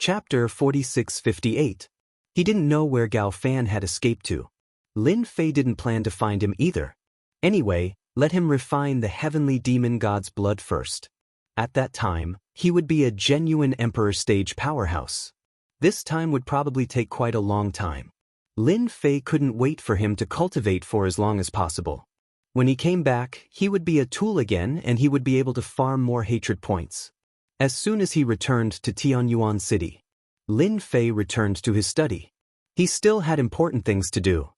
Chapter 4658. He didn't know where Gao Fan had escaped to. Lin Fei didn't plan to find him either. Anyway, let him refine the heavenly demon god's blood first. At that time, he would be a genuine emperor stage powerhouse. This time would probably take quite a long time. Lin Fei couldn't wait for him to cultivate for as long as possible. When he came back, he would be a tool again and he would be able to farm more hatred points. As soon as he returned to Tianyuan City, Lin Fei returned to his study. He still had important things to do.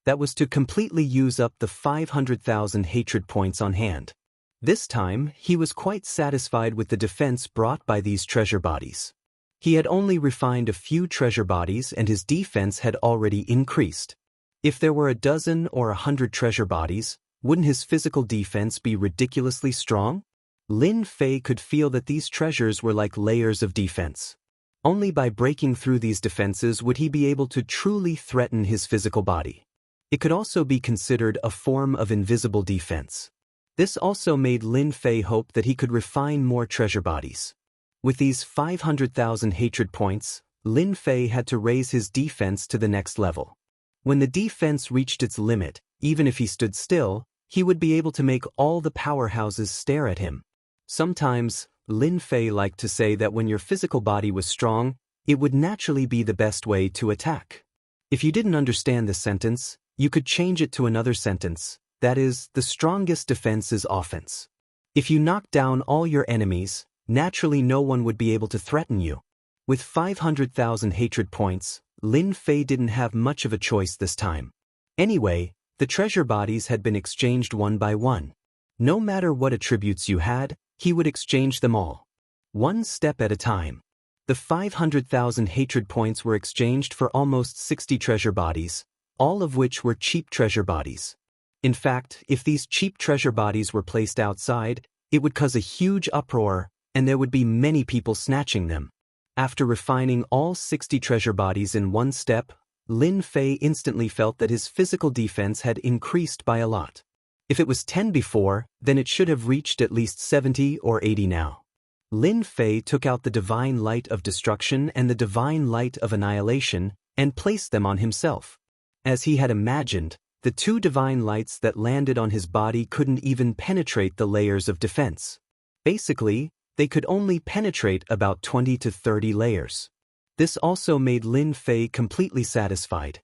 That was to completely use up the 500,000 hatred points on hand. This time, he was quite satisfied with the defense brought by these treasure bodies. He had only refined a few treasure bodies and his defense had already increased. If there were a dozen or 100 treasure bodies, wouldn't his physical defense be ridiculously strong? Lin Fei could feel that these treasures were like layers of defense. Only by breaking through these defenses would he be able to truly threaten his physical body. It could also be considered a form of invisible defense. This also made Lin Fei hope that he could refine more treasure bodies. With these 500,000 hatred points, Lin Fei had to raise his defense to the next level. When the defense reached its limit, even if he stood still, he would be able to make all the powerhouses stare at him. Sometimes, Lin Fei liked to say that when your physical body was strong, it would naturally be the best way to attack. If you didn't understand this sentence, you could change it to another sentence, that is, the strongest defense is offense. If you knock down all your enemies, naturally no one would be able to threaten you. With 500,000 hatred points, Lin Fei didn't have much of a choice this time. Anyway, the treasure bodies had been exchanged one by one. No matter what attributes you had, he would exchange them all. One step at a time. The 500,000 hatred points were exchanged for almost 60 treasure bodies, all of which were cheap treasure bodies. In fact, if these cheap treasure bodies were placed outside, it would cause a huge uproar, and there would be many people snatching them. After refining all 60 treasure bodies in one step, Lin Fei instantly felt that his physical defense had increased by a lot. If it was 10 before, then it should have reached at least 70 or 80 now. Lin Fei took out the divine light of destruction and the divine light of annihilation and placed them on himself. As he had imagined, the two divine lights that landed on his body couldn't even penetrate the layers of defense. Basically, they could only penetrate about 20 to 30 layers. This also made Lin Fei completely satisfied.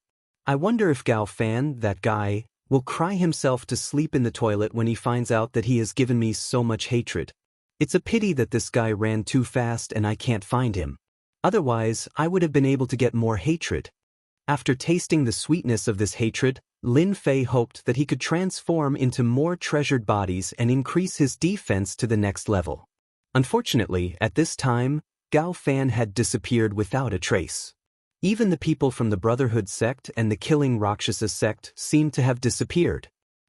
I wonder if Gao Fan, that guy, will cry himself to sleep in the toilet when he finds out that he has given me so much hatred. It's a pity that this guy ran too fast and I can't find him. Otherwise, I would have been able to get more hatred. After tasting the sweetness of this hatred, Lin Fei hoped that he could transform into more treasured bodies and increase his defense to the next level. Unfortunately, at this time, Gao Fan had disappeared without a trace. Even the people from the Brotherhood sect and the Killing Rakshasa sect seemed to have disappeared.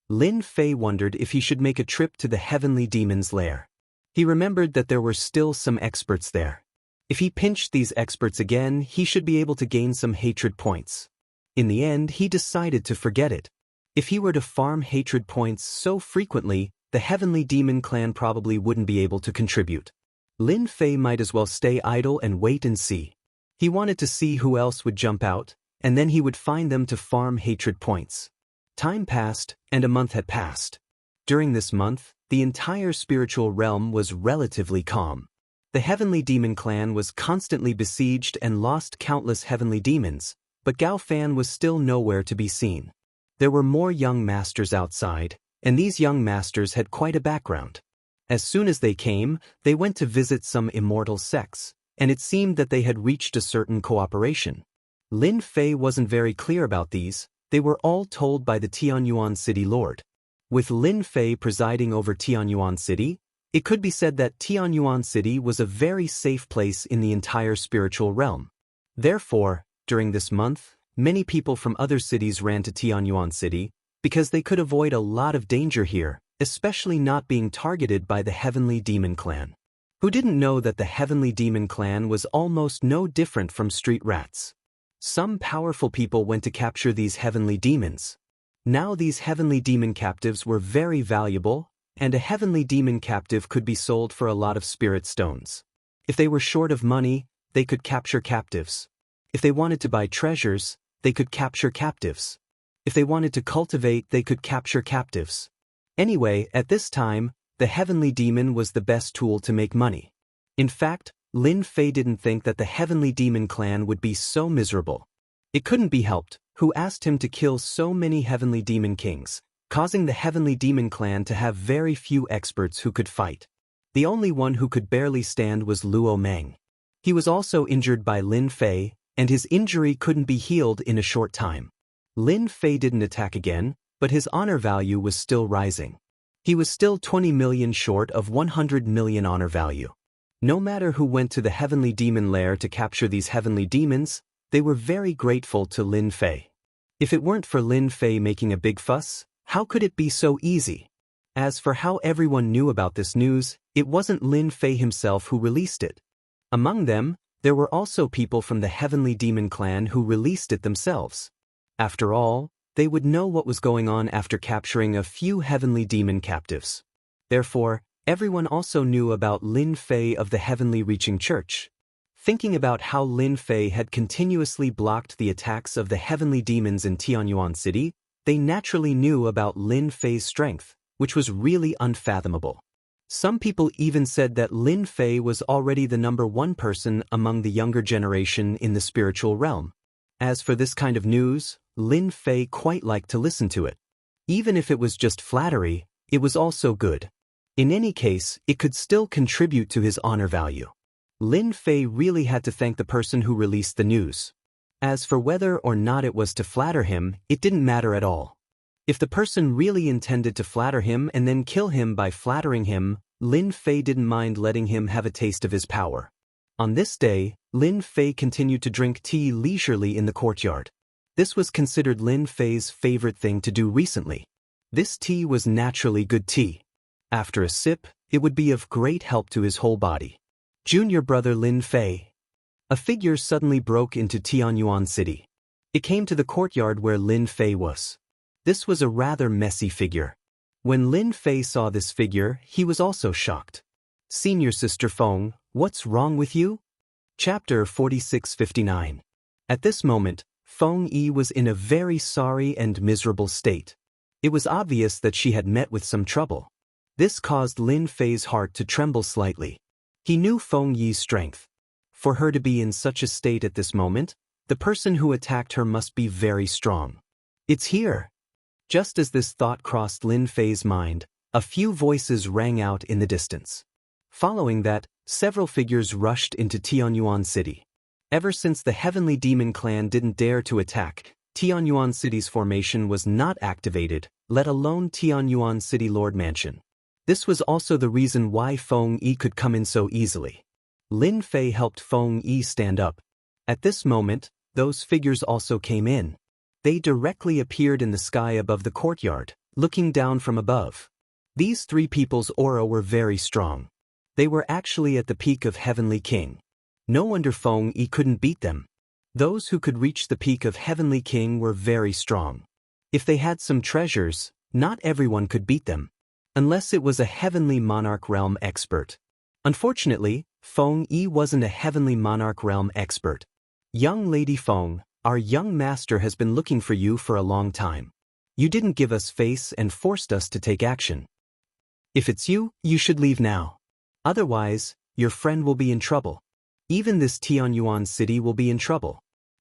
Lin Fei wondered if he should make a trip to the heavenly demon's lair. He remembered that there were still some experts there. If he pinched these experts again, he should be able to gain some hatred points. In the end, he decided to forget it. If he were to farm hatred points so frequently, the heavenly demon clan probably wouldn't be able to contribute. Lin Fei might as well stay idle and wait and see. He wanted to see who else would jump out, and then he would find them to farm hatred points. Time passed, and a month had passed. During this month, the entire spiritual realm was relatively calm. The heavenly demon clan was constantly besieged and lost countless heavenly demons, but Gao Fan was still nowhere to be seen. There were more young masters outside, and these young masters had quite a background. As soon as they came, they went to visit some immortal sects, and it seemed that they had reached a certain cooperation. Lin Fei wasn't very clear about these, they were all told by the Tianyuan City Lord. With Lin Fei presiding over Tianyuan City, it could be said that Tianyuan City was a very safe place in the entire spiritual realm. Therefore, during this month, many people from other cities ran to Tianyuan City, because they could avoid a lot of danger here, especially not being targeted by the heavenly demon clan. Who didn't know that the heavenly demon clan was almost no different from street rats? Some powerful people went to capture these heavenly demons. Now these heavenly demon captives were very valuable, and a heavenly demon captive could be sold for a lot of spirit stones. If they were short of money, they could capture captives. If they wanted to buy treasures, they could capture captives. If they wanted to cultivate, they could capture captives. Anyway, at this time, the heavenly demon was the best tool to make money. In fact, Lin Fei didn't think that the heavenly demon clan would be so miserable. It couldn't be helped, who asked him to kill so many heavenly demon kings, causing the heavenly demon clan to have very few experts who could fight. The only one who could barely stand was Luo Meng. He was also injured by Lin Fei, and his injury couldn't be healed in a short time. Lin Fei didn't attack again, but his honor value was still rising. He was still 20 million short of 100 million honor value. No matter who went to the heavenly demon lair to capture these heavenly demons, they were very grateful to Lin Fei. If it weren't for Lin Fei making a big fuss, how could it be so easy? As for how everyone knew about this news, it wasn't Lin Fei himself who released it. Among them, there were also people from the heavenly demon clan who released it themselves. After all, they would know what was going on after capturing a few heavenly demon captives. Therefore, everyone also knew about Lin Fei of the Heavenly Reaching Church. Thinking about how Lin Fei had continuously blocked the attacks of the heavenly demons in Tianyuan City, they naturally knew about Lin Fei's strength, which was really unfathomable. Some people even said that Lin Fei was already the #1 person among the younger generation in the spiritual realm. As for this kind of news, Lin Fei quite liked to listen to it. Even if it was just flattery, it was also good. In any case, it could still contribute to his honor value. Lin Fei really had to thank the person who released the news. As for whether or not it was to flatter him, it didn't matter at all. If the person really intended to flatter him and then kill him by flattering him, Lin Fei didn't mind letting him have a taste of his power. On this day, Lin Fei continued to drink tea leisurely in the courtyard. This was considered Lin Fei's favorite thing to do recently. This tea was naturally good tea. After a sip, it would be of great help to his whole body. Junior brother Lin Fei. A figure suddenly broke into Tianyuan City. It came to the courtyard where Lin Fei was. This was a rather messy figure. When Lin Fei saw this figure, he was also shocked. Senior Sister Feng, what's wrong with you? Chapter 4659. At this moment, Feng Yi was in a very sorry and miserable state. It was obvious that she had met with some trouble. This caused Lin Fei's heart to tremble slightly. He knew Feng Yi's strength. For her to be in such a state at this moment, the person who attacked her must be very strong. It's here. Just as this thought crossed Lin Fei's mind, a few voices rang out in the distance. Following that, several figures rushed into Tianyuan City. Ever since the Heavenly Demon Clan didn't dare to attack, Tianyuan City's formation was not activated, let alone Tianyuan City Lord Mansion. This was also the reason why Feng Yi could come in so easily. Lin Fei helped Feng Yi stand up. At this moment, those figures also came in. They directly appeared in the sky above the courtyard, looking down from above. These three people's aura were very strong. They were actually at the peak of Heavenly King. No wonder Feng Yi couldn't beat them. Those who could reach the peak of Heavenly King were very strong. If they had some treasures, not everyone could beat them. Unless it was a Heavenly Monarch Realm expert. Unfortunately, Feng Yi wasn't a Heavenly Monarch Realm expert. Young Lady Feng, our young master has been looking for you for a long time. You didn't give us face and forced us to take action. If it's you, you should leave now. Otherwise, your friend will be in trouble. Even this Tianyuan City will be in trouble.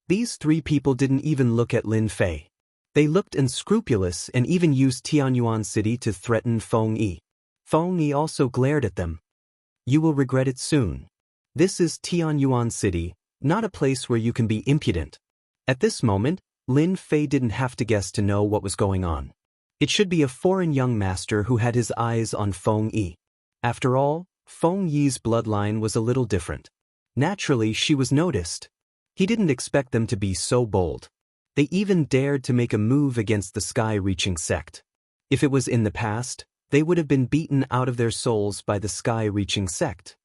These three people didn't even look at Lin Fei. They looked unscrupulous and even used Tianyuan City to threaten Feng Yi. Feng Yi also glared at them. You will regret it soon. This is Tianyuan City, not a place where you can be impudent. At this moment, Lin Fei didn't have to guess to know what was going on. It should be a foreign young master who had his eyes on Feng Yi. After all, Feng Yi's bloodline was a little different. Naturally, she was noticed. He didn't expect them to be so bold. They even dared to make a move against the Sky-Reaching sect. If it was in the past, they would have been beaten out of their souls by the Sky-Reaching sect.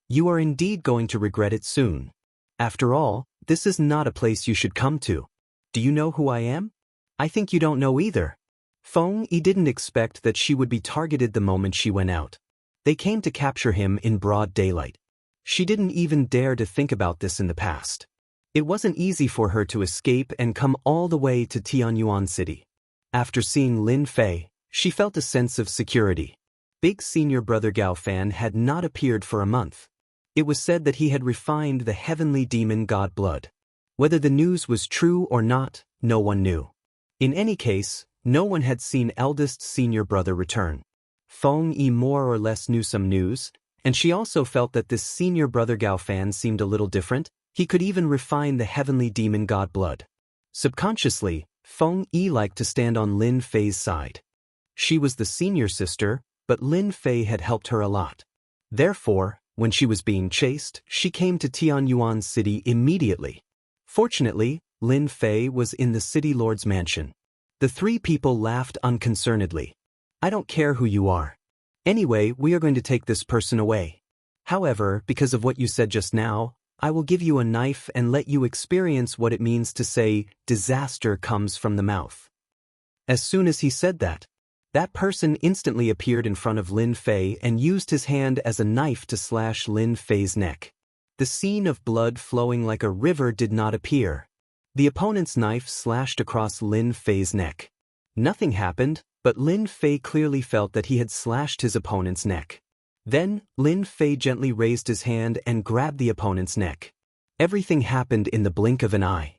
You are indeed going to regret it soon. After all, this is not a place you should come to. Do you know who I am? I think you don't know either. Feng Yi didn't expect that she would be targeted the moment she went out. They came to capture him in broad daylight. She didn't even dare to think about this in the past. It wasn't easy for her to escape and come all the way to Tianyuan City. After seeing Lin Fei, she felt a sense of security. Big senior brother Gao Fan had not appeared for a month. It was said that he had refined the heavenly demon god blood. Whether the news was true or not, no one knew. In any case, no one had seen eldest senior brother return. Feng Yi more or less knew some news, and she also felt that this senior brother Gao Fan seemed a little different. He could even refine the heavenly demon god blood. Subconsciously, Feng Yi liked to stand on Lin Fei's side. She was the senior sister, but Lin Fei had helped her a lot. Therefore, when she was being chased, she came to Tianyuan City immediately. Fortunately, Lin Fei was in the city lord's mansion. The three people laughed unconcernedly. I don't care who you are. Anyway, we are going to take this person away. However, because of what you said just now, I will give you a knife and let you experience what it means to say, disaster comes from the mouth. As soon as he said that, that person instantly appeared in front of Lin Fei and used his hand as a knife to slash Lin Fei's neck. The scene of blood flowing like a river did not appear. The opponent's knife slashed across Lin Fei's neck. Nothing happened, but Lin Fei clearly felt that he had slashed his opponent's neck. Then, Lin Fei gently raised his hand and grabbed the opponent's neck. Everything happened in the blink of an eye.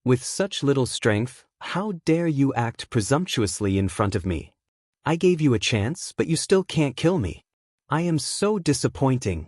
With such little strength, how dare you act presumptuously in front of me? I gave you a chance, but you still can't kill me. I am so disappointing.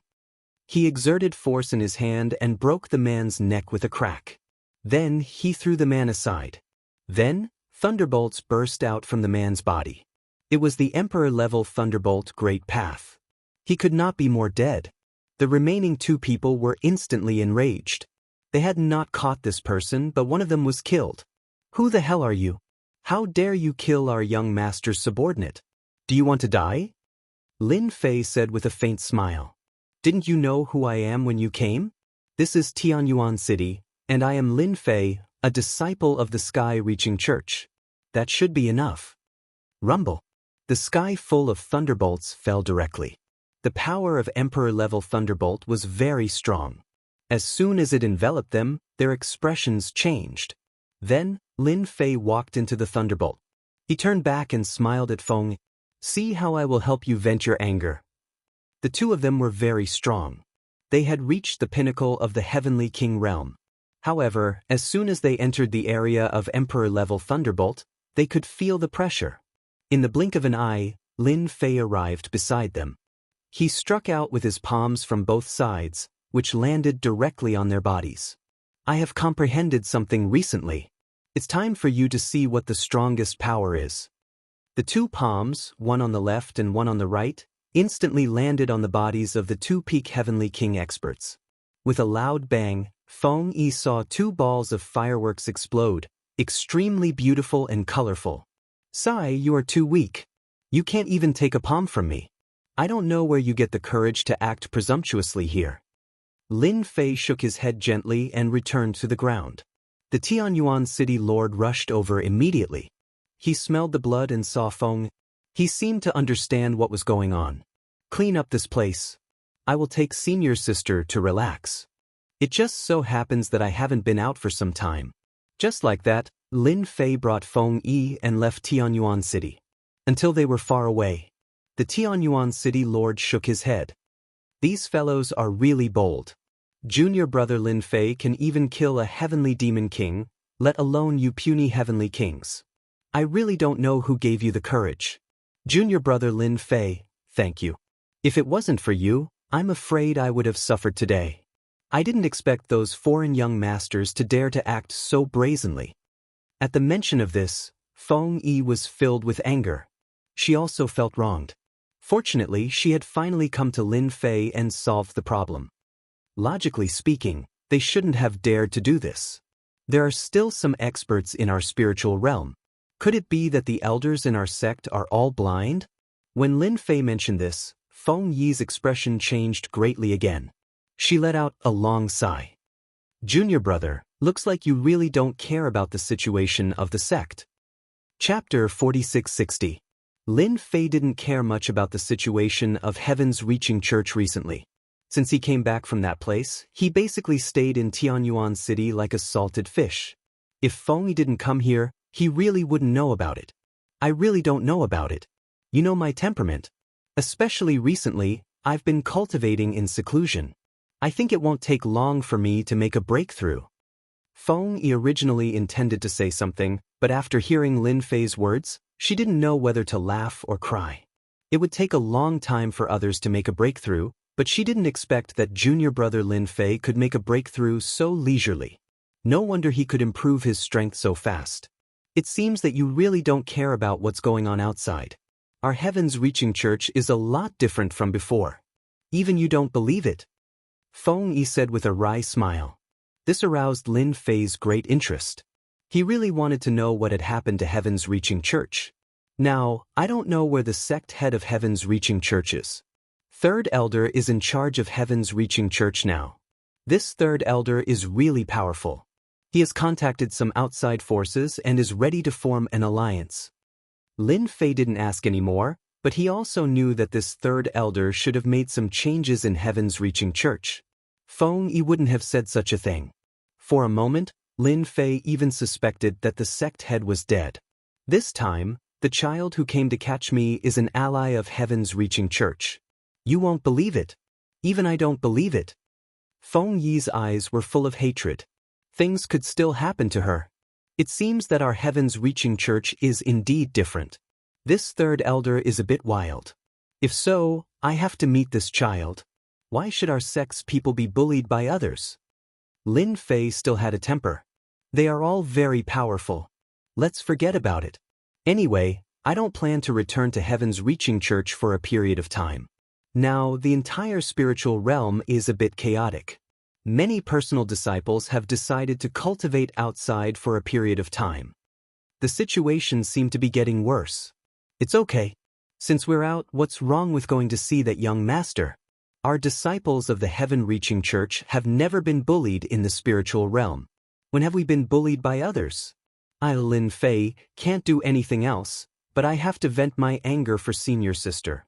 He exerted force in his hand and broke the man's neck with a crack. Then he threw the man aside. Then, thunderbolts burst out from the man's body. It was the Emperor-level Thunderbolt Great Path. He could not be more dead. The remaining two people were instantly enraged. They had not caught this person, but one of them was killed. Who the hell are you? How dare you kill our young master's subordinate? Do you want to die? Lin Fei said with a faint smile. Didn't you know who I am when you came? This is Tianyuan City, and I am Lin Fei, a disciple of the sky-reaching church. That should be enough. Rumble. The sky full of thunderbolts fell directly. The power of Emperor-level Thunderbolt was very strong. As soon as it enveloped them, their expressions changed. Then, Lin Fei walked into the Thunderbolt. He turned back and smiled at Feng. See how I will help you vent your anger. The two of them were very strong. They had reached the pinnacle of the Heavenly King realm. However, as soon as they entered the area of Emperor-level Thunderbolt, they could feel the pressure. In the blink of an eye, Lin Fei arrived beside them. He struck out with his palms from both sides, which landed directly on their bodies. I have comprehended something recently. It's time for you to see what the strongest power is. The two palms, one on the left and one on the right, instantly landed on the bodies of the two peak Heavenly King experts. With a loud bang, Feng Yi saw two balls of fireworks explode, extremely beautiful and colorful. Sai, you are too weak. You can't even take a palm from me. I don't know where you get the courage to act presumptuously here. Lin Fei shook his head gently and returned to the ground. The Tianyuan City Lord rushed over immediately. He smelled the blood and saw Feng. He seemed to understand what was going on. Clean up this place. I will take senior sister to relax. It just so happens that I haven't been out for some time. Just like that, Lin Fei brought Feng Yi and left Tianyuan City. Until they were far away. The Tianyuan City Lord shook his head. These fellows are really bold. Junior brother Lin Fei can even kill a heavenly demon king, let alone you puny heavenly kings. I really don't know who gave you the courage. Junior brother Lin Fei, thank you. If it wasn't for you, I'm afraid I would have suffered today. I didn't expect those foreign young masters to dare to act so brazenly. At the mention of this, Feng Yi was filled with anger. She also felt wronged. Fortunately, she had finally come to Lin Fei and solved the problem. Logically speaking, they shouldn't have dared to do this. There are still some experts in our spiritual realm. Could it be that the elders in our sect are all blind? When Lin Fei mentioned this, Feng Yi's expression changed greatly again. She let out a long sigh. Junior brother, looks like you really don't care about the situation of the sect. Chapter 4660. Lin Fei didn't care much about the situation of Heaven's Reaching Church recently. Since he came back from that place, he basically stayed in Tianyuan City like a salted fish. If Feng didn't come here, he really wouldn't know about it. I really don't know about it. You know my temperament. Especially recently, I've been cultivating in seclusion. I think it won't take long for me to make a breakthrough. Feng Yi originally intended to say something, but after hearing Lin Fei's words, she didn't know whether to laugh or cry. It would take a long time for others to make a breakthrough, but she didn't expect that junior brother Lin Fei could make a breakthrough so leisurely. No wonder he could improve his strength so fast. It seems that you really don't care about what's going on outside. Our heavens-reaching church is a lot different from before. Even you don't believe it. Feng Yi said with a wry smile. This aroused Lin Fei's great interest. He really wanted to know what had happened to Heaven's Reaching Church. Now, I don't know where the sect head of Heaven's Reaching Church is. Third elder is in charge of Heaven's Reaching Church now. This third elder is really powerful. He has contacted some outside forces and is ready to form an alliance. Lin Fei didn't ask any more, but he also knew that this third elder should have made some changes in Heaven's Reaching Church. Feng Yi wouldn't have said such a thing. For a moment, Lin Fei even suspected that the sect head was dead. This time, the child who came to catch me is an ally of Heaven's Reaching Church. You won't believe it. Even I don't believe it. Feng Yi's eyes were full of hatred. Things could still happen to her. It seems that our Heaven's Reaching Church is indeed different. This third elder is a bit wild. If so, I have to meet this child. Why should our sect's people be bullied by others? Lin Fei still had a temper. They are all very powerful. Let's forget about it. Anyway, I don't plan to return to Heaven's Reaching Church for a period of time. Now, the entire spiritual realm is a bit chaotic. Many personal disciples have decided to cultivate outside for a period of time. The situation seemed to be getting worse. It's okay. Since we're out, what's wrong with going to see that young master? Our disciples of the Heaven-Reaching Church have never been bullied in the spiritual realm. When have we been bullied by others? I, Lin Fei, can't do anything else, but I have to vent my anger for senior sister.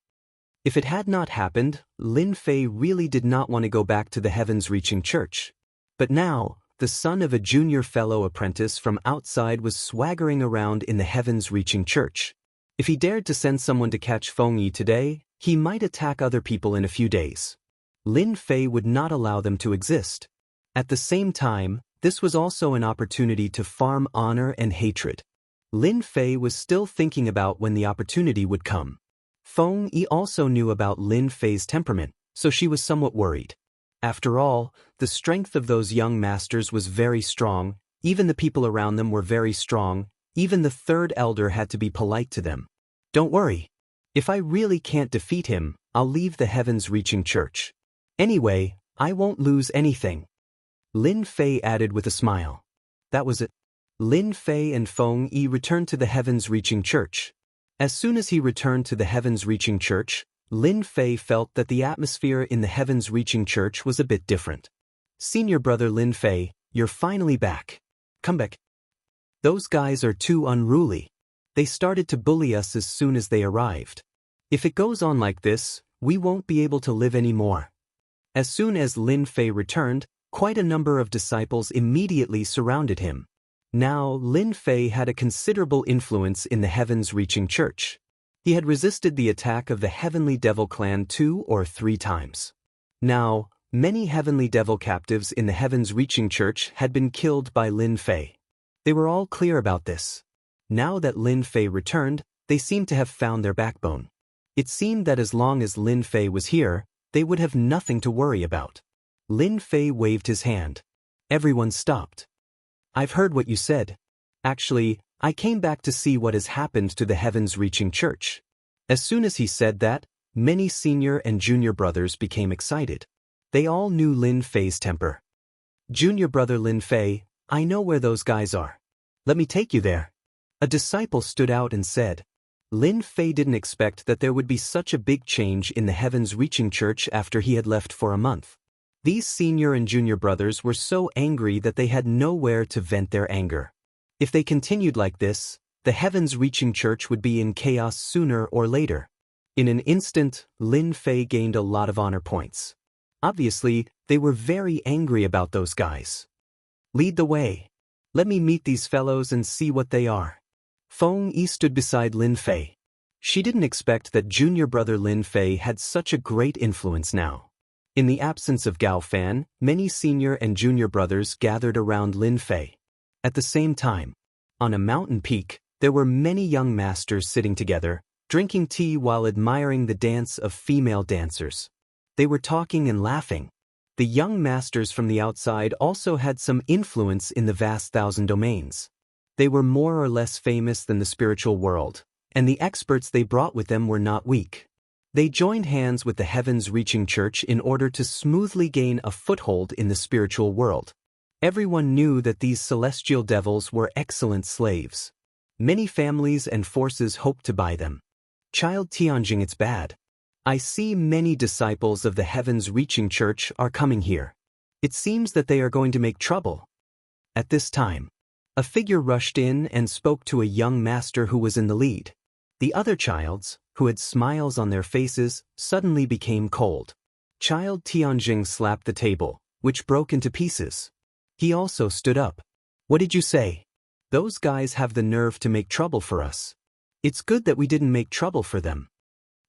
If it had not happened, Lin Fei really did not want to go back to the Heavens-Reaching Church. But now, the son of a junior fellow apprentice from outside was swaggering around in the Heavens-Reaching Church. If he dared to send someone to catch Feng Yi today, he might attack other people in a few days. Lin Fei would not allow them to exist. At the same time, this was also an opportunity to farm honor and hatred. Lin Fei was still thinking about when the opportunity would come. Feng Yi also knew about Lin Fei's temperament, so she was somewhat worried. After all, the strength of those young masters was very strong, even the people around them were very strong, even the third elder had to be polite to them. Don't worry. If I really can't defeat him, I'll leave the Heavens-Reaching Church. Anyway, I won't lose anything. Lin Fei added with a smile. That was it. Lin Fei and Feng Yi returned to the Heavens-Reaching Church. As soon as he returned to the Heavens-Reaching Church, Lin Fei felt that the atmosphere in the Heavens-Reaching Church was a bit different. Senior brother Lin Fei, you're finally back. Come back. Those guys are too unruly. They started to bully us as soon as they arrived. If it goes on like this, we won't be able to live anymore. As soon as Lin Fei returned, quite a number of disciples immediately surrounded him. Now, Lin Fei had a considerable influence in the Heavens-Reaching Church. He had resisted the attack of the Heavenly Devil clan 2 or 3 times. Now, many Heavenly Devil captives in the Heavens-Reaching Church had been killed by Lin Fei. They were all clear about this. Now that Lin Fei returned, they seemed to have found their backbone. It seemed that as long as Lin Fei was here, they would have nothing to worry about. Lin Fei waved his hand. Everyone stopped. I've heard what you said. Actually, I came back to see what has happened to the Heavens-Reaching Church. As soon as he said that, many senior and junior brothers became excited. They all knew Lin Fei's temper. Junior brother Lin Fei, I know where those guys are. Let me take you there. A disciple stood out and said. Lin Fei didn't expect that there would be such a big change in the Heavens-Reaching Church after he had left for a month. These senior and junior brothers were so angry that they had nowhere to vent their anger. If they continued like this, the Heavens-Reaching Church would be in chaos sooner or later. In an instant, Lin Fei gained a lot of honor points. Obviously, they were very angry about those guys. Lead the way. Let me meet these fellows and see what they are. Feng Yi stood beside Lin Fei. She didn't expect that junior brother Lin Fei had such a great influence now. In the absence of Gao Fan, many senior and junior brothers gathered around Lin Fei. At the same time, on a mountain peak, there were many young masters sitting together, drinking tea while admiring the dance of female dancers. They were talking and laughing. The young masters from the outside also had some influence in the vast thousand domains. They were more or less famous than the spiritual world, and the experts they brought with them were not weak. They joined hands with the heavens-reaching church in order to smoothly gain a foothold in the spiritual world. Everyone knew that these celestial devils were excellent slaves. Many families and forces hoped to buy them. Child Tianjing, it's bad. I see many disciples of the heavens-reaching church are coming here. It seems that they are going to make trouble. At this time, a figure rushed in and spoke to a young master who was in the lead. The other childs, who had smiles on their faces, suddenly became cold. Child Tianjing slapped the table, which broke into pieces. He also stood up. What did you say? Those guys have the nerve to make trouble for us. It's good that we didn't make trouble for them.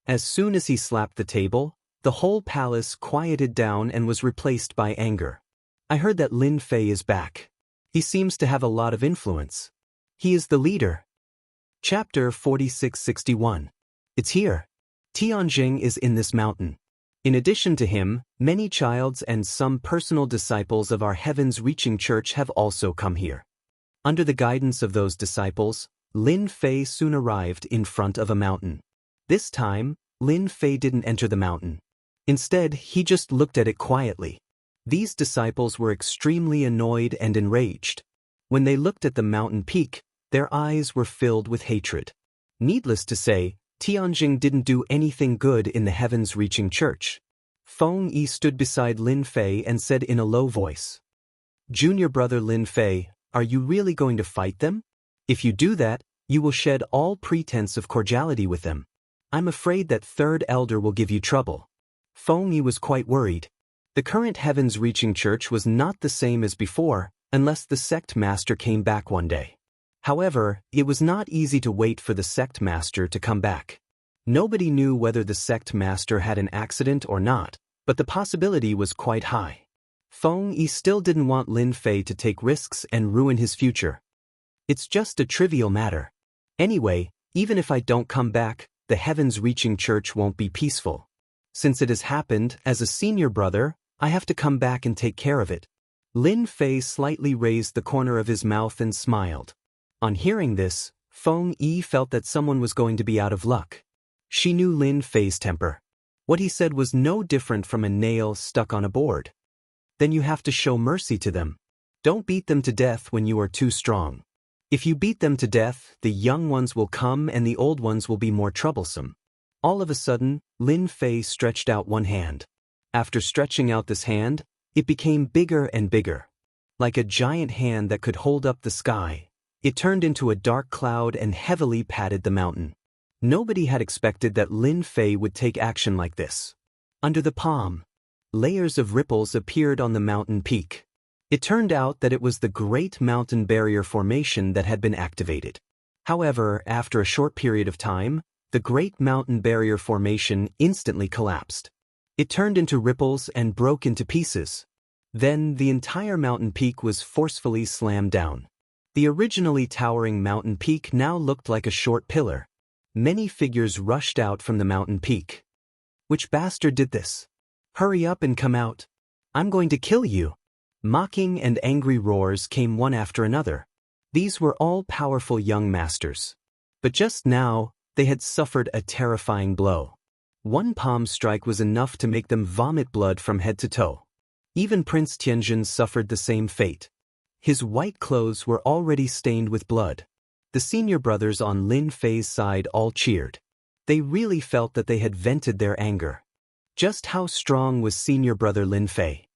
As soon as he slapped the table, the whole palace quieted down and was replaced by anger. I heard that Lin Fei is back. He seems to have a lot of influence. He is the leader. Chapter 4661. It's here. Tianjing is in this mountain. In addition to him, many childs and some personal disciples of our heavens-reaching church have also come here. Under the guidance of those disciples, Lin Fei soon arrived in front of a mountain. This time, Lin Fei didn't enter the mountain. Instead, he just looked at it quietly. These disciples were extremely annoyed and enraged. When they looked at the mountain peak, their eyes were filled with hatred. Needless to say, Tianjing didn't do anything good in the heavens-reaching church. Feng Yi stood beside Lin Fei and said in a low voice, "Junior brother Lin Fei, are you really going to fight them? If you do that, you will shed all pretense of cordiality with them. I'm afraid that third elder will give you trouble." Feng Yi was quite worried. The current heavens-reaching church was not the same as before, unless the sect master came back one day. However, it was not easy to wait for the sect master to come back. Nobody knew whether the sect master had an accident or not, but the possibility was quite high. Feng Yi still didn't want Lin Fei to take risks and ruin his future. It's just a trivial matter. Anyway, even if I don't come back, the heavens-reaching church won't be peaceful. Since it has happened, as a senior brother, I have to come back and take care of it. Lin Fei slightly raised the corner of his mouth and smiled. On hearing this, Feng Yi felt that someone was going to be out of luck. She knew Lin Fei's temper. What he said was no different from a nail stuck on a board. Then you have to show mercy to them. Don't beat them to death when you are too strong. If you beat them to death, the young ones will come and the old ones will be more troublesome. All of a sudden, Lin Fei stretched out one hand. After stretching out this hand, it became bigger and bigger. Like a giant hand that could hold up the sky, it turned into a dark cloud and heavily patted the mountain. Nobody had expected that Lin Fei would take action like this. Under the palm, layers of ripples appeared on the mountain peak. It turned out that it was the Great Mountain Barrier Formation that had been activated. However, after a short period of time, the Great Mountain Barrier Formation instantly collapsed. It turned into ripples and broke into pieces. Then the entire mountain peak was forcefully slammed down. The originally towering mountain peak now looked like a short pillar. Many figures rushed out from the mountain peak. Which bastard did this? Hurry up and come out. I'm going to kill you. Mocking and angry roars came one after another. These were all powerful young masters. But just now, they had suffered a terrifying blow. One palm strike was enough to make them vomit blood from head to toe. Even Prince Tianjin suffered the same fate. His white clothes were already stained with blood. The senior brothers on Lin Fei's side all cheered. They really felt that they had vented their anger. Just how strong was senior brother Lin Fei?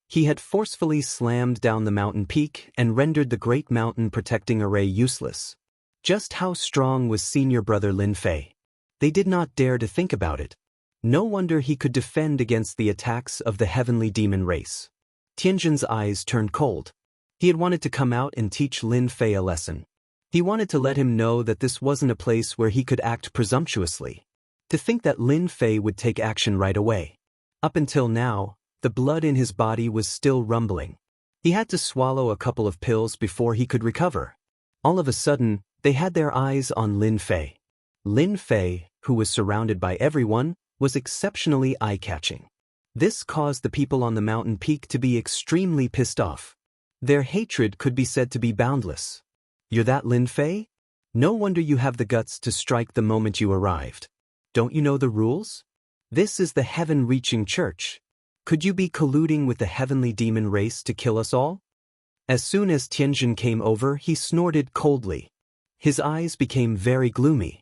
He had forcefully slammed down the mountain peak and rendered the great mountain protecting array useless. Just how strong was senior brother Lin Fei? They did not dare to think about it. No wonder he could defend against the attacks of the heavenly demon race. Tianjin's eyes turned cold. He had wanted to come out and teach Lin Fei a lesson. He wanted to let him know that this wasn't a place where he could act presumptuously. To think that Lin Fei would take action right away. Up until now, the blood in his body was still rumbling. He had to swallow a couple of pills before he could recover. All of a sudden, they had their eyes on Lin Fei. Lin Fei, who was surrounded by everyone, was exceptionally eye-catching. This caused the people on the mountain peak to be extremely pissed off. Their hatred could be said to be boundless. You're that Lin Fei? No wonder you have the guts to strike the moment you arrived. Don't you know the rules? This is the heaven-reaching church. Could you be colluding with the heavenly demon race to kill us all? As soon as Tianjin came over, he snorted coldly. His eyes became very gloomy.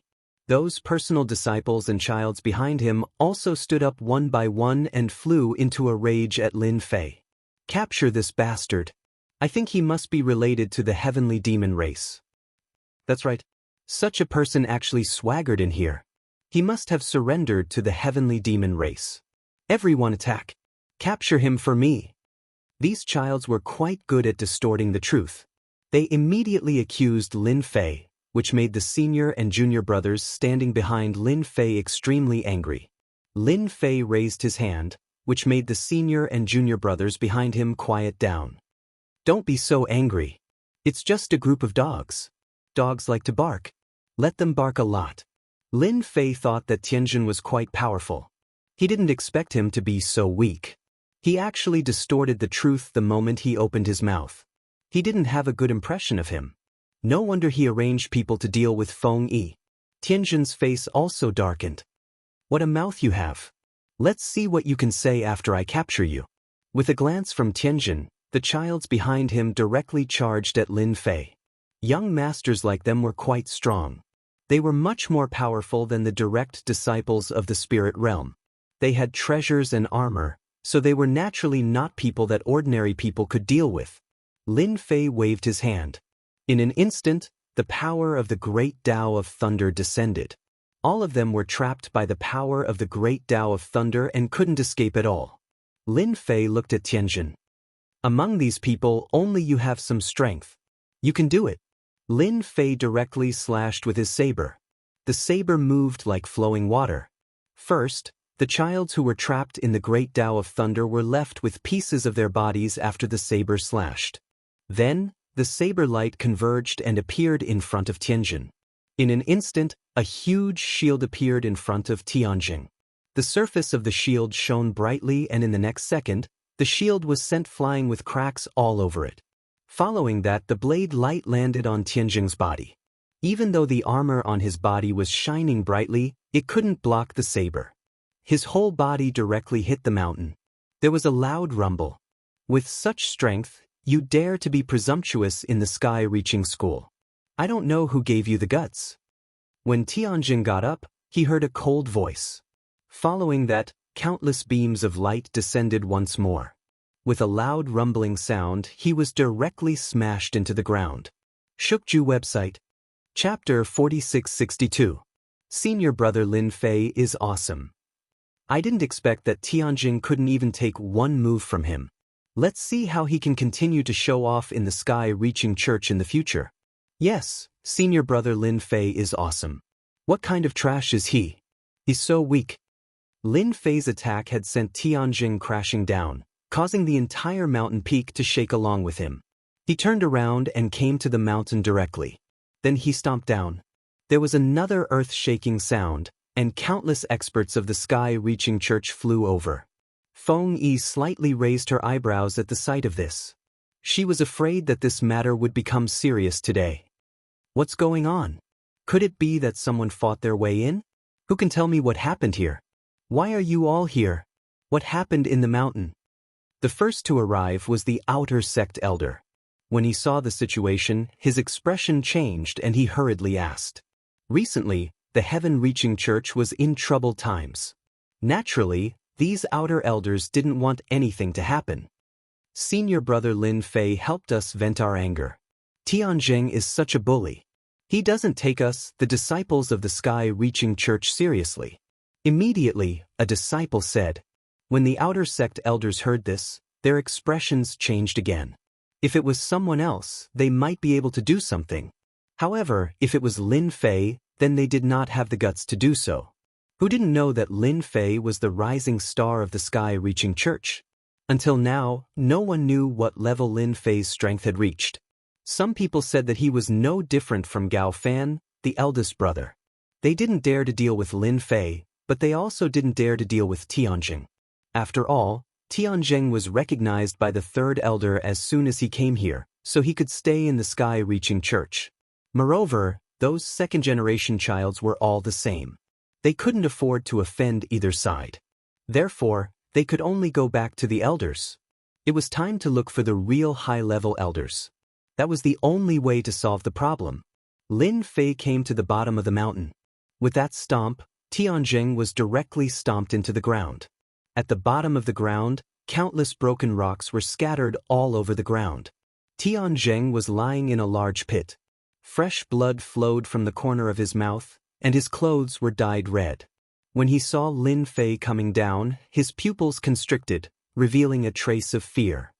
Those personal disciples and childs behind him also stood up one by one and flew into a rage at Lin Fei. Capture this bastard. I think he must be related to the heavenly demon race. That's right. Such a person actually swaggered in here. He must have surrendered to the heavenly demon race. Everyone attack. Capture him for me. These childs were quite good at distorting the truth. They immediately accused Lin Fei, which made the senior and junior brothers standing behind Lin Fei extremely angry. Lin Fei raised his hand, which made the senior and junior brothers behind him quiet down. Don't be so angry. It's just a group of dogs. Dogs like to bark. Let them bark a lot. Lin Fei thought that Tianjin was quite powerful. He didn't expect him to be so weak. He actually distorted the truth the moment he opened his mouth. He didn't have a good impression of him. No wonder he arranged people to deal with Feng Yi. Tianjin's face also darkened. What a mouth you have. Let's see what you can say after I capture you. With a glance from Tianjin, the childs behind him directly charged at Lin Fei. Young masters like them were quite strong. They were much more powerful than the direct disciples of the spirit realm. They had treasures and armor, so they were naturally not people that ordinary people could deal with. Lin Fei waved his hand. In an instant, the power of the great Tao of Thunder descended. All of them were trapped by the power of the great Tao of Thunder and couldn't escape at all. Lin Fei looked at Tianjin. Among these people, only you have some strength. You can do it. Lin Fei directly slashed with his saber. The saber moved like flowing water. First, the childs who were trapped in the great Tao of Thunder were left with pieces of their bodies after the saber slashed. Then, the saber light converged and appeared in front of Tianjin. In an instant, a huge shield appeared in front of Tianjin. The surface of the shield shone brightly, and in the next second, the shield was sent flying with cracks all over it. Following that, the blade light landed on Tianjin's body. Even though the armor on his body was shining brightly, it couldn't block the saber. His whole body directly hit the mountain. There was a loud rumble. With such strength, you dare to be presumptuous in the sky-reaching school. I don't know who gave you the guts. When Tianjin got up, he heard a cold voice. Following that, countless beams of light descended once more. With a loud rumbling sound, he was directly smashed into the ground. Shukju website. Chapter 4662. Senior brother Lin Fei is awesome. I didn't expect that Tianjin couldn't even take one move from him. Let's see how he can continue to show off in the sky-reaching church in the future. Yes, senior brother Lin Fei is awesome. What kind of trash is he? He's so weak. Lin Fei's attack had sent Tianjin crashing down, causing the entire mountain peak to shake along with him. He turned around and came to the mountain directly. Then he stomped down. There was another earth-shaking sound, and countless experts of the sky-reaching church flew over. Feng Yi slightly raised her eyebrows at the sight of this. She was afraid that this matter would become serious today. What's going on? Could it be that someone fought their way in? Who can tell me what happened here? Why are you all here? What happened in the mountain? The first to arrive was the outer sect elder. When he saw the situation, his expression changed and he hurriedly asked. Recently, the heaven-reaching church was in troubled times. Naturally, these outer elders didn't want anything to happen. Senior brother Lin Fei helped us vent our anger. Tianjin is such a bully. He doesn't take us, the disciples of the sky-reaching church, seriously. Immediately, a disciple said. When the outer sect elders heard this, their expressions changed again. If it was someone else, they might be able to do something. However, if it was Lin Fei, then they did not have the guts to do so. Who didn't know that Lin Fei was the rising star of the sky-reaching church? Until now, no one knew what level Lin Fei's strength had reached. Some people said that he was no different from Gao Fan, the eldest brother. They didn't dare to deal with Lin Fei, but they also didn't dare to deal with Tianjing. After all, Tianjing was recognized by the third elder as soon as he came here, so he could stay in the sky-reaching church. Moreover, those second-generation childs were all the same. They couldn't afford to offend either side. Therefore, they could only go back to the elders. It was time to look for the real high-level elders. That was the only way to solve the problem. Lin Fei came to the bottom of the mountain. With that stomp, Tianjing was directly stomped into the ground. At the bottom of the ground, countless broken rocks were scattered all over the ground. Tianjing was lying in a large pit. Fresh blood flowed from the corner of his mouth, and his clothes were dyed red. When he saw Lin Fei coming down, his pupils constricted, revealing a trace of fear.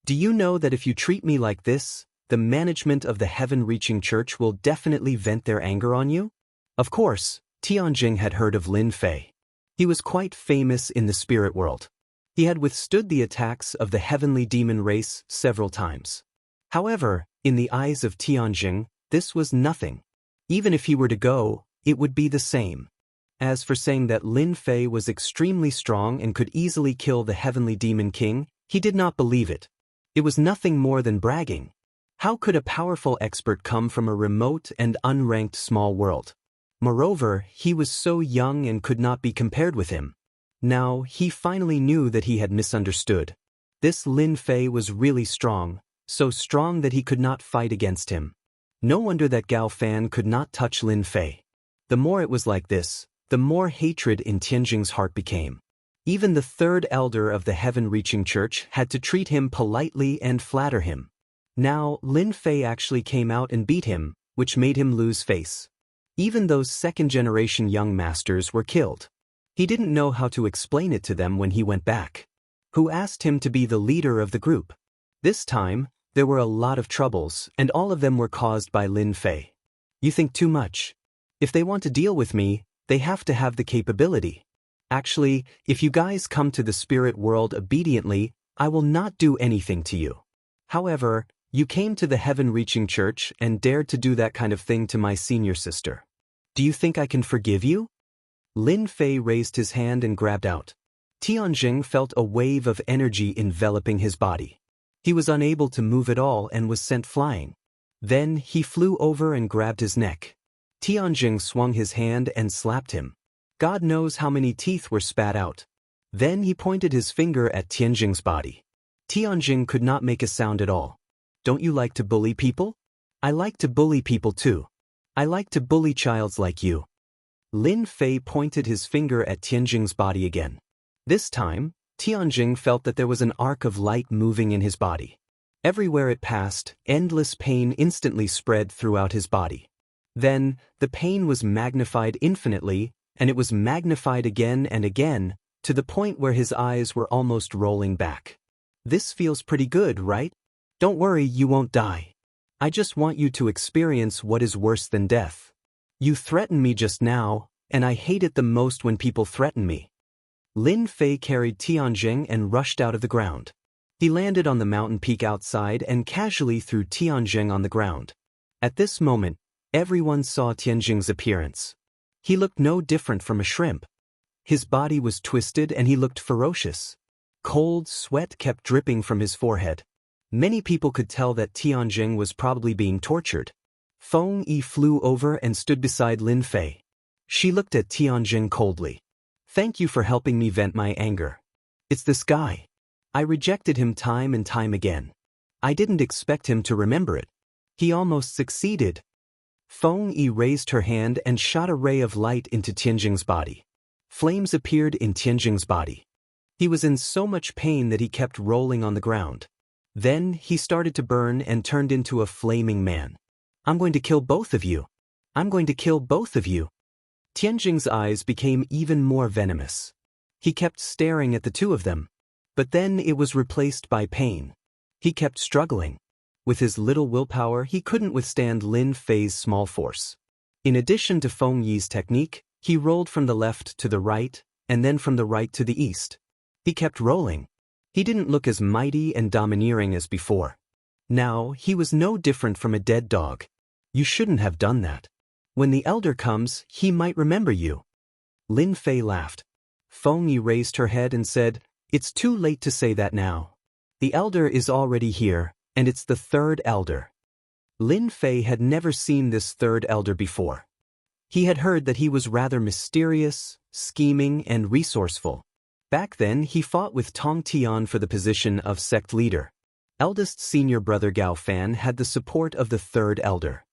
Do you know that if you treat me like this, the management of the heaven-reaching church will definitely vent their anger on you? Of course, Tianjing had heard of Lin Fei. He was quite famous in the spirit world. He had withstood the attacks of the heavenly demon race several times. However, in the eyes of Tianjing, this was nothing. Even if he were to go, it would be the same. As for saying that Lin Fei was extremely strong and could easily kill the heavenly demon king, he did not believe it. It was nothing more than bragging. How could a powerful expert come from a remote and unranked small world? Moreover, he was so young and could not be compared with him. Now, he finally knew that he had misunderstood. This Lin Fei was really strong, so strong that he could not fight against him. No wonder that Gao Fan could not touch Lin Fei. The more it was like this, the more hatred in Tianjing's heart became. Even the third elder of the heaven-reaching church had to treat him politely and flatter him. Now, Lin Fei actually came out and beat him, which made him lose face. Even those second-generation young masters were killed. He didn't know how to explain it to them when he went back. Who asked him to be the leader of the group? This time, there were a lot of troubles, and all of them were caused by Lin Fei. You think too much. If they want to deal with me, they have to have the capability. Actually, if you guys come to the spirit world obediently, I will not do anything to you. However, you came to the heaven-reaching church and dared to do that kind of thing to my senior sister. Do you think I can forgive you? Lin Fei raised his hand and grabbed out. Tianjing felt a wave of energy enveloping his body. He was unable to move at all and was sent flying. Then he flew over and grabbed his neck. Tianjing swung his hand and slapped him. God knows how many teeth were spat out. Then he pointed his finger at Tianjing's body. Tianjing could not make a sound at all. Don't you like to bully people? I like to bully people too. I like to bully childs like you. Lin Fei pointed his finger at Tianjing's body again. This time, Tianjing felt that there was an arc of light moving in his body. Everywhere it passed, endless pain instantly spread throughout his body. Then, the pain was magnified infinitely, and it was magnified again and again, to the point where his eyes were almost rolling back. This feels pretty good, right? Don't worry, you won't die. I just want you to experience what is worse than death. You threatened me just now, and I hate it the most when people threaten me. Lin Fei carried Tianjing and rushed out of the ground. He landed on the mountain peak outside and casually threw Tianjing on the ground. At this moment, everyone saw Tianjing's appearance. He looked no different from a shrimp. His body was twisted and he looked ferocious. Cold sweat kept dripping from his forehead. Many people could tell that Tianjing was probably being tortured. Feng Yi flew over and stood beside Lin Fei. She looked at Tianjing coldly. Thank you for helping me vent my anger. It's this guy. I rejected him time and time again. I didn't expect him to remember it. He almost succeeded. Feng Yi raised her hand and shot a ray of light into Tianjing's body. Flames appeared in Tianjing's body. He was in so much pain that he kept rolling on the ground. Then he started to burn and turned into a flaming man. I'm going to kill both of you. I'm going to kill both of you. Tianjing's eyes became even more venomous. He kept staring at the two of them. But then it was replaced by pain. He kept struggling. With his little willpower, he couldn't withstand Lin Fei's small force. In addition to Feng Yi's technique, he rolled from the left to the right, and then from the right to the east. He kept rolling. He didn't look as mighty and domineering as before. Now, he was no different from a dead dog. You shouldn't have done that. When the elder comes, he might remember you. Lin Fei laughed. Feng Yi raised her head and said, "It's too late to say that now. The elder is already here, and it's the third elder." Lin Fei had never seen this third elder before. He had heard that he was rather mysterious, scheming, and resourceful. Back then, he fought with Tong Tian for the position of sect leader. Eldest senior brother Gao Fan had the support of the third elder.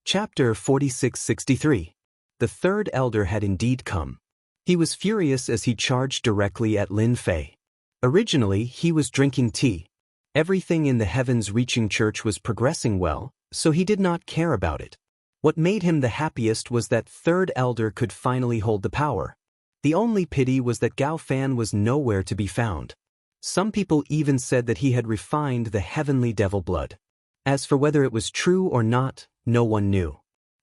Chapter 4663. The third elder had indeed come. He was furious as he charged directly at Lin Fei. Originally, he was drinking tea. Everything in the heavens-reaching church was progressing well, so he did not care about it. What made him the happiest was that third elder could finally hold the power. The only pity was that Gao Fan was nowhere to be found. Some people even said that he had refined the heavenly devil blood. As for whether it was true or not, no one knew.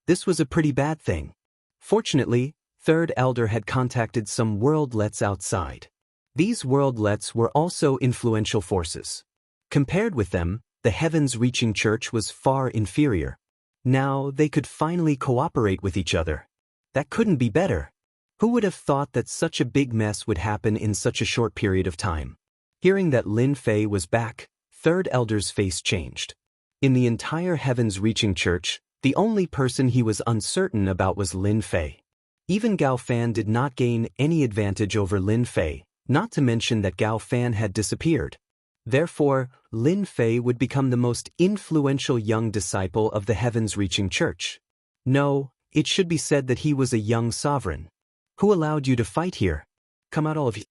This was a pretty bad thing. Fortunately, third elder had contacted some worldlets outside. These worldlets were also influential forces. Compared with them, the heavens-reaching church was far inferior. Now they could finally cooperate with each other. That couldn't be better. Who would have thought that such a big mess would happen in such a short period of time? Hearing that Lin Fei was back, third elder's face changed. In the entire heavens-reaching church, the only person he was uncertain about was Lin Fei. Even Gao Fan did not gain any advantage over Lin Fei, not to mention that Gao Fan had disappeared. Therefore, Lin Fei would become the most influential young disciple of the heavens-reaching church. No, it should be said that he was a young sovereign. Who allowed you to fight here? Come out, all of you.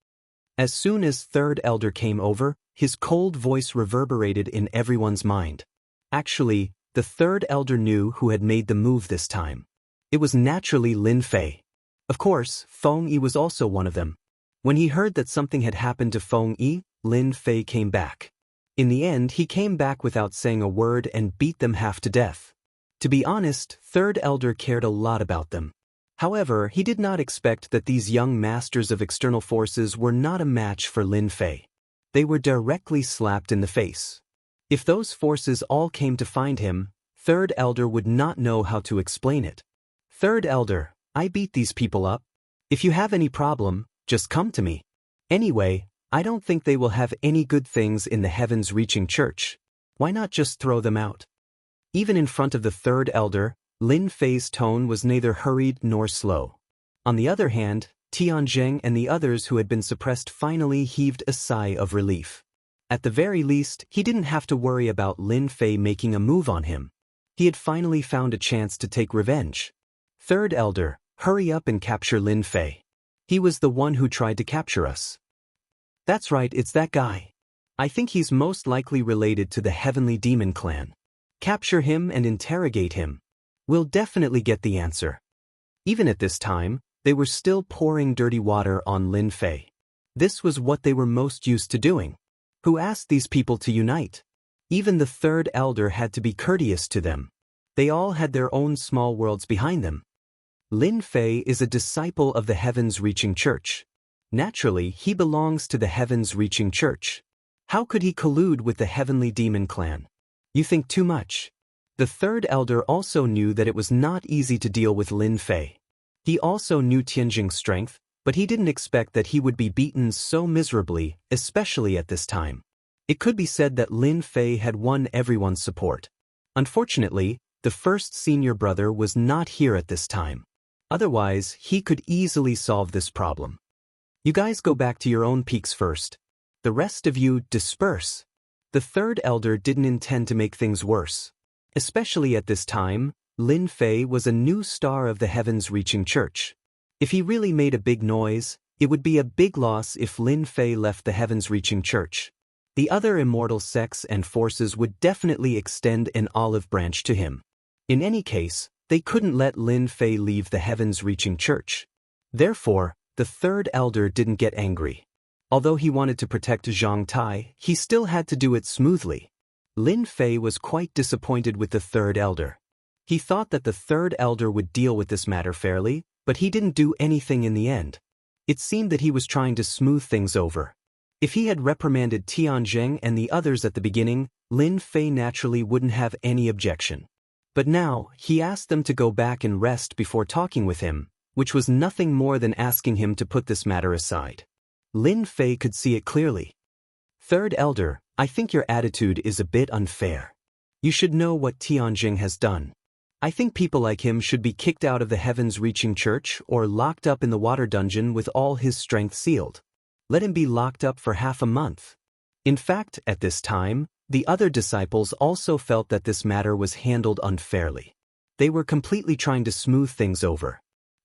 As soon as third elder came over, his cold voice reverberated in everyone's mind. Actually, the third elder knew who had made the move this time. It was naturally Lin Fei. Of course, Feng Yi was also one of them. When he heard that something had happened to Feng Yi, Lin Fei came back. In the end, he came back without saying a word and beat them half to death. To be honest, third elder cared a lot about them. However, he did not expect that these young masters of external forces were not a match for Lin Fei. They were directly slapped in the face. If those forces all came to find him, third elder would not know how to explain it. Third elder, I beat these people up. If you have any problem, just come to me. Anyway, I don't think they will have any good things in the heavens-reaching church. Why not just throw them out? Even in front of the third elder, Lin Fei's tone was neither hurried nor slow. On the other hand, Tianzheng and the others who had been suppressed finally heaved a sigh of relief. At the very least, he didn't have to worry about Lin Fei making a move on him. He had finally found a chance to take revenge. Third elder, hurry up and capture Lin Fei. He was the one who tried to capture us. That's right, it's that guy. I think he's most likely related to the Heavenly Demon clan. Capture him and interrogate him. We'll definitely get the answer. Even at this time, they were still pouring dirty water on Lin Fei. This was what they were most used to doing. Who asked these people to unite? Even the third elder had to be courteous to them. They all had their own small worlds behind them. Lin Fei is a disciple of the heavens-reaching church. Naturally, he belongs to the heavens-reaching church. How could he collude with the Heavenly Demon clan? You think too much. The third elder also knew that it was not easy to deal with Lin Fei. He also knew Tianjing's strength, but he didn't expect that he would be beaten so miserably, especially at this time. It could be said that Lin Fei had won everyone's support. Unfortunately, the first senior brother was not here at this time. Otherwise, he could easily solve this problem. You guys go back to your own peaks first. The rest of you disperse. The third elder didn't intend to make things worse. Especially at this time, Lin Fei was a new star of the heavens-reaching church. If he really made a big noise, it would be a big loss if Lin Fei left the heavens-reaching church. The other immortal sects and forces would definitely extend an olive branch to him. In any case, they couldn't let Lin Fei leave the heavens-reaching church. Therefore, the third elder didn't get angry. Although he wanted to protect Zhang Tai, he still had to do it smoothly. Lin Fei was quite disappointed with the third elder. He thought that the third elder would deal with this matter fairly, but he didn't do anything in the end. It seemed that he was trying to smooth things over. If he had reprimanded Tianzheng and the others at the beginning, Lin Fei naturally wouldn't have any objection. But now, he asked them to go back and rest before talking with him, which was nothing more than asking him to put this matter aside. Lin Fei could see it clearly. Third elder, I think your attitude is a bit unfair. You should know what Tianjing has done. I think people like him should be kicked out of the heavens-reaching church or locked up in the water dungeon with all his strength sealed. Let him be locked up for half a month. In fact, at this time, the other disciples also felt that this matter was handled unfairly. They were completely trying to smooth things over.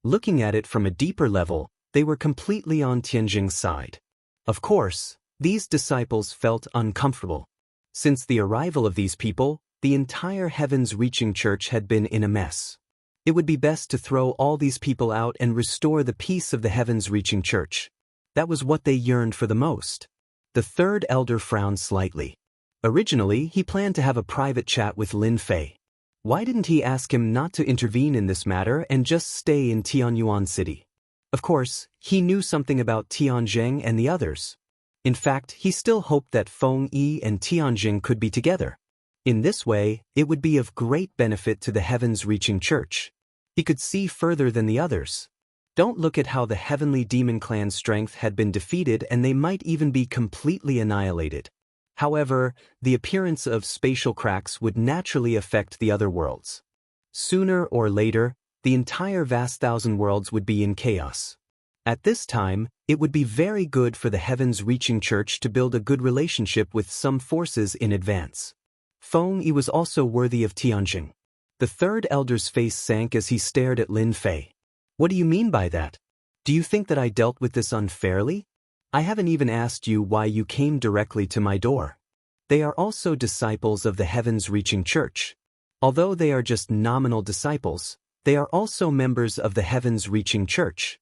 Looking at it from a deeper level, they were completely on Tianjing's side. Of course, these disciples felt uncomfortable. Since the arrival of these people, the entire heavens-reaching church had been in a mess. It would be best to throw all these people out and restore the peace of the heavens-reaching church. That was what they yearned for the most. The third elder frowned slightly. Originally, he planned to have a private chat with Lin Fei. Why didn't he ask him not to intervene in this matter and just stay in Tianyuan City? Of course, he knew something about Tianzheng and the others. In fact, he still hoped that Feng Yi and Tianjing could be together. In this way, it would be of great benefit to the heavens-reaching church. He could see further than the others. Don't look at how the heavenly demon clan's strength had been defeated and they might even be completely annihilated. However, the appearance of spatial cracks would naturally affect the other worlds. Sooner or later, the entire vast thousand worlds would be in chaos. At this time, it would be very good for the heavens-reaching church to build a good relationship with some forces in advance. Feng Yi was also worthy of Tianjing. The third elder's face sank as he stared at Lin Fei. What do you mean by that? Do you think that I dealt with this unfairly? I haven't even asked you why you came directly to my door. They are also disciples of the heavens-reaching church. Although they are just nominal disciples, they are also members of the heavens-reaching church.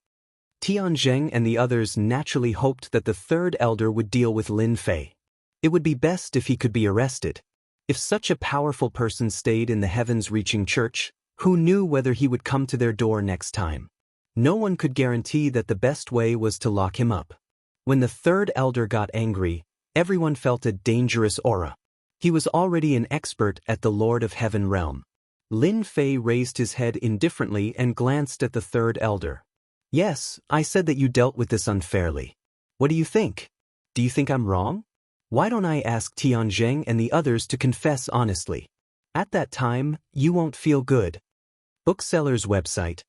Tianzheng and the others naturally hoped that the third elder would deal with Lin Fei. It would be best if he could be arrested. If such a powerful person stayed in the heavens-reaching church, who knew whether he would come to their door next time? No one could guarantee that the best way was to lock him up. When the third elder got angry, everyone felt a dangerous aura. He was already an expert at the Lord of Heaven realm. Lin Fei raised his head indifferently and glanced at the third elder. Yes, I said that you dealt with this unfairly. What do you think? Do you think I'm wrong? Why don't I ask Tianzheng and the others to confess honestly? At that time, you won't feel good. Bookseller's website.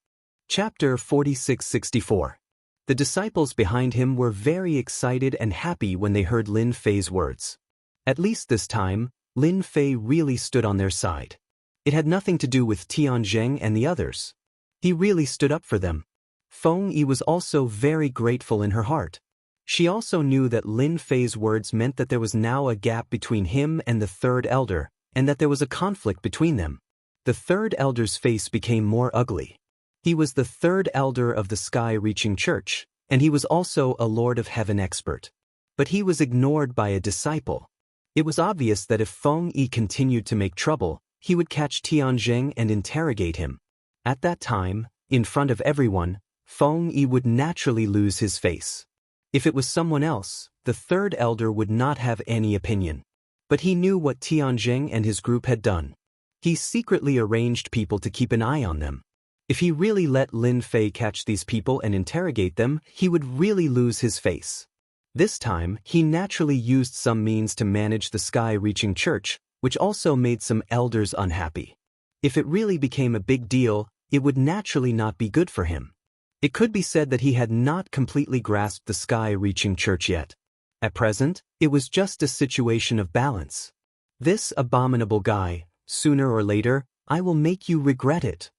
Chapter 4664. The disciples behind him were very excited and happy when they heard Lin Fei's words. At least this time, Lin Fei really stood on their side. It had nothing to do with Tianzheng and the others. He really stood up for them. Feng Yi was also very grateful in her heart. She also knew that Lin Fei's words meant that there was now a gap between him and the third elder, and that there was a conflict between them. The third elder's face became more ugly. He was the third elder of the sky-reaching church, and he was also a Lord of Heaven expert. But he was ignored by a disciple. It was obvious that if Feng Yi continued to make trouble, he would catch Tianzheng and interrogate him. At that time, in front of everyone, Feng Yi would naturally lose his face. If it was someone else, the third elder would not have any opinion. But he knew what Tianzheng and his group had done. He secretly arranged people to keep an eye on them. If he really let Lin Fei catch these people and interrogate them, he would really lose his face. This time, he naturally used some means to manage the sky-reaching church, which also made some elders unhappy. If it really became a big deal, it would naturally not be good for him. It could be said that he had not completely grasped the sky-reaching church yet. At present, it was just a situation of balance. This abominable guy, sooner or later, I will make you regret it.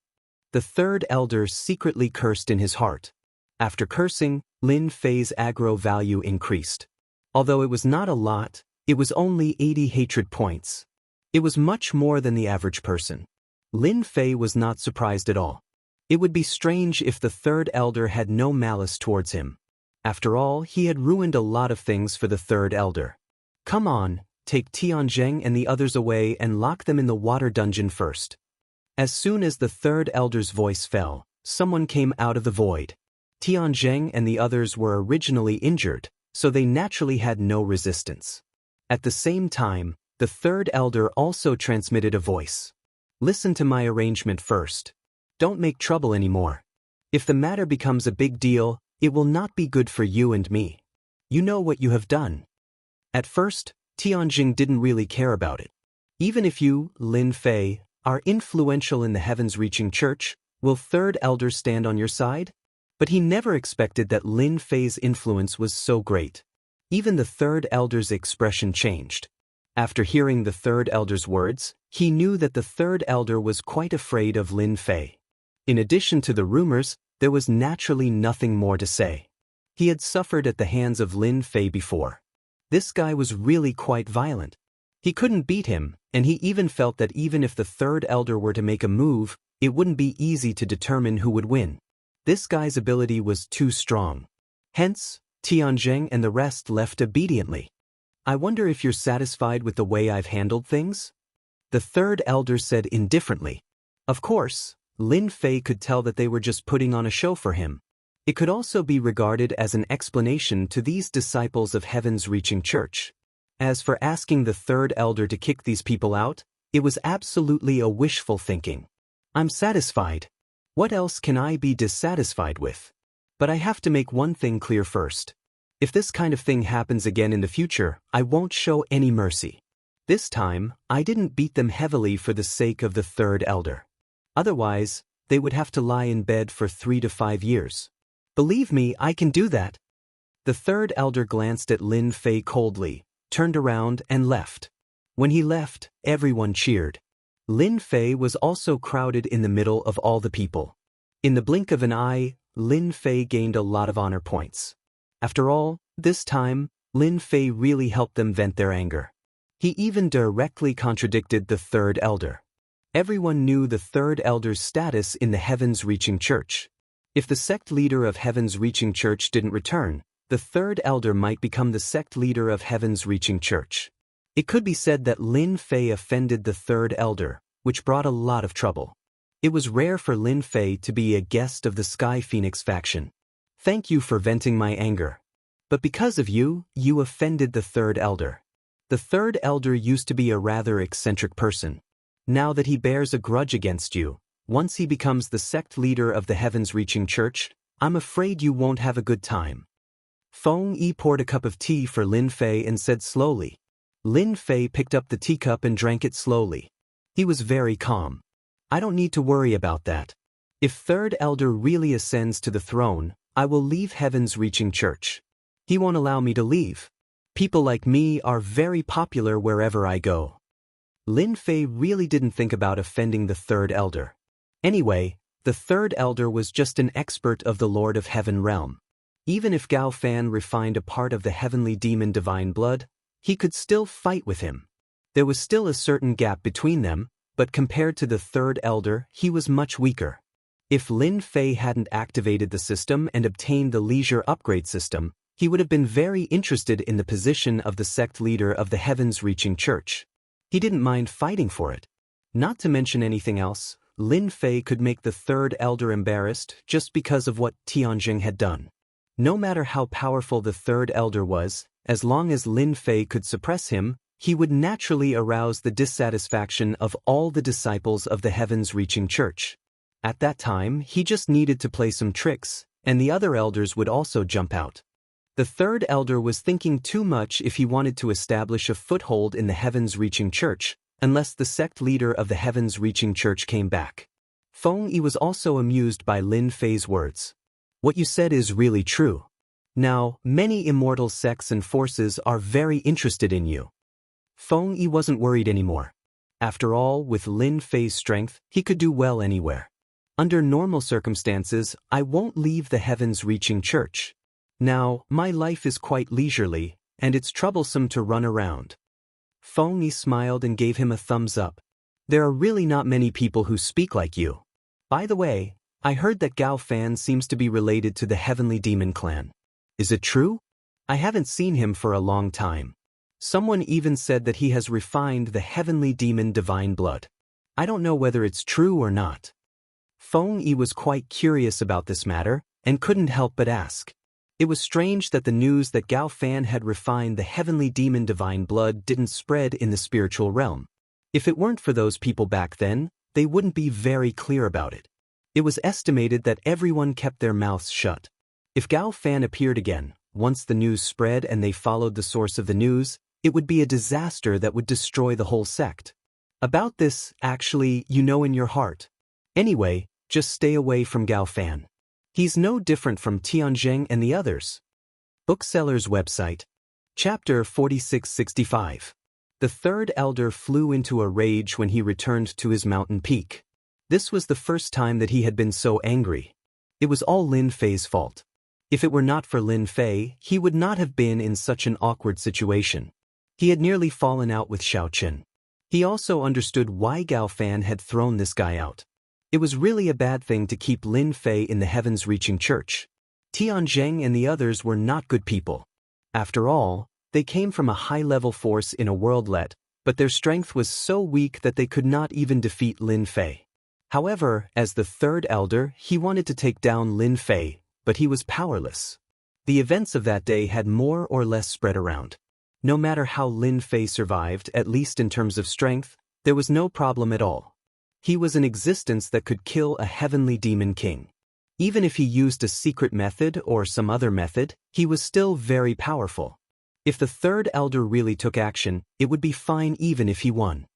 The third elder secretly cursed in his heart. After cursing, Lin Fei's aggro value increased. Although it was not a lot, it was only 80 hatred points. It was much more than the average person. Lin Fei was not surprised at all. It would be strange if the third elder had no malice towards him. After all, he had ruined a lot of things for the third elder. Come on, take Tianzheng and the others away and lock them in the water dungeon first. As soon as the third elder's voice fell, someone came out of the void. Tianzheng and the others were originally injured, so they naturally had no resistance. At the same time, the third elder also transmitted a voice. Listen to my arrangement first. Don't make trouble anymore. If the matter becomes a big deal, it will not be good for you and me. You know what you have done. At first, Tianjing didn't really care about it. Even if you, Lin Fei, are influential in the heavens-reaching church, will third elder stand on your side? But he never expected that Lin Fei's influence was so great. Even the third elder's expression changed. After hearing the third elder's words, he knew that the third elder was quite afraid of Lin Fei. In addition to the rumors, there was naturally nothing more to say. He had suffered at the hands of Lin Fei before. This guy was really quite violent. He couldn't beat him, and he even felt that even if the third elder were to make a move, it wouldn't be easy to determine who would win. This guy's ability was too strong. Hence, Tianzheng and the rest left obediently. I wonder if you're satisfied with the way I've handled things? The third elder said indifferently. Of course, Lin Fei could tell that they were just putting on a show for him. It could also be regarded as an explanation to these disciples of heaven's reaching church. As for asking the third elder to kick these people out, it was absolutely a wishful thinking. I'm satisfied. What else can I be dissatisfied with? But I have to make one thing clear first. If this kind of thing happens again in the future, I won't show any mercy. This time, I didn't beat them heavily for the sake of the third elder. Otherwise, they would have to lie in bed for 3 to 5 years. Believe me, I can do that. The third elder glanced at Lin Fei coldly, turned around and left. When he left, everyone cheered. Lin Fei was also crowded in the middle of all the people. In the blink of an eye, Lin Fei gained a lot of honor points. After all, this time, Lin Fei really helped them vent their anger. He even directly contradicted the third elder. Everyone knew the third elder's status in the heavens-reaching church. If the sect leader of heavens-reaching church didn't return, the third elder might become the sect leader of heavens-reaching church. It could be said that Lin Fei offended the third elder, which brought a lot of trouble. It was rare for Lin Fei to be a guest of the Sky Phoenix faction. Thank you for venting my anger. But because of you, you offended the third elder. The third elder used to be a rather eccentric person. Now that he bears a grudge against you, once he becomes the sect leader of the heavens-reaching church, I'm afraid you won't have a good time. Feng Yi poured a cup of tea for Lin Fei and said slowly. Lin Fei picked up the teacup and drank it slowly. He was very calm. I don't need to worry about that. If third elder really ascends to the throne, I will leave heaven's reaching church. He won't allow me to leave. People like me are very popular wherever I go. Lin Fei really didn't think about offending the third elder. Anyway, the third elder was just an expert of the Lord of Heaven realm. Even if Gao Fan refined a part of the heavenly demon divine blood, he could still fight with him. There was still a certain gap between them, but compared to the third elder, he was much weaker. If Lin Fei hadn't activated the system and obtained the leisure upgrade system, he would have been very interested in the position of the sect leader of the heavens-reaching church. He didn't mind fighting for it. Not to mention anything else, Lin Fei could make the third elder embarrassed just because of what Tianjing had done. No matter how powerful the third elder was, as long as Lin Fei could suppress him, he would naturally arouse the dissatisfaction of all the disciples of the heavens-reaching church. At that time, he just needed to play some tricks, and the other elders would also jump out. The third elder was thinking too much if he wanted to establish a foothold in the heavens-reaching church, unless the sect leader of the heavens-reaching church came back. Feng Yi was also amused by Lin Fei's words. What you said is really true. Now, many immortal sects and forces are very interested in you. Feng Yi wasn't worried anymore. After all, with Lin Fei's strength, he could do well anywhere. Under normal circumstances, I won't leave the heavens-reaching church. Now, my life is quite leisurely, and it's troublesome to run around. Feng Yi smiled and gave him a thumbs up. There are really not many people who speak like you. By the way, I heard that Gao Fan seems to be related to the Heavenly Demon clan. Is it true? I haven't seen him for a long time. Someone even said that he has refined the Heavenly Demon divine blood. I don't know whether it's true or not. Feng Yi was quite curious about this matter, and couldn't help but ask. It was strange that the news that Gao Fan had refined the Heavenly Demon divine blood didn't spread in the spiritual realm. If it weren't for those people back then, they wouldn't be very clear about it. It was estimated that everyone kept their mouths shut. If Gao Fan appeared again, once the news spread and they followed the source of the news, it would be a disaster that would destroy the whole sect. About this, actually, you know in your heart. Anyway, just stay away from Gao Fan. He's no different from Tianzheng and the others. Bookseller's website. Chapter 4665. The third elder flew into a rage when he returned to his mountain peak. This was the first time that he had been so angry. It was all Lin Fei's fault. If it were not for Lin Fei, he would not have been in such an awkward situation. He had nearly fallen out with Xiao Chen. He also understood why Gao Fan had thrown this guy out. It was really a bad thing to keep Lin Fei in the heavens-reaching church. Tianzheng and the others were not good people. After all, they came from a high-level force in a worldlet, but their strength was so weak that they could not even defeat Lin Fei. However, as the third elder, he wanted to take down Lin Fei, but he was powerless. The events of that day had more or less spread around. No matter how Lin Fei survived, at least in terms of strength, there was no problem at all. He was an existence that could kill a heavenly demon king. Even if he used a secret method or some other method, he was still very powerful. If the third elder really took action, it would be fine even if he won.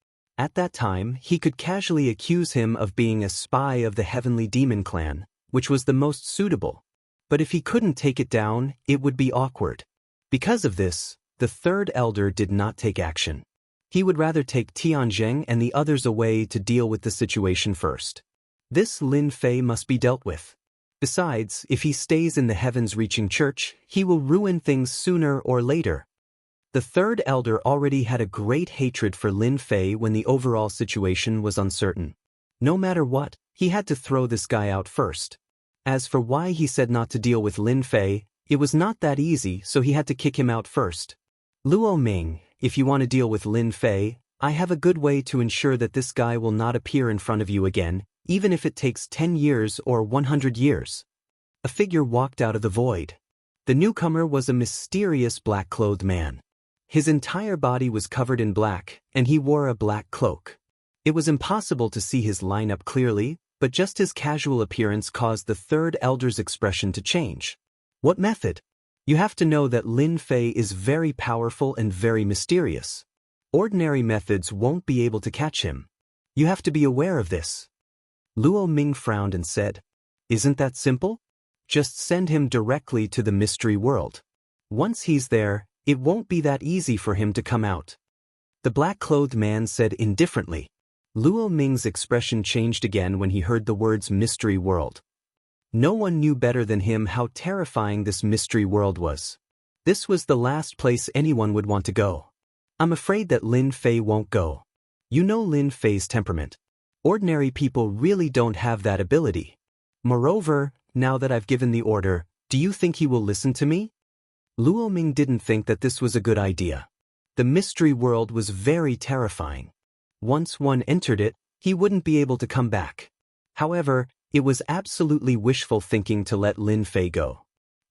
At that time, he could casually accuse him of being a spy of the heavenly demon clan, which was the most suitable. But if he couldn't take it down, it would be awkward. Because of this, the third elder did not take action. He would rather take Tianzheng and the others away to deal with the situation first. This Lin Fei must be dealt with. Besides, if he stays in the heavens-reaching church, he will ruin things sooner or later. The third elder already had a great hatred for Lin Fei when the overall situation was uncertain. No matter what, he had to throw this guy out first. As for why he said not to deal with Lin Fei, it was not that easy, so he had to kick him out first. Luo Ming, if you want to deal with Lin Fei, I have a good way to ensure that this guy will not appear in front of you again, even if it takes 10 years or 100 years. A figure walked out of the void. The newcomer was a mysterious black-clothed man. His entire body was covered in black, and he wore a black cloak. It was impossible to see his lineup clearly, but just his casual appearance caused the third elder's expression to change. What method? You have to know that Lin Fei is very powerful and very mysterious. Ordinary methods won't be able to catch him. You have to be aware of this. Luo Ming frowned and said, "Isn't that simple? Just send him directly to the mystery world. Once he's there, it won't be that easy for him to come out." The black-clothed man said indifferently. Luo Ming's expression changed again when he heard the words mystery world. No one knew better than him how terrifying this mystery world was. This was the last place anyone would want to go. I'm afraid that Lin Fei won't go. You know Lin Fei's temperament. Ordinary people really don't have that ability. Moreover, now that I've given the order, do you think he will listen to me? Luo Ming didn't think that this was a good idea. The mystery world was very terrifying. Once one entered it, he wouldn't be able to come back. However, it was absolutely wishful thinking to let Lin Fei go.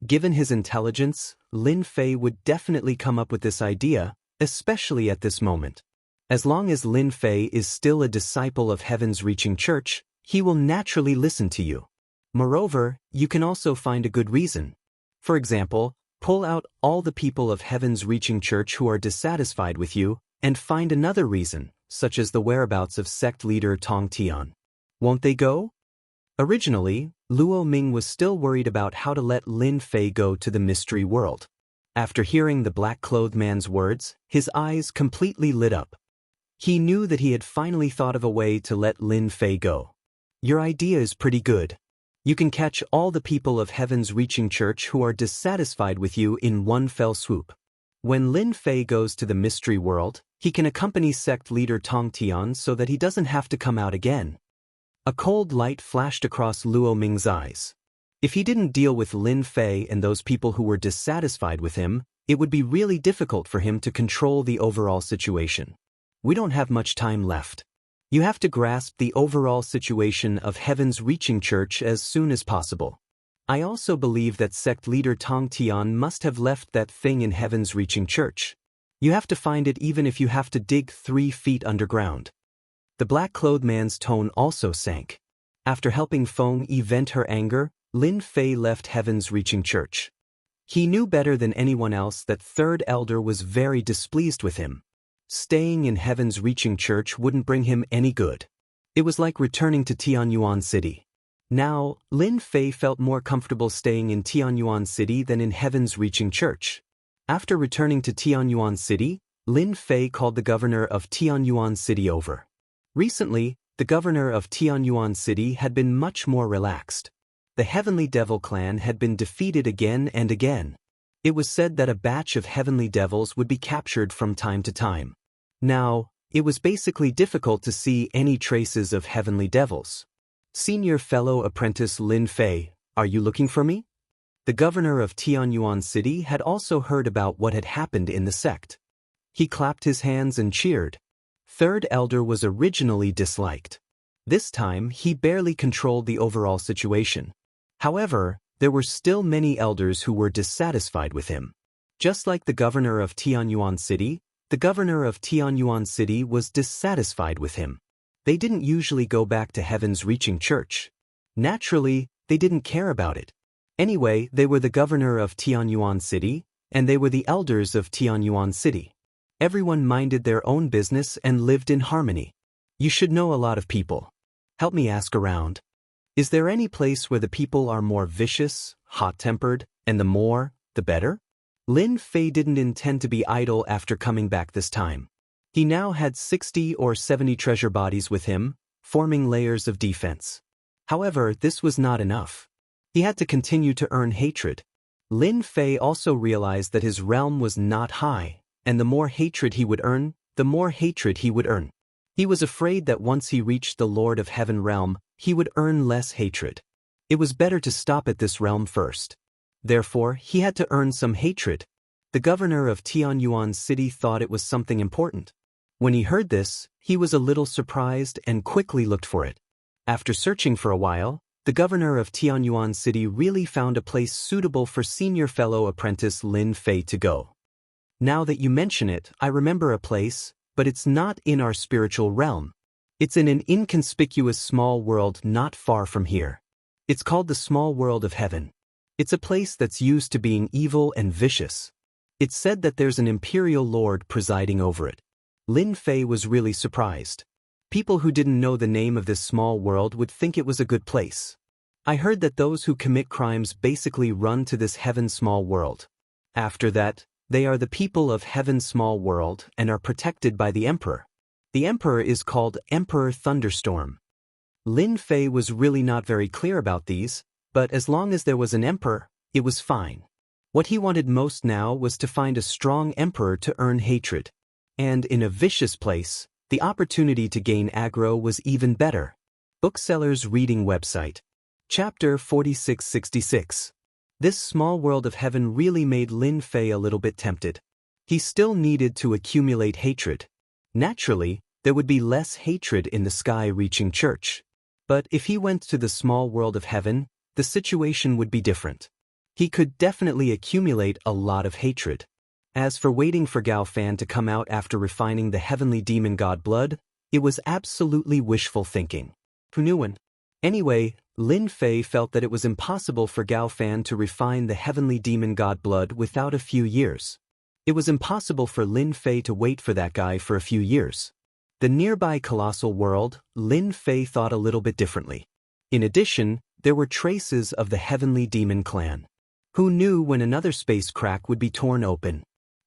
Given his intelligence, Lin Fei would definitely come up with this idea, especially at this moment. As long as Lin Fei is still a disciple of Heaven's Reaching Church, he will naturally listen to you. Moreover, you can also find a good reason. For example, pull out all the people of Heaven's Reaching Church who are dissatisfied with you, and find another reason, such as the whereabouts of sect leader Tong Tian. Won't they go? Originally, Luo Ming was still worried about how to let Lin Fei go to the mystery world. After hearing the black-clothed man's words, his eyes completely lit up. He knew that he had finally thought of a way to let Lin Fei go. Your idea is pretty good. You can catch all the people of Heaven's Reaching Church who are dissatisfied with you in one fell swoop. When Lin Fei goes to the mystery world, he can accompany sect leader Tong Tian so that he doesn't have to come out again. A cold light flashed across Luo Ming's eyes. If he didn't deal with Lin Fei and those people who were dissatisfied with him, it would be really difficult for him to control the overall situation. We don't have much time left. You have to grasp the overall situation of Heaven's Reaching Church as soon as possible. I also believe that sect leader Tong Tian must have left that thing in Heaven's Reaching Church. You have to find it even if you have to dig 3 feet underground. The black-clothed man's tone also sank. After helping Feng Yi vent her anger, Lin Fei left Heaven's Reaching Church. He knew better than anyone else that Third Elder was very displeased with him. Staying in Heaven's Reaching Church wouldn't bring him any good. It was like returning to Tianyuan City. Now, Lin Fei felt more comfortable staying in Tianyuan City than in Heaven's Reaching Church. After returning to Tianyuan City, Lin Fei called the governor of Tianyuan City over. Recently, the governor of Tianyuan City had been much more relaxed. The Heavenly Devil clan had been defeated again and again. It was said that a batch of Heavenly Devils would be captured from time to time. Now, it was basically difficult to see any traces of Heavenly Devils. Senior fellow apprentice Lin Fei, are you looking for me? The governor of Tianyuan City had also heard about what had happened in the sect. He clapped his hands and cheered. Third Elder was originally disliked. This time, he barely controlled the overall situation. However, there were still many elders who were dissatisfied with him. Just like the governor of Tianyuan City, the governor of Tianyuan City was dissatisfied with him. They didn't usually go back to Heaven's Reaching Church. Naturally, they didn't care about it. Anyway, they were the governor of Tianyuan City, and they were the elders of Tianyuan City. Everyone minded their own business and lived in harmony. You should know a lot of people. Help me ask around. Is there any place where the people are more vicious, hot-tempered, and the more, the better? Lin Fei didn't intend to be idle after coming back this time. He now had 60 or 70 treasure bodies with him, forming layers of defense. However, this was not enough. He had to continue to earn hatred. Lin Fei also realized that his realm was not high, and the more hatred he would earn, the more hatred he would earn. He was afraid that once he reached the Lord of Heaven realm, he would earn less hatred. It was better to stop at this realm first. Therefore, he had to earn some hatred. The governor of Tianyuan City thought it was something important. When he heard this, he was a little surprised and quickly looked for it. After searching for a while, the governor of Tianyuan City really found a place suitable for senior fellow apprentice Lin Fei to go. Now that you mention it, I remember a place, but it's not in our spiritual realm. It's in an inconspicuous small world not far from here. It's called the Small World of Heaven. It's a place that's used to being evil and vicious. It's said that there's an imperial lord presiding over it. Lin Fei was really surprised. People who didn't know the name of this small world would think it was a good place. I heard that those who commit crimes basically run to this Heaven Small World. After that, they are the people of Heaven Small World and are protected by the Emperor. The Emperor is called Emperor Thunderstorm. Lin Fei was really not very clear about these, but as long as there was an emperor, it was fine. What he wanted most now was to find a strong emperor to earn hatred. And in a vicious place, the opportunity to gain aggro was even better. Bookseller's Reading Website. Chapter 4666. This small world of heaven really made Lin Fei a little bit tempted. He still needed to accumulate hatred. Naturally, there would be less hatred in the sky-reaching church. But if he went to the small world of heaven, the situation would be different. He could definitely accumulate a lot of hatred. As for waiting for Gao Fan to come out after refining the heavenly demon god blood, it was absolutely wishful thinking. Who knew when? Anyway, Lin Fei felt that it was impossible for Gao Fan to refine the heavenly demon god blood without a few years. It was impossible for Lin Fei to wait for that guy for a few years. The nearby colossal world, Lin Fei thought a little bit differently. In addition, there were traces of the heavenly demon clan. Who knew when another space crack would be torn open?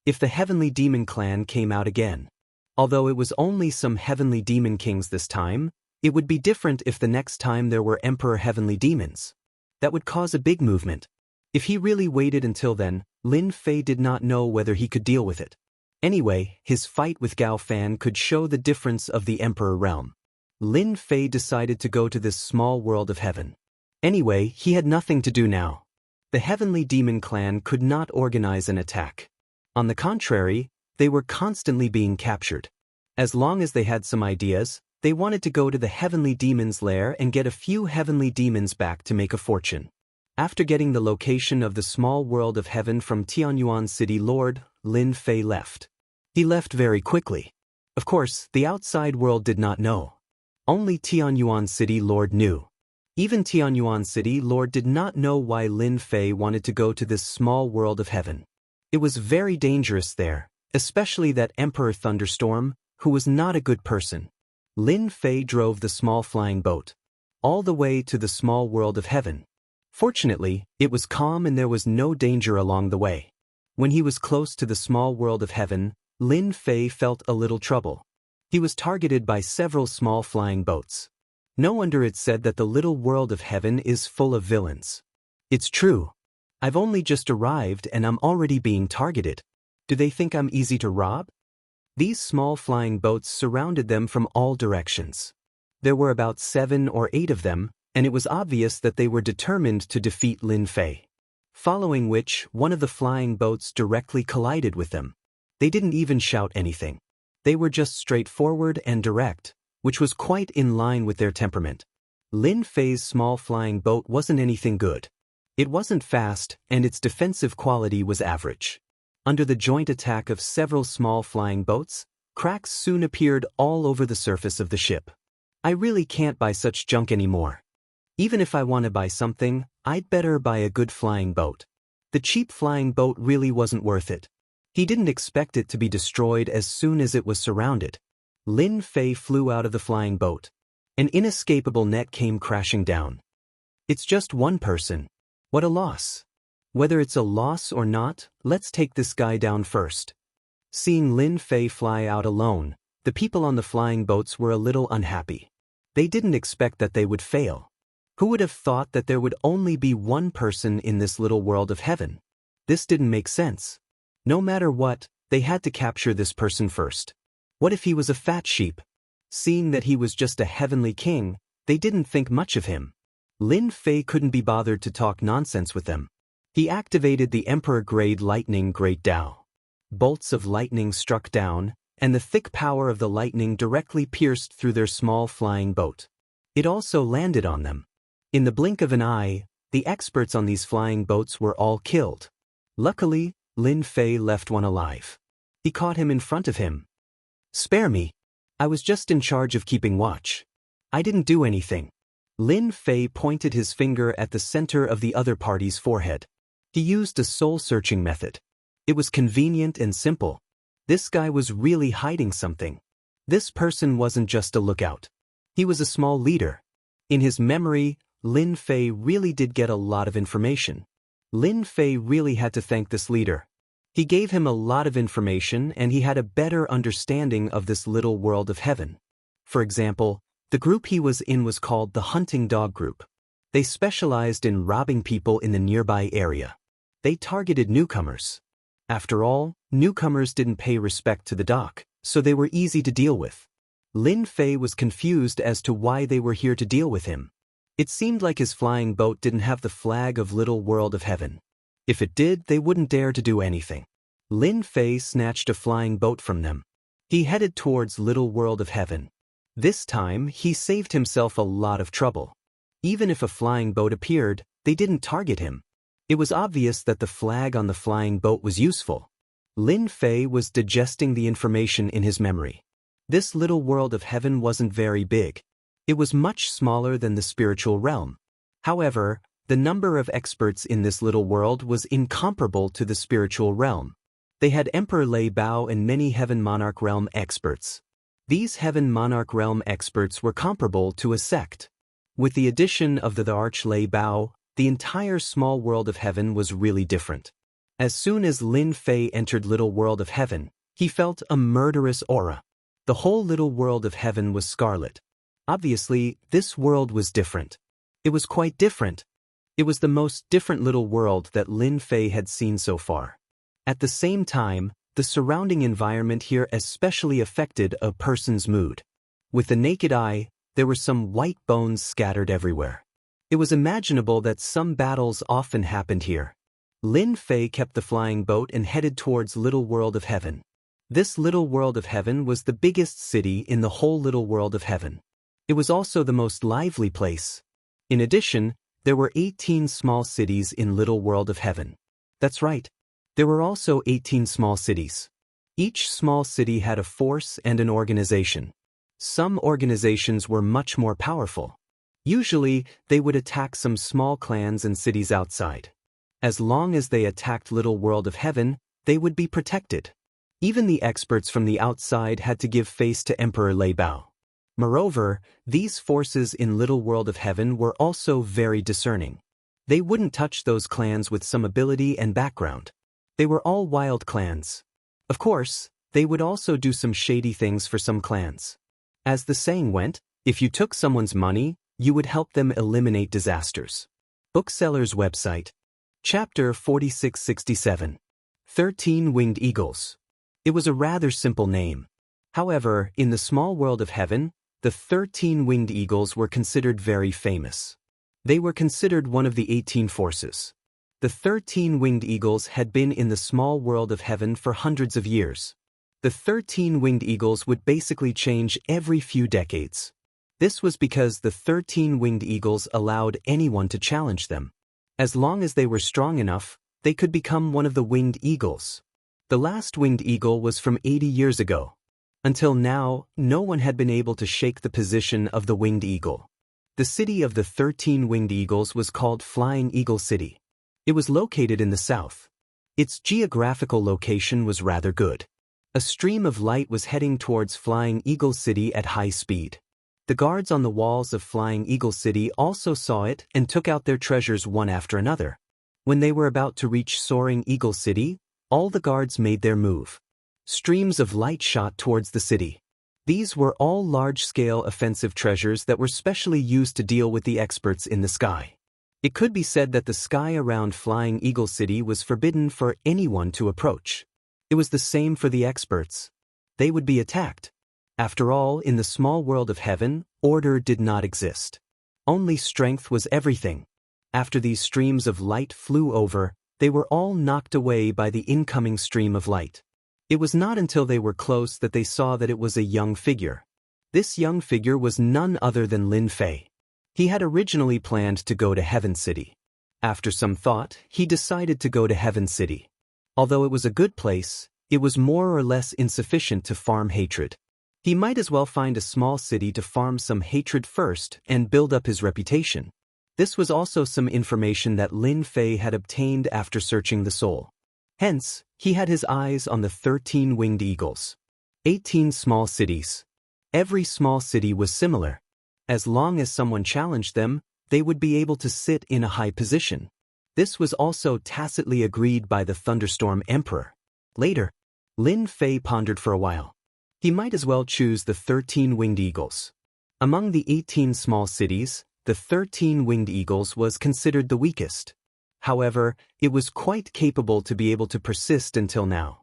If the heavenly demon clan came out again. Although it was only some heavenly demon kings this time, it would be different if the next time there were emperor heavenly demons. That would cause a big movement. If he really waited until then, Lin Fei did not know whether he could deal with it. Anyway, his fight with Gao Fan could show the difference of the emperor realm. Lin Fei decided to go to this small world of heaven. Anyway, he had nothing to do now. The heavenly demon clan could not organize an attack. On the contrary, they were constantly being captured. As long as they had some ideas, they wanted to go to the heavenly demon's lair and get a few heavenly demons back to make a fortune. After getting the location of the small world of heaven from Tianyuan City Lord, Lin Fei left. He left very quickly. Of course, the outside world did not know. Only Tianyuan City Lord knew. Even Tianyuan City Lord did not know why Lin Fei wanted to go to this small world of heaven. It was very dangerous there, especially that Emperor Thunderstorm, who was not a good person. Lin Fei drove the small flying boat all the way to the small world of heaven. Fortunately, it was calm and there was no danger along the way. When he was close to the small world of heaven, Lin Fei felt a little trouble. He was targeted by several small flying boats. No wonder it's said that the little world of heaven is full of villains. It's true. I've only just arrived and I'm already being targeted. Do they think I'm easy to rob? These small flying boats surrounded them from all directions. There were about 7 or 8 of them, and it was obvious that they were determined to defeat Lin Fei. Following which, one of the flying boats directly collided with them. They didn't even shout anything. They were just straightforward and direct, which was quite in line with their temperament. Lin Fei's small flying boat wasn't anything good. It wasn't fast, and its defensive quality was average. Under the joint attack of several small flying boats, cracks soon appeared all over the surface of the ship. I really can't buy such junk anymore. Even if I want to buy something, I'd better buy a good flying boat. The cheap flying boat really wasn't worth it. He didn't expect it to be destroyed as soon as it was surrounded. Lin Fei flew out of the flying boat. An inescapable net came crashing down. It's just one person. What a loss. Whether it's a loss or not, let's take this guy down first. Seeing Lin Fei fly out alone, the people on the flying boats were a little unhappy. They didn't expect that they would fail. Who would have thought that there would only be one person in this little world of heaven? This didn't make sense. No matter what, they had to capture this person first. What if he was a fat sheep? Seeing that he was just a heavenly king, they didn't think much of him. Lin Fei couldn't be bothered to talk nonsense with them. He activated the Emperor-grade Lightning Great Dao. Bolts of lightning struck down, and the thick power of the lightning directly pierced through their small flying boat. It also landed on them. In the blink of an eye, the experts on these flying boats were all killed. Luckily, Lin Fei left one alive. He caught him in front of him. "Spare me. I was just in charge of keeping watch. I didn't do anything." Lin Fei pointed his finger at the center of the other party's forehead. He used a soul-searching method. It was convenient and simple. This guy was really hiding something. This person wasn't just a lookout. He was a small leader. In his memory, Lin Fei really did get a lot of information. Lin Fei really had to thank this leader. He gave him a lot of information and he had a better understanding of this little world of heaven. For example, the group he was in was called the Hunting Dog Group. They specialized in robbing people in the nearby area. They targeted newcomers. After all, newcomers didn't pay respect to the doc, so they were easy to deal with. Lin Fei was confused as to why they were here to deal with him. It seemed like his flying boat didn't have the flag of Little World of Heaven. If it did, they wouldn't dare to do anything. Lin Fei snatched a flying boat from them. He headed towards Little World of Heaven. This time, he saved himself a lot of trouble. Even if a flying boat appeared, they didn't target him. It was obvious that the flag on the flying boat was useful. Lin Fei was digesting the information in his memory. This little world of heaven wasn't very big. It was much smaller than the spiritual realm. However, the number of experts in this little world was incomparable to the spiritual realm. They had Emperor Lei Bao and many Heaven Monarch Realm experts. These Heaven Monarch Realm experts were comparable to a sect. With the addition of the Arch Lei Bao, the entire small world of heaven was really different. As soon as Lin Fei entered Little World of Heaven, he felt a murderous aura. The whole little world of heaven was scarlet. Obviously, this world was different. It was quite different. It was the most different little world that Lin Fei had seen so far. At the same time, the surrounding environment here especially affected a person's mood. With the naked eye, There were some white bones scattered everywhere. It was imaginable that some battles often happened here. Lin Fei kept the flying boat and headed towards Little World of Heaven. This Little World of Heaven was the biggest city in the whole Little World of Heaven. It was also the most lively place. In addition, there were 18 small cities in Little World of Heaven. That's right. There were also 18 small cities. Each small city had a force and an organization. Some organizations were much more powerful. Usually, they would attack some small clans and cities outside. As long as they attacked Little World of Heaven, they would be protected. Even the experts from the outside had to give face to Emperor Lei Bao. Moreover, these forces in Little World of Heaven were also very discerning. They wouldn't touch those clans with some ability and background. They were all wild clans. Of course, they would also do some shady things for some clans. As the saying went, if you took someone's money, you would help them eliminate disasters. Bookseller's website. Chapter 4667. 13 Winged Eagles. It was a rather simple name. However, in the small world of heaven, the 13 winged eagles were considered very famous. They were considered one of the 18 forces. The 13 winged eagles had been in the small world of heaven for hundreds of years. The 13 winged eagles would basically change every few decades. This was because the 13 winged eagles allowed anyone to challenge them. As long as they were strong enough, they could become one of the winged eagles. The last winged eagle was from 80 years ago. Until now, no one had been able to shake the position of the winged eagle. The city of the 13 winged eagles was called Flying Eagle City. It was located in the south. Its geographical location was rather good. A stream of light was heading towards Flying Eagle City at high speed. The guards on the walls of Flying Eagle City also saw it and took out their treasures one after another. When they were about to reach Soaring Eagle City, all the guards made their move. Streams of light shot towards the city. These were all large-scale offensive treasures that were specially used to deal with the experts in the sky. It could be said that the sky around Flying Eagle City was forbidden for anyone to approach. It was the same for the experts. They would be attacked. After all, in the small world of heaven, order did not exist. Only strength was everything. After these streams of light flew over, they were all knocked away by the incoming stream of light. It was not until they were close that they saw that it was a young figure. This young figure was none other than Lin Fei. He had originally planned to go to Heaven City. After some thought, he decided to go to Heaven City. Although it was a good place, it was more or less insufficient to farm hatred. He might as well find a small city to farm some hatred first and build up his reputation. This was also some information that Lin Fei had obtained after searching the soul. Hence, he had his eyes on the 13 winged eagles. 18 small cities. Every small city was similar. As long as someone challenged them, they would be able to sit in a high position. This was also tacitly agreed by the Thunderstorm Emperor. Later, Lin Fei pondered for a while. He might as well choose the 13 winged eagles. Among the 18 small cities, the 13 winged eagles was considered the weakest. However, it was quite capable to be able to persist until now.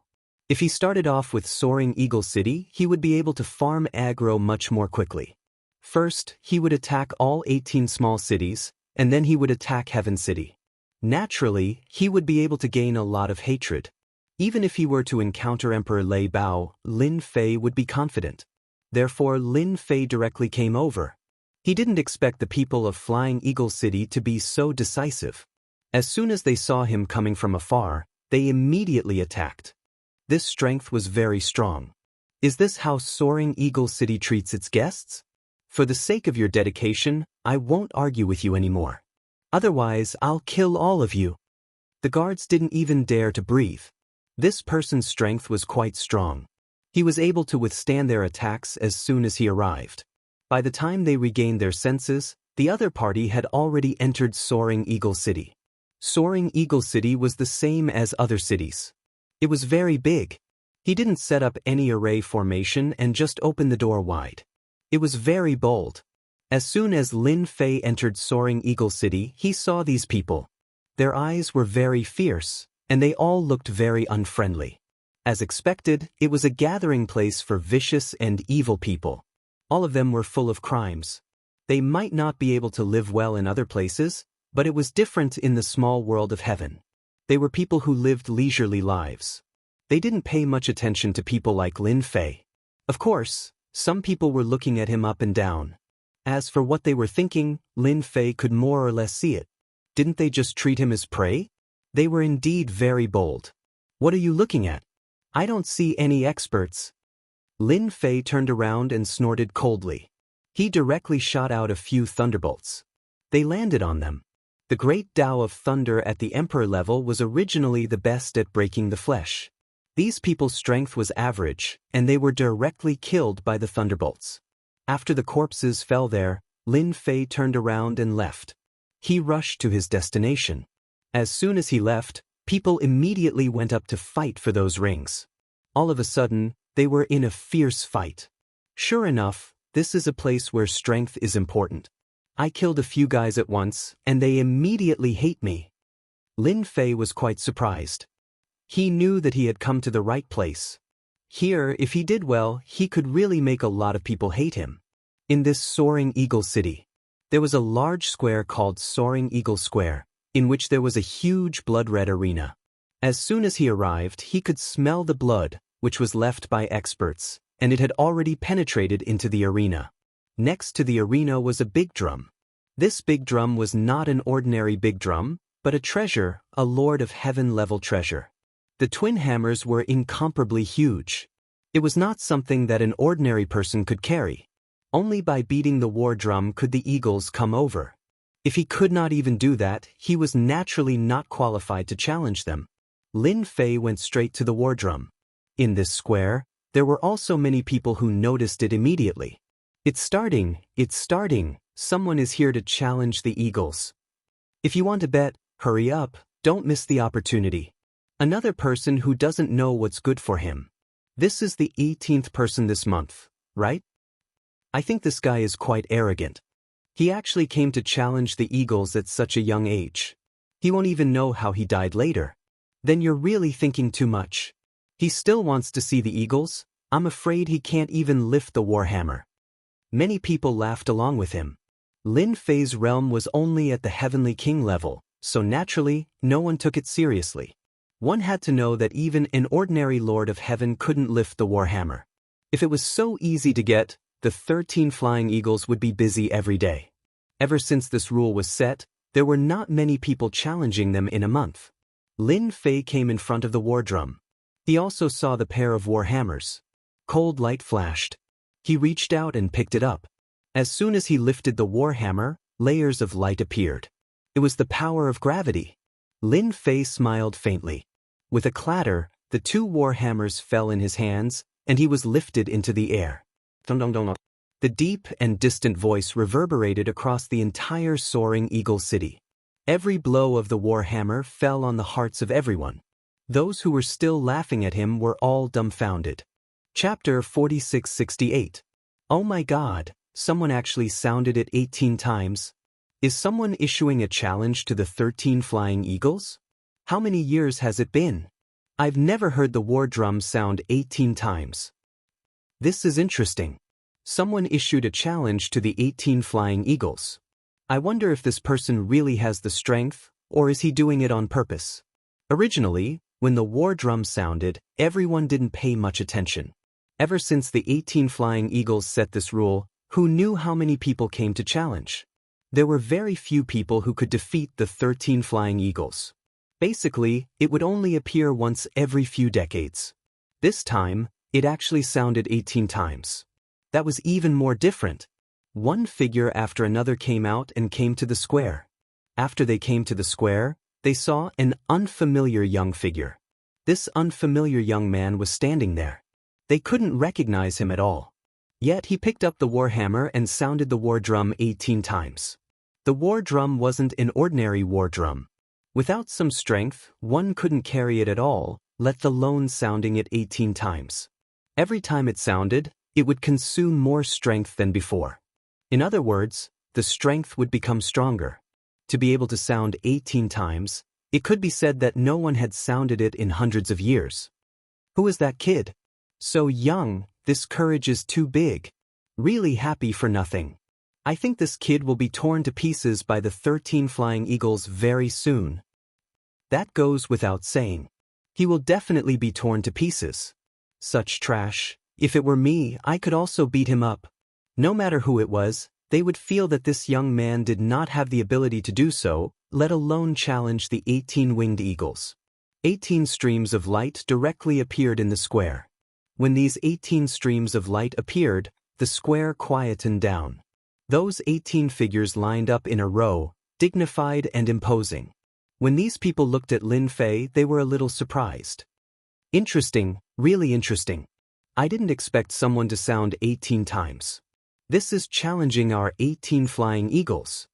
If he started off with Soaring Eagle City, he would be able to farm aggro much more quickly. First, he would attack all 18 small cities, and then he would attack Heaven City. Naturally, he would be able to gain a lot of hatred. Even if he were to encounter Emperor Lei Bao, Lin Fei would be confident. Therefore, Lin Fei directly came over. He didn't expect the people of Flying Eagle City to be so decisive. As soon as they saw him coming from afar, they immediately attacked. This strength was very strong. Is this how Soaring Eagle City treats its guests? For the sake of your dedication, I won't argue with you anymore. Otherwise, I'll kill all of you. The guards didn't even dare to breathe. This person's strength was quite strong. He was able to withstand their attacks as soon as he arrived. By the time they regained their senses, the other party had already entered Soaring Eagle City. Soaring Eagle City was the same as other cities. It was very big. He didn't set up any array formation and just opened the door wide. It was very bold. As soon as Lin Fei entered Soaring Eagle City, he saw these people. Their eyes were very fierce, and they all looked very unfriendly. As expected, it was a gathering place for vicious and evil people. All of them were full of crimes. They might not be able to live well in other places, but it was different in the small world of heaven. They were people who lived leisurely lives. They didn't pay much attention to people like Lin Fei. Of course, some people were looking at him up and down. As for what they were thinking, Lin Fei could more or less see it. Didn't they just treat him as prey? They were indeed very bold. What are you looking at? I don't see any experts. Lin Fei turned around and snorted coldly. He directly shot out a few thunderbolts. They landed on them. The great Tao of thunder at the emperor level was originally the best at breaking the flesh. These people's strength was average, and they were directly killed by the thunderbolts. After the corpses fell there, Lin Fei turned around and left. He rushed to his destination. As soon as he left, people immediately went up to fight for those rings. All of a sudden, they were in a fierce fight. Sure enough, this is a place where strength is important. I killed a few guys at once, and they immediately hate me. Lin Fei was quite surprised. He knew that he had come to the right place. Here, if he did well, he could really make a lot of people hate him. In this Soaring Eagle City, there was a large square called Soaring Eagle Square, in which there was a huge blood-red arena. As soon as he arrived, he could smell the blood, which was left by experts, and it had already penetrated into the arena. Next to the arena was a big drum. This big drum was not an ordinary big drum, but a treasure, a Lord of Heaven-level treasure. The twin hammers were incomparably huge. It was not something that an ordinary person could carry. Only by beating the war drum could the eagles come over. If he could not even do that, he was naturally not qualified to challenge them. Lin Fei went straight to the war drum. In this square, there were also many people who noticed it immediately. It's starting, someone is here to challenge the eagles. If you want to bet, hurry up, don't miss the opportunity. Another person who doesn't know what's good for him. This is the 18th person this month, right? I think this guy is quite arrogant. He actually came to challenge the eagles at such a young age. He won't even know how he died later. Then you're really thinking too much. He still wants to see the eagles? I'm afraid he can't even lift the warhammer. Many people laughed along with him. Lin Fei's realm was only at the Heavenly King level, so naturally, no one took it seriously. One had to know that even an ordinary Lord of Heaven couldn't lift the warhammer. If it was so easy to get, the 13 flying eagles would be busy every day. Ever since this rule was set, there were not many people challenging them in a month. Lin Fei came in front of the war drum. He also saw the pair of warhammers. Cold light flashed. He reached out and picked it up. As soon as he lifted the warhammer, layers of light appeared. It was the power of gravity. Lin Fei smiled faintly. With a clatter, the two warhammers fell in his hands, and he was lifted into the air. The deep and distant voice reverberated across the entire Soaring Eagle City. Every blow of the warhammer fell on the hearts of everyone. Those who were still laughing at him were all dumbfounded. Chapter 4668. Oh my God, someone actually sounded it 18 times. Is someone issuing a challenge to the 13 flying eagles? How many years has it been? I've never heard the war drum sound 18 times. This is interesting. Someone issued a challenge to the 18 flying eagles. I wonder if this person really has the strength, or is he doing it on purpose? Originally, when the war drum sounded, everyone didn't pay much attention. Ever since the 18 flying eagles set this rule, who knew how many people came to challenge? There were very few people who could defeat the 13 flying eagles. Basically, it would only appear once every few decades. This time, it actually sounded 18 times. That was even more different. One figure after another came out and came to the square. After they came to the square, they saw an unfamiliar young figure. This unfamiliar young man was standing there. They couldn't recognize him at all. Yet he picked up the warhammer and sounded the war drum 18 times. The war drum wasn't an ordinary war drum. Without some strength, one couldn't carry it at all, let alone sounding it 18 times. Every time it sounded, it would consume more strength than before. In other words, the strength would become stronger. To be able to sound 18 times, it could be said that no one had sounded it in hundreds of years. Who is that kid? So young, this courage is too big. Really happy for nothing. I think this kid will be torn to pieces by the 13 flying eagles very soon. That goes without saying. He will definitely be torn to pieces. Such trash. If it were me, I could also beat him up. No matter who it was, they would feel that this young man did not have the ability to do so, let alone challenge the 18 winged eagles. 18 streams of light directly appeared in the square. When these 18 streams of light appeared, the square quietened down. Those 18 figures lined up in a row, dignified and imposing. When these people looked at Lin Fei, they were a little surprised. Interesting, really interesting. I didn't expect someone to sound 18 times. This is challenging our 18 flying eagles.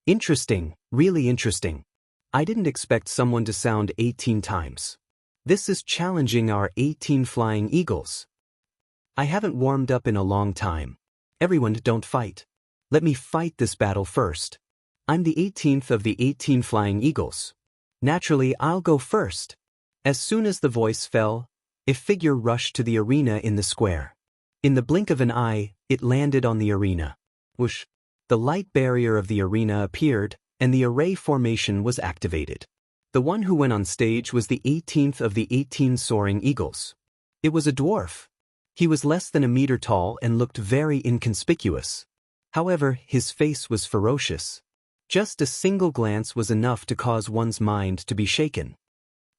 Interesting, really interesting. I didn't expect someone to sound 18 times. This is challenging our 18 flying eagles. I haven't warmed up in a long time. Everyone don't fight. Let me fight this battle first. I'm the 18th of the 18 flying eagles. Naturally, I'll go first. As soon as the voice fell, a figure rushed to the arena in the square. In the blink of an eye, it landed on the arena. Whoosh! The light barrier of the arena appeared, and the array formation was activated. The one who went on stage was the 18th of the 18 soaring eagles. It was a dwarf. He was less than a meter tall and looked very inconspicuous. However, his face was ferocious. Just a single glance was enough to cause one's mind to be shaken.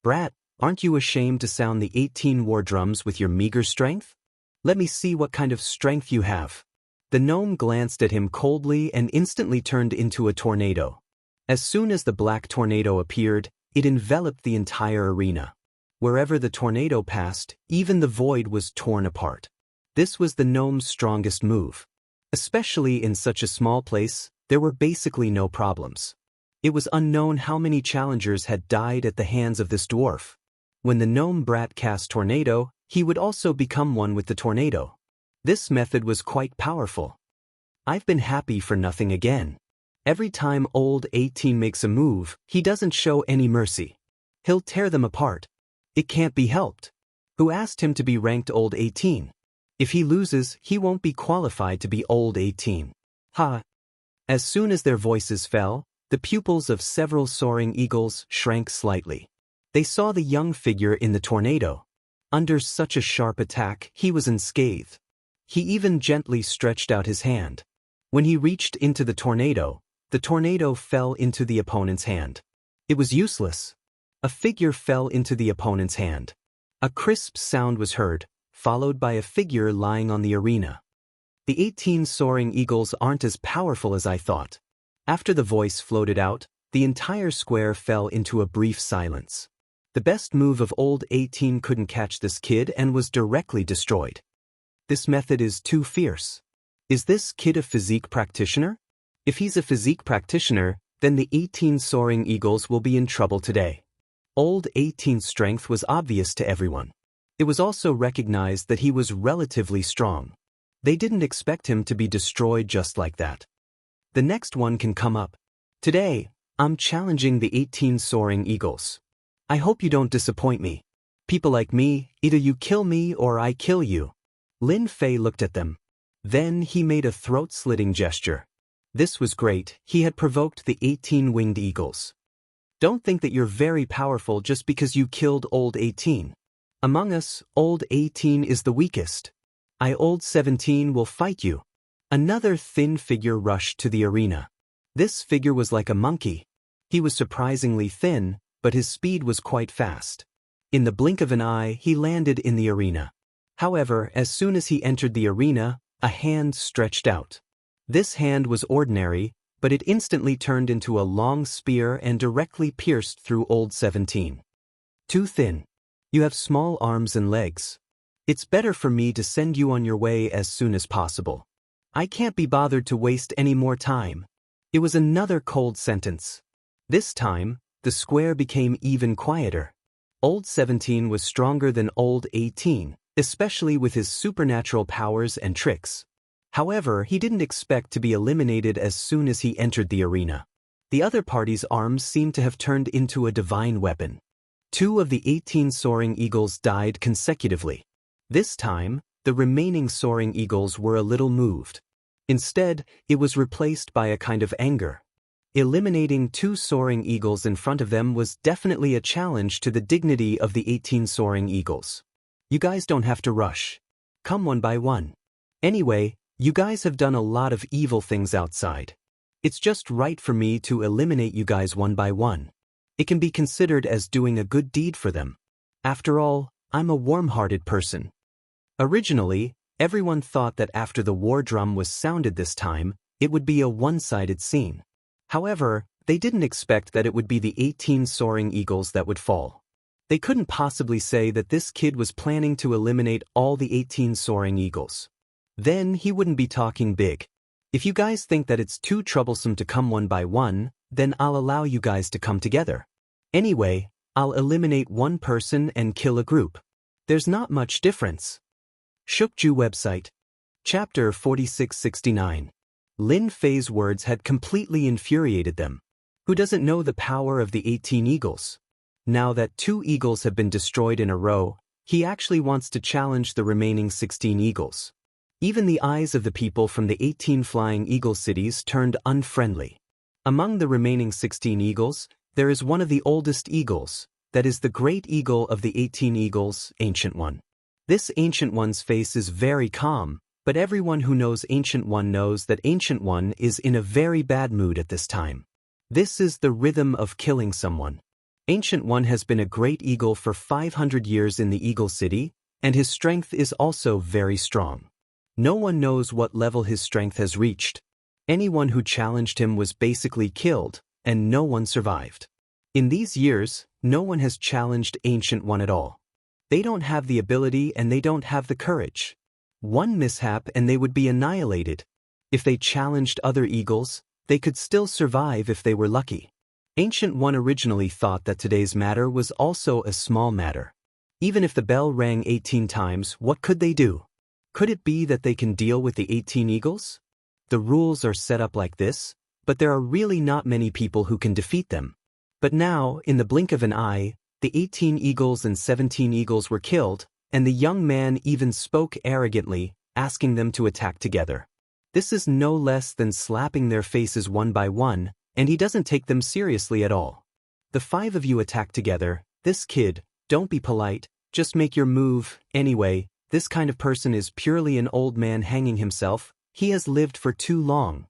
Brat, aren't you ashamed to sound the 18 war drums with your meager strength? Let me see what kind of strength you have. The gnome glanced at him coldly and instantly turned into a tornado. As soon as the black tornado appeared, it enveloped the entire arena. Wherever the tornado passed, even the void was torn apart. This was the gnome's strongest move. Especially in such a small place, there were basically no problems. It was unknown how many challengers had died at the hands of this dwarf. When the gnome brat cast tornado, he would also become one with the tornado. This method was quite powerful. I've been happy for nothing again. Every time old 18 makes a move, he doesn't show any mercy. He'll tear them apart. It can't be helped. Who asked him to be ranked old 18? If he loses, he won't be qualified to be old 18. Ha! As soon as their voices fell, the pupils of several soaring eagles shrank slightly. They saw the young figure in the tornado. Under such a sharp attack, he was unscathed. He even gently stretched out his hand. When he reached into the tornado fell into the opponent's hand. It was useless. A figure fell into the opponent's hand. A crisp sound was heard, followed by a figure lying on the arena. The 18 soaring eagles aren't as powerful as I thought. After the voice floated out, the entire square fell into a brief silence. The best move of old 18 couldn't catch this kid and was directly destroyed. This method is too fierce. Is this kid a physique practitioner? If he's a physique practitioner, then the 18 soaring eagles will be in trouble today. Old 18's strength was obvious to everyone. It was also recognized that he was relatively strong. They didn't expect him to be destroyed just like that. The next one can come up. Today, I'm challenging the 18 soaring eagles. I hope you don't disappoint me. People like me, either you kill me or I kill you. Lin Fei looked at them. Then he made a throat-slitting gesture. This was great. He had provoked the 18 winged eagles. Don't think that you're very powerful just because you killed old 18. Among us, old 18 is the weakest. I, old 17, will fight you. Another thin figure rushed to the arena. This figure was like a monkey. He was surprisingly thin, but his speed was quite fast. In the blink of an eye, he landed in the arena. However, as soon as he entered the arena, a hand stretched out. This hand was ordinary, but it instantly turned into a long spear and directly pierced through old 17. Too thin. You have small arms and legs. It's better for me to send you on your way as soon as possible. I can't be bothered to waste any more time. It was another cold sentence. This time, the square became even quieter. Old 17 was stronger than old 18, especially with his supernatural powers and tricks. However, he didn't expect to be eliminated as soon as he entered the arena. The other party's arms seemed to have turned into a divine weapon. 2 of the 18 soaring eagles died consecutively. This time, the remaining soaring eagles were a little moved. Instead, it was replaced by a kind of anger. Eliminating 2 soaring eagles in front of them was definitely a challenge to the dignity of the 18 soaring eagles. You guys don't have to rush. Come one by one. Anyway, you guys have done a lot of evil things outside. It's just right for me to eliminate you guys one by one. It can be considered as doing a good deed for them. After all, I'm a warm-hearted person. Originally, everyone thought that after the war drum was sounded this time, it would be a one-sided scene. However, they didn't expect that it would be the 18 soaring eagles that would fall. They couldn't possibly say that this kid was planning to eliminate all the 18 soaring eagles. Then he wouldn't be talking big. If you guys think that it's too troublesome to come one by one, then I'll allow you guys to come together. Anyway, I'll eliminate one person and kill a group. There's not much difference. Shukju website. Chapter 4669. Lin Fei's words had completely infuriated them. Who doesn't know the power of the 18 eagles? Now that 2 eagles have been destroyed in a row, he actually wants to challenge the remaining 16 eagles. Even the eyes of the people from the 18 flying eagle cities turned unfriendly. Among the remaining 16 eagles, there is one of the oldest eagles, that is the great eagle of the 18 eagles, Ancient One. This Ancient One's face is very calm, but everyone who knows Ancient One knows that Ancient One is in a very bad mood at this time. This is the rhythm of killing someone. Ancient One has been a great eagle for 500 years in the Eagle City, and his strength is also very strong. No one knows what level his strength has reached. Anyone who challenged him was basically killed, and no one survived. In these years, no one has challenged Ancient One at all. They don't have the ability and they don't have the courage. One mishap and they would be annihilated. If they challenged other eagles, they could still survive if they were lucky. Ancient One originally thought that today's matter was also a small matter. Even if the bell rang 18 times, what could they do? Could it be that they can deal with the 18 eagles? The rules are set up like this, but there are really not many people who can defeat them. But now, in the blink of an eye, the 18 eagles and 17 eagles were killed, and the young man even spoke arrogantly, asking them to attack together. This is no less than slapping their faces one by one, and he doesn't take them seriously at all. The 5 of you attack together. This kid, don't be polite, just make your move. Anyway, this kind of person is purely an old man hanging himself. He has lived for too long.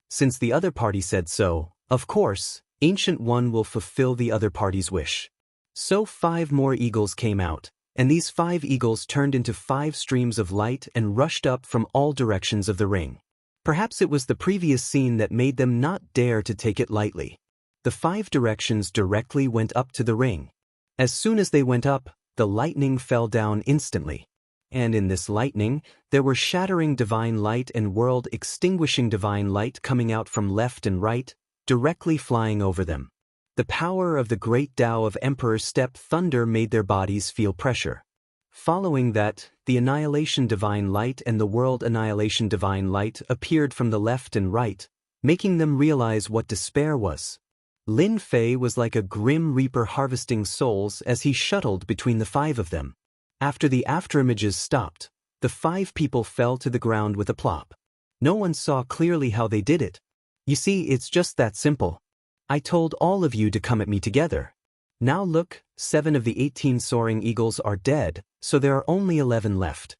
Since the other party said so, of course, Ancient One will fulfill the other party's wish. So 5 more eagles came out, and these 5 eagles turned into 5 streams of light and rushed up from all directions of the ring. Perhaps it was the previous scene that made them not dare to take it lightly. The 5 directions directly went up to the ring. As soon as they went up, the lightning fell down instantly. And in this lightning, there were shattering divine light and world-extinguishing divine light coming out from left and right, directly flying over them. The power of the great Tao of Emperor Step Thunder made their bodies feel pressure. Following that, the Annihilation Divine Light and the World Annihilation Divine Light appeared from the left and right, making them realize what despair was. Lin Fei was like a grim reaper harvesting souls as he shuttled between the 5 of them. After the afterimages stopped, the 5 people fell to the ground with a plop. No one saw clearly how they did it. You see, it's just that simple. I told all of you to come at me together. Now look, 7 of the 18 soaring eagles are dead, so there are only 11 left.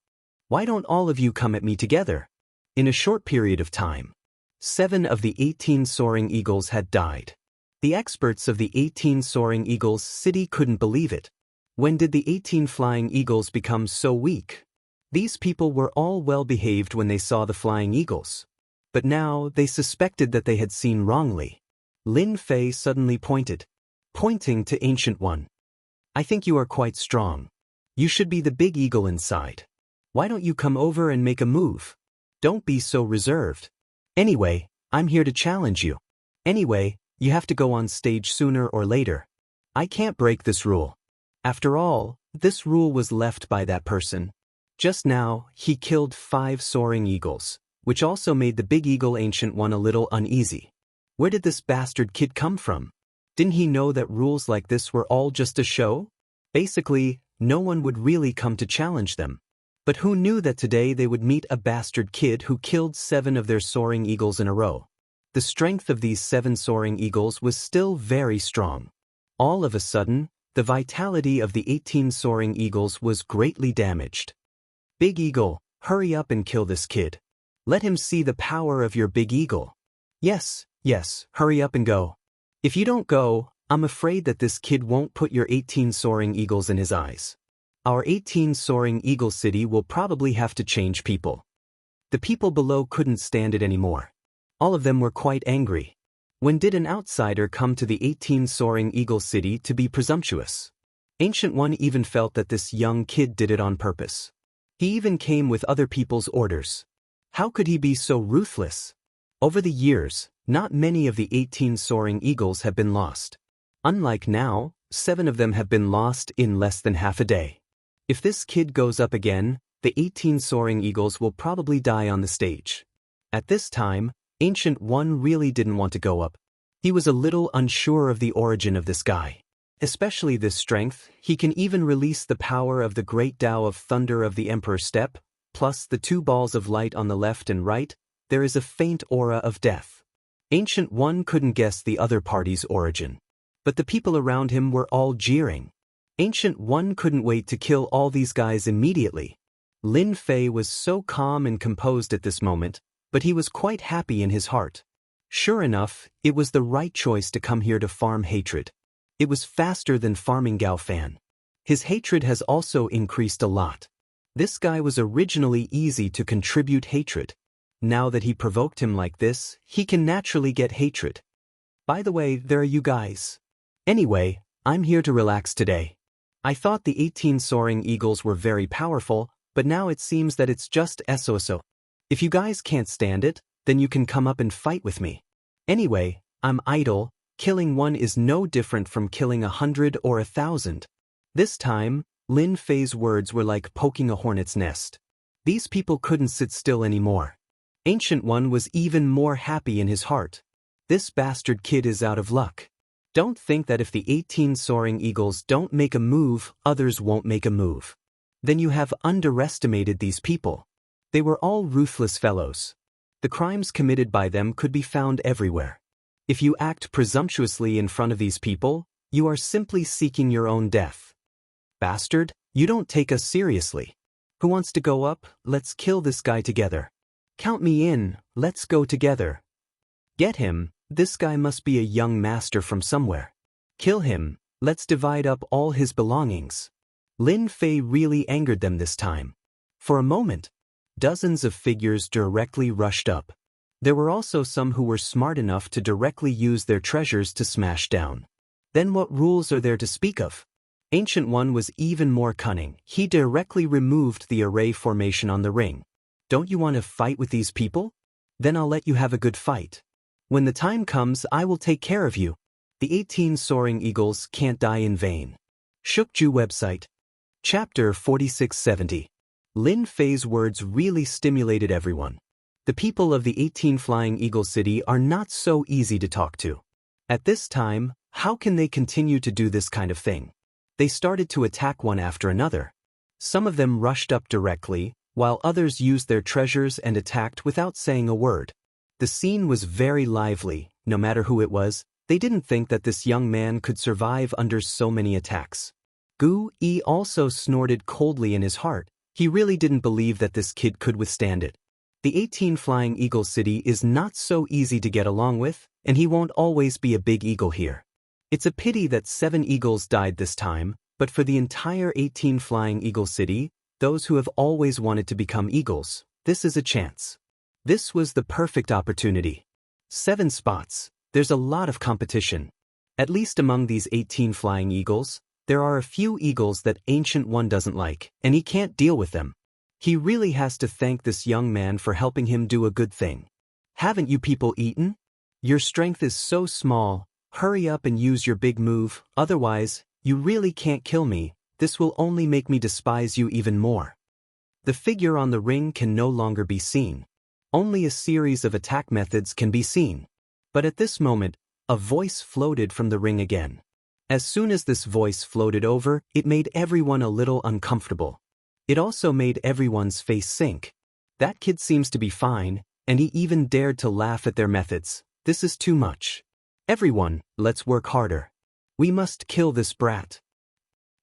Why don't all of you come at me together? In a short period of time, 7 of the 18 soaring eagles had died. The experts of the 18 soaring eagles city couldn't believe it. When did the 18 flying eagles become so weak? These people were all well behaved when they saw the flying eagles. But now they suspected that they had seen wrongly. Lin Fei suddenly pointing to Ancient One. I think you are quite strong. You should be the big eagle inside. Why don't you come over and make a move? Don't be so reserved. Anyway, I'm here to challenge you. Anyway, you have to go on stage sooner or later. I can't break this rule. After all, this rule was left by that person. Just now, he killed 5 soaring eagles, which also made the big eagle Ancient One a little uneasy. Where did this bastard kid come from? Didn't he know that rules like this were all just a show? Basically, no one would really come to challenge them. But who knew that today they would meet a bastard kid who killed 7 of their soaring eagles in a row? The strength of these 7 soaring eagles was still very strong. All of a sudden, the vitality of the 18 soaring eagles was greatly damaged. Big Eagle, hurry up and kill this kid. Let him see the power of your big eagle. Yes, hurry up and go. If you don't go, I'm afraid that this kid won't put your 18 soaring eagles in his eyes. Our 18 soaring eagle city will probably have to change people. The people below couldn't stand it anymore. All of them were quite angry. When did an outsider come to the 18 soaring eagle city to be presumptuous? Ancient One even felt that this young kid did it on purpose. He even came with other people's orders. How could he be so ruthless? Over the years, not many of the 18 soaring eagles have been lost. Unlike now, 7 of them have been lost in less than half a day. If this kid goes up again, the 18 soaring eagles will probably die on the stage. At this time, Ancient One really didn't want to go up. He was a little unsure of the origin of this guy. Especially this strength, he can even release the power of the great Tao of thunder of the Emperor's step, plus the 2 balls of light on the left and right. There is a faint aura of death. Ancient One couldn't guess the other party's origin. But the people around him were all jeering. Ancient One couldn't wait to kill all these guys immediately. Lin Fei was so calm and composed at this moment, but he was quite happy in his heart. Sure enough, it was the right choice to come here to farm hatred. It was faster than farming Gao Fan. His hatred has also increased a lot. This guy was originally easy to contribute hatred. Now that he provoked him like this, he can naturally get hatred. By the way, there are you guys. Anyway, I'm here to relax today. I thought the 18 soaring eagles were very powerful, but now it seems that it's just so. If you guys can't stand it, then you can come up and fight with me. Anyway, I'm idle. Killing one is no different from killing 100 or 1,000. This time, Lin Fei's words were like poking a hornet's nest. These people couldn't sit still anymore. Ancient One was even more happy in his heart. This bastard kid is out of luck. Don't think that if the 18 soaring eagles don't make a move, others won't make a move. Then you have underestimated these people. They were all ruthless fellows. The crimes committed by them could be found everywhere. If you act presumptuously in front of these people, you are simply seeking your own death. Bastard, you don't take us seriously. Who wants to go up? Let's kill this guy together. Count me in, let's go together. Get him, this guy must be a young master from somewhere. Kill him, let's divide up all his belongings. Lin Fei really angered them this time. For a moment, dozens of figures directly rushed up. There were also some who were smart enough to directly use their treasures to smash down. Then what rules are there to speak of? Ancient One was even more cunning. He directly removed the array formation on the ring. Don't you want to fight with these people? Then I'll let you have a good fight. When the time comes, I will take care of you. The 18 soaring eagles can't die in vain. Shukju website. Chapter 4670. Lin Fei's words really stimulated everyone. The people of the 18 Flying Eagle City are not so easy to talk to. At this time, how can they continue to do this kind of thing? They started to attack one after another. Some of them rushed up directly, while others used their treasures and attacked without saying a word. The scene was very lively. No matter who it was, they didn't think that this young man could survive under so many attacks. Gu Yi also snorted coldly in his heart. He really didn't believe that this kid could withstand it. The 18 Flying Eagle City is not so easy to get along with, and he won't always be a big eagle here. It's a pity that 7 eagles died this time, but for the entire 18 Flying Eagle City, those who have always wanted to become eagles, this is a chance. This was the perfect opportunity. 7 spots. There's a lot of competition. At least among these 18 flying eagles, there are a few eagles that Ancient One doesn't like, and he can't deal with them. He really has to thank this young man for helping him do a good thing. Haven't you people eaten? Your strength is so small. Hurry up and use your big move, otherwise, you really can't kill me. This will only make me despise you even more. The figure on the ring can no longer be seen. Only a series of attack methods can be seen. But at this moment, a voice floated from the ring again. As soon as this voice floated over, it made everyone a little uncomfortable. It also made everyone's face sink. That kid seems to be fine, and he even dared to laugh at their methods. This is too much. Everyone, let's work harder. We must kill this brat.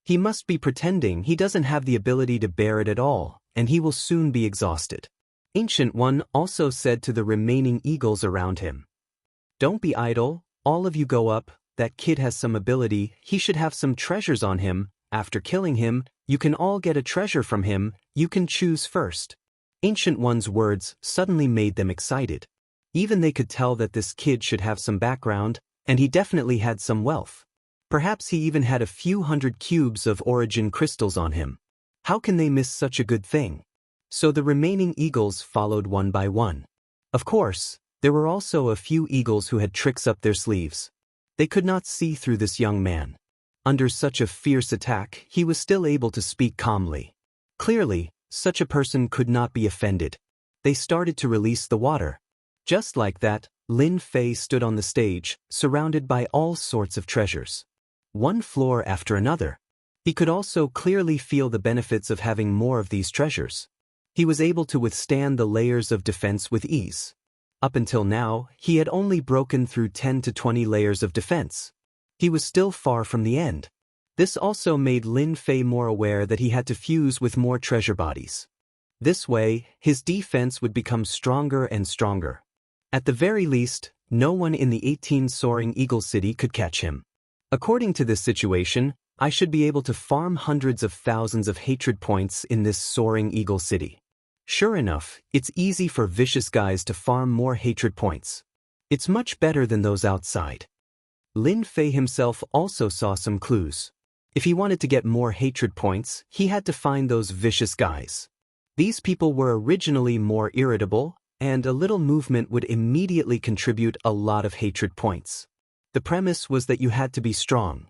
He must be pretending he doesn't have the ability to bear it at all, and he will soon be exhausted. Ancient One also said to the remaining eagles around him, "Don't be idle, all of you go up, that kid has some ability, he should have some treasures on him, after killing him, you can all get a treasure from him, you can choose first." Ancient One's words suddenly made them excited. Even they could tell that this kid should have some background, and he definitely had some wealth. Perhaps he even had a few hundred cubes of origin crystals on him. How can they miss such a good thing? So the remaining eagles followed one by one. Of course, there were also a few eagles who had tricks up their sleeves. They could not see through this young man. Under such a fierce attack, he was still able to speak calmly. Clearly, such a person could not be offended. They started to release the water. Just like that, Lin Fei stood on the stage, surrounded by all sorts of treasures. One floor after another. He could also clearly feel the benefits of having more of these treasures. He was able to withstand the layers of defense with ease. Up until now, he had only broken through 10 to 20 layers of defense. He was still far from the end. This also made Lin Fei more aware that he had to fuse with more treasure bodies. This way, his defense would become stronger and stronger. At the very least, no one in the 18 Soaring Eagle City could catch him. According to this situation, I should be able to farm hundreds of thousands of hatred points in this Soaring Eagle City. Sure enough, it's easy for vicious guys to farm more hatred points. It's much better than those outside. Lin Fei himself also saw some clues. If he wanted to get more hatred points, he had to find those vicious guys. These people were originally more irritable, and a little movement would immediately contribute a lot of hatred points. The premise was that you had to be strong.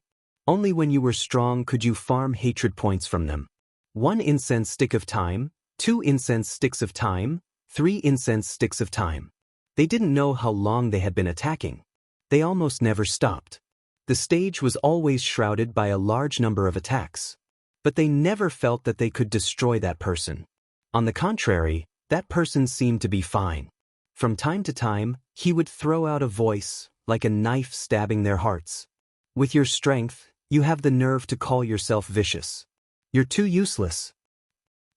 Only when you were strong could you farm hatred points from them. 1 incense stick of time, 2 incense sticks of time, 3 incense sticks of time. They didn't know how long they had been attacking. They almost never stopped. The stage was always shrouded by a large number of attacks. But they never felt that they could destroy that person. On the contrary, that person seemed to be fine. From time to time, he would throw out a voice, like a knife stabbing their hearts. With your strength, you have the nerve to call yourself vicious. You're too useless.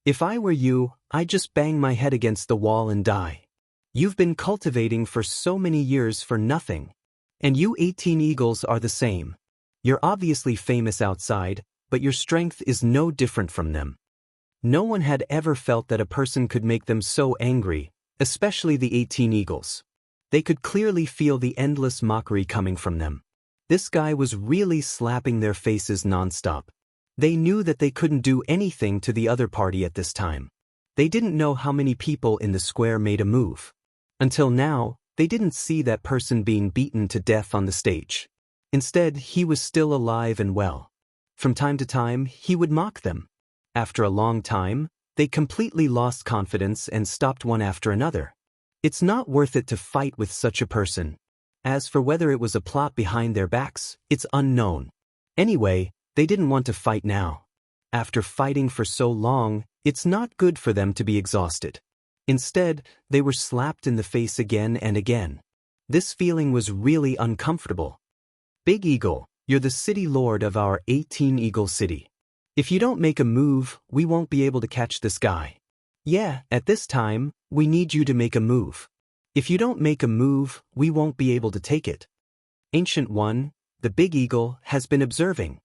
If I were you, I'd just bang my head against the wall and die. You've been cultivating for so many years for nothing. And you 18 eagles are the same. You're obviously famous outside, but your strength is no different from them. No one had ever felt that a person could make them so angry, especially the 18 eagles. They could clearly feel the endless mockery coming from them. This guy was really slapping their faces nonstop. They knew that they couldn't do anything to the other party at this time. They didn't know how many people in the square made a move. Until now, they didn't see that person being beaten to death on the stage. Instead, he was still alive and well. From time to time, he would mock them. After a long time, they completely lost confidence and stopped one after another. It's not worth it to fight with such a person. As for whether it was a plot behind their backs, it's unknown. Anyway, they didn't want to fight now. After fighting for so long, it's not good for them to be exhausted. Instead, they were slapped in the face again and again. This feeling was really uncomfortable. Big Eagle, you're the city lord of our 18 Eagle City. If you don't make a move, we won't be able to catch this guy. Yeah, at this time, we need you to make a move. If you don't make a move, we won't be able to take it. Ancient One, the Big Eagle, has been observing.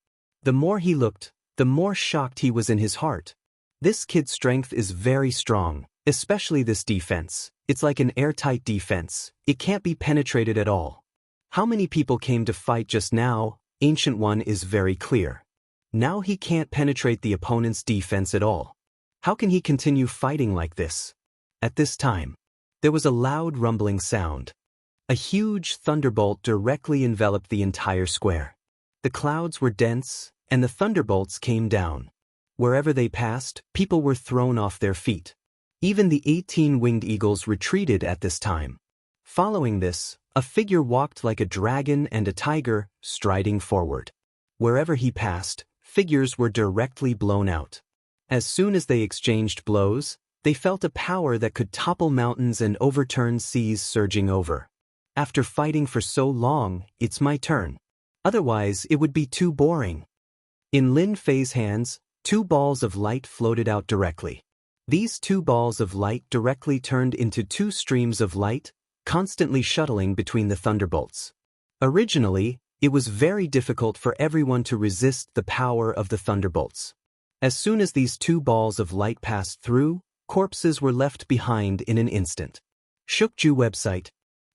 The more he looked, the more shocked he was in his heart. This kid's strength is very strong, especially this defense. It's like an airtight defense. It can't be penetrated at all. How many people came to fight just now? Ancient One is very clear. Now he can't penetrate the opponent's defense at all. How can he continue fighting like this? At this time, there was a loud rumbling sound. A huge thunderbolt directly enveloped the entire square. The clouds were dense, and the thunderbolts came down. Wherever they passed, people were thrown off their feet. Even the 18 winged eagles retreated at this time. Following this, a figure walked like a dragon and a tiger, striding forward. Wherever he passed, figures were directly blown out. As soon as they exchanged blows, they felt a power that could topple mountains and overturn seas surging over. After fighting for so long, it's my turn. Otherwise, it would be too boring. In Lin Fei's hands, 2 balls of light floated out directly. These 2 balls of light directly turned into 2 streams of light, constantly shuttling between the thunderbolts. Originally, it was very difficult for everyone to resist the power of the thunderbolts. As soon as these 2 balls of light passed through, corpses were left behind in an instant. Shukju website.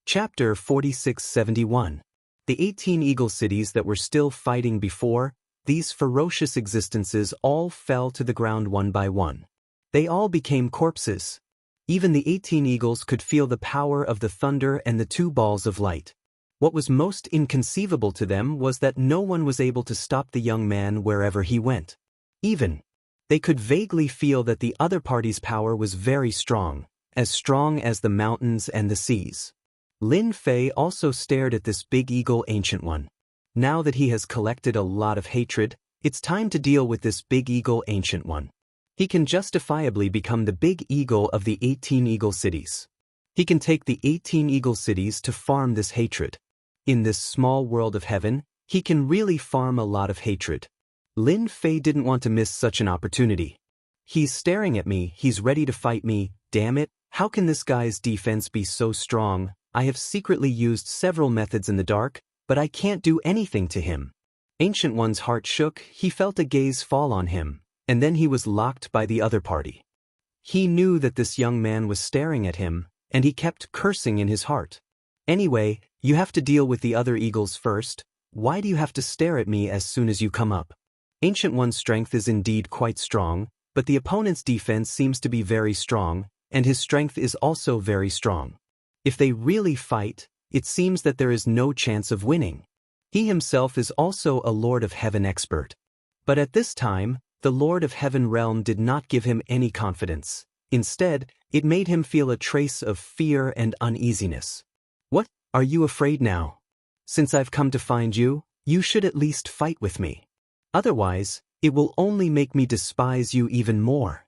Chapter 4671. The 18 eagle cities that were still fighting before, these ferocious existences all fell to the ground one by one. They all became corpses. Even the 18 eagles could feel the power of the thunder and the 2 balls of light. What was most inconceivable to them was that no one was able to stop the young man wherever he went. Even, they could vaguely feel that the other party's power was very strong as the mountains and the seas. Lin Fei also stared at this big eagle Ancient One. Now that he has collected a lot of hatred, it's time to deal with this big eagle Ancient One. He can justifiably become the big eagle of the 18 eagle cities. He can take the 18 eagle cities to farm this hatred. In this small world of heaven, he can really farm a lot of hatred. Lin Fei didn't want to miss such an opportunity. He's staring at me, he's ready to fight me, damn it, how can this guy's defense be so strong? I have secretly used several methods in the dark, but I can't do anything to him. Ancient One's heart shook, he felt a gaze fall on him, and then he was locked by the other party. He knew that this young man was staring at him, and he kept cursing in his heart. Anyway, you have to deal with the other eagles first. Why do you have to stare at me as soon as you come up? Ancient One's strength is indeed quite strong, but the opponent's defense seems to be very strong, and his strength is also very strong. If they really fight, it seems that there is no chance of winning. He himself is also a Lord of Heaven expert. But at this time, the Lord of Heaven realm did not give him any confidence. Instead, it made him feel a trace of fear and uneasiness. What, are you afraid now? Since I've come to find you, you should at least fight with me. Otherwise, it will only make me despise you even more.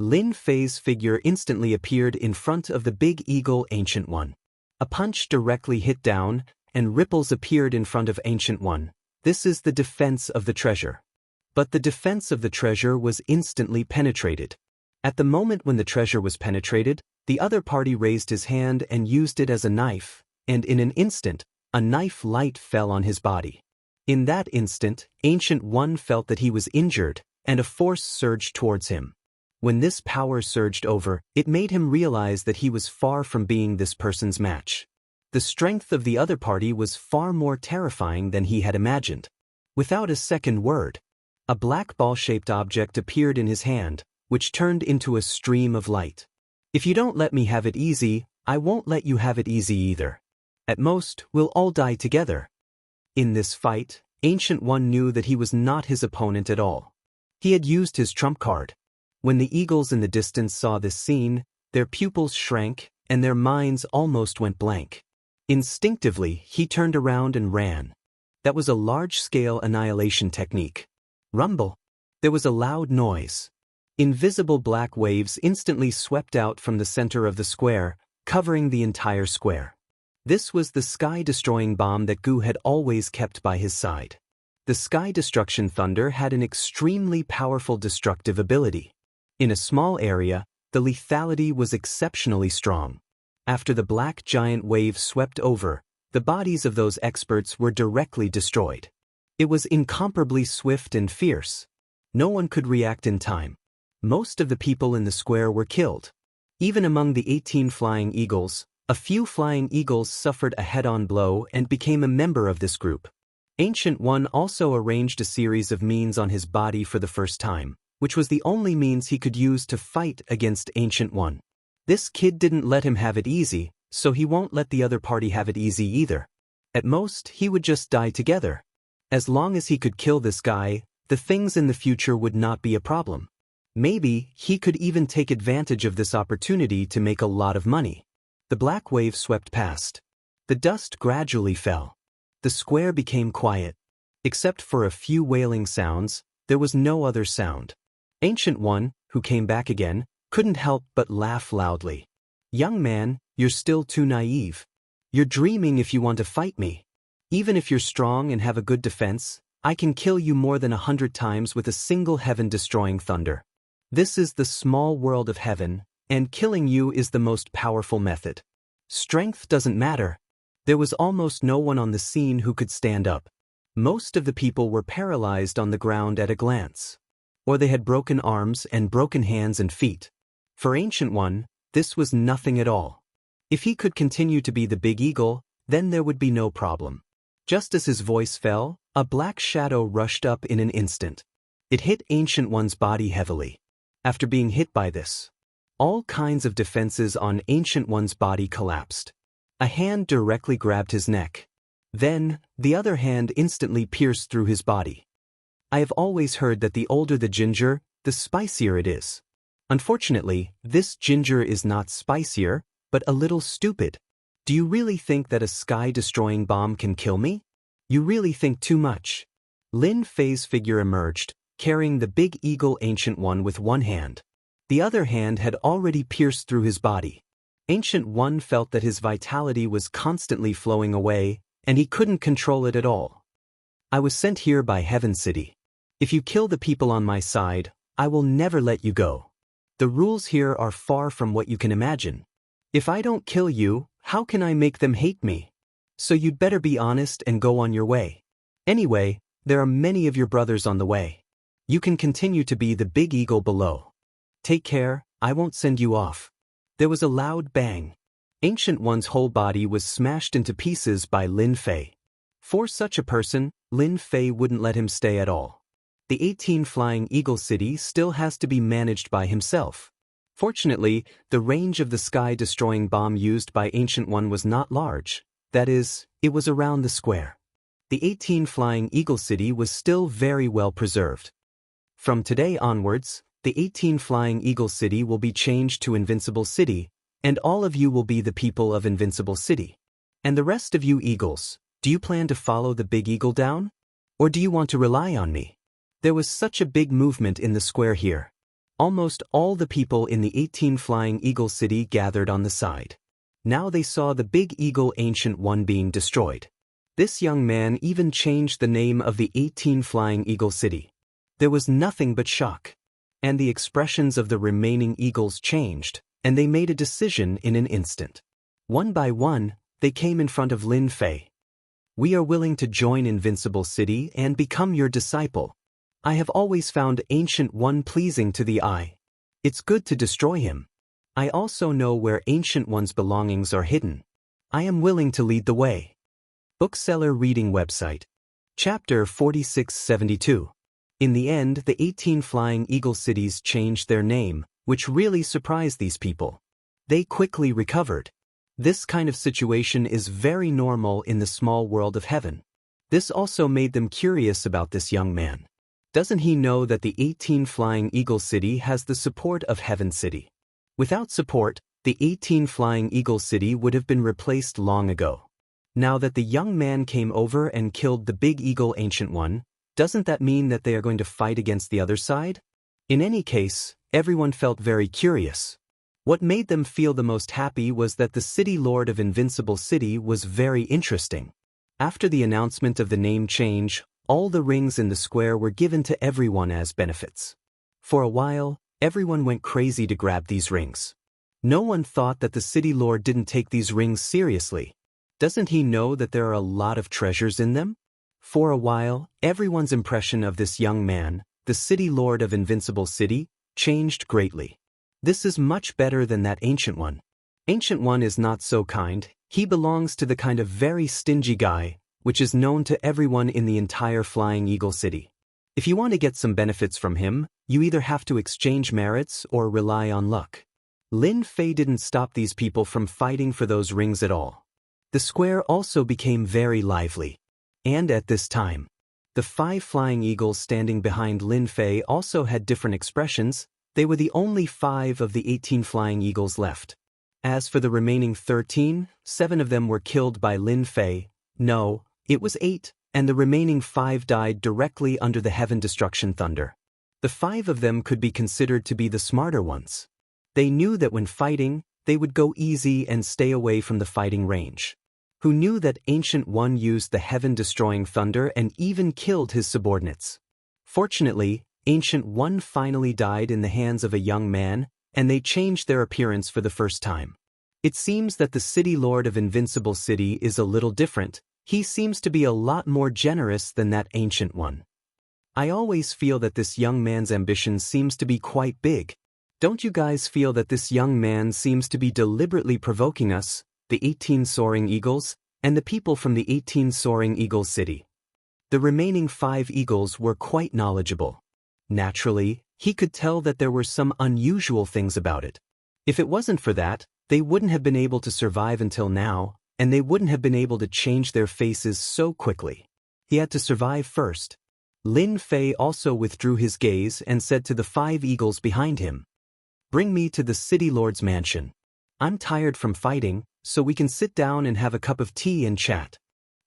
Lin Fei's figure instantly appeared in front of the big eagle Ancient One. A punch directly hit down, and ripples appeared in front of Ancient One. This is the defense of the treasure. But the defense of the treasure was instantly penetrated. At the moment when the treasure was penetrated, the other party raised his hand and used it as a knife, and in an instant, a knife light fell on his body. In that instant, Ancient One felt that he was injured, and a force surged towards him. When this power surged over, it made him realize that he was far from being this person's match. The strength of the other party was far more terrifying than he had imagined. Without a second word, a black ball-shaped object appeared in his hand, which turned into a stream of light. If you don't let me have it easy, I won't let you have it easy either. At most, we'll all die together. In this fight, Ancient One knew that he was not his opponent at all. He had used his trump card. When the eagles in the distance saw this scene, their pupils shrank, and their minds almost went blank. Instinctively, he turned around and ran. That was a large-scale annihilation technique. Rumble. There was a loud noise. Invisible black waves instantly swept out from the center of the square, covering the entire square. This was the sky-destroying bomb that Gu had always kept by his side. The sky destruction thunder had an extremely powerful destructive ability. In a small area, the lethality was exceptionally strong. After the black giant wave swept over, the bodies of those experts were directly destroyed. It was incomparably swift and fierce. No one could react in time. Most of the people in the square were killed. Even among the 18 flying eagles, a few flying eagles suffered a head-on blow and became a member of this group. Ancient One also arranged a series of means on his body for the first time, which was the only means he could use to fight against Ancient One. This kid didn't let him have it easy, so he won't let the other party have it easy either. At most, he would just die together. As long as he could kill this guy, the things in the future would not be a problem. Maybe he could even take advantage of this opportunity to make a lot of money. The black wave swept past. The dust gradually fell. The square became quiet. Except for a few wailing sounds, there was no other sound. Ancient One, who came back again, couldn't help but laugh loudly. Young man, you're still too naive. You're dreaming if you want to fight me. Even if you're strong and have a good defense, I can kill you more than 100 times with a single heaven-destroying thunder. This is the small world of heaven, and killing you is the most powerful method. Strength doesn't matter. There was almost no one on the scene who could stand up. Most of the people were paralyzed on the ground at a glance. Or they had broken arms and broken hands and feet. For Ancient One, this was nothing at all. If he could continue to be the big eagle, then there would be no problem. Just as his voice fell, a black shadow rushed up in an instant. It hit Ancient One's body heavily. After being hit by this, all kinds of defenses on Ancient One's body collapsed. A hand directly grabbed his neck. Then, the other hand instantly pierced through his body. I have always heard that the older the ginger, the spicier it is. Unfortunately, this ginger is not spicier, but a little stupid. Do you really think that a sky-destroying bomb can kill me? You really think too much. Lin Fei's figure emerged, carrying the big eagle Ancient One with one hand. The other hand had already pierced through his body. Ancient One felt that his vitality was constantly flowing away, and he couldn't control it at all. I was sent here by Heaven City. If you kill the people on my side, I will never let you go. The rules here are far from what you can imagine. If I don't kill you, how can I make them hate me? So you'd better be honest and go on your way. Anyway, there are many of your brothers on the way. You can continue to be the big eagle below. Take care, I won't send you off. There was a loud bang. Ancient One's whole body was smashed into pieces by Lin Fei. For such a person, Lin Fei wouldn't let him stay at all. The 18 Flying Eagle City still has to be managed by himself. Fortunately, the range of the sky-destroying bomb used by Ancient One was not large. That is, it was around the square. The 18 Flying Eagle City was still very well preserved. From today onwards, the 18 Flying Eagle City will be changed to Invincible City, and all of you will be the people of Invincible City. And the rest of you eagles, do you plan to follow the big eagle down? Or do you want to rely on me? There was such a big movement in the square here. Almost all the people in the 18 Flying Eagle City gathered on the side. Now they saw the big eagle Ancient One being destroyed. This young man even changed the name of the 18 Flying Eagle City. There was nothing but shock. And the expressions of the remaining eagles changed, and they made a decision in an instant. One by one, they came in front of Lin Fei. We are willing to join Invincible City and become your disciple. I have always found Ancient One pleasing to the eye. It's good to destroy him. I also know where Ancient One's belongings are hidden. I am willing to lead the way. Bookseller Reading Website. Chapter 4672. In the end, the 18 Flying Eagle Cities changed their name, which really surprised these people. They quickly recovered. This kind of situation is very normal in the small world of heaven. This also made them curious about this young man. Doesn't he know that the 18 Flying Eagle City has the support of Heaven City? Without support, the 18 Flying Eagle City would have been replaced long ago. Now that the young man came over and killed the big eagle Ancient One, doesn't that mean that they are going to fight against the other side? In any case, everyone felt very curious. What made them feel the most happy was that the City Lord of Invincible City was very interesting. After the announcement of the name change, all the rings in the square were given to everyone as benefits. For a while, everyone went crazy to grab these rings. No one thought that the City Lord didn't take these rings seriously. Doesn't he know that there are a lot of treasures in them? For a while, everyone's impression of this young man, the City Lord of Invincible City, changed greatly. This is much better than that Ancient One. Ancient One is not so kind. He belongs to the kind of very stingy guy, which is known to everyone in the entire Flying Eagle City. If you want to get some benefits from him, you either have to exchange merits or rely on luck. Lin Fei didn't stop these people from fighting for those rings at all. The square also became very lively. And at this time, the 5 flying eagles standing behind Lin Fei also had different expressions. They were the only 5 of the 18 flying eagles left. As for the remaining 13, 7 of them were killed by Lin Fei. No, it was 8, and the remaining 5 died directly under the heaven destruction thunder. The 5 of them could be considered to be the smarter ones. They knew that when fighting, they would go easy and stay away from the fighting range. Who knew that Ancient One used the heaven-destroying thunder and even killed his subordinates? Fortunately, Ancient One finally died in the hands of a young man, and they changed their appearance for the first time. It seems that the City Lord of Invincible City is a little different. He seems to be a lot more generous than that Ancient One. I always feel that this young man's ambition seems to be quite big. Don't you guys feel that this young man seems to be deliberately provoking us, the 18 Soaring Eagles, and the people from the 18 Soaring Eagles City? The remaining 5 eagles were quite knowledgeable. Naturally, he could tell that there were some unusual things about it. If it wasn't for that, they wouldn't have been able to survive until now, and they wouldn't have been able to change their faces so quickly. He had to survive first. Lin Fei also withdrew his gaze and said to the 5 eagles behind him, "Bring me to the City Lord's mansion. I'm tired from fighting, so we can sit down and have a cup of tea and chat.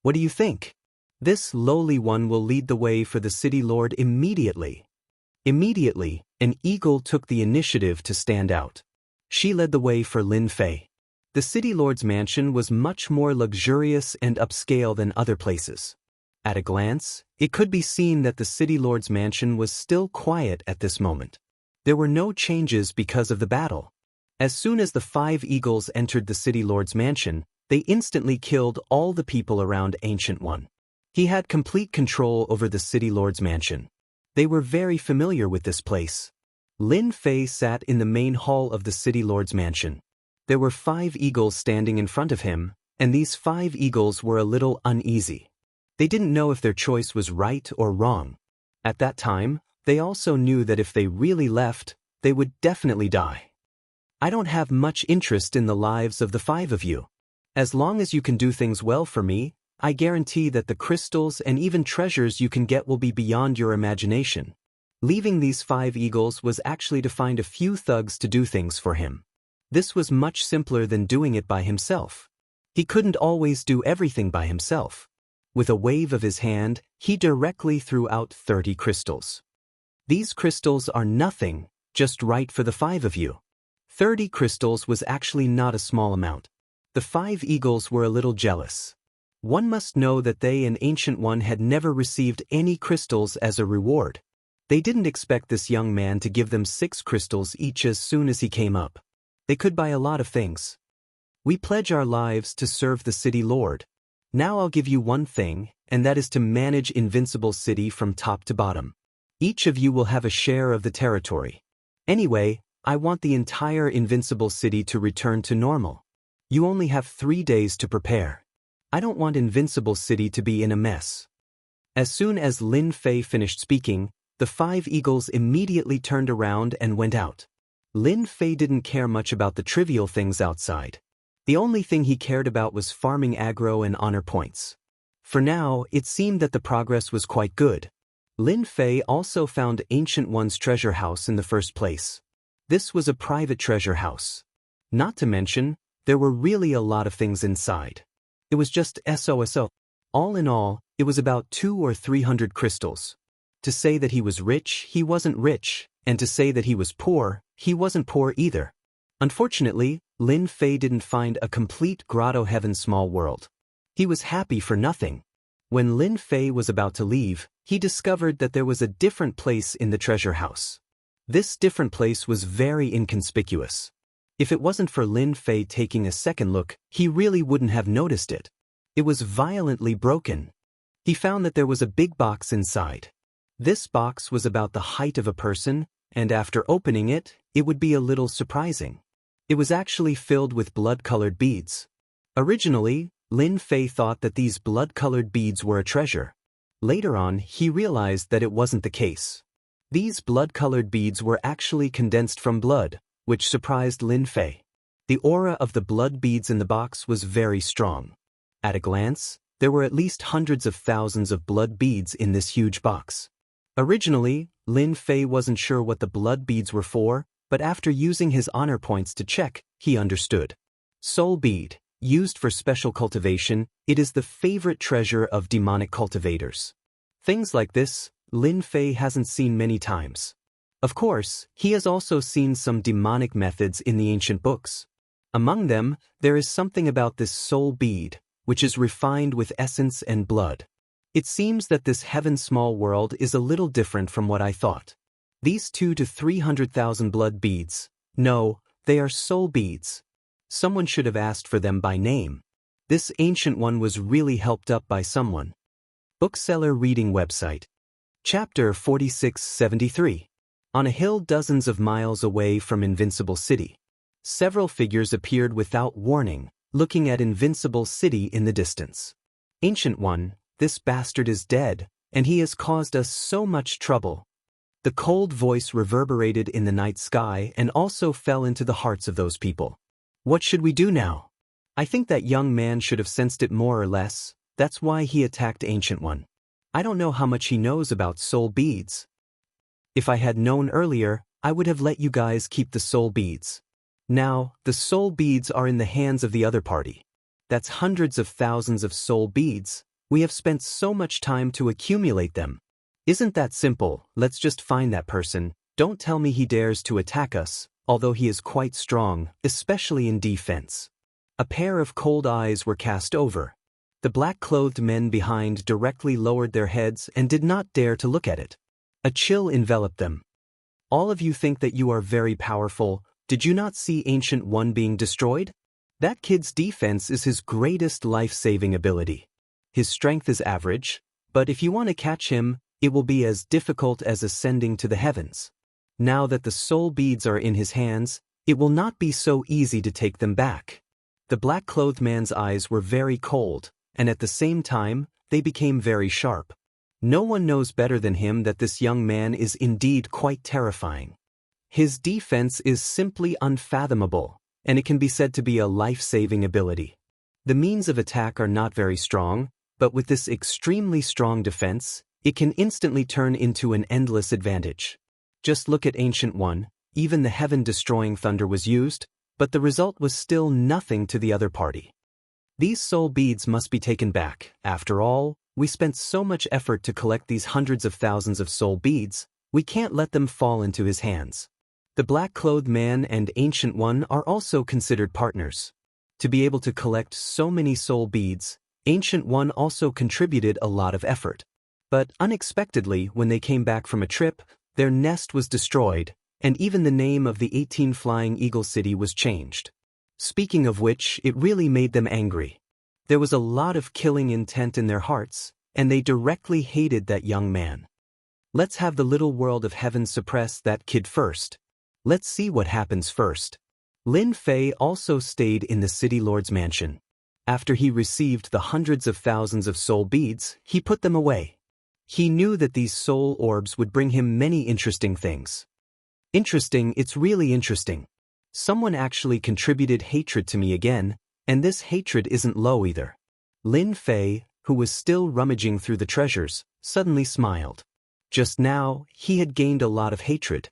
What do you think? This lowly one will lead the way for the City Lord immediately." Immediately, an eagle took the initiative to stand out. She led the way for Lin Fei. The City Lord's mansion was much more luxurious and upscale than other places. At a glance, it could be seen that the City Lord's mansion was still quiet at this moment. There were no changes because of the battle. As soon as the 5 eagles entered the City Lord's mansion, they instantly killed all the people around Ancient One. He had complete control over the City Lord's mansion. They were very familiar with this place. Lin Fei sat in the main hall of the City Lord's mansion. There were 5 eagles standing in front of him, and these 5 eagles were a little uneasy. They didn't know if their choice was right or wrong. At that time, they also knew that if they really left, they would definitely die. "I don't have much interest in the lives of the 5 of you. As long as you can do things well for me, I guarantee that the crystals and even treasures you can get will be beyond your imagination." Leaving these 5 eagles was actually to find a few thugs to do things for him. This was much simpler than doing it by himself. He couldn't always do everything by himself. With a wave of his hand, he directly threw out 30 crystals. "These crystals are nothing, just right for the 5 of you." 30 crystals was actually not a small amount. The 5 eagles were a little jealous. One must know that they and Ancient One had never received any crystals as a reward. They didn't expect this young man to give them 6 crystals each as soon as he came up. They could buy a lot of things. "We pledge our lives to serve the City Lord. Now I'll give you one thing, and that is to manage Invincible City from top to bottom. Each of you will have a share of the territory. Anyway, I want the entire Invincible City to return to normal. You only have 3 days to prepare. I don't want Invincible City to be in a mess." As soon as Lin Fei finished speaking, the 5 eagles immediately turned around and went out. Lin Fei didn't care much about the trivial things outside. The only thing he cared about was farming aggro and honor points. For now, it seemed that the progress was quite good. Lin Fei also found Ancient One's treasure house in the first place. This was a private treasure house. Not to mention, there were really a lot of things inside. It was just SOSO. All in all, it was about 200 or 300 crystals. To say that he was rich, he wasn't rich, and to say that he was poor, he wasn't poor either. Unfortunately, Lin Fei didn't find a complete Grotto Heaven small world. He was happy for nothing. When Lin Fei was about to leave, he discovered that there was a different place in the treasure house. This different place was very inconspicuous. If it wasn't for Lin Fei taking a second look, he really wouldn't have noticed it. It was violently broken. He found that there was a big box inside. This box was about the height of a person, and after opening it, it would be a little surprising. It was actually filled with blood-colored beads. Originally, Lin Fei thought that these blood-colored beads were a treasure. Later on, he realized that it wasn't the case. These blood-colored beads were actually condensed from blood, which surprised Lin Fei. The aura of the blood beads in the box was very strong. At a glance, there were at least hundreds of thousands of blood beads in this huge box. Originally, Lin Fei wasn't sure what the blood beads were for, but after using his honor points to check, he understood. Soul bead, used for special cultivation, it is the favorite treasure of demonic cultivators. Things like this, Lin Fei hasn't seen many times. Of course, he has also seen some demonic methods in the ancient books. Among them, there is something about this soul bead, which is refined with essence and blood. It seems that this heaven small world is a little different from what I thought. These 2 to 300,000 blood beads, no, they are soul beads. Someone should have asked for them by name. This ancient one was really helped up by someone. Bookseller reading website. Chapter 4673. On a hill dozens of miles away from Invincible City. Several figures appeared without warning, looking at Invincible City in the distance. Ancient One, this bastard is dead, and he has caused us so much trouble. The cold voice reverberated in the night sky and also fell into the hearts of those people. What should we do now? I think that young man should have sensed it more or less. That's why he attacked Ancient One. I don't know how much he knows about soul beads. If I had known earlier, I would have let you guys keep the soul beads. Now, the soul beads are in the hands of the other party. That's hundreds of thousands of soul beads. We have spent so much time to accumulate them. Isn't that simple? Let's just find that person. Don't tell me he dares to attack us, although he is quite strong, especially in defense. A pair of cold eyes were cast over. The black-clothed men behind directly lowered their heads and did not dare to look at it. A chill enveloped them. All of you think that you are very powerful. Did you not see Ancient One being destroyed? That kid's defense is his greatest life-saving ability. His strength is average, but if you want to catch him, it will be as difficult as ascending to the heavens. Now that the soul beads are in his hands, it will not be so easy to take them back. The black-clothed man's eyes were very cold, and at the same time, they became very sharp. No one knows better than him that this young man is indeed quite terrifying. His defense is simply unfathomable, and it can be said to be a life-saving ability. The means of attack are not very strong, but with this extremely strong defense, it can instantly turn into an endless advantage. Just look at Ancient One. Even the heaven-destroying thunder was used, but the result was still nothing to the other party. These soul beads must be taken back. After all, we spent so much effort to collect these hundreds of thousands of soul beads, we can't let them fall into his hands. The black-clothed man and Ancient One are also considered partners. To be able to collect so many soul beads, Ancient One also contributed a lot of effort. But unexpectedly, when they came back from a trip, their nest was destroyed, and even the name of the 18 Flying Eagle City was changed. Speaking of which, it really made them angry. There was a lot of killing intent in their hearts, and they directly hated that young man. Let's have the little world of heaven suppress that kid first. Let's see what happens first. Lin Fei also stayed in the city lord's mansion. After he received the hundreds of thousands of soul beads, he put them away. He knew that these soul orbs would bring him many interesting things. Interesting, it's really interesting. Someone actually contributed hatred to me again, and this hatred isn't low either. Lin Fei, who was still rummaging through the treasures, suddenly smiled. Just now, he had gained a lot of hatred.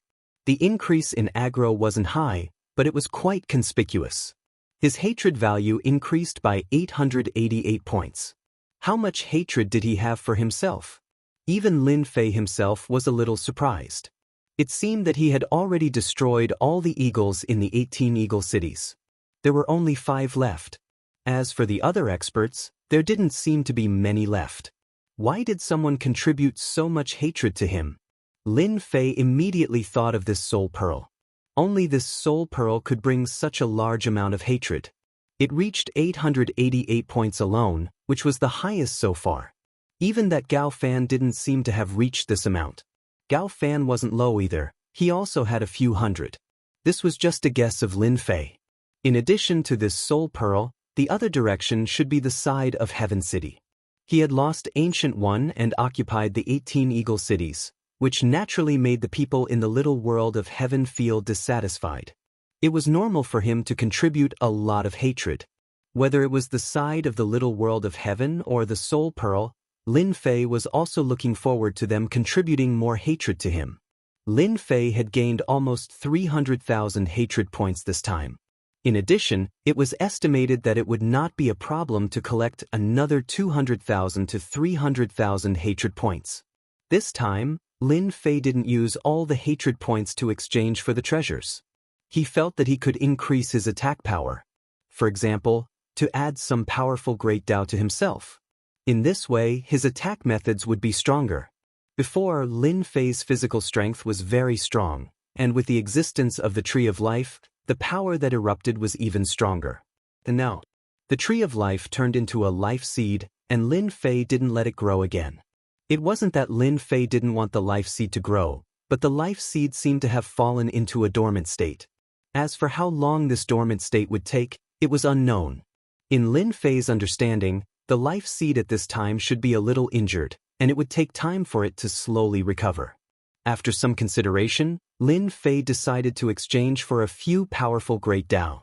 The increase in aggro wasn't high, but it was quite conspicuous. His hatred value increased by 888 points. How much hatred did he have for himself? Even Lin Fei himself was a little surprised. It seemed that he had already destroyed all the eagles in the 18 eagle cities. There were only 5 left. As for the other experts, there didn't seem to be many left. Why did someone contribute so much hatred to him? Lin Fei immediately thought of this soul pearl. Only this soul pearl could bring such a large amount of hatred. It reached 888 points alone, which was the highest so far. Even that Gao Fan didn't seem to have reached this amount. Gao Fan wasn't low either, he also had a few hundred. This was just a guess of Lin Fei. In addition to this soul pearl, the other direction should be the side of Heaven City. He had lost Ancient One and occupied the 18 eagle cities, which naturally made the people in the little world of heaven feel dissatisfied. It was normal for him to contribute a lot of hatred. Whether it was the side of the little world of heaven or the soul pearl, Lin Fei was also looking forward to them contributing more hatred to him. Lin Fei had gained almost 300,000 hatred points this time. In addition, it was estimated that it would not be a problem to collect another 200,000 to 300,000 hatred points. This time, Lin Fei didn't use all the hatred points to exchange for the treasures. He felt that he could increase his attack power. For example, to add some powerful Great Dao to himself. In this way, his attack methods would be stronger. Before, Lin Fei's physical strength was very strong, and with the existence of the Tree of Life, the power that erupted was even stronger. And now, the Tree of Life turned into a life seed, and Lin Fei didn't let it grow again. It wasn't that Lin Fei didn't want the life seed to grow, but the life seed seemed to have fallen into a dormant state. As for how long this dormant state would take, it was unknown. In Lin Fei's understanding, the life seed at this time should be a little injured, and it would take time for it to slowly recover. After some consideration, Lin Fei decided to exchange for a few powerful Great Dao.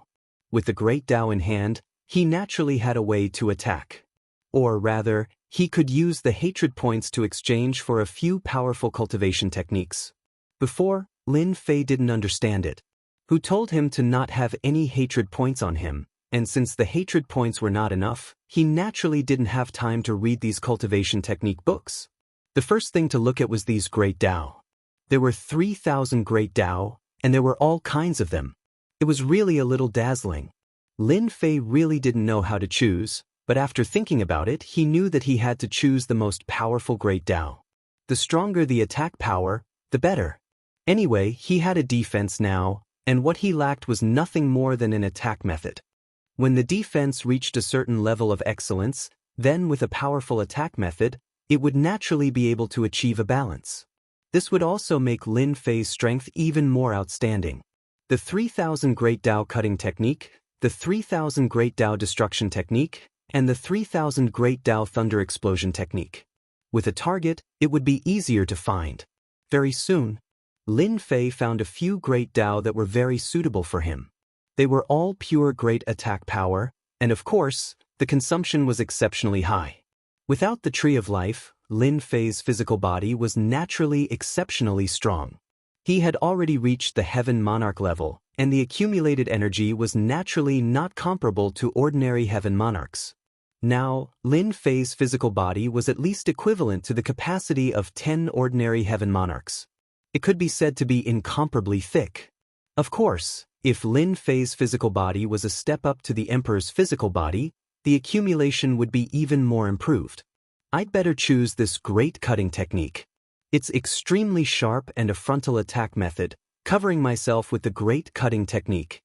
With the Great Dao in hand, he naturally had a way to attack. Or rather, he could use the hatred points to exchange for a few powerful cultivation techniques. Before, Lin Fei didn't understand it. Who told him to not have any hatred points on him, and since the hatred points were not enough, he naturally didn't have time to read these cultivation technique books. The first thing to look at was these Great Dao. There were 3,000 Great Dao, and there were all kinds of them. It was really a little dazzling. Lin Fei really didn't know how to choose, but after thinking about it, he knew that he had to choose the most powerful Great Dao. The stronger the attack power, the better. Anyway, he had a defense now, and what he lacked was nothing more than an attack method. When the defense reached a certain level of excellence, then with a powerful attack method, it would naturally be able to achieve a balance. This would also make Lin Fei's strength even more outstanding. The 3,000 Great Dao cutting technique, the 3,000 Great Dao destruction technique, and the 3,000 Great Dao thunder explosion technique. With a target, it would be easier to find. Very soon, Lin Fei found a few Great Dao that were very suitable for him. They were all pure great attack power, and of course, the consumption was exceptionally high. Without the Tree of Life, Lin Fei's physical body was naturally exceptionally strong. He had already reached the Heaven Monarch level, and the accumulated energy was naturally not comparable to ordinary Heaven Monarchs. Now, Lin Fei's physical body was at least equivalent to the capacity of 10 ordinary Heaven Monarchs. It could be said to be incomparably thick. Of course, if Lin Fei's physical body was a step up to the Emperor's physical body, the accumulation would be even more improved. I'd better choose this great cutting technique. It's extremely sharp and a frontal attack method, covering myself with the great cutting technique.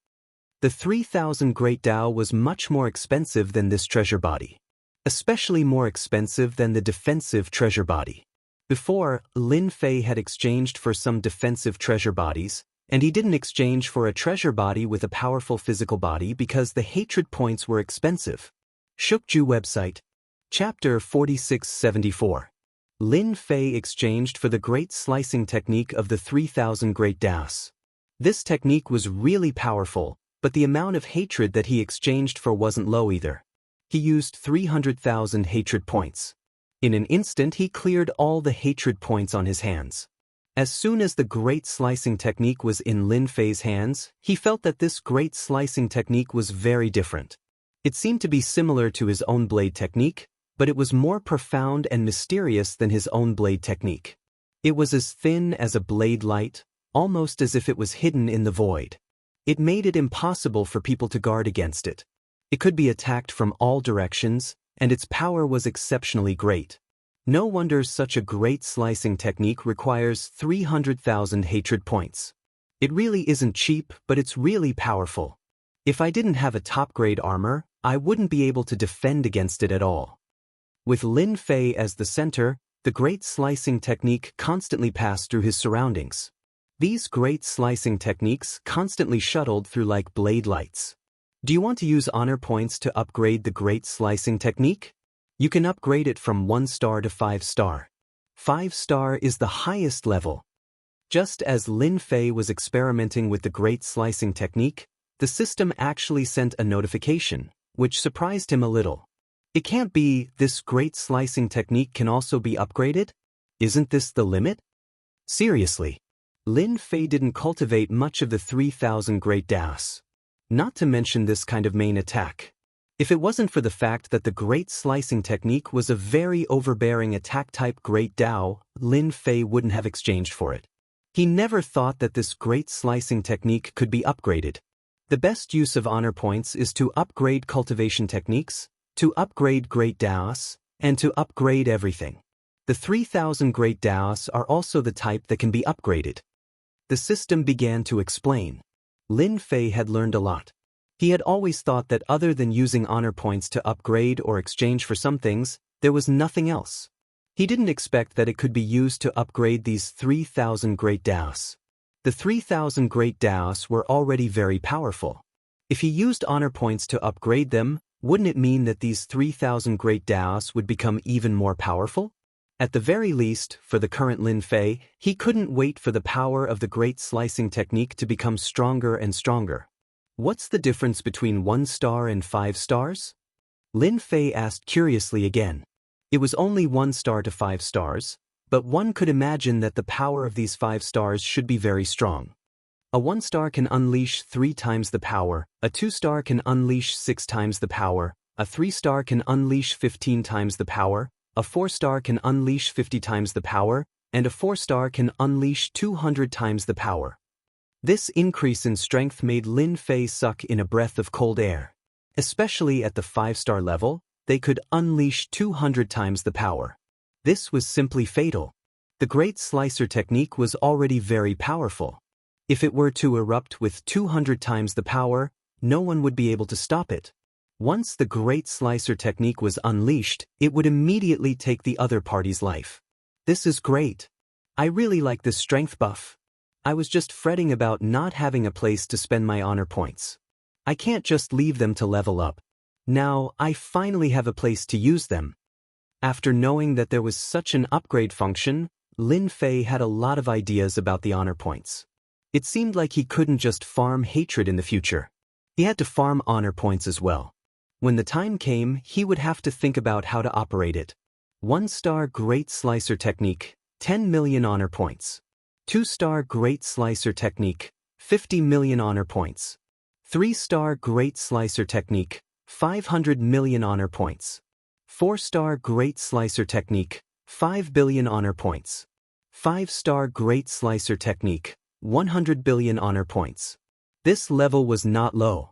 The 3,000 Great Dao was much more expensive than this treasure body. Especially more expensive than the defensive treasure body. Before, Lin Fei had exchanged for some defensive treasure bodies, and he didn't exchange for a treasure body with a powerful physical body because the hatred points were expensive. Shukju website. Chapter 4674. Lin Fei exchanged for the great slicing technique of the 3,000 Great Daos. This technique was really powerful, but the amount of hatred that he exchanged for wasn't low either. He used 300,000 hatred points. In an instant he cleared all the hatred points on his hands. As soon as the great slicing technique was in Lin Fei's hands, he felt that this great slicing technique was very different. It seemed to be similar to his own blade technique, but it was more profound and mysterious than his own blade technique. It was as thin as a blade light, almost as if it was hidden in the void. It made it impossible for people to guard against it. It could be attacked from all directions, and its power was exceptionally great. No wonder such a great slicing technique requires 300,000 hatred points. It really isn't cheap, but it's really powerful. If I didn't have a top-grade armor, I wouldn't be able to defend against it at all. With Lin Fei as the center, the great slicing technique constantly passed through his surroundings. These great slicing techniques constantly shuttled through like blade lights. Do you want to use honor points to upgrade the great slicing technique? You can upgrade it from 1 star to 5 star. 5 star is the highest level. Just as Lin Fei was experimenting with the great slicing technique, the system actually sent a notification, which surprised him a little. It can't be, this great slicing technique can also be upgraded? Isn't this the limit? Seriously. Lin Fei didn't cultivate much of the 3,000 Great Daos. Not to mention this kind of main attack. If it wasn't for the fact that the Great Slicing Technique was a very overbearing attack-type Great Dao, Lin Fei wouldn't have exchanged for it. He never thought that this Great Slicing Technique could be upgraded. The best use of honor points is to upgrade cultivation techniques, to upgrade Great Daoists, and to upgrade everything. The 3,000 Great Daoists are also the type that can be upgraded. The system began to explain. Lin Fei had learned a lot. He had always thought that other than using honor points to upgrade or exchange for some things, there was nothing else. He didn't expect that it could be used to upgrade these 3,000 Great Daoists. The 3,000 Great Daoists were already very powerful. If he used honor points to upgrade them, wouldn't it mean that these 3,000 Great Daoists would become even more powerful? At the very least, for the current Lin Fei, he couldn't wait for the power of the Great Slicing Technique to become stronger and stronger. What's the difference between 1 star and 5 stars? Lin Fei asked curiously again. It was only 1 star to 5 stars, but one could imagine that the power of these 5 stars should be very strong. A 1 star can unleash 3 times the power, a 2 star can unleash 6 times the power, a 3 star can unleash 15 times the power, a 4 star can unleash 50 times the power, and a 4 star can unleash 200 times the power. This increase in strength made Lin Fei suck in a breath of cold air. Especially at the 5-star level, they could unleash 200 times the power. This was simply fatal. The Great Slicer Technique was already very powerful. If it were to erupt with 200 times the power, no one would be able to stop it. Once the Great Slicer Technique was unleashed, it would immediately take the other party's life. This is great. I really like this strength buff. I was just fretting about not having a place to spend my honor points. I can't just leave them to level up. Now, I finally have a place to use them. After knowing that there was such an upgrade function, Lin Fei had a lot of ideas about the honor points. It seemed like he couldn't just farm hatred in the future. He had to farm honor points as well. When the time came, he would have to think about how to operate it. 1-star Great Slicer Technique, 10 million honor points. 2-star Great Slicer Technique, 50 million honor points. 3-star Great Slicer Technique, 500 million honor points. 4-star Great Slicer Technique, 5 billion honor points. 5-star Great Slicer Technique, 100 billion honor points. This level was not low.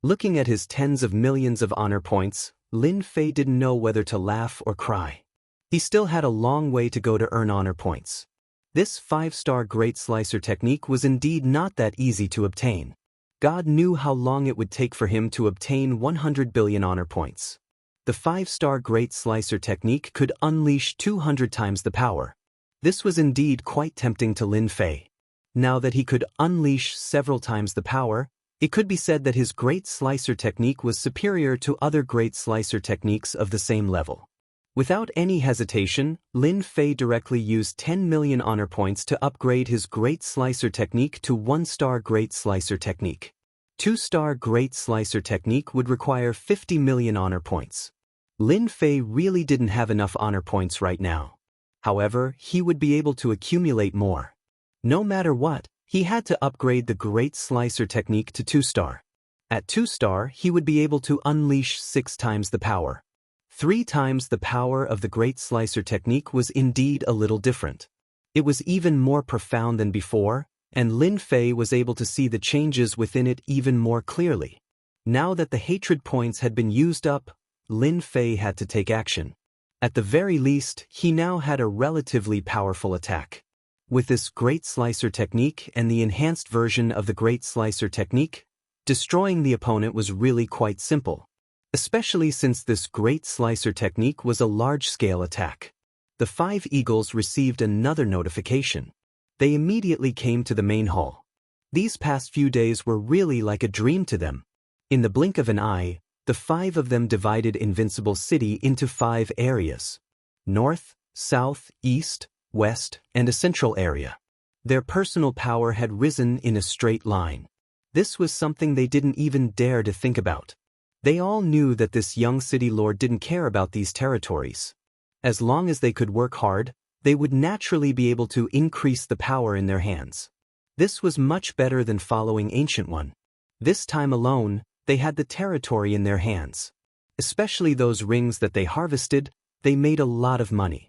Looking at his tens of millions of honor points, Lin Fei didn't know whether to laugh or cry. He still had a long way to go to earn honor points. This 5-star Great Slicer Technique was indeed not that easy to obtain. God knew how long it would take for him to obtain 100 billion honor points. The 5-star Great Slicer Technique could unleash 200 times the power. This was indeed quite tempting to Lin Fei. Now that he could unleash several times the power, it could be said that his Great Slicer Technique was superior to other Great Slicer techniques of the same level. Without any hesitation, Lin Fei directly used 10 million honor points to upgrade his Great Slicer Technique to 1-star Great Slicer Technique. 2-star Great Slicer Technique would require 50 million honor points. Lin Fei really didn't have enough honor points right now. However, he would be able to accumulate more. No matter what, he had to upgrade the Great Slicer Technique to 2-star. At 2-star, he would be able to unleash 6 times the power. 3 times the power of the Great Slicer Technique was indeed a little different. It was even more profound than before, and Lin Fei was able to see the changes within it even more clearly. Now that the hatred points had been used up, Lin Fei had to take action. At the very least, he now had a relatively powerful attack. With this Great Slicer Technique and the enhanced version of the Great Slicer Technique, destroying the opponent was really quite simple. Especially since this Great Slicer Technique was a large-scale attack. The 5 eagles received another notification. They immediately came to the main hall. These past few days were really like a dream to them. In the blink of an eye, the 5 of them divided Invincible City into 5 areas: north, south, east, west, and a central area. Their personal power had risen in a straight line. This was something they didn't even dare to think about. They all knew that this young city lord didn't care about these territories. As long as they could work hard, they would naturally be able to increase the power in their hands. This was much better than following Ancient One. This time alone, they had the territory in their hands. Especially those rings that they harvested, they made a lot of money.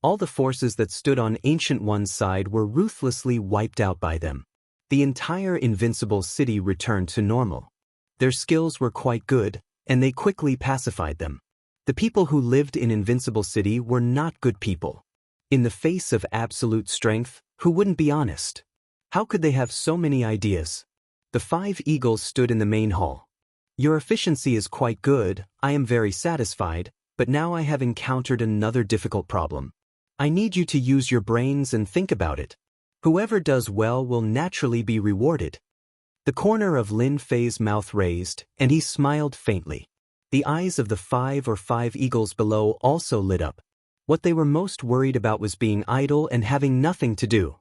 All the forces that stood on Ancient One's side were ruthlessly wiped out by them. The entire invincible city returned to normal. Their skills were quite good, and they quickly pacified them. The people who lived in Invincible City were not good people. In the face of absolute strength, who wouldn't be honest? How could they have so many ideas? The 5 eagles stood in the main hall. Your efficiency is quite good, I am very satisfied, but now I have encountered another difficult problem. I need you to use your brains and think about it. Whoever does well will naturally be rewarded. The corner of Lin Fei's mouth raised, and he smiled faintly. The eyes of the 5 eagles below also lit up. What they were most worried about was being idle and having nothing to do.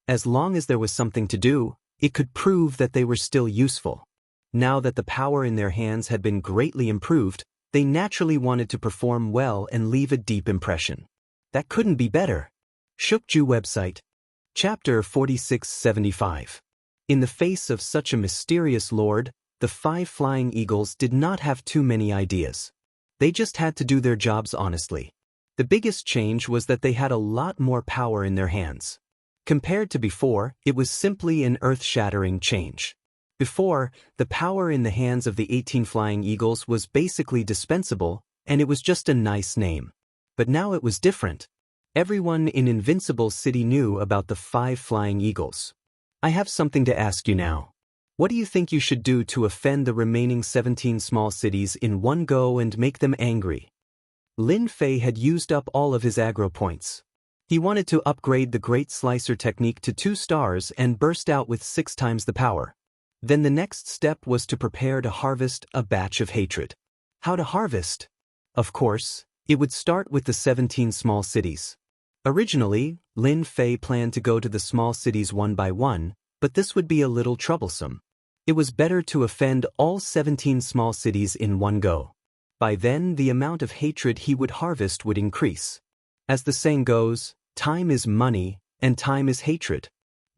As long as there was something to do, it could prove that they were still useful. Now that the power in their hands had been greatly improved, they naturally wanted to perform well and leave a deep impression. That couldn't be better. Shukju website. Chapter 4675. In the face of such a mysterious lord, the 5 flying eagles did not have too many ideas. They just had to do their jobs honestly. The biggest change was that they had a lot more power in their hands. Compared to before, it was simply an earth-shattering change. Before, the power in the hands of the 18 flying eagles was basically dispensable, and it was just a nice name. But now it was different. Everyone in Invincible City knew about the 5 flying eagles. I have something to ask you now. What do you think you should do to offend the remaining 17 small cities in one go and make them angry? Lin Fei had used up all of his aggro points. He wanted to upgrade the Great Slicer technique to 2 stars and burst out with 6 times the power. Then the next step was to prepare to harvest a batch of hatred. How to harvest? Of course, it would start with the 17 small cities. Originally, Lin Fei planned to go to the small cities one by one, but this would be a little troublesome. It was better to offend all 17 small cities in one go. By then, the amount of hatred he would harvest would increase. As the saying goes, time is money, and time is hatred.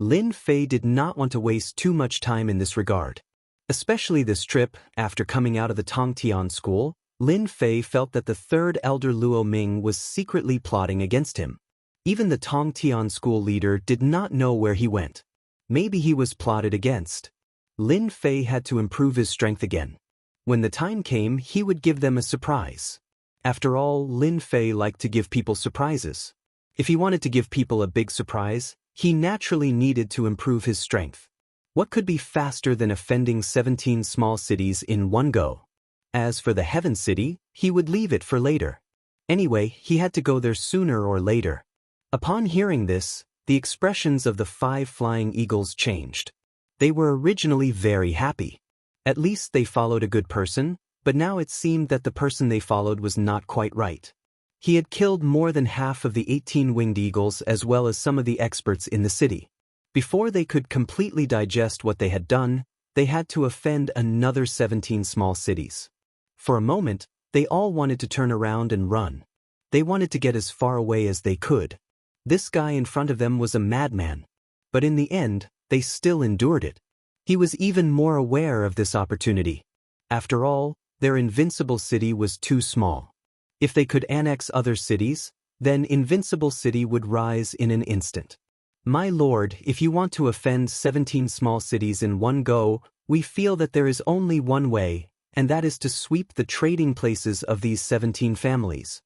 Lin Fei did not want to waste too much time in this regard. Especially this trip, after coming out of the Tongtian school, Lin Fei felt that the 3rd elder Luo Ming was secretly plotting against him. Even the Tongtian school leader did not know where he went. Maybe he was plotted against. Lin Fei had to improve his strength again. When the time came, he would give them a surprise. After all, Lin Fei liked to give people surprises. If he wanted to give people a big surprise, he naturally needed to improve his strength. What could be faster than offending 17 small cities in one go? As for the Heaven City, he would leave it for later. Anyway, he had to go there sooner or later. Upon hearing this, the expressions of the 5 flying eagles changed. They were originally very happy. At least they followed a good person, but now it seemed that the person they followed was not quite right. He had killed more than half of the 18 winged eagles as well as some of the experts in the city. Before they could completely digest what they had done, they had to offend another 17 small cities. For a moment, they all wanted to turn around and run. They wanted to get as far away as they could. This guy in front of them was a madman. But in the end, they still endured it. He was even more aware of this opportunity. After all, their invincible city was too small. If they could annex other cities, then Invincible City would rise in an instant. My lord, if you want to offend 17 small cities in one go, we feel that there is only one way, and that is to sweep the trading places of these 17 families.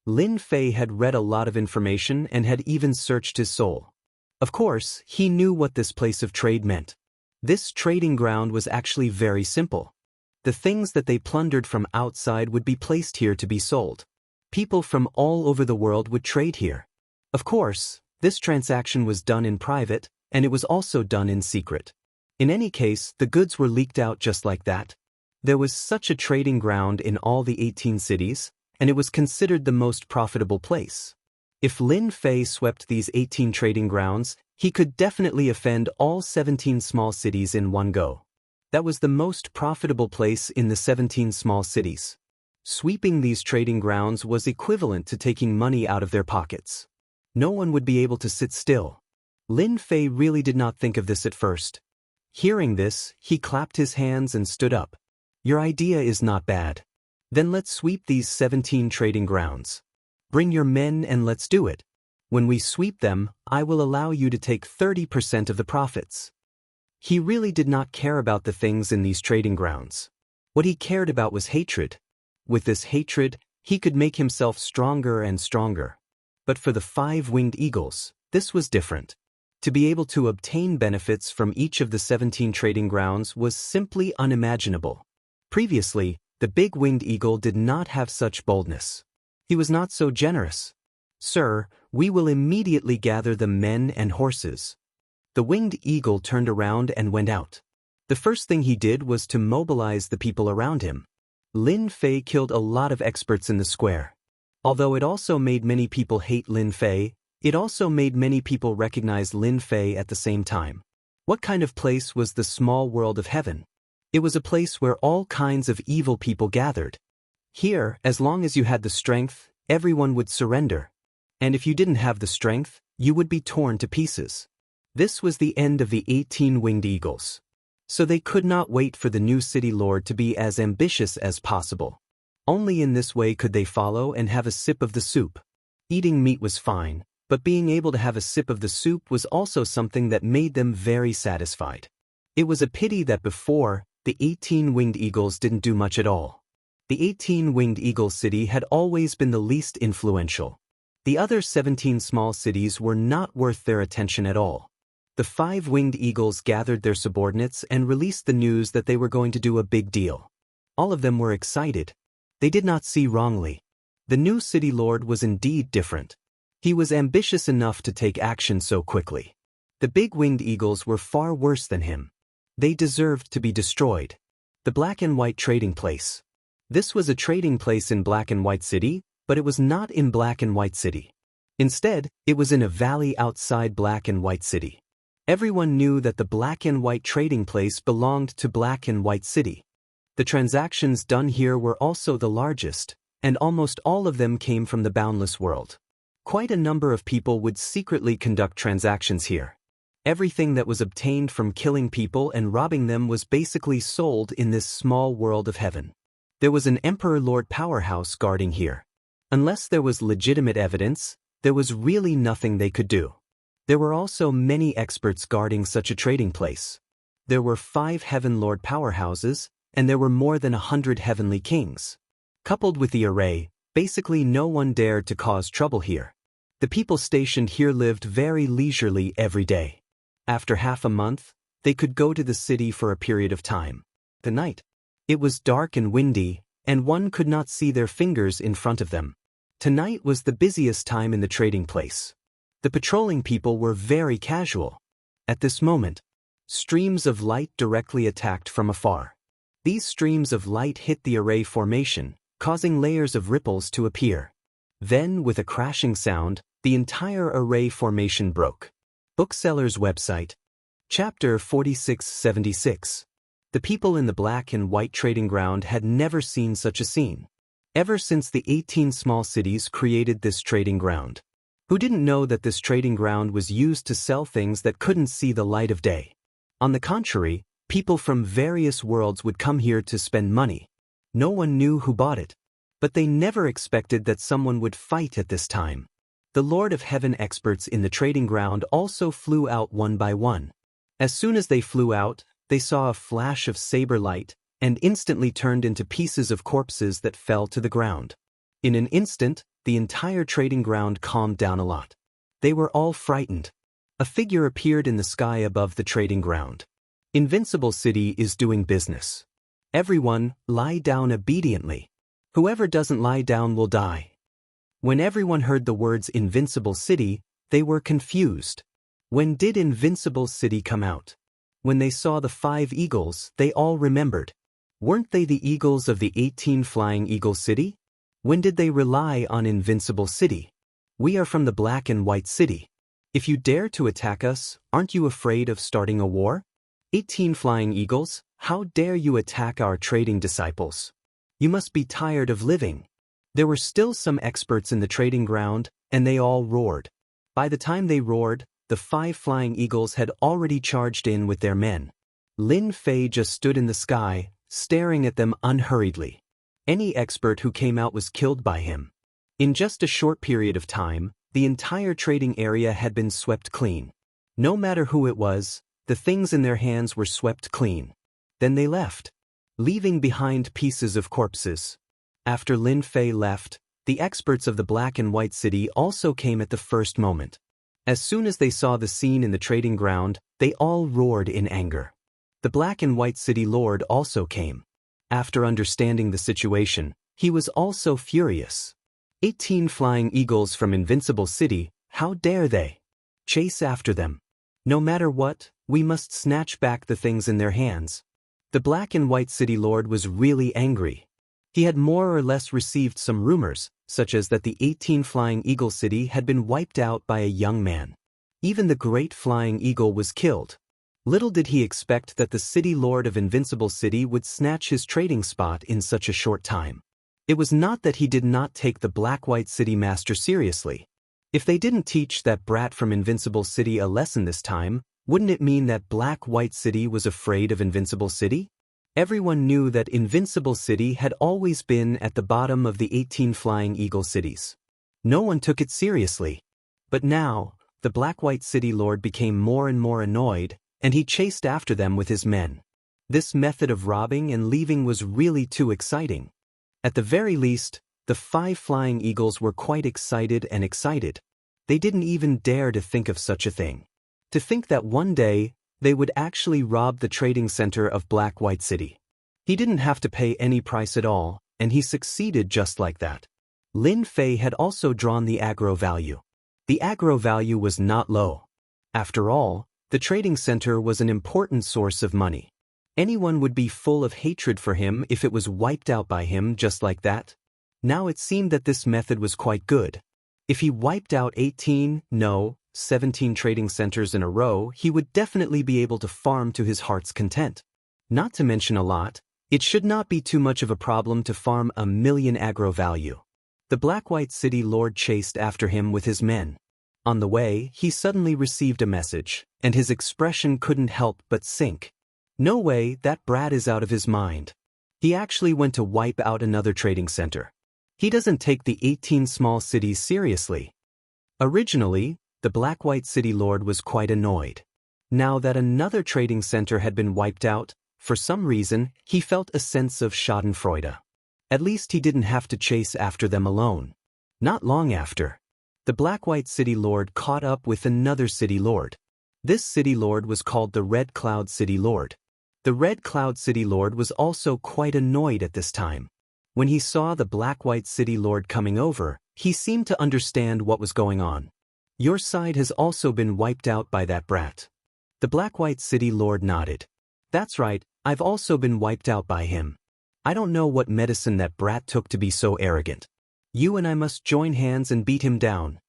Lin Fei had read a lot of information and had even searched his soul. Of course, he knew what this place of trade meant. This trading ground was actually very simple. The things that they plundered from outside would be placed here to be sold. People from all over the world would trade here. Of course, this transaction was done in private, and it was also done in secret. In any case, the goods were leaked out just like that. There was such a trading ground in all the 18 cities, and it was considered the most profitable place. If Lin Fei swept these 18 trading grounds, he could definitely offend all 17 small cities in one go. That was the most profitable place in the 17 small cities. Sweeping these trading grounds was equivalent to taking money out of their pockets. No one would be able to sit still. Lin Fei really did not think of this at first. Hearing this, he clapped his hands and stood up. Your idea is not bad. Then let's sweep these 17 trading grounds. Bring your men and let's do it. When we sweep them, I will allow you to take 30% of the profits. He really did not care about the things in these trading grounds. What he cared about was hatred. With this hatred, he could make himself stronger and stronger. But for the 5 winged eagles, this was different. To be able to obtain benefits from each of the 17 trading grounds was simply unimaginable. Previously, the big winged eagle did not have such boldness. He was not so generous. Sir, we will immediately gather the men and horses. The winged eagle turned around and went out. The first thing he did was to mobilize the people around him. Lin Fei killed a lot of experts in the square. Although it also made many people hate Lin Fei, it also made many people recognize Lin Fei at the same time. What kind of place was the small world of heaven? It was a place where all kinds of evil people gathered. Here, as long as you had the strength, everyone would surrender. And if you didn't have the strength, you would be torn to pieces. This was the end of the 18 winged eagles. So they could not wait for the new city lord to be as ambitious as possible. Only in this way could they follow and have a sip of the soup. Eating meat was fine, but being able to have a sip of the soup was also something that made them very satisfied. It was a pity that before, the 18 winged eagles didn't do much at all. The 18 winged eagle city had always been the least influential. The other 17 small cities were not worth their attention at all. The 5 winged eagles gathered their subordinates and released the news that they were going to do a big deal. All of them were excited. They did not see wrongly. The new city lord was indeed different. He was ambitious enough to take action so quickly. The big winged eagles were far worse than him. They deserved to be destroyed. The Black and White Trading Place. This was a trading place in Black and White City, but it was not in Black and White City. Instead, it was in a valley outside Black and White City. Everyone knew that the Black and White Trading Place belonged to Black and White City. The transactions done here were also the largest, and almost all of them came from the boundless world. Quite a number of people would secretly conduct transactions here. Everything that was obtained from killing people and robbing them was basically sold in this small world of heaven. There was an Emperor Lord powerhouse guarding here. Unless there was legitimate evidence, there was really nothing they could do. There were also many experts guarding such a trading place. There were 5 Heaven Lord powerhouses, and there were more than 100 heavenly kings. Coupled with the array, basically no one dared to cause trouble here. The people stationed here lived very leisurely every day. After half a month, they could go to the city for a period of time. The night. It was dark and windy, and one could not see their fingers in front of them. Tonight was the busiest time in the trading place. The patrolling people were very casual. At this moment, streams of light directly attacked from afar. These streams of light hit the array formation, causing layers of ripples to appear. Then, with a crashing sound, the entire array formation broke. Bookseller's website. Chapter 4676. The people in the Black and White Trading Ground had never seen such a scene. Ever since the 18 small cities created this trading ground. Who didn't know that this trading ground was used to sell things that couldn't see the light of day? On the contrary, people from various worlds would come here to spend money. No one knew who bought it. But they never expected that someone would fight at this time. The Lord of Heaven experts in the trading ground also flew out one by one. As soon as they flew out, they saw a flash of saber light, and instantly turned into pieces of corpses that fell to the ground. In an instant, the entire trading ground calmed down a lot. They were all frightened. A figure appeared in the sky above the trading ground. Invincible City is doing business. Everyone, lie down obediently. Whoever doesn't lie down will die. When everyone heard the words Invincible City, they were confused. When did Invincible City come out? When they saw the 5 eagles, they all remembered. Weren't they the eagles of the 18 Flying Eagle City? When did they rely on Invincible City? We are from the Black and White City. If you dare to attack us, aren't you afraid of starting a war? 18 Flying Eagles, how dare you attack our trading disciples? You must be tired of living. There were still some experts in the trading ground, and they all roared. By the time they roared, the 5 Flying Eagles had already charged in with their men. Lin Fei just stood in the sky, staring at them unhurriedly. Any expert who came out was killed by him. In just a short period of time, the entire trading area had been swept clean. No matter who it was, the things in their hands were swept clean. Then they left, leaving behind pieces of corpses. After Lin Fei left, the experts of the Black and White City also came at the first moment. As soon as they saw the scene in the trading ground, they all roared in anger. The Black and White City Lord also came. After understanding the situation, he was also furious. 18 flying eagles from Invincible City, how dare they? Chase after them. No matter what, we must snatch back the things in their hands. The Black and White City Lord was really angry. He had more or less received some rumors, such as that the 18 Flying Eagle City had been wiped out by a young man. Even the Great Flying Eagle was killed. Little did he expect that the City Lord of Invincible City would snatch his trading spot in such a short time. It was not that he did not take the Black-White City Master seriously. If they didn't teach that brat from Invincible City a lesson this time, wouldn't it mean that Black-White City was afraid of Invincible City? Everyone knew that Invincible City had always been at the bottom of the 18 Flying Eagle cities. No one took it seriously. But now, the Black-White City Lord became more and more annoyed, and he chased after them with his men. This method of robbing and leaving was really too exciting. At the very least, the 5 Flying Eagles were quite excited. They didn't even dare to think of such a thing. To think that one day, they would actually rob the trading center of Black-White City. He didn't have to pay any price at all, and he succeeded just like that. Lin Fei had also drawn the aggro value. The aggro value was not low. After all, the trading center was an important source of money. Anyone would be full of hatred for him if it was wiped out by him just like that. Now it seemed that this method was quite good. If he wiped out 17 trading centers in a row, he would definitely be able to farm to his heart's content. Not to mention a lot, it should not be too much of a problem to farm 1,000,000 aggro value. The Black-White City Lord chased after him with his men. On the way, he suddenly received a message, and his expression couldn't help but sink. No way, that brat is out of his mind. He actually went to wipe out another trading center. He doesn't take the 18 small cities seriously. Originally, the Black-White City Lord was quite annoyed. Now that another trading center had been wiped out, for some reason, he felt a sense of schadenfreude. At least he didn't have to chase after them alone. Not long after, the Black-White City Lord caught up with another City Lord. This City Lord was called the Red Cloud City Lord. The Red Cloud City Lord was also quite annoyed at this time. When he saw the Black-White City Lord coming over, he seemed to understand what was going on. Your side has also been wiped out by that brat. The Black-White City Lord nodded. That's right, I've also been wiped out by him. I don't know what medicine that brat took to be so arrogant. You and I must join hands and beat him down.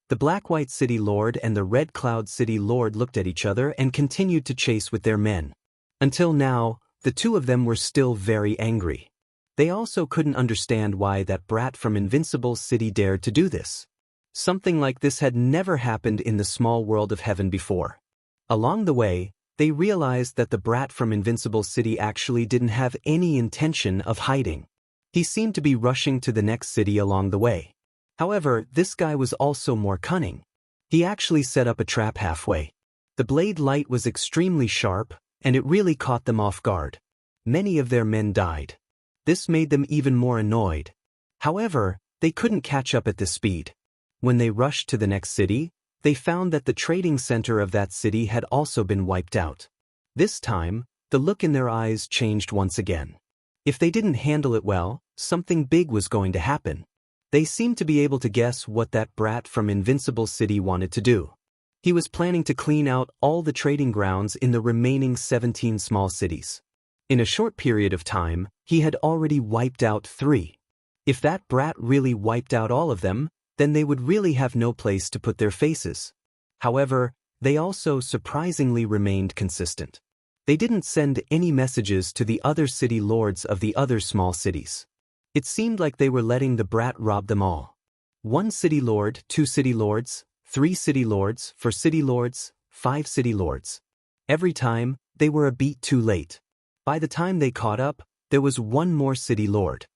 The Black-White City Lord and the Red Cloud City Lord looked at each other and continued to chase with their men. Until now, the two of them were still very angry. They also couldn't understand why that brat from Invincible City dared to do this. Something like this had never happened in the small world of heaven before. Along the way, they realized that the brat from Invincible City actually didn't have any intention of hiding. He seemed to be rushing to the next city along the way. However, this guy was also more cunning. He actually set up a trap halfway. The blade light was extremely sharp, and it really caught them off guard. Many of their men died. This made them even more annoyed. However, they couldn't catch up at this speed. When they rushed to the next city, they found that the trading center of that city had also been wiped out. This time, the look in their eyes changed once again. If they didn't handle it well, something big was going to happen. They seemed to be able to guess what that brat from Invincible City wanted to do. He was planning to clean out all the trading grounds in the remaining 17 small cities. In a short period of time, he had already wiped out 3. If that brat really wiped out all of them, then they would really have no place to put their faces. However, they also surprisingly remained consistent. They didn't send any messages to the other city lords of the other small cities. It seemed like they were letting the brat rob them all. 1 city lord, 2 city lords, 3 city lords, 4 city lords, 5 city lords. Every time, they were a beat too late. By the time they caught up, there was 1 more city lord.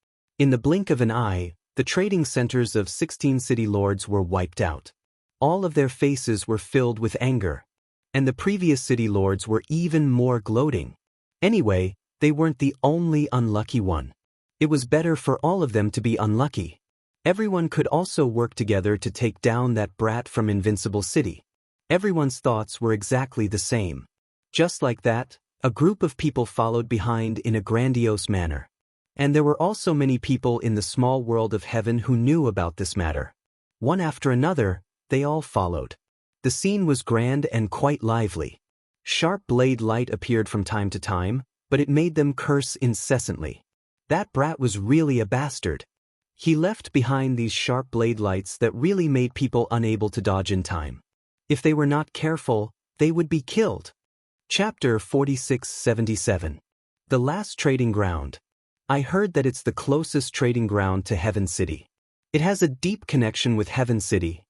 In the blink of an eye, the trading centers of 16 city lords were wiped out. All of their faces were filled with anger. And the previous city lords were even more gloating. Anyway, they weren't the only unlucky one. It was better for all of them to be unlucky. Everyone could also work together to take down that brat from Invincible City. Everyone's thoughts were exactly the same. Just like that, a group of people followed behind in a grandiose manner. And there were also many people in the small world of heaven who knew about this matter. One after another, they all followed. The scene was grand and quite lively. Sharp blade light appeared from time to time, but it made them curse incessantly. That brat was really a bastard. He left behind these sharp blade lights that really made people unable to dodge in time. If they were not careful, they would be killed. Chapter 4677. The Last Trading Ground. I heard that it's the closest trading ground to Heaven City. It has a deep connection with Heaven City.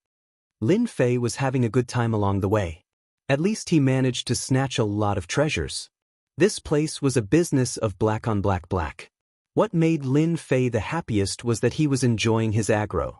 Lin Fei was having a good time along the way. At least he managed to snatch a lot of treasures. This place was a business of black on black black. What made Lin Fei the happiest was that he was enjoying his aggro.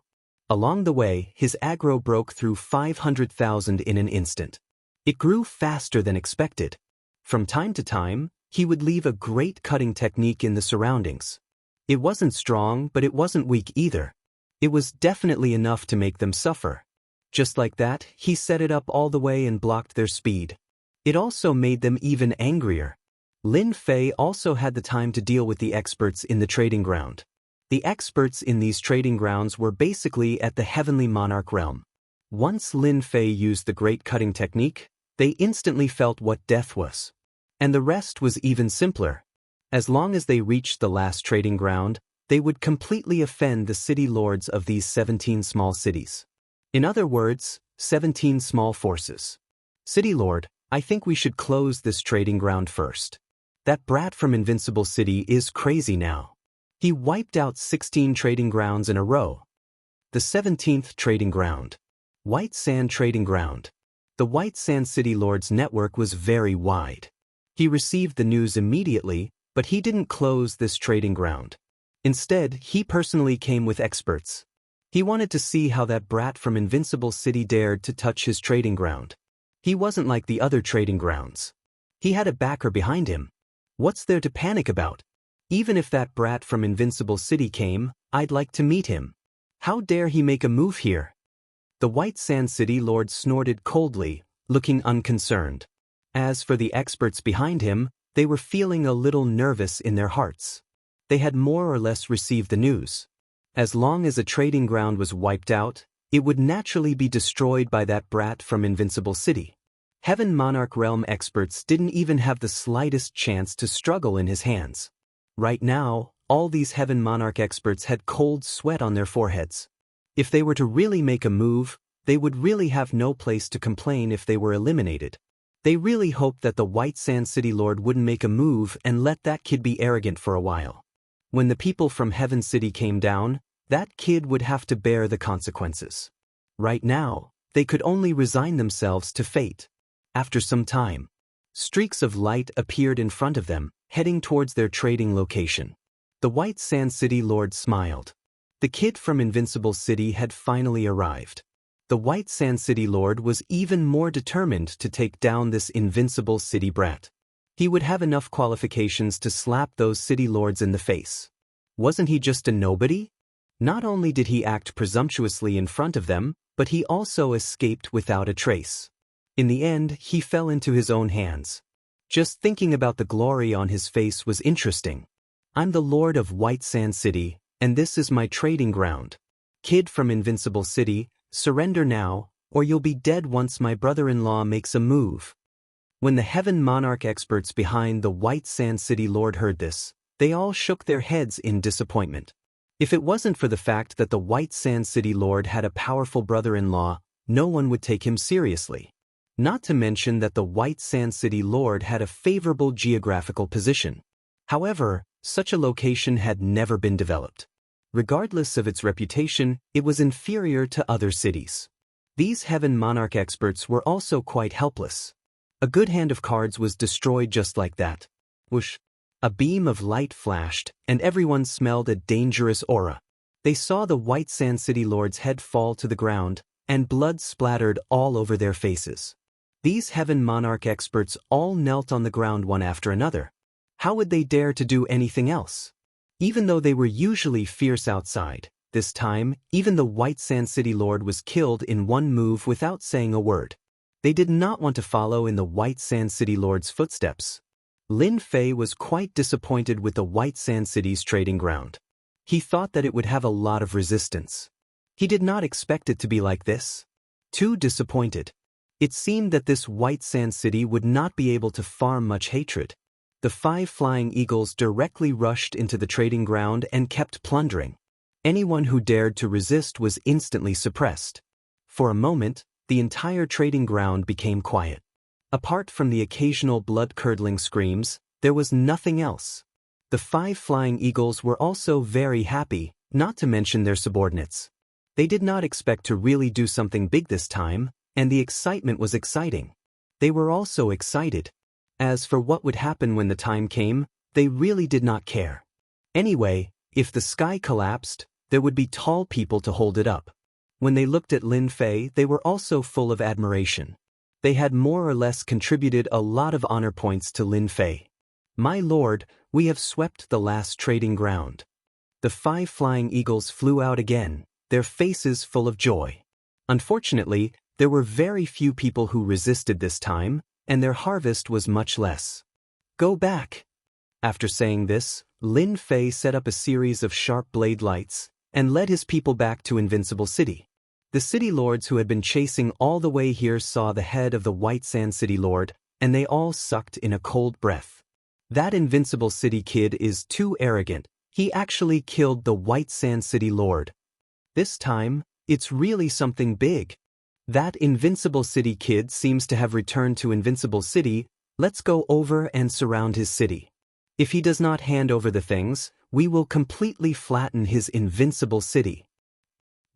Along the way, his aggro broke through 500,000 in an instant. It grew faster than expected. From time to time, he would leave a great cutting technique in the surroundings. It wasn't strong, but it wasn't weak either. It was definitely enough to make them suffer. Just like that, he set it up all the way and blocked their speed. It also made them even angrier. Lin Fei also had the time to deal with the experts in the trading ground. The experts in these trading grounds were basically at the Heavenly Monarch realm. Once Lin Fei used the great cutting technique, they instantly felt what death was. And the rest was even simpler. As long as they reached the last trading ground, they would completely offend the city lords of these 17 small cities. In other words, 17 small forces. City Lord, I think we should close this trading ground first. That brat from Invincible City is crazy now. He wiped out 16 trading grounds in a row. The 17th trading ground. White Sand Trading Ground. The White Sand City Lord's network was very wide. He received the news immediately, but he didn't close this trading ground. Instead, he personally came with experts. He wanted to see how that brat from Invincible City dared to touch his trading ground. He wasn't like the other trading grounds. He had a backer behind him. What's there to panic about? Even if that brat from Invincible City came, I'd like to meet him. How dare he make a move here? The White Sand City Lord snorted coldly, looking unconcerned. As for the experts behind him, they were feeling a little nervous in their hearts. They had more or less received the news. As long as a trading ground was wiped out, it would naturally be destroyed by that brat from Invincible City. Heaven Monarch Realm experts didn't even have the slightest chance to struggle in his hands. Right now, all these Heaven Monarch experts had cold sweat on their foreheads. If they were to really make a move, they would really have no place to complain if they were eliminated. They really hoped that the White Sand City Lord wouldn't make a move and let that kid be arrogant for a while. When the people from Heaven City came down, that kid would have to bear the consequences. Right now, they could only resign themselves to fate. After some time, streaks of light appeared in front of them, heading towards their trading location. The White Sand City Lord smiled. The kid from Invincible City had finally arrived. The White Sand City Lord was even more determined to take down this Invincible City brat. He would have enough qualifications to slap those city lords in the face. Wasn't he just a nobody? Not only did he act presumptuously in front of them, but he also escaped without a trace. In the end, he fell into his own hands. Just thinking about the glory on his face was interesting. I'm the Lord of White Sand City, and this is my trading ground. Kid from Invincible City, surrender now, or you'll be dead once my brother-in-law makes a move. When the Heaven Monarch experts behind the White Sand City Lord heard this, they all shook their heads in disappointment. If it wasn't for the fact that the White Sand City Lord had a powerful brother-in-law, no one would take him seriously. Not to mention that the White Sand City Lord had a favorable geographical position. However, such a location had never been developed. Regardless of its reputation, it was inferior to other cities. These Heaven Monarch experts were also quite helpless. A good hand of cards was destroyed just like that. Whoosh. A beam of light flashed, and everyone smelled a dangerous aura. They saw the White Sand City Lord's head fall to the ground, and blood splattered all over their faces. These Heaven Monarch experts all knelt on the ground one after another. How would they dare to do anything else? Even though they were usually fierce outside, this time, even the White Sand City Lord was killed in one move without saying a word. They did not want to follow in the White Sand City Lord's footsteps. Lin Fei was quite disappointed with the White Sand City's trading ground. He thought that it would have a lot of resistance. He did not expect it to be like this. Too disappointed. It seemed that this White Sand City would not be able to farm much hatred. The 5 flying eagles directly rushed into the trading ground and kept plundering. Anyone who dared to resist was instantly suppressed. For a moment, the entire trading ground became quiet. Apart from the occasional blood-curdling screams, there was nothing else. The 5 flying eagles were also very happy, not to mention their subordinates. They did not expect to really do something big this time, and the excitement was exciting. They were also excited. As for what would happen when the time came, they really did not care. Anyway, if the sky collapsed, there would be tall people to hold it up. When they looked at Lin Fei, they were also full of admiration. They had more or less contributed a lot of honor points to Lin Fei. "My lord, we have swept the last trading ground." The 5 flying eagles flew out again, their faces full of joy. Unfortunately, there were very few people who resisted this time, and their harvest was much less. "Go back." After saying this, Lin Fei set up a series of sharp blade lights and led his people back to Invincible City. The city lords who had been chasing all the way here saw the head of the White Sand City Lord, and they all sucked in a cold breath. That Invincible City kid is too arrogant. He actually killed the White Sand City Lord. This time, it's really something big. That Invincible City kid seems to have returned to Invincible City. Let's go over and surround his city. If he does not hand over the things, we will completely flatten his invincible city.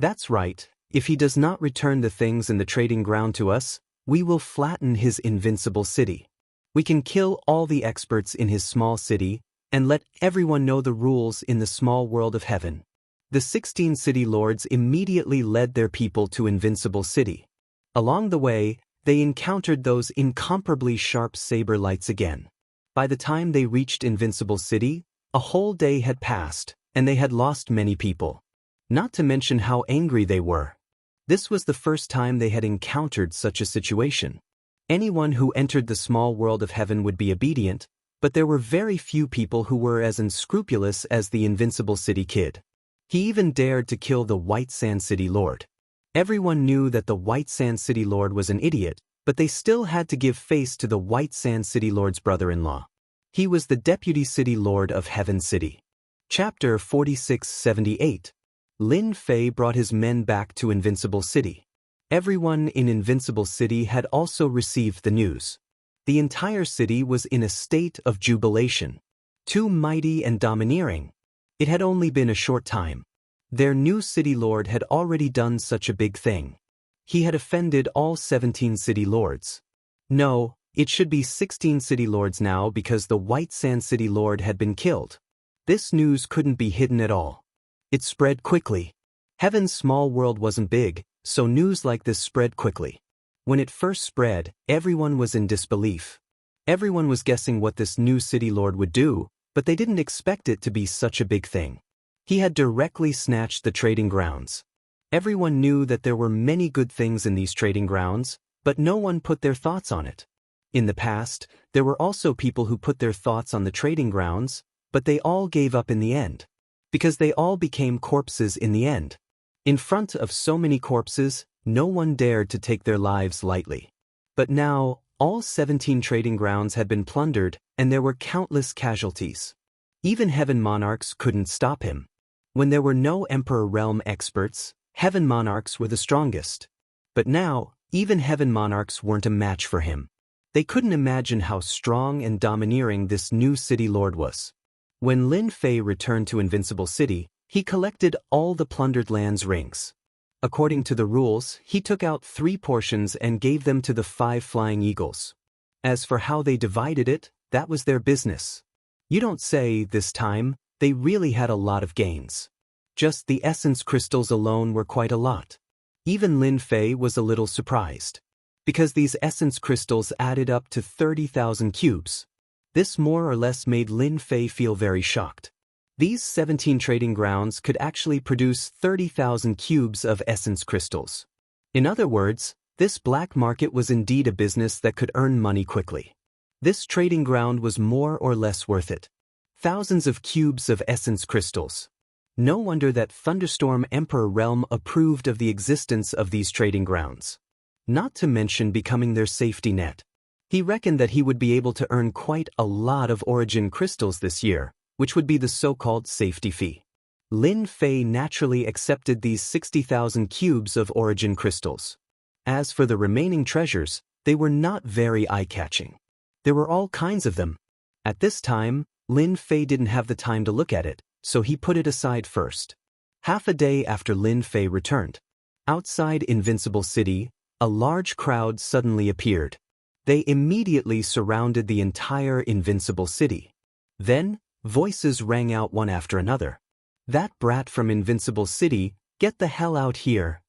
That's right, if he does not return the things in the trading ground to us, we will flatten his invincible city. We can kill all the experts in his small city, and let everyone know the rules in the small world of heaven. The 16 city lords immediately led their people to Invincible City. Along the way, they encountered those incomparably sharp saber lights again. By the time they reached Invincible City, a whole day had passed, and they had lost many people. Not to mention how angry they were. This was the first time they had encountered such a situation. Anyone who entered the small world of heaven would be obedient, but there were very few people who were as unscrupulous as the Invincible City kid. He even dared to kill the White Sand City Lord. Everyone knew that the White Sand City Lord was an idiot, but they still had to give face to the White Sand City Lord's brother-in-law. He was the Deputy City Lord of Heaven City. Chapter 4678. Lin Fei brought his men back to Invincible City. Everyone in Invincible City had also received the news. The entire city was in a state of jubilation. Too mighty and domineering. It had only been a short time. Their new city lord had already done such a big thing. He had offended all 17 city lords. No, it should be 16 city lords now because the White Sand City Lord had been killed. This news couldn't be hidden at all. It spread quickly. Heaven's small world wasn't big, so news like this spread quickly. When it first spread, everyone was in disbelief. Everyone was guessing what this new city lord would do, but they didn't expect it to be such a big thing. He had directly snatched the trading grounds. Everyone knew that there were many good things in these trading grounds, but no one put their thoughts on it. In the past, there were also people who put their thoughts on the trading grounds, but they all gave up in the end. Because they all became corpses in the end. In front of so many corpses, no one dared to take their lives lightly. But now, all 17 trading grounds had been plundered, and there were countless casualties. Even Heaven Monarchs couldn't stop him. When there were no Emperor Realm experts, Heaven Monarchs were the strongest. But now, even Heaven Monarchs weren't a match for him. They couldn't imagine how strong and domineering this new city lord was. When Lin Fei returned to Invincible City, he collected all the plundered land's rings. According to the rules, he took out 3 portions and gave them to the 5 flying eagles. As for how they divided it, that was their business. You don't say. This time, they really had a lot of gains. Just the essence crystals alone were quite a lot. Even Lin Fei was a little surprised. Because these essence crystals added up to 30,000 cubes. This more or less made Lin Fei feel very shocked. These 17 trading grounds could actually produce 30,000 cubes of essence crystals. In other words, this black market was indeed a business that could earn money quickly. This trading ground was more or less worth it. Thousands of cubes of essence crystals. No wonder that Thunderstorm Emperor Realm approved of the existence of these trading grounds. Not to mention becoming their safety net. He reckoned that he would be able to earn quite a lot of origin crystals this year, which would be the so-called safety fee. Lin Fei naturally accepted these 60,000 cubes of origin crystals. As for the remaining treasures, they were not very eye-catching. There were all kinds of them. At this time, Lin Fei didn't have the time to look at it, so he put it aside first. Half a day after Lin Fei returned, outside Invincible City, a large crowd suddenly appeared. They immediately surrounded the entire Invincible City. Then, voices rang out one after another. That brat from Invincible City, get the hell out here.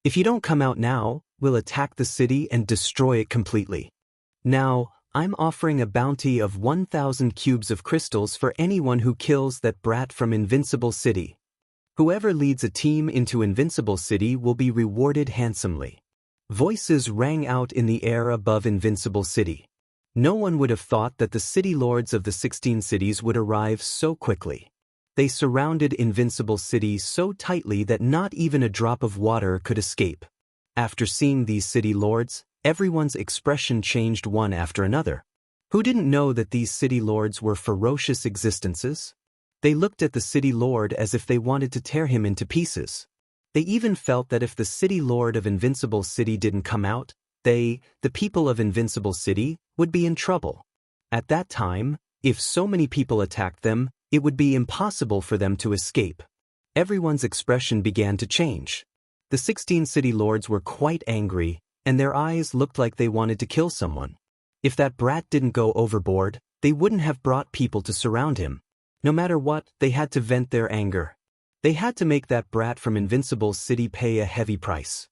If you don't come out now, we'll attack the city and destroy it completely. Now, I'm offering a bounty of 1,000 cubes of crystals for anyone who kills that brat from Invincible City. Whoever leads a team into Invincible City will be rewarded handsomely. Voices rang out in the air above Invincible City. No one would have thought that the city lords of the 16 cities would arrive so quickly. They surrounded Invincible City so tightly that not even a drop of water could escape. After seeing these city lords, everyone's expression changed one after another. Who didn't know that these city lords were ferocious existences? They looked at the city lord as if they wanted to tear him into pieces. They even felt that if the city lord of Invincible City didn't come out, the people of Invincible City, would be in trouble. At that time, if so many people attacked them, it would be impossible for them to escape. Everyone's expression began to change. The 16 city lords were quite angry, and their eyes looked like they wanted to kill someone. If that brat didn't go overboard, they wouldn't have brought people to surround him. No matter what, they had to vent their anger. They had to make that brat from Invincible City pay a heavy price.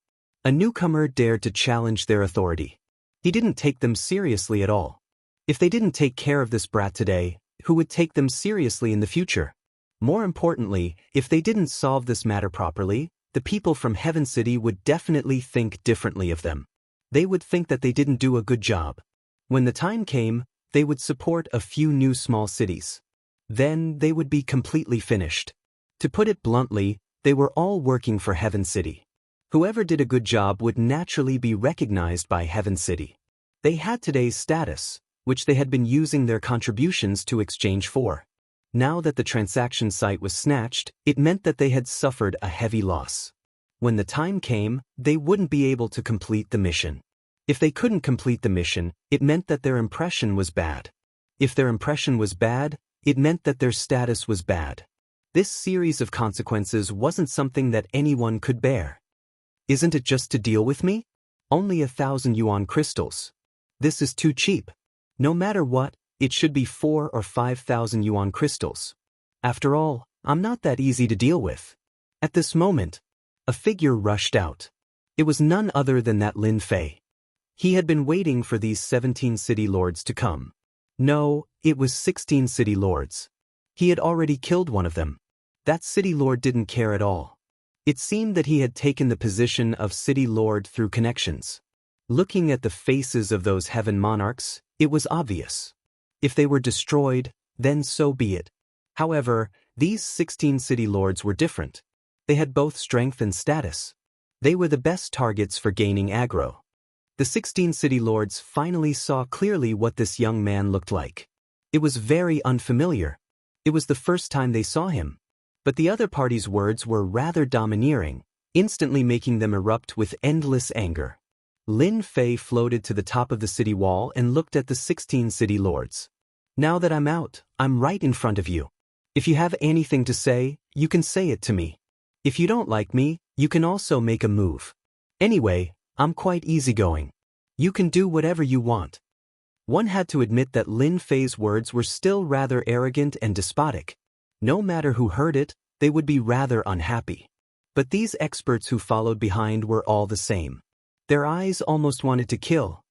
A newcomer dared to challenge their authority. He didn't take them seriously at all. If they didn't take care of this brat today, who would take them seriously in the future? More importantly, if they didn't solve this matter properly, the people from Heaven City would definitely think differently of them. They would think that they didn't do a good job. When the time came, they would support a few new small cities. Then they would be completely finished. To put it bluntly, they were all working for Heaven City. Whoever did a good job would naturally be recognized by Heaven City. They had today's status, which they had been using their contributions to exchange for. Now that the transaction site was snatched, it meant that they had suffered a heavy loss. When the time came, they wouldn't be able to complete the mission. If they couldn't complete the mission, it meant that their impression was bad. If their impression was bad, it meant that their status was bad. This series of consequences wasn't something that anyone could bear. Isn't it just to deal with me? Only 1,000 yuan crystals. This is too cheap. No matter what, it should be 4,000 or 5,000 yuan crystals. After all, I'm not that easy to deal with. At this moment, a figure rushed out. It was none other than that Lin Fei. He had been waiting for these 17 city lords to come. No, it was 16 city lords. He had already killed one of them. That city lord didn't care at all. It seemed that he had taken the position of city lord through connections. Looking at the faces of those heaven monarchs, it was obvious. If they were destroyed, then so be it. However, these 16 city lords were different. They had both strength and status. They were the best targets for gaining aggro. The 16 city lords finally saw clearly what this young man looked like. It was very unfamiliar. It was the first time they saw him. But the other party's words were rather domineering, instantly making them erupt with endless anger. Lin Fei floated to the top of the city wall and looked at the 16 city lords. Now that I'm out, I'm right in front of you. If you have anything to say, you can say it to me. If you don't like me, you can also make a move. Anyway, I'm quite easygoing. You can do whatever you want. One had to admit that Lin Fei's words were still rather arrogant and despotic. No matter who heard it, they would be rather unhappy. But these experts who followed behind were all the same. Their eyes almost wanted to kill.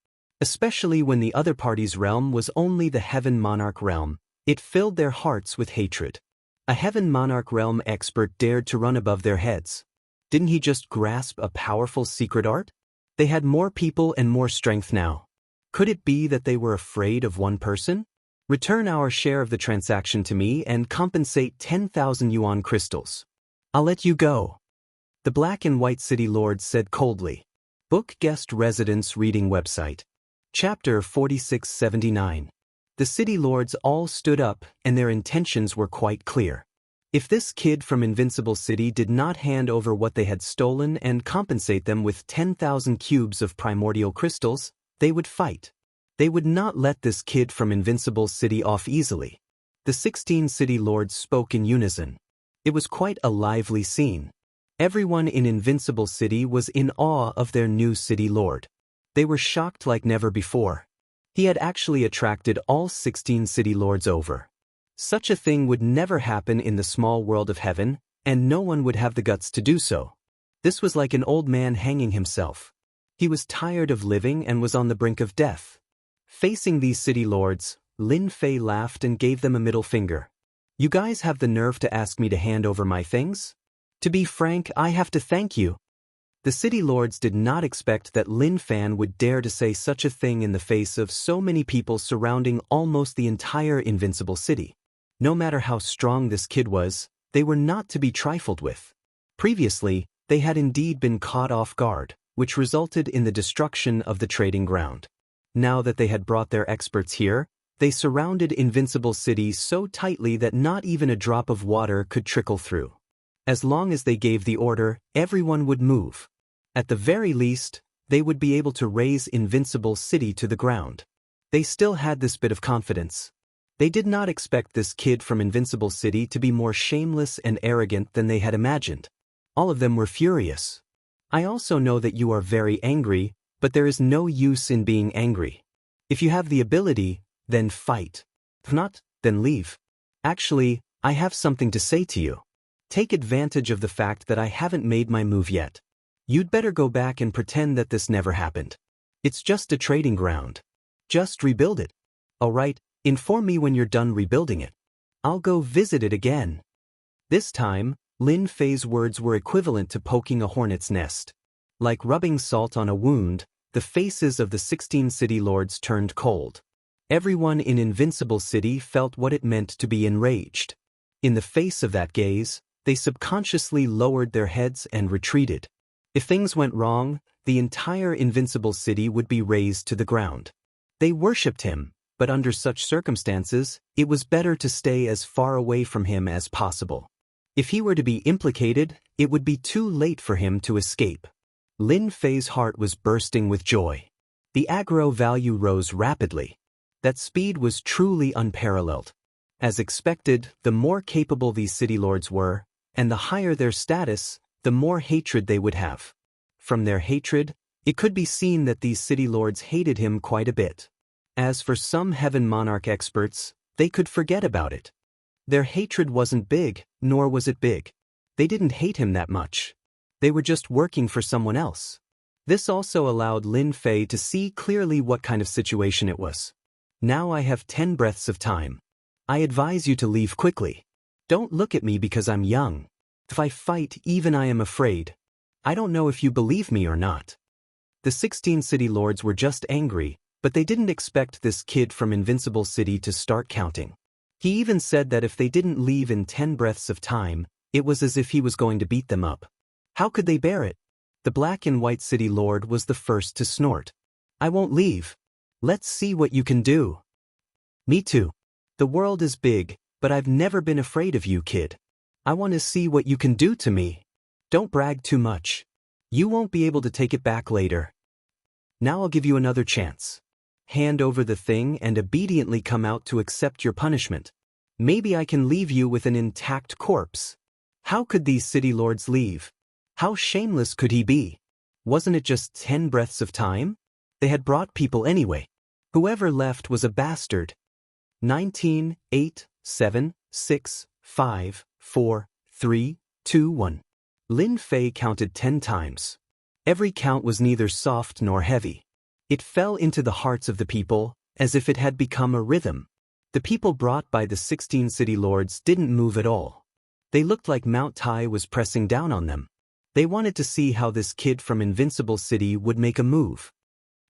Especially when the other party's realm was only the Heaven Monarch realm, it filled their hearts with hatred. A Heaven Monarch realm expert dared to run above their heads. Didn't he just grasp a powerful secret art? They had more people and more strength now. Could it be that they were afraid of one person? Return our share of the transaction to me and compensate 10,000 yuan crystals. I'll let you go. The Black and White City Lord said coldly. Book Guest Residence Reading Website. Chapter 4679. The City Lords all stood up, and their intentions were quite clear. If this kid from Invincible City did not hand over what they had stolen and compensate them with 10,000 cubes of primordial crystals, they would fight. They would not let this kid from Invincible City off easily. The 16 City Lords spoke in unison. It was quite a lively scene. Everyone in Invincible City was in awe of their new City Lord. They were shocked like never before. He had actually attracted all 16 City Lords over. Such a thing would never happen in the small world of heaven, and no one would have the guts to do so. This was like an old man hanging himself. He was tired of living and was on the brink of death. Facing these City Lords, Lin Fei laughed and gave them a middle finger. You guys have the nerve to ask me to hand over my things? To be frank, I have to thank you. The City Lords did not expect that Lin Fan would dare to say such a thing in the face of so many people surrounding almost the entire Invincible City. No matter how strong this kid was, they were not to be trifled with. Previously, they had indeed been caught off guard, which resulted in the destruction of the trading ground. Now that they had brought their experts here, they surrounded Invincible City so tightly that not even a drop of water could trickle through. As long as they gave the order, everyone would move. At the very least, they would be able to raze Invincible City to the ground. They still had this bit of confidence. They did not expect this kid from Invincible City to be more shameless and arrogant than they had imagined. All of them were furious. I also know that you are very angry, but there is no use in being angry. If you have the ability, then fight. If not, then leave. Actually, I have something to say to you. Take advantage of the fact that I haven't made my move yet. You'd better go back and pretend that this never happened. It's just a trading ground. Just rebuild it. Alright, inform me when you're done rebuilding it. I'll go visit it again. This time, Lin Fei's words were equivalent to poking a hornet's nest. Like rubbing salt on a wound, the faces of the 16 City Lords turned cold. Everyone in Invincible City felt what it meant to be enraged. In the face of that gaze, they subconsciously lowered their heads and retreated. If things went wrong, the entire Invincible City would be razed to the ground. They worshipped him, but under such circumstances, it was better to stay as far away from him as possible. If he were to be implicated, it would be too late for him to escape. Lin Fei's heart was bursting with joy. The aggro value rose rapidly. That speed was truly unparalleled. As expected, the more capable these City Lords were, and the higher their status, the more hatred they would have. From their hatred, it could be seen that these City Lords hated him quite a bit. As for some Heaven Monarch experts, they could forget about it. Their hatred wasn't big, nor was it big. They didn't hate him that much. They were just working for someone else. This also allowed Lin Fei to see clearly what kind of situation it was. Now I have 10 breaths of time. I advise you to leave quickly. Don't look at me because I'm young. If I fight, even I am afraid. I don't know if you believe me or not. The 16 City Lords were just angry, but they didn't expect this kid from Invincible City to start counting. He even said that if they didn't leave in 10 breaths of time, it was as if he was going to beat them up. How could they bear it? The Black and White City Lord was the first to snort. I won't leave. Let's see what you can do. Me too. The world is big, but I've never been afraid of you, kid. I want to see what you can do to me. Don't brag too much. You won't be able to take it back later. Now I'll give you another chance. Hand over the thing and obediently come out to accept your punishment. Maybe I can leave you with an intact corpse. How could these City Lords leave? How shameless could he be? Wasn't it just 10 breaths of time? They had brought people anyway. Whoever left was a bastard. 19, 8, 7, 6, 5, 4, 3, 2, 1. Lin Fei counted 10 times. Every count was neither soft nor heavy. It fell into the hearts of the people, as if it had become a rhythm. The people brought by the 16 city lords didn't move at all. They looked like Mount Tai was pressing down on them. They wanted to see how this kid from Invincible City would make a move.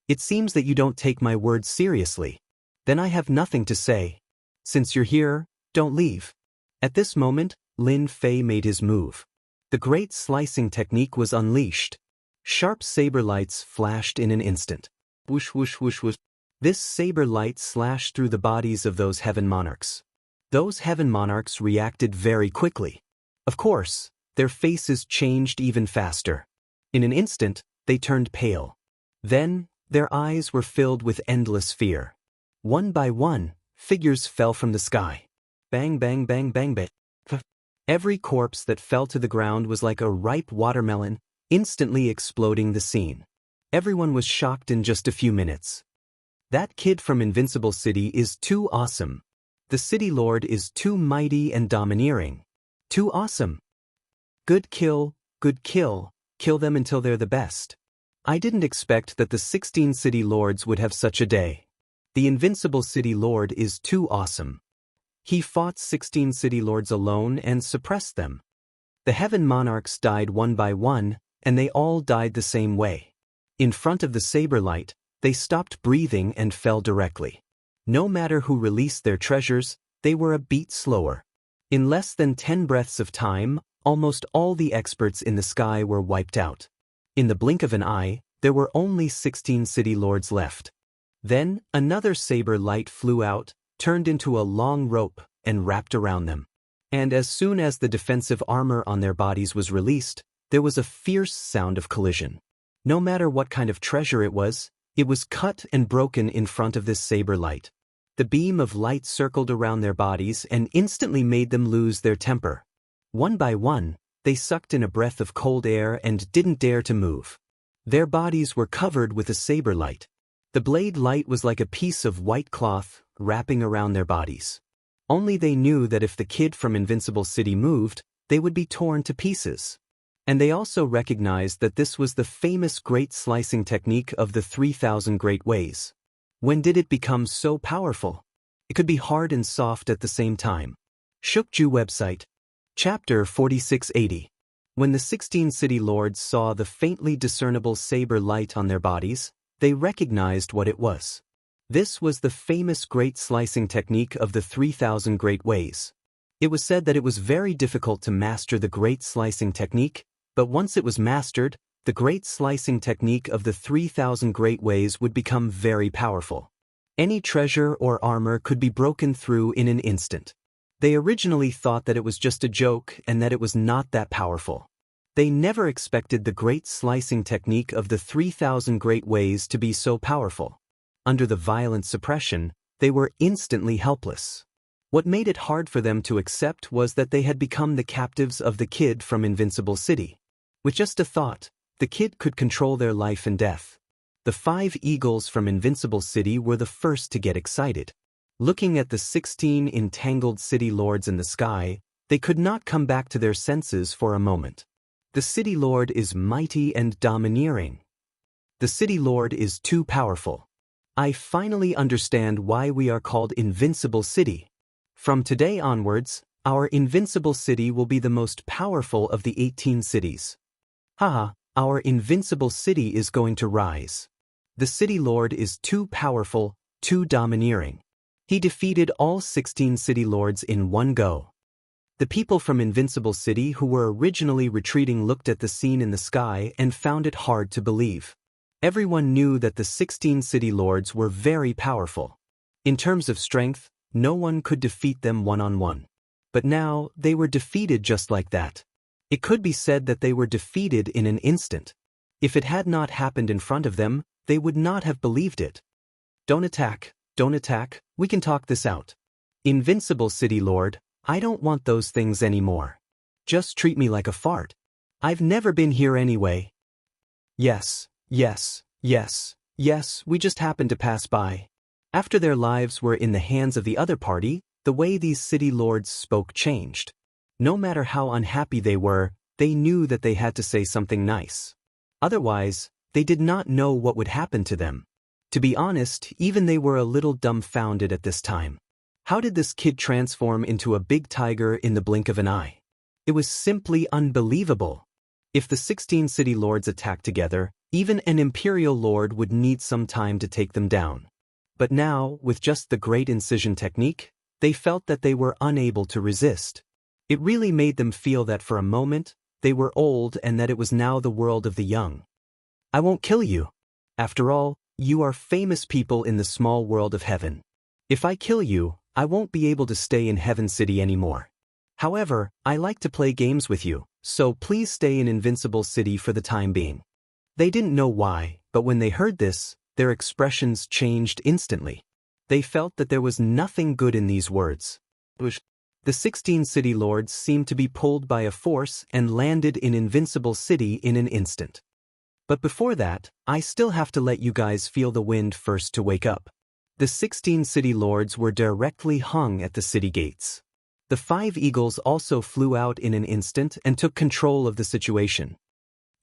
It seems that you don't take my words seriously. Then I have nothing to say. Since you're here, don't leave. At this moment, Lin Fei made his move. The great slicing technique was unleashed. Sharp saber lights flashed in an instant. Whoosh whoosh whoosh whoosh. This saber light slashed through the bodies of those heaven monarchs. Those heaven monarchs reacted very quickly. Of course, their faces changed even faster. In an instant, they turned pale. Then, their eyes were filled with endless fear. One by one, figures fell from the sky. Bang bang bang bang bang. Every corpse that fell to the ground was like a ripe watermelon, instantly exploding the scene. Everyone was shocked in just a few minutes. That kid from Invincible City is too awesome. The City Lord is too mighty and domineering. Too awesome. Good kill, kill them until they're the best. I didn't expect that the 16 City Lords would have such a day. The Invincible City Lord is too awesome. He fought 16 City Lords alone and suppressed them. The Heaven Monarchs died one by one, and they all died the same way. In front of the saber light, they stopped breathing and fell directly. No matter who released their treasures, they were a beat slower. In less than 10 breaths of time, almost all the experts in the sky were wiped out. In the blink of an eye, there were only 16 City Lords left. Then, another saber light flew out, turned into a long rope, and wrapped around them. And as soon as the defensive armor on their bodies was released, there was a fierce sound of collision. No matter what kind of treasure it was cut and broken in front of this saber light. The beam of light circled around their bodies and instantly made them lose their temper. One by one, they sucked in a breath of cold air and didn't dare to move. Their bodies were covered with a saber light. The blade light was like a piece of white cloth wrapping around their bodies. Only they knew that if the kid from Invincible City moved, they would be torn to pieces. And they also recognized that this was the famous great slicing technique of the 3,000 Great Ways. When did it become so powerful? It could be hard and soft at the same time. Shukju website. Chapter 4680. When the 16 City Lords saw the faintly discernible saber light on their bodies, they recognized what it was. This was the famous great slicing technique of the 3,000 Great Ways. It was said that it was very difficult to master the great slicing technique, but once it was mastered, the great slicing technique of the 3,000 Great Ways would become very powerful. Any treasure or armor could be broken through in an instant. They originally thought that it was just a joke and that it was not that powerful. They never expected the great slicing technique of the 3,000 Great Ways to be so powerful. Under the violent suppression, they were instantly helpless. What made it hard for them to accept was that they had become the captives of the kid from Invincible City. With just a thought, the kid could control their life and death. The 5 eagles from Invincible City were the first to get excited. Looking at the 16 entangled city lords in the sky, they could not come back to their senses for a moment. The City Lord is mighty and domineering. The City Lord is too powerful. I finally understand why we are called Invincible City. From today onwards, our Invincible City will be the most powerful of the 18 cities. Haha, our Invincible City is going to rise. The City Lord is too powerful, too domineering. He defeated all 16 City Lords in one go. The people from Invincible City who were originally retreating looked at the scene in the sky and found it hard to believe. Everyone knew that the 16 City Lords were very powerful. In terms of strength, no one could defeat them one-on-one. But now, they were defeated just like that. It could be said that they were defeated in an instant. If it had not happened in front of them, they would not have believed it. Don't attack, we can talk this out. Invincible City Lord, I don't want those things anymore. Just treat me like a fart. I've never been here anyway. Yes, we just happened to pass by. After their lives were in the hands of the other party, the way these city lords spoke changed. No matter how unhappy they were, they knew that they had to say something nice. Otherwise, they did not know what would happen to them. To be honest, even they were a little dumbfounded at this time. How did this kid transform into a big tiger in the blink of an eye? It was simply unbelievable. If the 16 city lords attacked together, even an imperial lord would need some time to take them down. But now, with just the great incision technique, they felt that they were unable to resist. It really made them feel that for a moment, they were old and that it was now the world of the young. I won't kill you. After all, you are famous people in the small world of heaven. If I kill you, I won't be able to stay in Heaven City anymore. However, I like to play games with you, so please stay in Invincible City for the time being. They didn't know why, but when they heard this, their expressions changed instantly. They felt that there was nothing good in these words. The 16 city lords seemed to be pulled by a force and landed in Invincible City in an instant. But before that, I still have to let you guys feel the wind first to wake up. The 16 city lords were directly hung at the city gates. The 5 eagles also flew out in an instant and took control of the situation.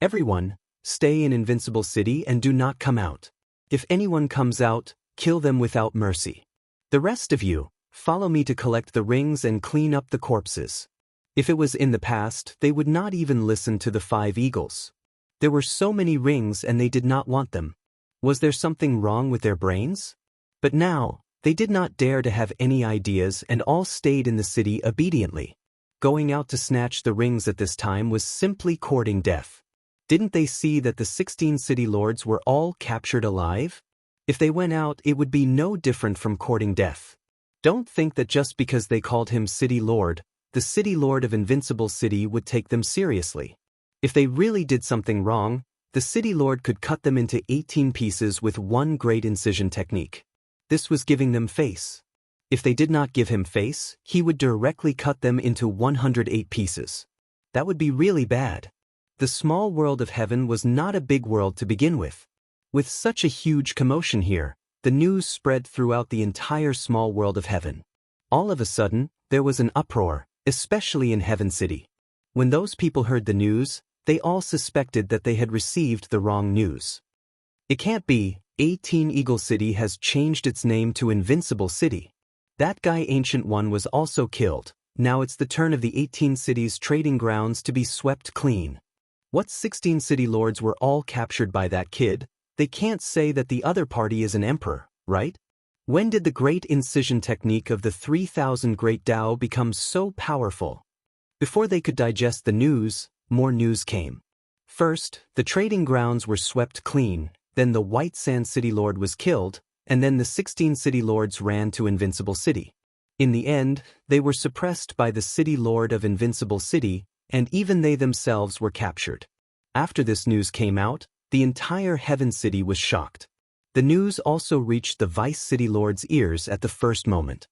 Everyone, stay in Invincible City and do not come out. If anyone comes out, kill them without mercy. The rest of you, follow me to collect the rings and clean up the corpses. If it was in the past, they would not even listen to the 5 eagles. There were so many rings and they did not want them. Was there something wrong with their brains? But now, they did not dare to have any ideas and all stayed in the city obediently. Going out to snatch the rings at this time was simply courting death. Didn't they see that the 16 city lords were all captured alive? If they went out, it would be no different from courting death. Don't think that just because they called him City Lord, the City Lord of Invincible City would take them seriously. If they really did something wrong, the City Lord could cut them into 18 pieces with one great incision technique. This was giving them face. If they did not give him face, he would directly cut them into 108 pieces. That would be really bad. The small world of heaven was not a big world to begin with. With such a huge commotion here, the news spread throughout the entire small world of heaven. All of a sudden, there was an uproar, especially in Heaven City. When those people heard the news, they all suspected that they had received the wrong news. It can't be. 18 Eagle City has changed its name to Invincible City. That guy Ancient One was also killed. Now it's the turn of the 18 cities' trading grounds to be swept clean. What 16 city lords were all captured by that kid? They can't say that the other party is an emperor, right? When did the great incision technique of the 3000 Great Dao become so powerful? Before they could digest the news, more news came. First, the trading grounds were swept clean, then the White Sand City Lord was killed, and then the 16 city lords ran to Invincible City. In the end, they were suppressed by the City Lord of Invincible City, and even they themselves were captured. After this news came out, the entire Heaven City was shocked. The news also reached the Vice City Lord's ears at the first moment.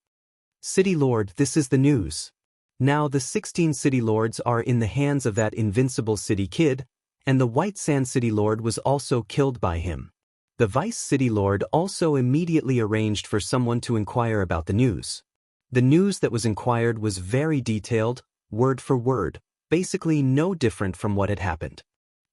City Lord, this is the news. Now the 16 city lords are in the hands of that Invincible City kid, and the White Sand City Lord was also killed by him. The Vice City Lord also immediately arranged for someone to inquire about the news. The news that was inquired was very detailed, word for word, basically no different from what had happened.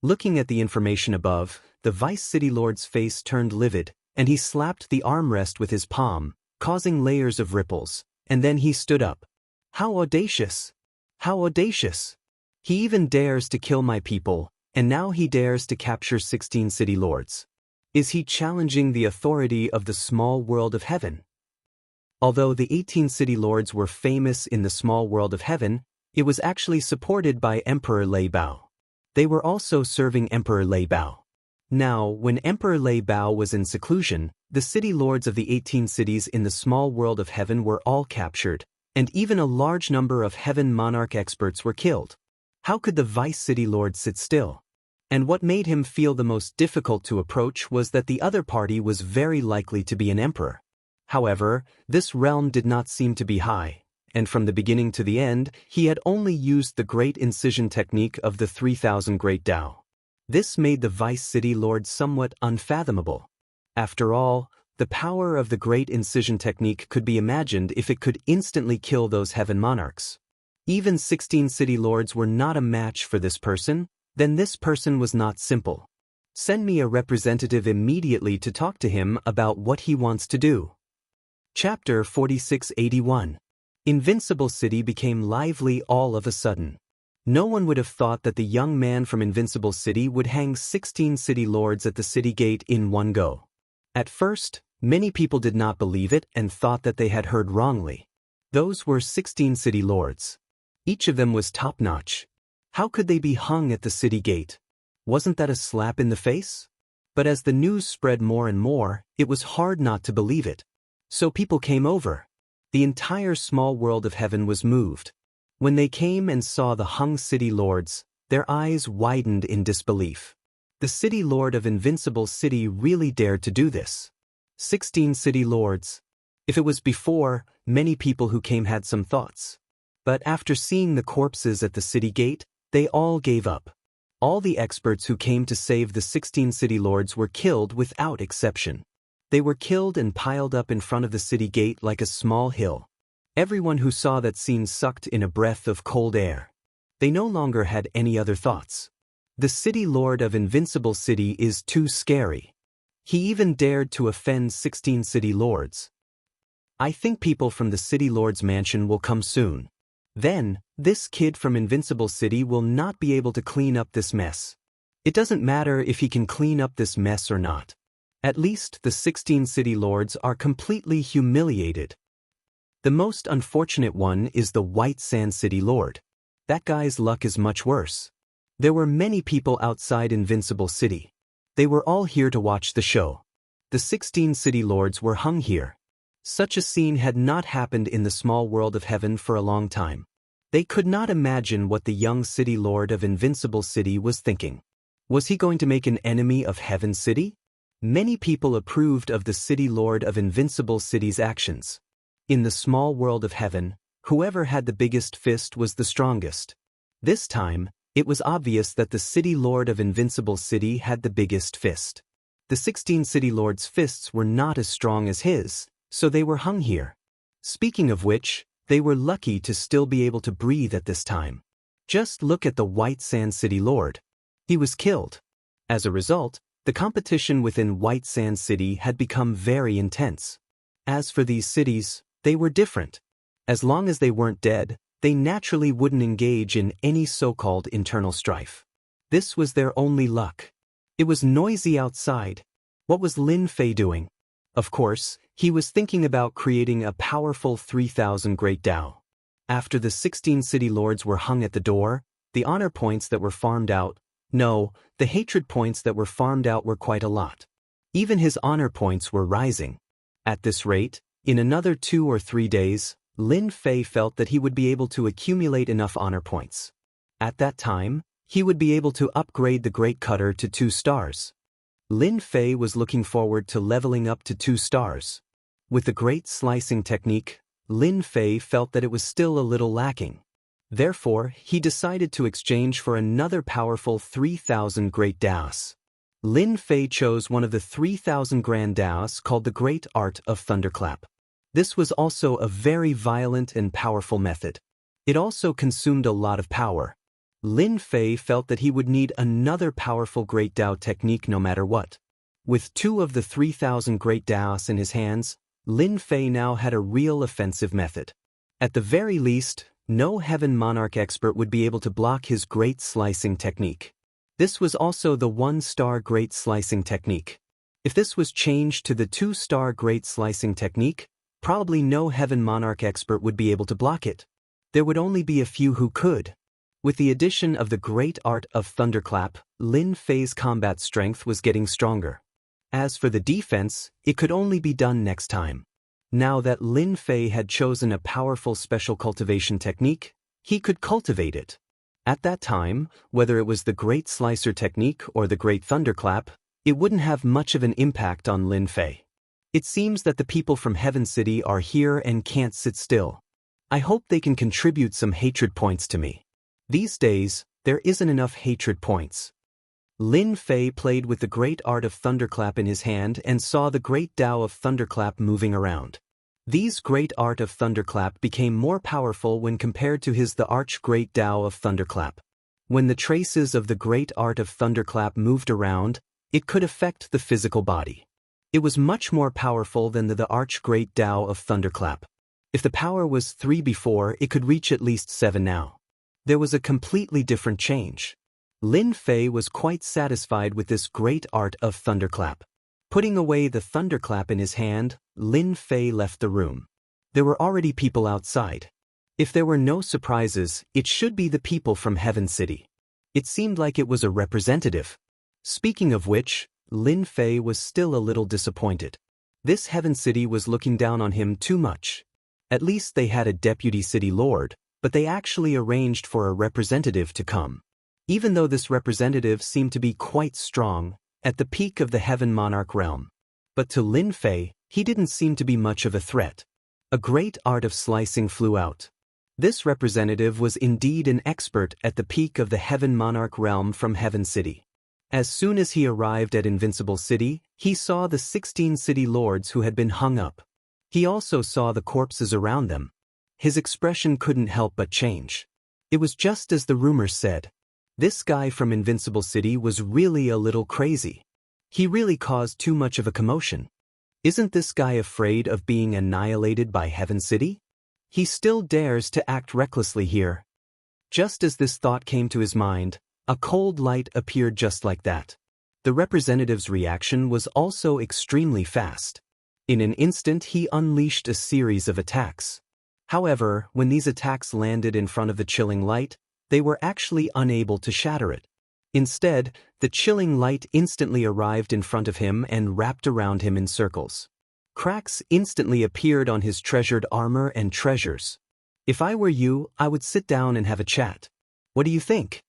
Looking at the information above, the Vice City Lord's face turned livid, and he slapped the armrest with his palm, causing layers of ripples, and then he stood up. How audacious! How audacious! He even dares to kill my people, and now he dares to capture 16 city lords. Is he challenging the authority of the small world of heaven? Although the 18 city lords were famous in the small world of heaven, it was actually supported by Emperor Lei Bao. They were also serving Emperor Lei Bao. Now, when Emperor Lei Bao was in seclusion, the city lords of the 18 cities in the small world of heaven were all captured, and even a large number of heaven monarch experts were killed. How could the Vice City Lord sit still? And what made him feel the most difficult to approach was that the other party was very likely to be an emperor. However, this realm did not seem to be high, and from the beginning to the end, he had only used the great incision technique of the 3000 Great Dao. This made the Vice City Lord somewhat unfathomable. After all, The power of the Great Incision technique could be imagined if it could instantly kill those heaven monarchs. Even 16 city lords were not a match for this person, then this person was not simple. Send me a representative immediately to talk to him about what he wants to do. Chapter 4681. Invincible City became lively all of a sudden. No one would have thought that the young man from Invincible City would hang 16 city lords at the city gate in one go. At first, many people did not believe it and thought that they had heard wrongly. Those were 16 city lords. Each of them was top-notch. How could they be hung at the city gate? Wasn't that a slap in the face? But as the news spread more and more, it was hard not to believe it. So people came over. The entire small world of heaven was moved. When they came and saw the hung city lords, their eyes widened in disbelief. The city lord of Invincible City really dared to do this. 16 city lords. If it was before, many people who came had some thoughts. But after seeing the corpses at the city gate, they all gave up. All the experts who came to save the 16 city lords were killed without exception. They were killed and piled up in front of the city gate like a small hill. Everyone who saw that scene sucked in a breath of cold air. They no longer had any other thoughts. The city lord of Invincible City is too scary. He even dared to offend 16 city lords. I think people from the city lord's mansion will come soon. Then, this kid from Invincible City will not be able to clean up this mess. It doesn't matter if he can clean up this mess or not. At least the 16 city lords are completely humiliated. The most unfortunate one is the White Sand City Lord. That guy's luck is much worse. There were many people outside Invincible City. They were all here to watch the show. The 16 city lords were hung here. Such a scene had not happened in the small world of heaven for a long time. They could not imagine what the young city lord of Invincible City was thinking. Was he going to make an enemy of Heaven City? Many people approved of the city lord of Invincible City's actions. In the small world of heaven, whoever had the biggest fist was the strongest. This time, it was obvious that the city lord of Invincible City had the biggest fist. The 16 city lords' fists were not as strong as his, so they were hung here. Speaking of which, they were lucky to still be able to breathe at this time. Just look at the White Sand City Lord. He was killed. As a result, the competition within White Sand City had become very intense. As for these cities, they were different. As long as they weren't dead, they naturally wouldn't engage in any so-called internal strife. This was their only luck. It was noisy outside. What was Lin Fei doing? Of course, he was thinking about creating a powerful 3,000 Great Dao. After the 16 city lords were hung at the door, the honor points that were farmed out, no, the hatred points that were farmed out were quite a lot. Even his honor points were rising. At this rate, in another 2 or 3 days, Lin Fei felt that he would be able to accumulate enough honor points. At that time, he would be able to upgrade the Great Cutter to 2 stars. Lin Fei was looking forward to leveling up to 2 stars. With the Great Slicing technique, Lin Fei felt that it was still a little lacking. Therefore, he decided to exchange for another powerful 3,000 Great Daos. Lin Fei chose one of the 3,000 Grand Daos called the Great Art of Thunderclap. This was also a very violent and powerful method. It also consumed a lot of power. Lin Fei felt that he would need another powerful Great Dao technique no matter what. With 2 of the 3,000 Great Daos in his hands, Lin Fei now had a real offensive method. At the very least, no Heaven Monarch expert would be able to block his Great Slicing technique. This was also the 1-star Great Slicing technique. If this was changed to the 2-star Great Slicing technique, probably no Heaven Monarch expert would be able to block it. There would only be a few who could. With the addition of the Great Art of Thunderclap, Lin Fei's combat strength was getting stronger. As for the defense, it could only be done next time. Now that Lin Fei had chosen a powerful special cultivation technique, he could cultivate it. At that time, whether it was the Great Slicer technique or the Great Thunderclap, it wouldn't have much of an impact on Lin Fei. It seems that the people from Heaven City are here and can't sit still. I hope they can contribute some hatred points to me. These days, there isn't enough hatred points. Lin Fei played with the great art of thunderclap in his hand and saw the great Tao of thunderclap moving around. These great art of thunderclap became more powerful when compared to his the arch great Tao of thunderclap. When the traces of the great art of thunderclap moved around, it could affect the physical body. It was much more powerful than the arch great Tao of thunderclap. If the power was 3 before, it could reach at least 7 now. There was a completely different change. Lin Fei was quite satisfied with this great art of thunderclap. Putting away the thunderclap in his hand, Lin Fei left the room. There were already people outside. If there were no surprises, it should be the people from Heaven City. It seemed like it was a representative. Speaking of which, Lin Fei was still a little disappointed. This Heaven City was looking down on him too much. At least they had a deputy city lord, but they actually arranged for a representative to come. Even though this representative seemed to be quite strong, at the peak of the Heaven Monarch realm. But to Lin Fei, he didn't seem to be much of a threat. A great art of slicing flew out. This representative was indeed an expert at the peak of the Heaven Monarch realm from Heaven City. As soon as he arrived at Invincible City, he saw the 16 city lords who had been hung up. He also saw the corpses around them. His expression couldn't help but change. It was just as the rumors said. This guy from Invincible City was really a little crazy. He really caused too much of a commotion. Isn't this guy afraid of being annihilated by Heaven City? He still dares to act recklessly here. Just as this thought came to his mind, a cold light appeared just like that. The representative's reaction was also extremely fast. In an instant he unleashed a series of attacks. However, when these attacks landed in front of the chilling light, they were actually unable to shatter it. Instead, the chilling light instantly arrived in front of him and wrapped around him in circles. Cracks instantly appeared on his treasured armor and treasures. If I were you, I would sit down and have a chat. What do you think?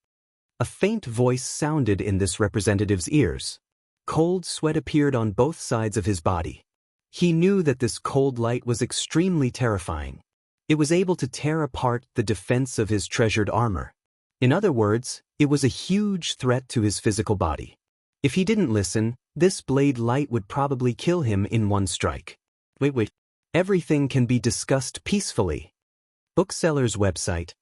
A faint voice sounded in this representative's ears. Cold sweat appeared on both sides of his body. He knew that this cold light was extremely terrifying. It was able to tear apart the defense of his treasured armor. In other words, it was a huge threat to his physical body. If he didn't listen, this blade light would probably kill him in one strike. Wait. Everything can be discussed peacefully. Bookseller's website.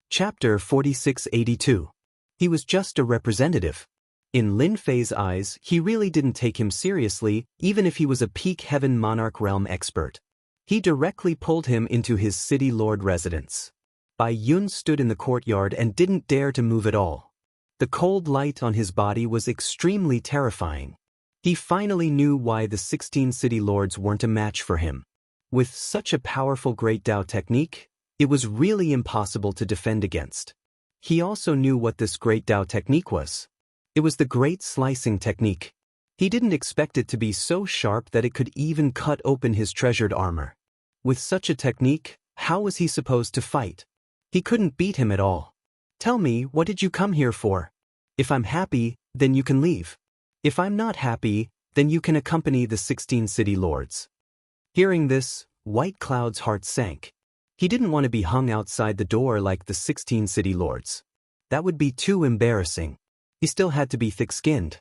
Chapter 4682. He was just a representative. In Lin Fei's eyes, he really didn't take him seriously, even if he was a peak Heaven Monarch realm expert. He directly pulled him into his city lord residence. Bai Yun stood in the courtyard and didn't dare to move at all. The cold light on his body was extremely terrifying. He finally knew why the 16 city lords weren't a match for him. With such a powerful Great Tao technique, it was really impossible to defend against. He also knew what this Great Tao technique was. It was the Great Slicing Technique. He didn't expect it to be so sharp that it could even cut open his treasured armor. With such a technique, how was he supposed to fight? He couldn't beat him at all. Tell me, what did you come here for? If I'm happy, then you can leave. If I'm not happy, then you can accompany the 16 city lords. Hearing this, White Cloud's heart sank. He didn't want to be hung outside the door like the 16 city lords. That would be too embarrassing. He still had to be thick-skinned.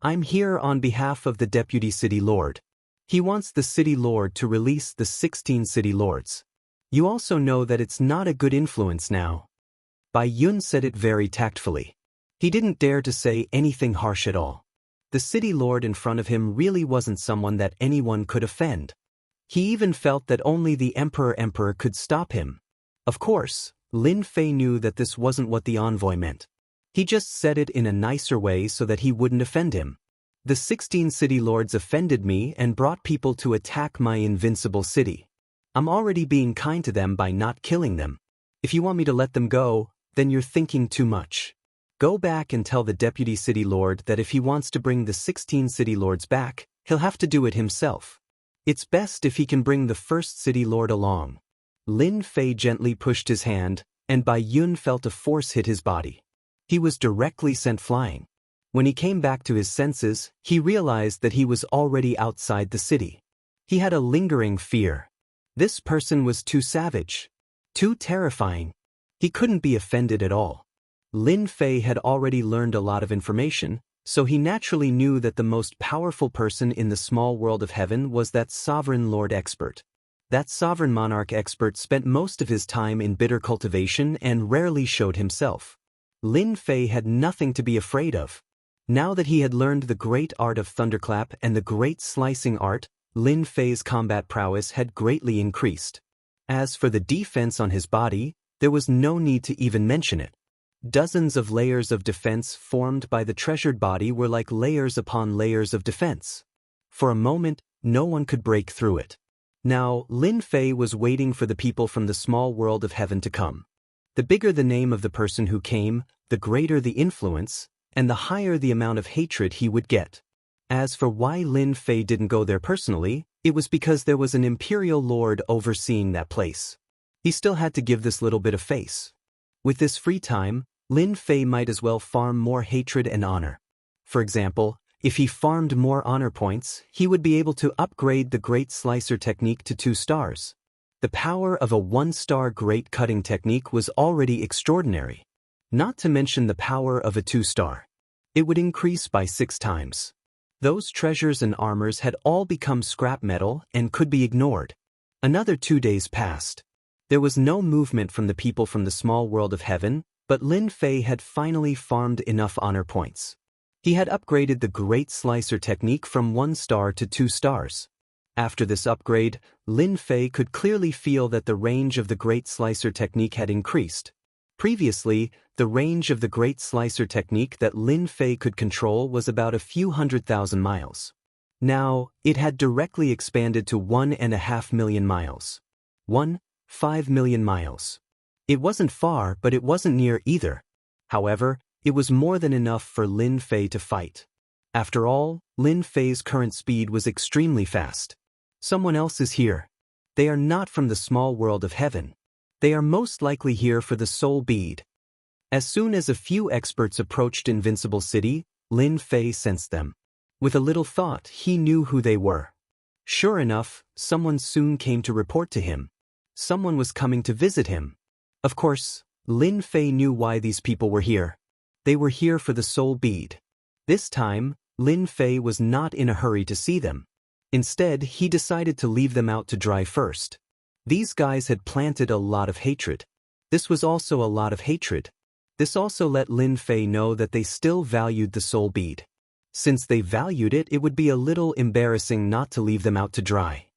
I'm here on behalf of the deputy city lord. He wants the city lord to release the 16 city lords. You also know that it's not a good influence now. Bai Yun said it very tactfully. He didn't dare to say anything harsh at all. The city lord in front of him really wasn't someone that anyone could offend. He even felt that only the emperor could stop him. Of course, Lin Fei knew that this wasn't what the envoy meant. He just said it in a nicer way so that he wouldn't offend him. The 16 city lords offended me and brought people to attack my invincible city. I'm already being kind to them by not killing them. If you want me to let them go, then you're thinking too much. Go back and tell the deputy city lord that if he wants to bring the 16 city lords back, he'll have to do it himself. It's best if he can bring the first city lord along. Lin Fei gently pushed his hand, and Bai Yun felt a force hit his body. He was directly sent flying. When he came back to his senses, he realized that he was already outside the city. He had a lingering fear. This person was too savage. Too terrifying. He couldn't be offended at all. Lin Fei had already learned a lot of information, So he naturally knew that the most powerful person in the small world of heaven was that sovereign lord expert. That sovereign monarch expert spent most of his time in bitter cultivation and rarely showed himself. Lin Fei had nothing to be afraid of. Now that he had learned the great art of thunderclap and the great slicing art, Lin Fei's combat prowess had greatly increased. As for the defense on his body, there was no need to even mention it. Dozens of layers of defense formed by the treasured body were like layers upon layers of defense. For a moment, no one could break through it. Now, Lin Fei was waiting for the people from the small world of heaven to come. The bigger the name of the person who came, the greater the influence, and the higher the amount of hatred he would get. As for why Lin Fei didn't go there personally, it was because there was an imperial lord overseeing that place. He still had to give this little bit of face. With this free time, Lin Fei might as well farm more hatred and honor. For example, if he farmed more honor points, he would be able to upgrade the Great Slicer technique to 2 stars. The power of a 1-star Great Cutting technique was already extraordinary. Not to mention the power of a 2-star. It would increase by 6 times. Those treasures and armors had all become scrap metal and could be ignored. Another 2 days passed. There was no movement from the people from the small world of heaven, but Lin Fei had finally farmed enough honor points. He had upgraded the Great Slicer technique from 1 star to 2 stars. After this upgrade, Lin Fei could clearly feel that the range of the Great Slicer technique had increased. Previously, the range of the Great Slicer technique that Lin Fei could control was about a few 100,000 miles. Now, it had directly expanded to 1.5 million miles. 1.5 million miles. It wasn't far, but it wasn't near either. However, it was more than enough for Lin Fei to fight. After all, Lin Fei's current speed was extremely fast. Someone else is here. They are not from the small world of heaven. They are most likely here for the soul bead. As soon as a few experts approached Invincible City, Lin Fei sensed them. With a little thought, he knew who they were. Sure enough, someone soon came to report to him. Someone was coming to visit him. Of course, Lin Fei knew why these people were here. They were here for the soul bead. This time, Lin Fei was not in a hurry to see them. Instead, he decided to leave them out to dry first. These guys had planted a lot of hatred. This was also a lot of hatred. This also let Lin Fei know that they still valued the soul bead. Since they valued it, it would be a little embarrassing not to leave them out to dry.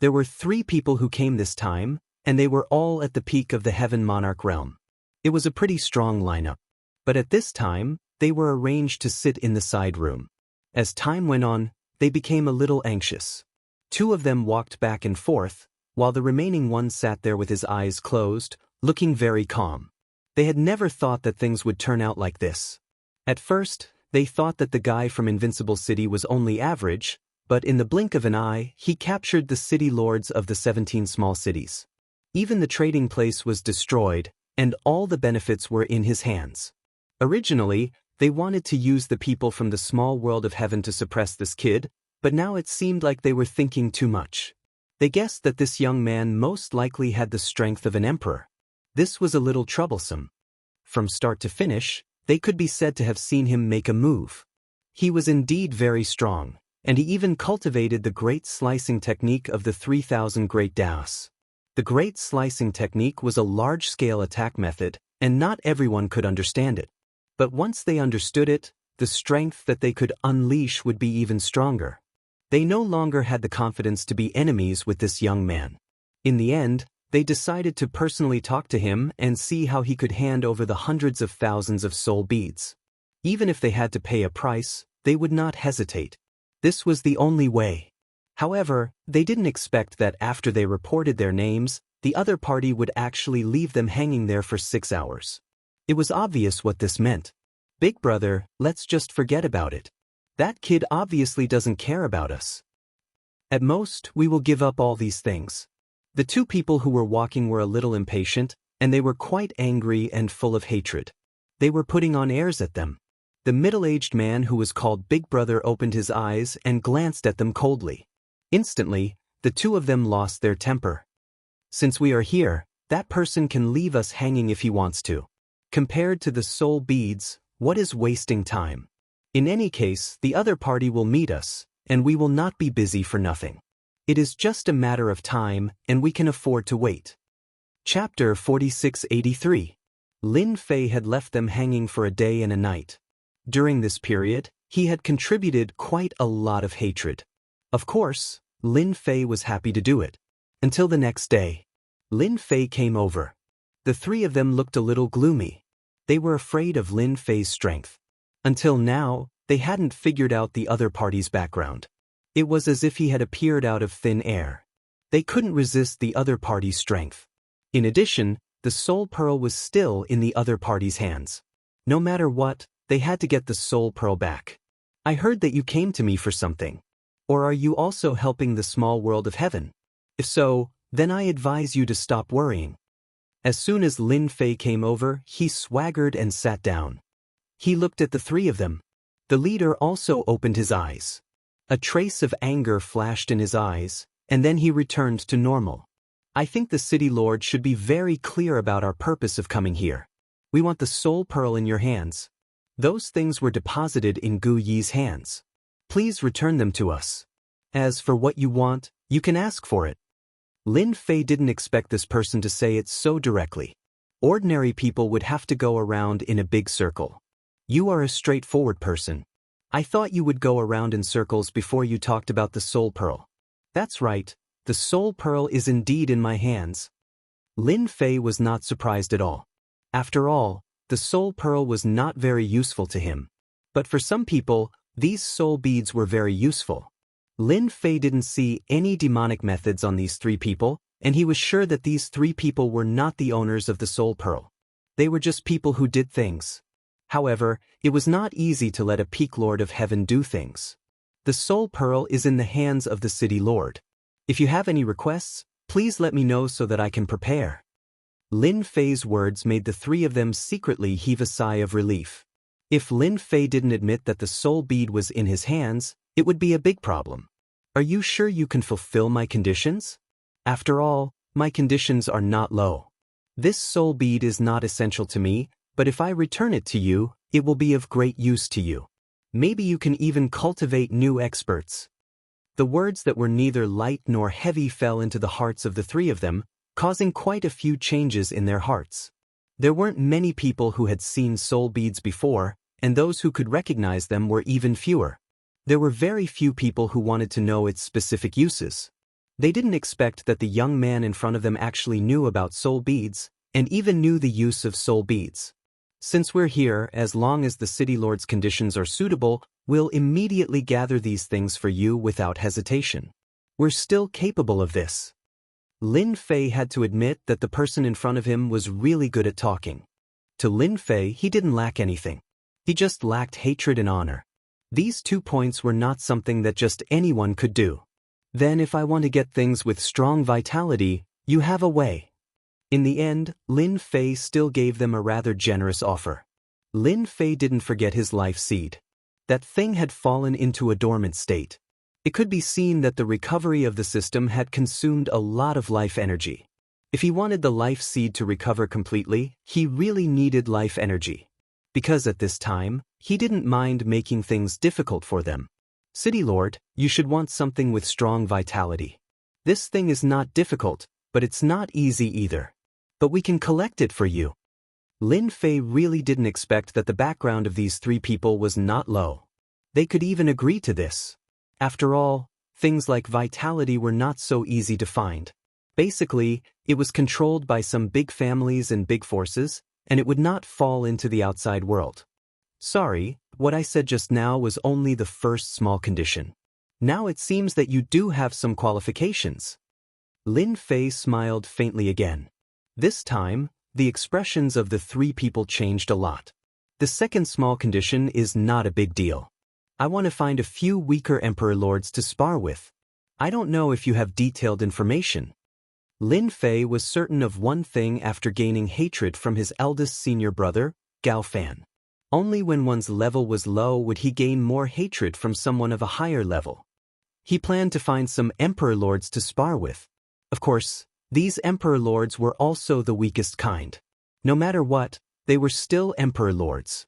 There were 3 people who came this time, and they were all at the peak of the Heaven Monarch realm. It was a pretty strong lineup. But at this time, they were arranged to sit in the side room. As time went on, they became a little anxious. 2 of them walked back and forth, while the remaining one sat there with his eyes closed, looking very calm. They had never thought that things would turn out like this. At first, they thought that the guy from Invincible City was only average, but in the blink of an eye, he captured the city lords of the 17 small cities. Even the trading place was destroyed, and all the benefits were in his hands. Originally, they wanted to use the people from the small world of heaven to suppress this kid, but now it seemed like they were thinking too much. They guessed that this young man most likely had the strength of an emperor. This was a little troublesome. From start to finish, they could be said to have seen him make a move. He was indeed very strong, and he even cultivated the great slicing technique of the 3,000 great Daoists. The great slicing technique was a large-scale attack method, and not everyone could understand it. But once they understood it, the strength that they could unleash would be even stronger. They no longer had the confidence to be enemies with this young man. In the end, they decided to personally talk to him and see how he could hand over the hundreds of thousands of soul beads. Even if they had to pay a price, they would not hesitate. This was the only way. However, they didn't expect that after they reported their names, the other party would actually leave them hanging there for 6 hours. It was obvious what this meant. Big brother, let's just forget about it. That kid obviously doesn't care about us. At most, we will give up all these things. The 2 people who were walking were a little impatient, and they were quite angry and full of hatred. They were putting on airs at them. The middle-aged man who was called Big Brother opened his eyes and glanced at them coldly. Instantly, the 2 of them lost their temper. Since we are here, that person can leave us hanging if he wants to. Compared to the soul beads, what is wasting time? In any case, the other party will meet us, and we will not be busy for nothing. It is just a matter of time, and we can afford to wait. Chapter 4683. Lin Fei had left them hanging for a day and a night. During this period, he had contributed quite a lot of hatred. Of course, Lin Fei was happy to do it. Until the next day. Lin Fei came over. The three of them looked a little gloomy. They were afraid of Lin Fei's strength. Until now, they hadn't figured out the other party's background. It was as if he had appeared out of thin air. They couldn't resist the other party's strength. In addition, the soul pearl was still in the other party's hands. No matter what, they had to get the soul pearl back. I heard that you came to me for something. Or are you also helping the small world of heaven? If so, then I advise you to stop worrying. As soon as Lin Fei came over, he swaggered and sat down. He looked at the three of them. The leader also opened his eyes. A trace of anger flashed in his eyes, and then he returned to normal. I think the city lord should be very clear about our purpose of coming here. We want the soul pearl in your hands. Those things were deposited in Gu Yi's hands. Please return them to us. As for what you want, you can ask for it. Lin Fei didn't expect this person to say it so directly. Ordinary people would have to go around in a big circle. You are a straightforward person. I thought you would go around in circles before you talked about the soul pearl. That's right, the soul pearl is indeed in my hands. Lin Fei was not surprised at all. After all, the soul pearl was not very useful to him. But for some people, these soul beads were very useful. Lin Fei didn't see any demonic methods on these three people, and he was sure that these three people were not the owners of the soul pearl. They were just people who did things. However, it was not easy to let a peak lord of heaven do things. The soul pearl is in the hands of the city lord. If you have any requests, please let me know so that I can prepare. Lin Fei's words made the three of them secretly heave a sigh of relief. If Lin Fei didn't admit that the soul bead was in his hands, it would be a big problem. Are you sure you can fulfill my conditions? After all, my conditions are not low. This soul bead is not essential to me, but if I return it to you, it will be of great use to you. Maybe you can even cultivate new experts. The words that were neither light nor heavy fell into the hearts of the three of them, causing quite a few changes in their hearts. There weren't many people who had seen soul beads before, and those who could recognize them were even fewer. There were very few people who wanted to know its specific uses. They didn't expect that the young man in front of them actually knew about soul beads, and even knew the use of soul beads. Since we're here, as long as the city lord's conditions are suitable, we'll immediately gather these things for you without hesitation. We're still capable of this. Lin Fei had to admit that the person in front of him was really good at talking. To Lin Fei, he didn't lack anything. He just lacked hatred and honor. These 2 points were not something that just anyone could do. Then if I want to get things with strong vitality, you have a way. In the end, Lin Fei still gave them a rather generous offer. Lin Fei didn't forget his life seed. That thing had fallen into a dormant state. It could be seen that the recovery of the system had consumed a lot of life energy. If he wanted the life seed to recover completely, he really needed life energy. Because at this time, he didn't mind making things difficult for them. City Lord, you should want something with strong vitality. This thing is not difficult, but it's not easy either. But we can collect it for you. Lin Fei really didn't expect that the background of these three people was not low. They could even agree to this. After all, things like vitality were not so easy to find. Basically, it was controlled by some big families and big forces, and it would not fall into the outside world. Sorry, what I said just now was only the first small condition. Now it seems that you do have some qualifications. Lin Fei smiled faintly again. This time, the expressions of the three people changed a lot. The second small condition is not a big deal. I want to find a few weaker emperor lords to spar with. I don't know if you have detailed information. Lin Fei was certain of one thing after gaining hatred from his eldest senior brother, Gao Fan. Only when one's level was low would he gain more hatred from someone of a higher level. He planned to find some emperor lords to spar with. Of course, these emperor lords were also the weakest kind. No matter what, they were still emperor lords.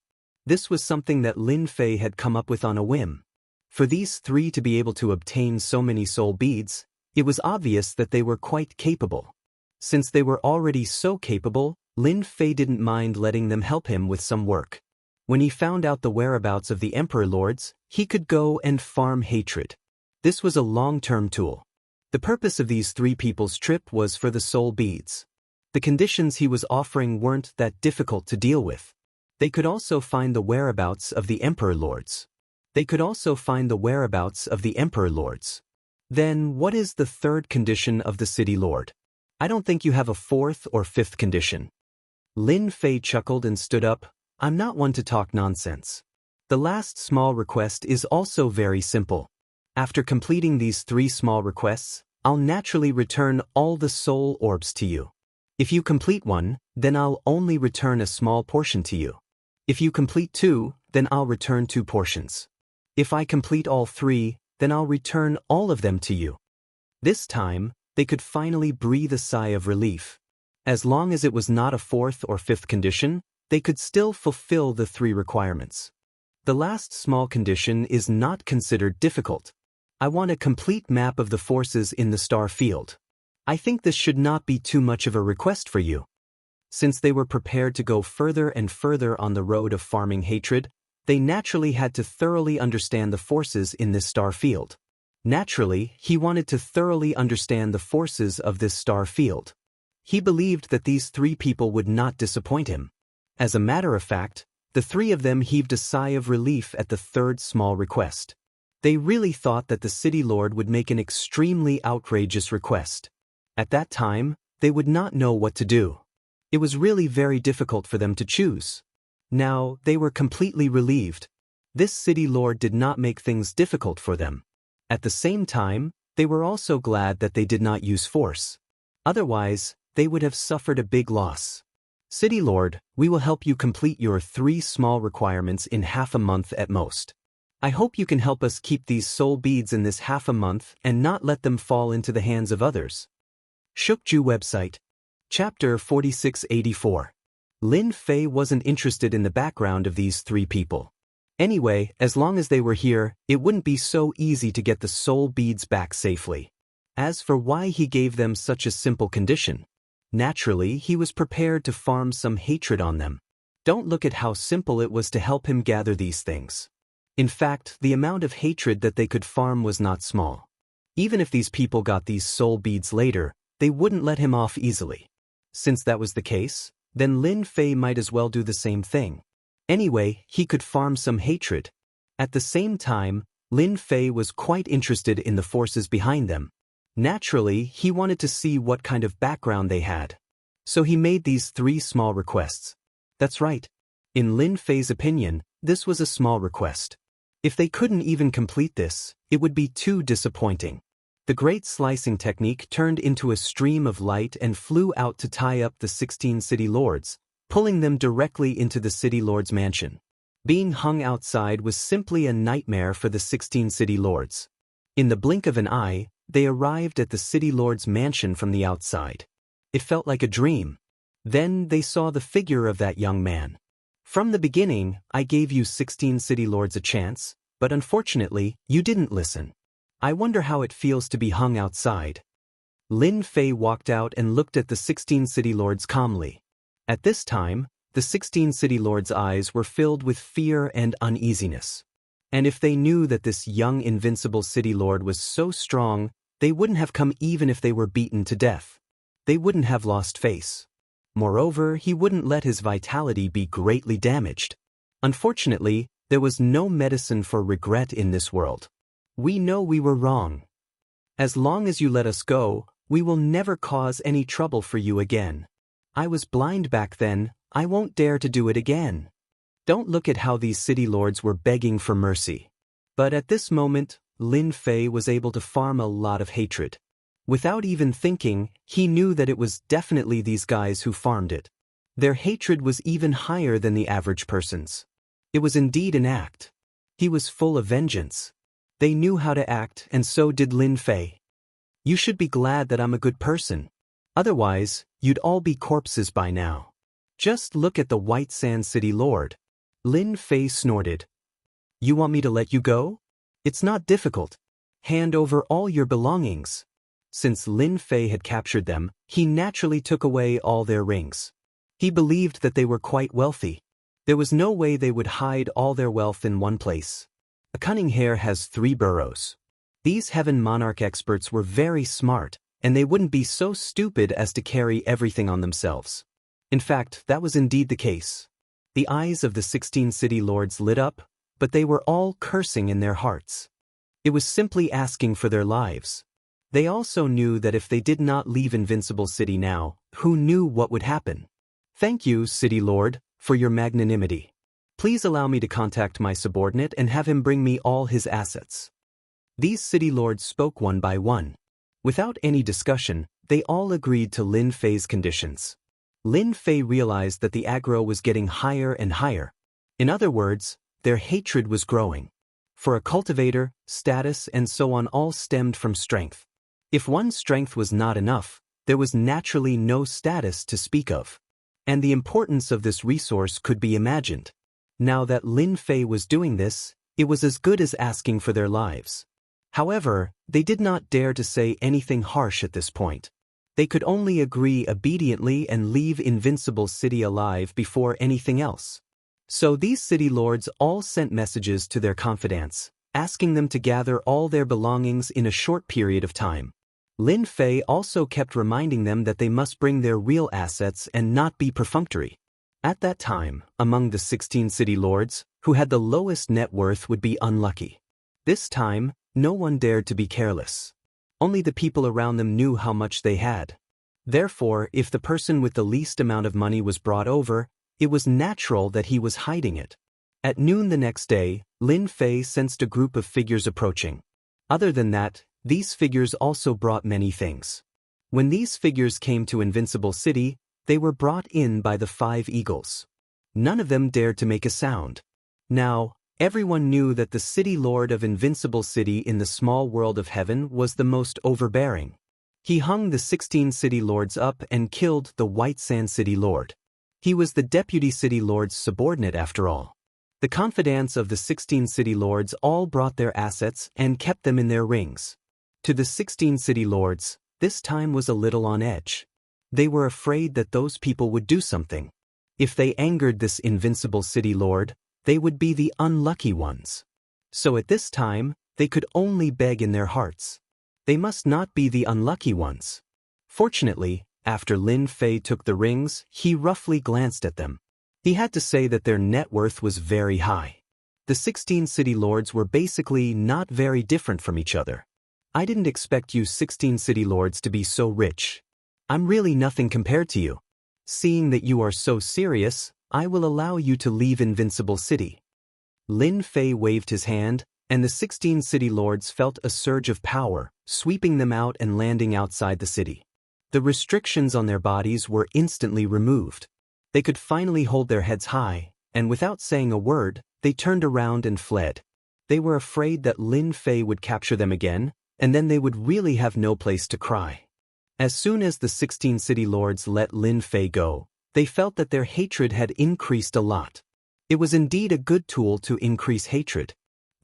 This was something that Lin Fei had come up with on a whim. For these three to be able to obtain so many soul beads, it was obvious that they were quite capable. Since they were already so capable, Lin Fei didn't mind letting them help him with some work. When he found out the whereabouts of the Emperor Lords, he could go and farm hatred. This was a long-term tool. The purpose of these three people's trip was for the soul beads. The conditions he was offering weren't that difficult to deal with. They could also find the whereabouts of the Emperor Lords. Then what is the third condition of the City Lord? I don't think you have a fourth or fifth condition. Lin Fei chuckled and stood up. I'm not one to talk nonsense. The last small request is also very simple. After completing these three small requests, I'll naturally return all the soul orbs to you. If you complete one, then I'll only return a small portion to you. If you complete two, then I'll return 2 portions. If I complete all 3, then I'll return all of them to you. This time, they could finally breathe a sigh of relief. As long as it was not a 4th or 5th condition, they could still fulfill the 3 requirements. The last small condition is not considered difficult. I want a complete map of the forces in the star field. I think this should not be too much of a request for you. Since they were prepared to go further and further on the road of farming hatred, they naturally had to thoroughly understand the forces in this star field. Naturally, he wanted to thoroughly understand the forces of this star field. He believed that these 3 people would not disappoint him. As a matter of fact, the 3 of them heaved a sigh of relief at the 3rd small request. They really thought that the City Lord would make an extremely outrageous request. At that time, they would not know what to do. It was really very difficult for them to choose. Now, they were completely relieved. This City Lord did not make things difficult for them. At the same time, they were also glad that they did not use force. Otherwise, they would have suffered a big loss. City Lord, we will help you complete your 3 small requirements in half a month at most. I hope you can help us keep these soul beads in this half a month and not let them fall into the hands of others. Shukju website. Chapter 4684. Lin Fei wasn't interested in the background of these 3 people. Anyway, as long as they were here, it wouldn't be so easy to get the soul beads back safely. As for why he gave them such a simple condition, naturally he was prepared to farm some hatred on them. Don't look at how simple it was to help him gather these things. In fact, the amount of hatred that they could farm was not small. Even if these people got these soul beads later, they wouldn't let him off easily. Since that was the case, then Lin Fei might as well do the same thing. Anyway, he could farm some hatred. At the same time, Lin Fei was quite interested in the forces behind them. Naturally, he wanted to see what kind of background they had. So he made these 3 small requests. That's right. In Lin Fei's opinion, this was a small request. If they couldn't even complete this, it would be too disappointing. The great slicing technique turned into a stream of light and flew out to tie up the 16 City Lords, pulling them directly into the City Lord's mansion. Being hung outside was simply a nightmare for the 16 City Lords. In the blink of an eye, they arrived at the City Lord's mansion from the outside. It felt like a dream. Then they saw the figure of that young man. From the beginning, I gave you 16 City Lords a chance, but unfortunately, you didn't listen. I wonder how it feels to be hung outside. Lin Fei walked out and looked at the 16 City Lords calmly. At this time, the 16 City Lords' eyes were filled with fear and uneasiness. And if they knew that this young invincible City Lord was so strong, they wouldn't have come even if they were beaten to death. They wouldn't have lost face. Moreover, he wouldn't let his vitality be greatly damaged. Unfortunately, there was no medicine for regret in this world. We know we were wrong. As long as you let us go, we will never cause any trouble for you again. I was blind back then, I won't dare to do it again. Don't look at how these City Lords were begging for mercy. But at this moment, Lin Fei was able to farm a lot of hatred. Without even thinking, he knew that it was definitely these guys who farmed it. Their hatred was even higher than the average person's. It was indeed an act. He was full of vengeance. They knew how to act, and so did Lin Fei. You should be glad that I'm a good person. Otherwise, you'd all be corpses by now. Just look at the White Sand City Lord. Lin Fei snorted. You want me to let you go? It's not difficult. Hand over all your belongings. Since Lin Fei had captured them, he naturally took away all their rings. He believed that they were quite wealthy. There was no way they would hide all their wealth in one place. A cunning hare has 3 burrows. These Heaven Monarch experts were very smart, and they wouldn't be so stupid as to carry everything on themselves. In fact, that was indeed the case. The eyes of the 16 city lords lit up, but they were all cursing in their hearts. It was simply asking for their lives. They also knew that if they did not leave Invincible City now, who knew what would happen? Thank you, City Lord, for your magnanimity. Please allow me to contact my subordinate and have him bring me all his assets. These city lords spoke one by one. Without any discussion, they all agreed to Lin Fei's conditions. Lin Fei realized that the aggro was getting higher and higher. In other words, their hatred was growing. For a cultivator, status and so on all stemmed from strength. If one's strength was not enough, there was naturally no status to speak of. And the importance of this resource could be imagined. Now that Lin Fei was doing this, it was as good as asking for their lives. However, they did not dare to say anything harsh at this point. They could only agree obediently and leave Invincible City alive before anything else. So these city lords all sent messages to their confidants, asking them to gather all their belongings in a short period of time. Lin Fei also kept reminding them that they must bring their real assets and not be perfunctory. At that time, among the 16 city lords, who had the lowest net worth would be unlucky. This time, no one dared to be careless. Only the people around them knew how much they had. Therefore, if the person with the least amount of money was brought over, it was natural that he was hiding it. At noon the next day, Lin Fei sensed a group of figures approaching. Other than that, these figures also brought many things. When these figures came to Invincible City, they were brought in by the 5 eagles. None of them dared to make a sound. Now, everyone knew that the city lord of Invincible City in the small world of heaven was the most overbearing. He hung the 16 city lords up and killed the White Sand City Lord. He was the deputy city lord's subordinate after all. The confidants of the 16 city lords all brought their assets and kept them in their rings. To the 16 city lords, this time was a little on edge. They were afraid that those people would do something. If they angered this Invincible City Lord, they would be the unlucky ones. So at this time, they could only beg in their hearts. They must not be the unlucky ones. Fortunately, after Lin Fei took the rings, he roughly glanced at them. He had to say that their net worth was very high. The 16 city lords were basically not very different from each other. I didn't expect you 16 city lords to be so rich. I'm really nothing compared to you. Seeing that you are so serious, I will allow you to leave Invincible City. Lin Fei waved his hand, and the 16 city lords felt a surge of power, sweeping them out and landing outside the city. The restrictions on their bodies were instantly removed. They could finally hold their heads high, and without saying a word, they turned around and fled. They were afraid that Lin Fei would capture them again, and then they would really have no place to cry. As soon as the 16 city lords let Lin Fei go, they felt that their hatred had increased a lot. It was indeed a good tool to increase hatred.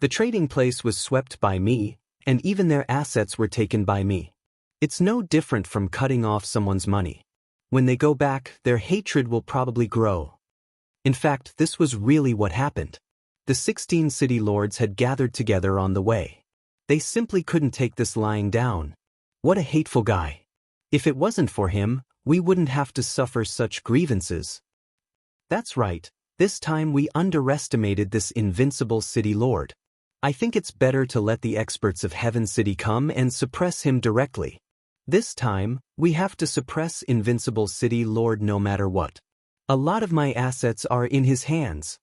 The trading place was swept by me, and even their assets were taken by me. It's no different from cutting off someone's money. When they go back, their hatred will probably grow. In fact, this was really what happened. The 16 city lords had gathered together on the way. They simply couldn't take this lying down. What a hateful guy. If it wasn't for him, we wouldn't have to suffer such grievances. That's right, this time we underestimated this Invincible City Lord. I think it's better to let the experts of Heaven City come and suppress him directly. This time, we have to suppress Invincible City Lord no matter what. A lot of my assets are in his hands.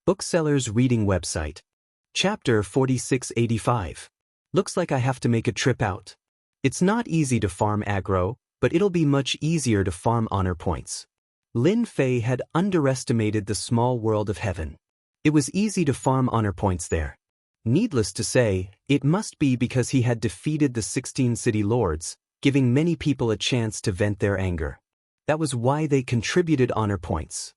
Bookseller's Reading Website. Chapter 4685. Looks like I have to make a trip out. It's not easy to farm aggro, but it'll be much easier to farm honor points. Lin Fei had underestimated the small world of heaven. It was easy to farm honor points there. Needless to say, it must be because he had defeated the 16 city lords, giving many people a chance to vent their anger. That was why they contributed honor points.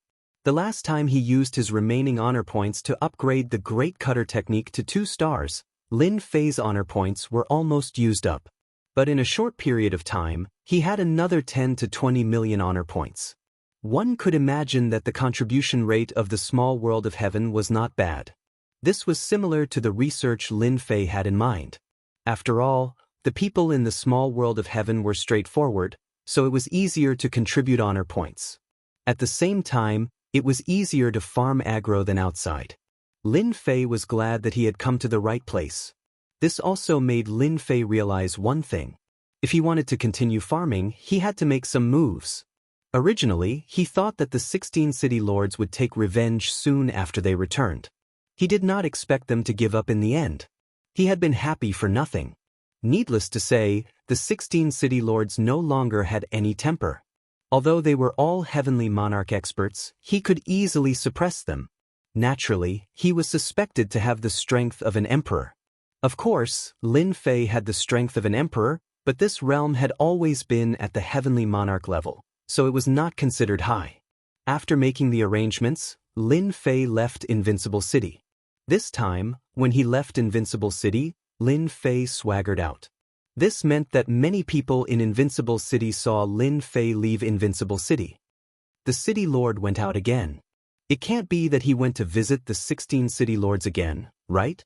The last time he used his remaining honor points to upgrade the Great Cutter technique to 2 stars, Lin Fei's honor points were almost used up. But in a short period of time, he had another 10 to 20 million honor points. One could imagine that the contribution rate of the small world of heaven was not bad. This was similar to the research Lin Fei had in mind. After all, the people in the small world of heaven were straightforward, so it was easier to contribute honor points. At the same time, it was easier to farm aggro than outside. Lin Fei was glad that he had come to the right place. This also made Lin Fei realize one thing. If he wanted to continue farming, he had to make some moves. Originally, he thought that the 16 city lords would take revenge soon after they returned. He did not expect them to give up in the end. He had been happy for nothing. Needless to say, the 16 city lords no longer had any temper. Although they were all heavenly monarch experts, he could easily suppress them. Naturally, he was suspected to have the strength of an emperor. Of course, Lin Fei had the strength of an emperor, but this realm had always been at the heavenly monarch level, so it was not considered high. After making the arrangements, Lin Fei left Invincible City. This time, when he left Invincible City, Lin Fei swaggered out. This meant that many people in Invincible City saw Lin Fei leave Invincible City. The city lord went out again. It can't be that he went to visit the 16 city lords again, right?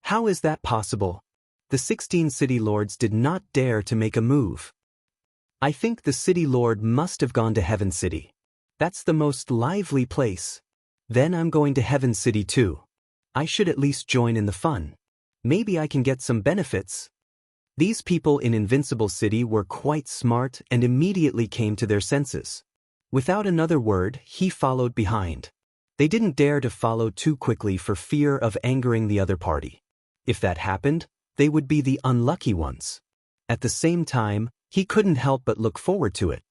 How is that possible? The 16 city lords did not dare to make a move. I think the city lord must have gone to Heaven City. That's the most lively place. Then I'm going to Heaven City too. I should at least join in the fun. Maybe I can get some benefits. These people in Invincible City were quite smart and immediately came to their senses. Without another word, he followed behind. They didn't dare to follow too quickly for fear of angering the other party. If that happened, they would be the unlucky ones. At the same time, he couldn't help but look forward to it.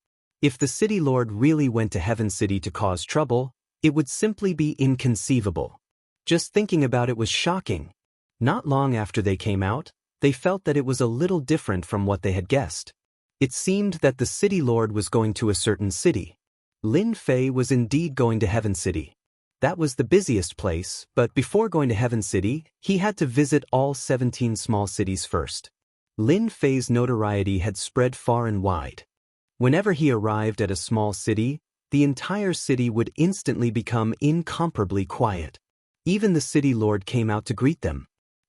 If the city lord really went to Heaven City to cause trouble, it would simply be inconceivable. Just thinking about it was shocking. Not long after they came out, they felt that it was a little different from what they had guessed. It seemed that the city lord was going to a certain city. Lin Fei was indeed going to Heaven City. That was the busiest place, but before going to Heaven City, he had to visit all 17 small cities first. Lin Fei's notoriety had spread far and wide. Whenever he arrived at a small city, the entire city would instantly become incomparably quiet. Even the city lord came out to greet them.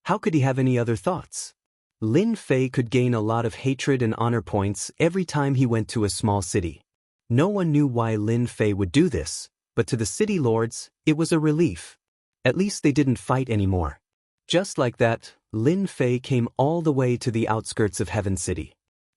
How could he have any other thoughts? Lin Fei could gain a lot of hatred and honor points every time he went to a small city. No one knew why Lin Fei would do this, but to the city lords, it was a relief. At least they didn't fight anymore. Just like that, Lin Fei came all the way to the outskirts of Heaven City.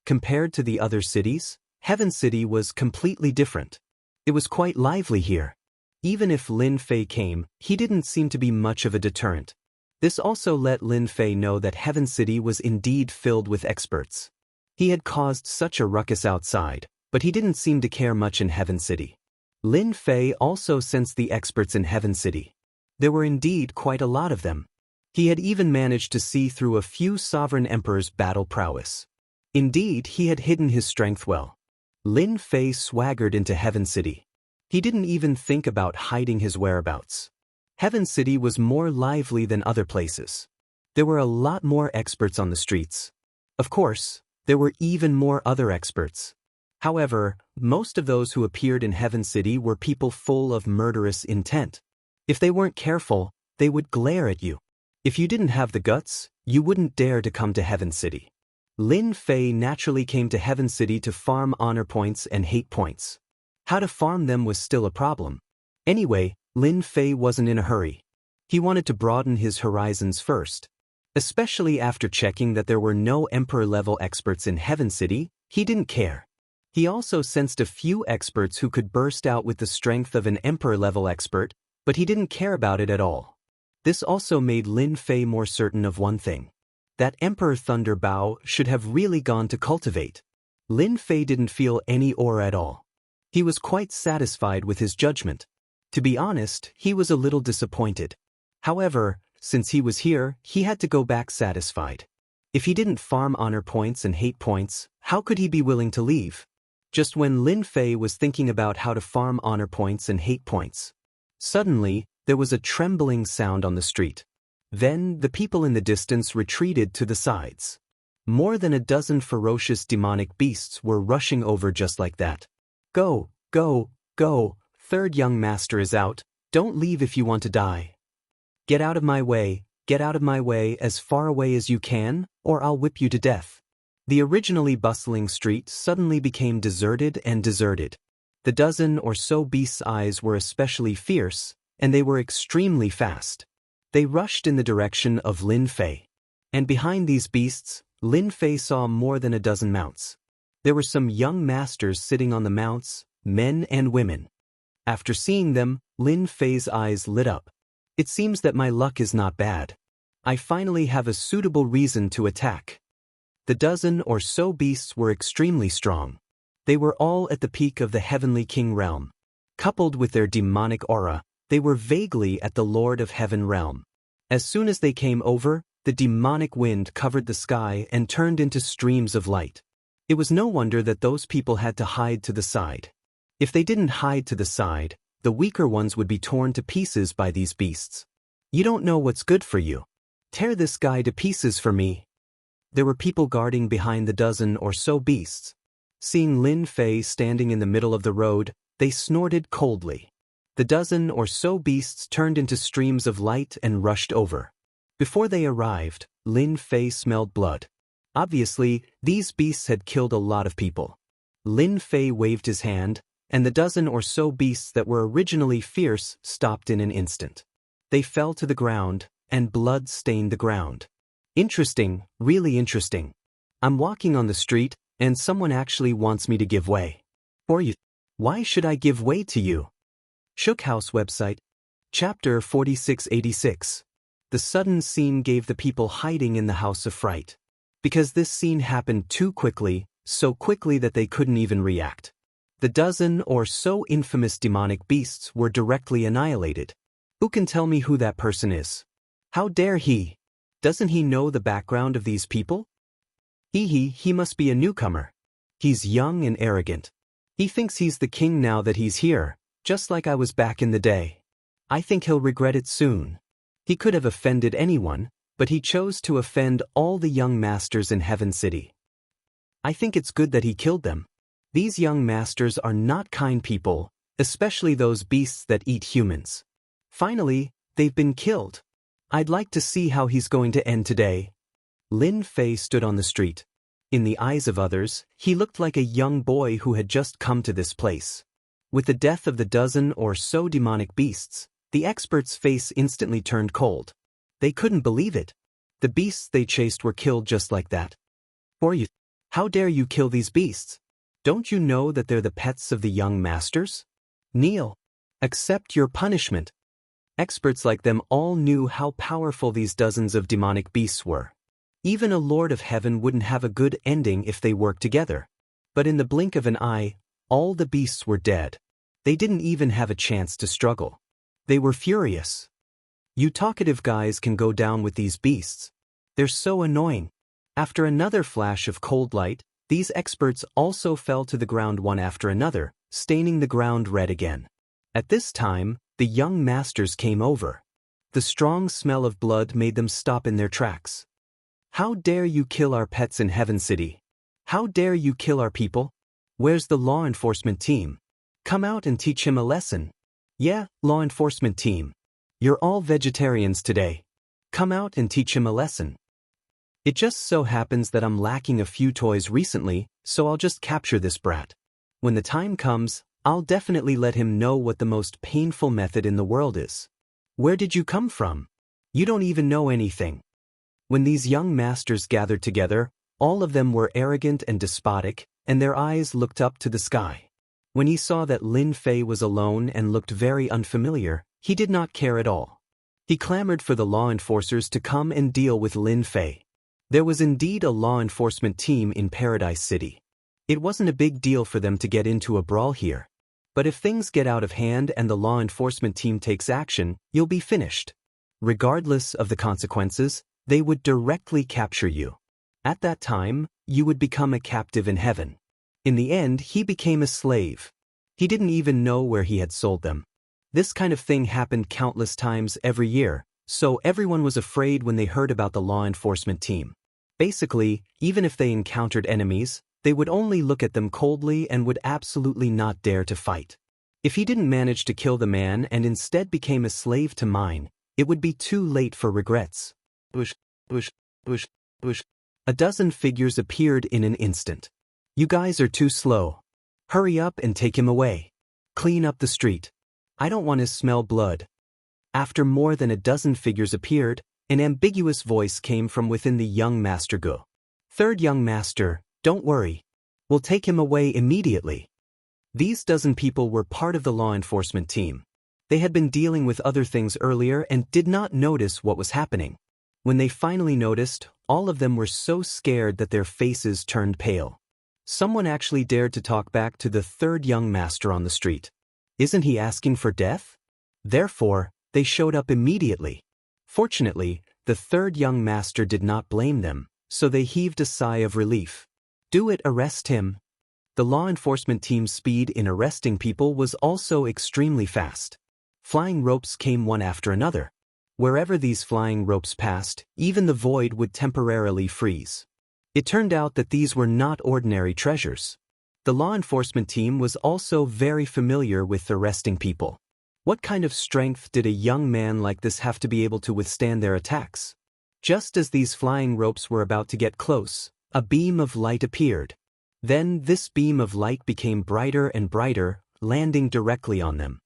Compared to the other cities, Heaven City was completely different. It was quite lively here. Even if Lin Fei came, he didn't seem to be much of a deterrent. This also let Lin Fei know that Heaven City was indeed filled with experts. He had caused such a ruckus outside, but he didn't seem to care much in Heaven City. Lin Fei also sensed the experts in Heaven City. There were indeed quite a lot of them. He had even managed to see through a few sovereign emperors' battle prowess. Indeed, he had hidden his strength well. Lin Fei swaggered into Heaven City. He didn't even think about hiding his whereabouts. Heaven City was more lively than other places. There were a lot more experts on the streets. Of course, there were even more other experts. However, most of those who appeared in Heaven City were people full of murderous intent. If they weren't careful, they would glare at you. If you didn't have the guts, you wouldn't dare to come to Heaven City. Lin Fei naturally came to Heaven City to farm honor points and hate points. How to farm them was still a problem. Anyway, Lin Fei wasn't in a hurry. He wanted to broaden his horizons first. Especially after checking that there were no Emperor-level experts in Heaven City, he didn't care. He also sensed a few experts who could burst out with the strength of an Emperor-level expert, but he didn't care about it at all. This also made Lin Fei more certain of one thing. That Emperor Thunder Bao should have really gone to Cultivate. Lin Fei didn't feel any aura at all. He was quite satisfied with his judgment. To be honest, he was a little disappointed. However, since he was here, he had to go back satisfied. If he didn't farm honor points and hate points, how could he be willing to leave? Just when Lin Fei was thinking about how to farm honor points and hate points, Suddenly, there was a trembling sound on the street. Then, the people in the distance retreated to the sides. More than a dozen ferocious demonic beasts were rushing over just like that. Go, go, go, third young master is out, don't leave if you want to die. Get out of my way as far away as you can, or I'll whip you to death. The originally bustling street suddenly became deserted and deserted. The dozen or so beasts' eyes were especially fierce, and they were extremely fast. They rushed in the direction of Lin Fei. And behind these beasts, Lin Fei saw more than a dozen mounts. There were some young masters sitting on the mounts, men and women. After seeing them, Lin Fei's eyes lit up. It seems that my luck is not bad. I finally have a suitable reason to attack. The dozen or so beasts were extremely strong. They were all at the peak of the Heavenly King realm. Coupled with their demonic aura, they were vaguely at the Lord of Heaven realm. As soon as they came over, the demonic wind covered the sky and turned into streams of light. It was no wonder that those people had to hide to the side. If they didn't hide to the side, the weaker ones would be torn to pieces by these beasts. You don't know what's good for you. Tear this guy to pieces for me. There were people guarding behind the dozen or so beasts. Seeing Lin Fei standing in the middle of the road, they snorted coldly. The dozen or so beasts turned into streams of light and rushed over. Before they arrived, Lin Fei smelled blood. Obviously, these beasts had killed a lot of people. Lin Fei waved his hand, and the dozen or so beasts that were originally fierce stopped in an instant. They fell to the ground, and blood stained the ground. Interesting, really interesting. I'm walking on the street, and someone actually wants me to give way. For you. Why should I give way to you? Shook House website. Chapter 4686. The sudden scene gave the people hiding in the house a fright. Because this scene happened too quickly, so quickly that they couldn't even react. The dozen or so infamous demonic beasts were directly annihilated. Who can tell me who that person is? How dare he? Doesn't he know the background of these people? He must be a newcomer. He's young and arrogant. He thinks he's the king now that he's here, just like I was back in the day. I think he'll regret it soon. He could have offended anyone, but he chose to offend all the young masters in Heaven City. I think it's good that he killed them. These young masters are not kind people, especially those beasts that eat humans. Finally, they've been killed. I'd like to see how he's going to end today. Lin Fei stood on the street. In the eyes of others, he looked like a young boy who had just come to this place. With the death of the dozen or so demonic beasts, the expert's face instantly turned cold. They couldn't believe it. The beasts they chased were killed just like that. For you. How dare you kill these beasts? Don't you know that they're the pets of the young masters? Kneel. Accept your punishment. Experts like them all knew how powerful these dozens of demonic beasts were. Even a Lord of Heaven wouldn't have a good ending if they worked together. But in the blink of an eye, all the beasts were dead. They didn't even have a chance to struggle. They were furious. You talkative guys can go down with these beasts. They're so annoying. After another flash of cold light, these experts also fell to the ground one after another, staining the ground red again. At this time, the young masters came over. The strong smell of blood made them stop in their tracks. How dare you kill our pets in Heaven City? How dare you kill our people? Where's the law enforcement team? Come out and teach him a lesson. Yeah, law enforcement team. You're all vegetarians today. Come out and teach him a lesson. It just so happens that I'm lacking a few toys recently, so I'll just capture this brat. When the time comes, I'll definitely let him know what the most painful method in the world is. Where did you come from? You don't even know anything. When these young masters gathered together, all of them were arrogant and despotic, and their eyes looked up to the sky. When he saw that Lin Fei was alone and looked very unfamiliar, he did not care at all. He clamored for the law enforcers to come and deal with Lin Fei. There was indeed a law enforcement team in Paradise City. It wasn't a big deal for them to get into a brawl here. But if things get out of hand and the law enforcement team takes action, you'll be finished. Regardless of the consequences, they would directly capture you. At that time, you would become a captive in heaven. In the end, he became a slave. He didn't even know where he had sold them. This kind of thing happened countless times every year, so everyone was afraid when they heard about the law enforcement team. Basically, even if they encountered enemies, they would only look at them coldly and would absolutely not dare to fight. If he didn't manage to kill the man and instead became a slave to mine, it would be too late for regrets. Bush, bush, bush, bush. A dozen figures appeared in an instant. You guys are too slow. Hurry up and take him away. Clean up the street. I don't want to smell blood. After more than a dozen figures appeared, an ambiguous voice came from within the young master Go. Third young master, don't worry. We'll take him away immediately. These dozen people were part of the law enforcement team. They had been dealing with other things earlier and did not notice what was happening. When they finally noticed, all of them were so scared that their faces turned pale. Someone actually dared to talk back to the third young master on the street. Isn't he asking for death? Therefore, they showed up immediately. Fortunately, the third young master did not blame them, so they heaved a sigh of relief. Do it, arrest him. The law enforcement team's speed in arresting people was also extremely fast. Flying ropes came one after another. Wherever these flying ropes passed, even the void would temporarily freeze. It turned out that these were not ordinary treasures. The law enforcement team was also very familiar with arresting people. What kind of strength did a young man like this have to be able to withstand their attacks? Just as these flying ropes were about to get close, a beam of light appeared. Then this beam of light became brighter and brighter, landing directly on them.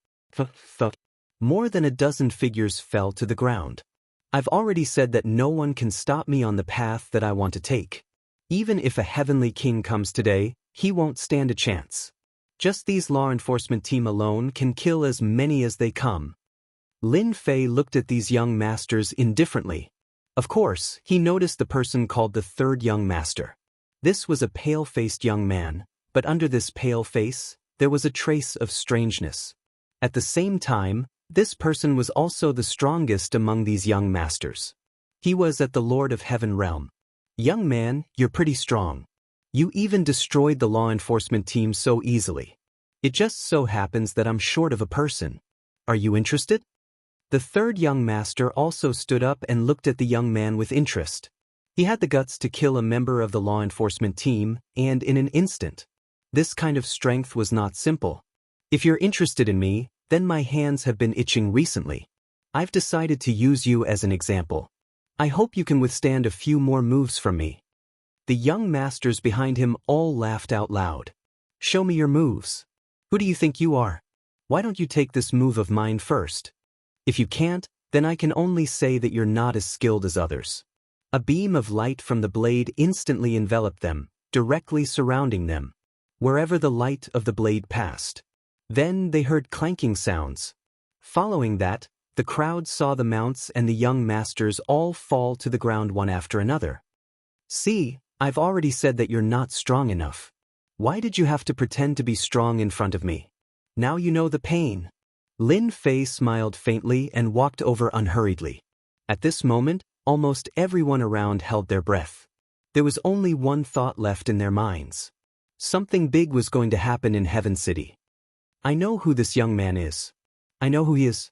More than a dozen figures fell to the ground. I've already said that no one can stop me on the path that I want to take. Even if a heavenly king comes today, he won't stand a chance. Just these law enforcement team alone can kill as many as they come. Lin Fei looked at these young masters indifferently. Of course, he noticed the person called the third young master. This was a pale-faced young man, but under this pale face, there was a trace of strangeness. At the same time, this person was also the strongest among these young masters. He was at the Lord of Heaven realm. Young man, you're pretty strong. You even destroyed the law enforcement team so easily. It just so happens that I'm short of a person. Are you interested? The third young master also stood up and looked at the young man with interest. He had the guts to kill a member of the law enforcement team, and in an instant. This kind of strength was not simple. If you're interested in me, then my hands have been itching recently. I've decided to use you as an example. I hope you can withstand a few more moves from me. The young masters behind him all laughed out loud. Show me your moves. Who do you think you are? Why don't you take this move of mine first? If you can't, then I can only say that you're not as skilled as others. A beam of light from the blade instantly enveloped them, directly surrounding them, wherever the light of the blade passed. Then they heard clanking sounds. Following that, the crowd saw the mounts and the young masters all fall to the ground one after another. See, I've already said that you're not strong enough. Why did you have to pretend to be strong in front of me? Now you know the pain. Lin Fei smiled faintly and walked over unhurriedly. At this moment, almost everyone around held their breath. There was only one thought left in their minds. Something big was going to happen in Heaven City. I know who this young man is. I know who he is.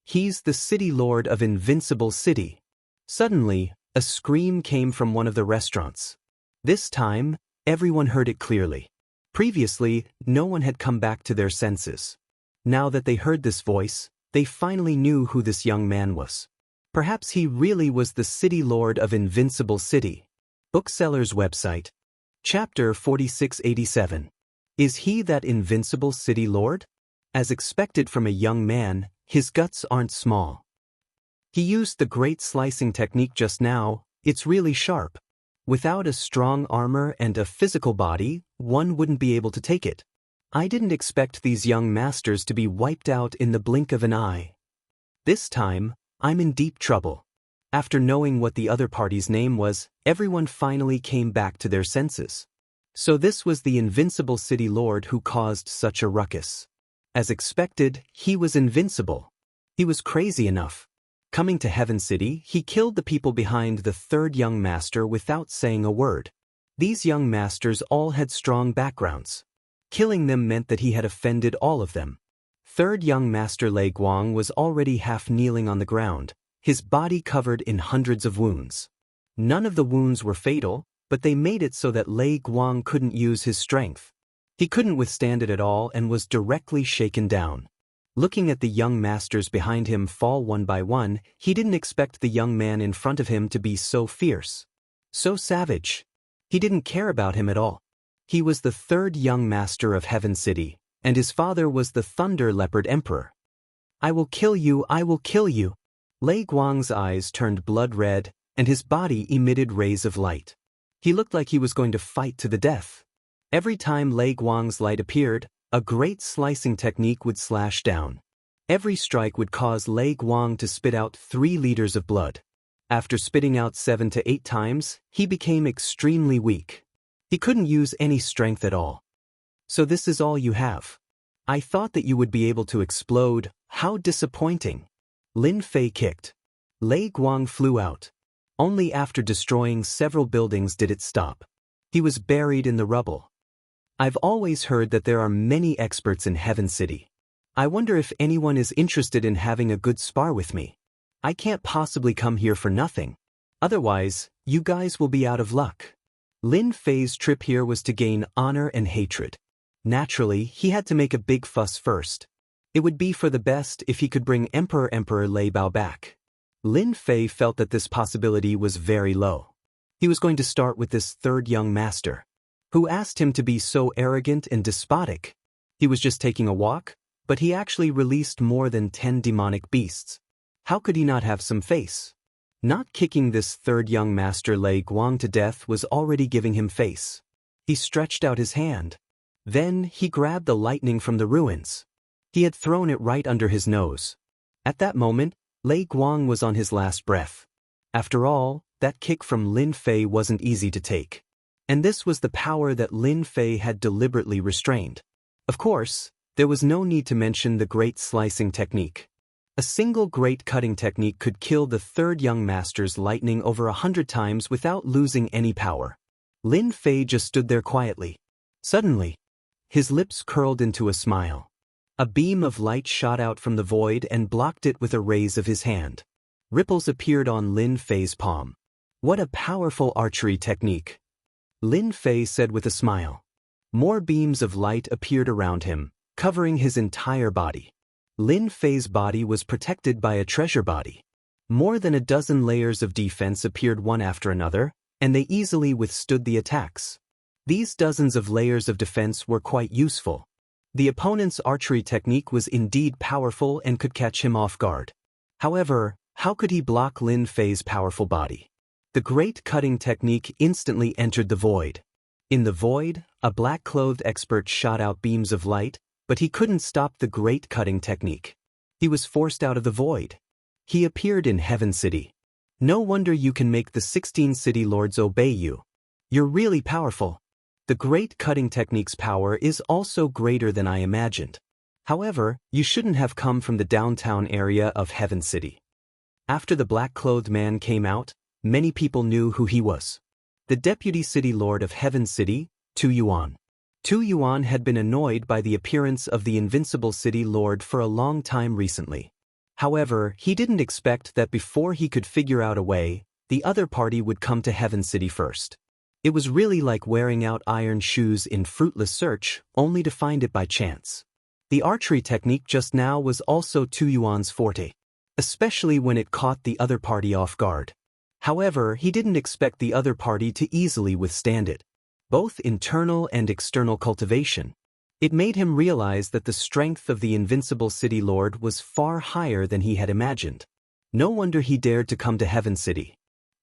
He's the city lord of Invincible City. Suddenly, a scream came from one of the restaurants. This time, everyone heard it clearly. Previously, no one had come back to their senses. Now that they heard this voice, they finally knew who this young man was. Perhaps he really was the city lord of Invincible City. Bookseller's website. Chapter 4687. Is he that invincible city lord? As expected from a young man, his guts aren't small. He used the great slicing technique just now. It's really sharp. Without a strong armor and a physical body, one wouldn't be able to take it. I didn't expect these young masters to be wiped out in the blink of an eye. This time, I'm in deep trouble. After knowing what the other party's name was, everyone finally came back to their senses. So this was the Invincible City Lord who caused such a ruckus. As expected, he was invincible. He was crazy enough. Coming to Heaven City, he killed the people behind the third young master without saying a word. These young masters all had strong backgrounds. Killing them meant that he had offended all of them. third young master Lei Guang was already half kneeling on the ground, his body covered in hundreds of wounds. None of the wounds were fatal, but they made it so that Lei Guang couldn't use his strength. He couldn't withstand it at all and was directly shaken down. Looking at the young masters behind him fall one by one, he didn't expect the young man in front of him to be so fierce. So savage. He didn't care about him at all. He was the third young master of Heaven City, and his father was the Thunder Leopard Emperor. "I will kill you, I will kill you." Lei Guang's eyes turned blood red, and his body emitted rays of light. He looked like he was going to fight to the death. Every time Lei Guang's light appeared, a great slicing technique would slash down. Every strike would cause Lei Guang to spit out 3 liters of blood. After spitting out 7 to 8 times, he became extremely weak. He couldn't use any strength at all. "So this is all you have? I thought that you would be able to explode. How disappointing." Lin Fei kicked. Lei Guang flew out. Only after destroying several buildings did it stop. He was buried in the rubble. "I've always heard that there are many experts in Heaven City. I wonder if anyone is interested in having a good spar with me. I can't possibly come here for nothing. Otherwise, you guys will be out of luck." Lin Fei's trip here was to gain honor and hatred. Naturally, he had to make a big fuss first. It would be for the best if he could bring Emperor Lei Bao back. Lin Fei felt that this possibility was very low. He was going to start with this third young master. Who asked him to be so arrogant and despotic? He was just taking a walk, but he actually released more than 10 demonic beasts. How could he not have some face? Not kicking this third young master Lei Guang to death was already giving him face. He stretched out his hand. Then he grabbed the lightning from the ruins. He had thrown it right under his nose. At that moment, Lei Guang was on his last breath. After all, that kick from Lin Fei wasn't easy to take. And this was the power that Lin Fei had deliberately restrained. Of course, there was no need to mention the great slicing technique. A single great cutting technique could kill the third young master's lightning over 100 times without losing any power. Lin Fei just stood there quietly. Suddenly, his lips curled into a smile. A beam of light shot out from the void and blocked it with a raise of his hand. Ripples appeared on Lin Fei's palm. "What a powerful archery technique," Lin Fei said with a smile. More beams of light appeared around him, covering his entire body. Lin Fei's body was protected by a treasure body. More than a dozen layers of defense appeared one after another, and they easily withstood the attacks. These dozens of layers of defense were quite useful. The opponent's archery technique was indeed powerful and could catch him off guard. However, how could he block Lin Fei's powerful body? The great cutting technique instantly entered the void. In the void, a black-clothed expert shot out beams of light, but he couldn't stop the great cutting technique. He was forced out of the void. He appeared in Heaven City. "No wonder you can make the 16 city lords obey you. You're really powerful." The great cutting technique's power is also greater than I imagined. However, you shouldn't have come from the downtown area of Heaven City. After the black-clothed man came out, many people knew who he was. The deputy city lord of Heaven City, Tu Yuan. Tu Yuan had been annoyed by the appearance of the invincible city lord for a long time recently. However, he didn't expect that before he could figure out a way, the other party would come to Heaven City first. It was really like wearing out iron shoes in fruitless search, only to find it by chance. The archery technique just now was also Tu Yuan's forte, especially when it caught the other party off guard. However, he didn't expect the other party to easily withstand it. Both internal and external cultivation. It made him realize that the strength of the invincible city lord was far higher than he had imagined. No wonder he dared to come to Heaven City.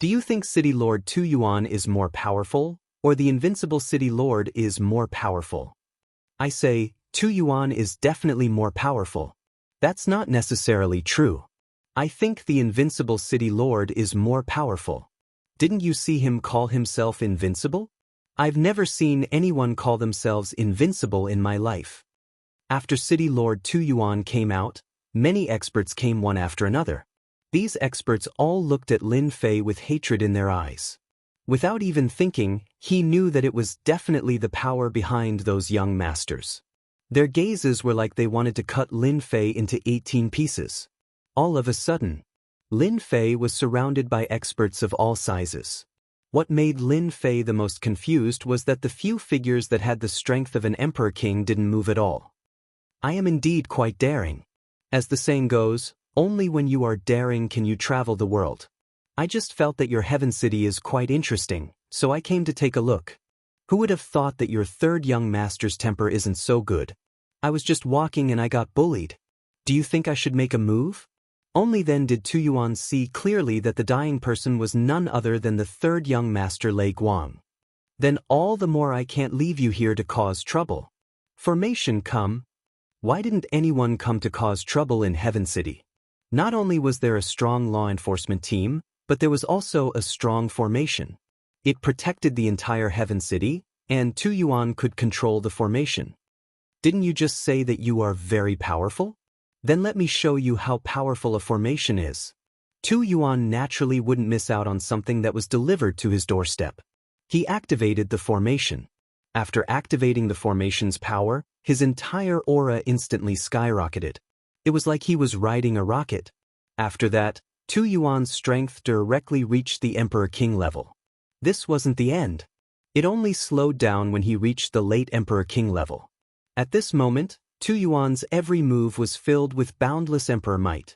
Do you think City Lord Tu Yuan is more powerful, or the invincible city lord is more powerful? I say, Tu Yuan is definitely more powerful. That's not necessarily true. I think the invincible city lord is more powerful. Didn't you see him call himself invincible? I've never seen anyone call themselves invincible in my life. After City Lord Tu Yuan came out, many experts came one after another. These experts all looked at Lin Fei with hatred in their eyes. Without even thinking, he knew that it was definitely the power behind those young masters. Their gazes were like they wanted to cut Lin Fei into 18 pieces. All of a sudden, Lin Fei was surrounded by experts of all sizes. What made Lin Fei the most confused was that the few figures that had the strength of an emperor king didn't move at all. I am indeed quite daring. As the saying goes, only when you are daring can you travel the world. I just felt that your heaven city is quite interesting, so I came to take a look. Who would have thought that your third young master's temper isn't so good? I was just walking and I got bullied. Do you think I should make a move? Only then did Tu Yuan see clearly that the dying person was none other than the third young master Lei Guang. Then all the more I can't leave you here to cause trouble. Formation come. Why didn't anyone come to cause trouble in Heaven City? Not only was there a strong law enforcement team, but there was also a strong formation. It protected the entire Heaven City, and Tu Yuan could control the formation. Didn't you just say that you are very powerful? Then let me show you how powerful a formation is. Tu Yuan naturally wouldn't miss out on something that was delivered to his doorstep. He activated the formation. After activating the formation's power, his entire aura instantly skyrocketed. It was like he was riding a rocket. After that, Tu Yuan's strength directly reached the Emperor King level. This wasn't the end. It only slowed down when he reached the late Emperor King level. At this moment, Tu Yuan's every move was filled with boundless emperor might.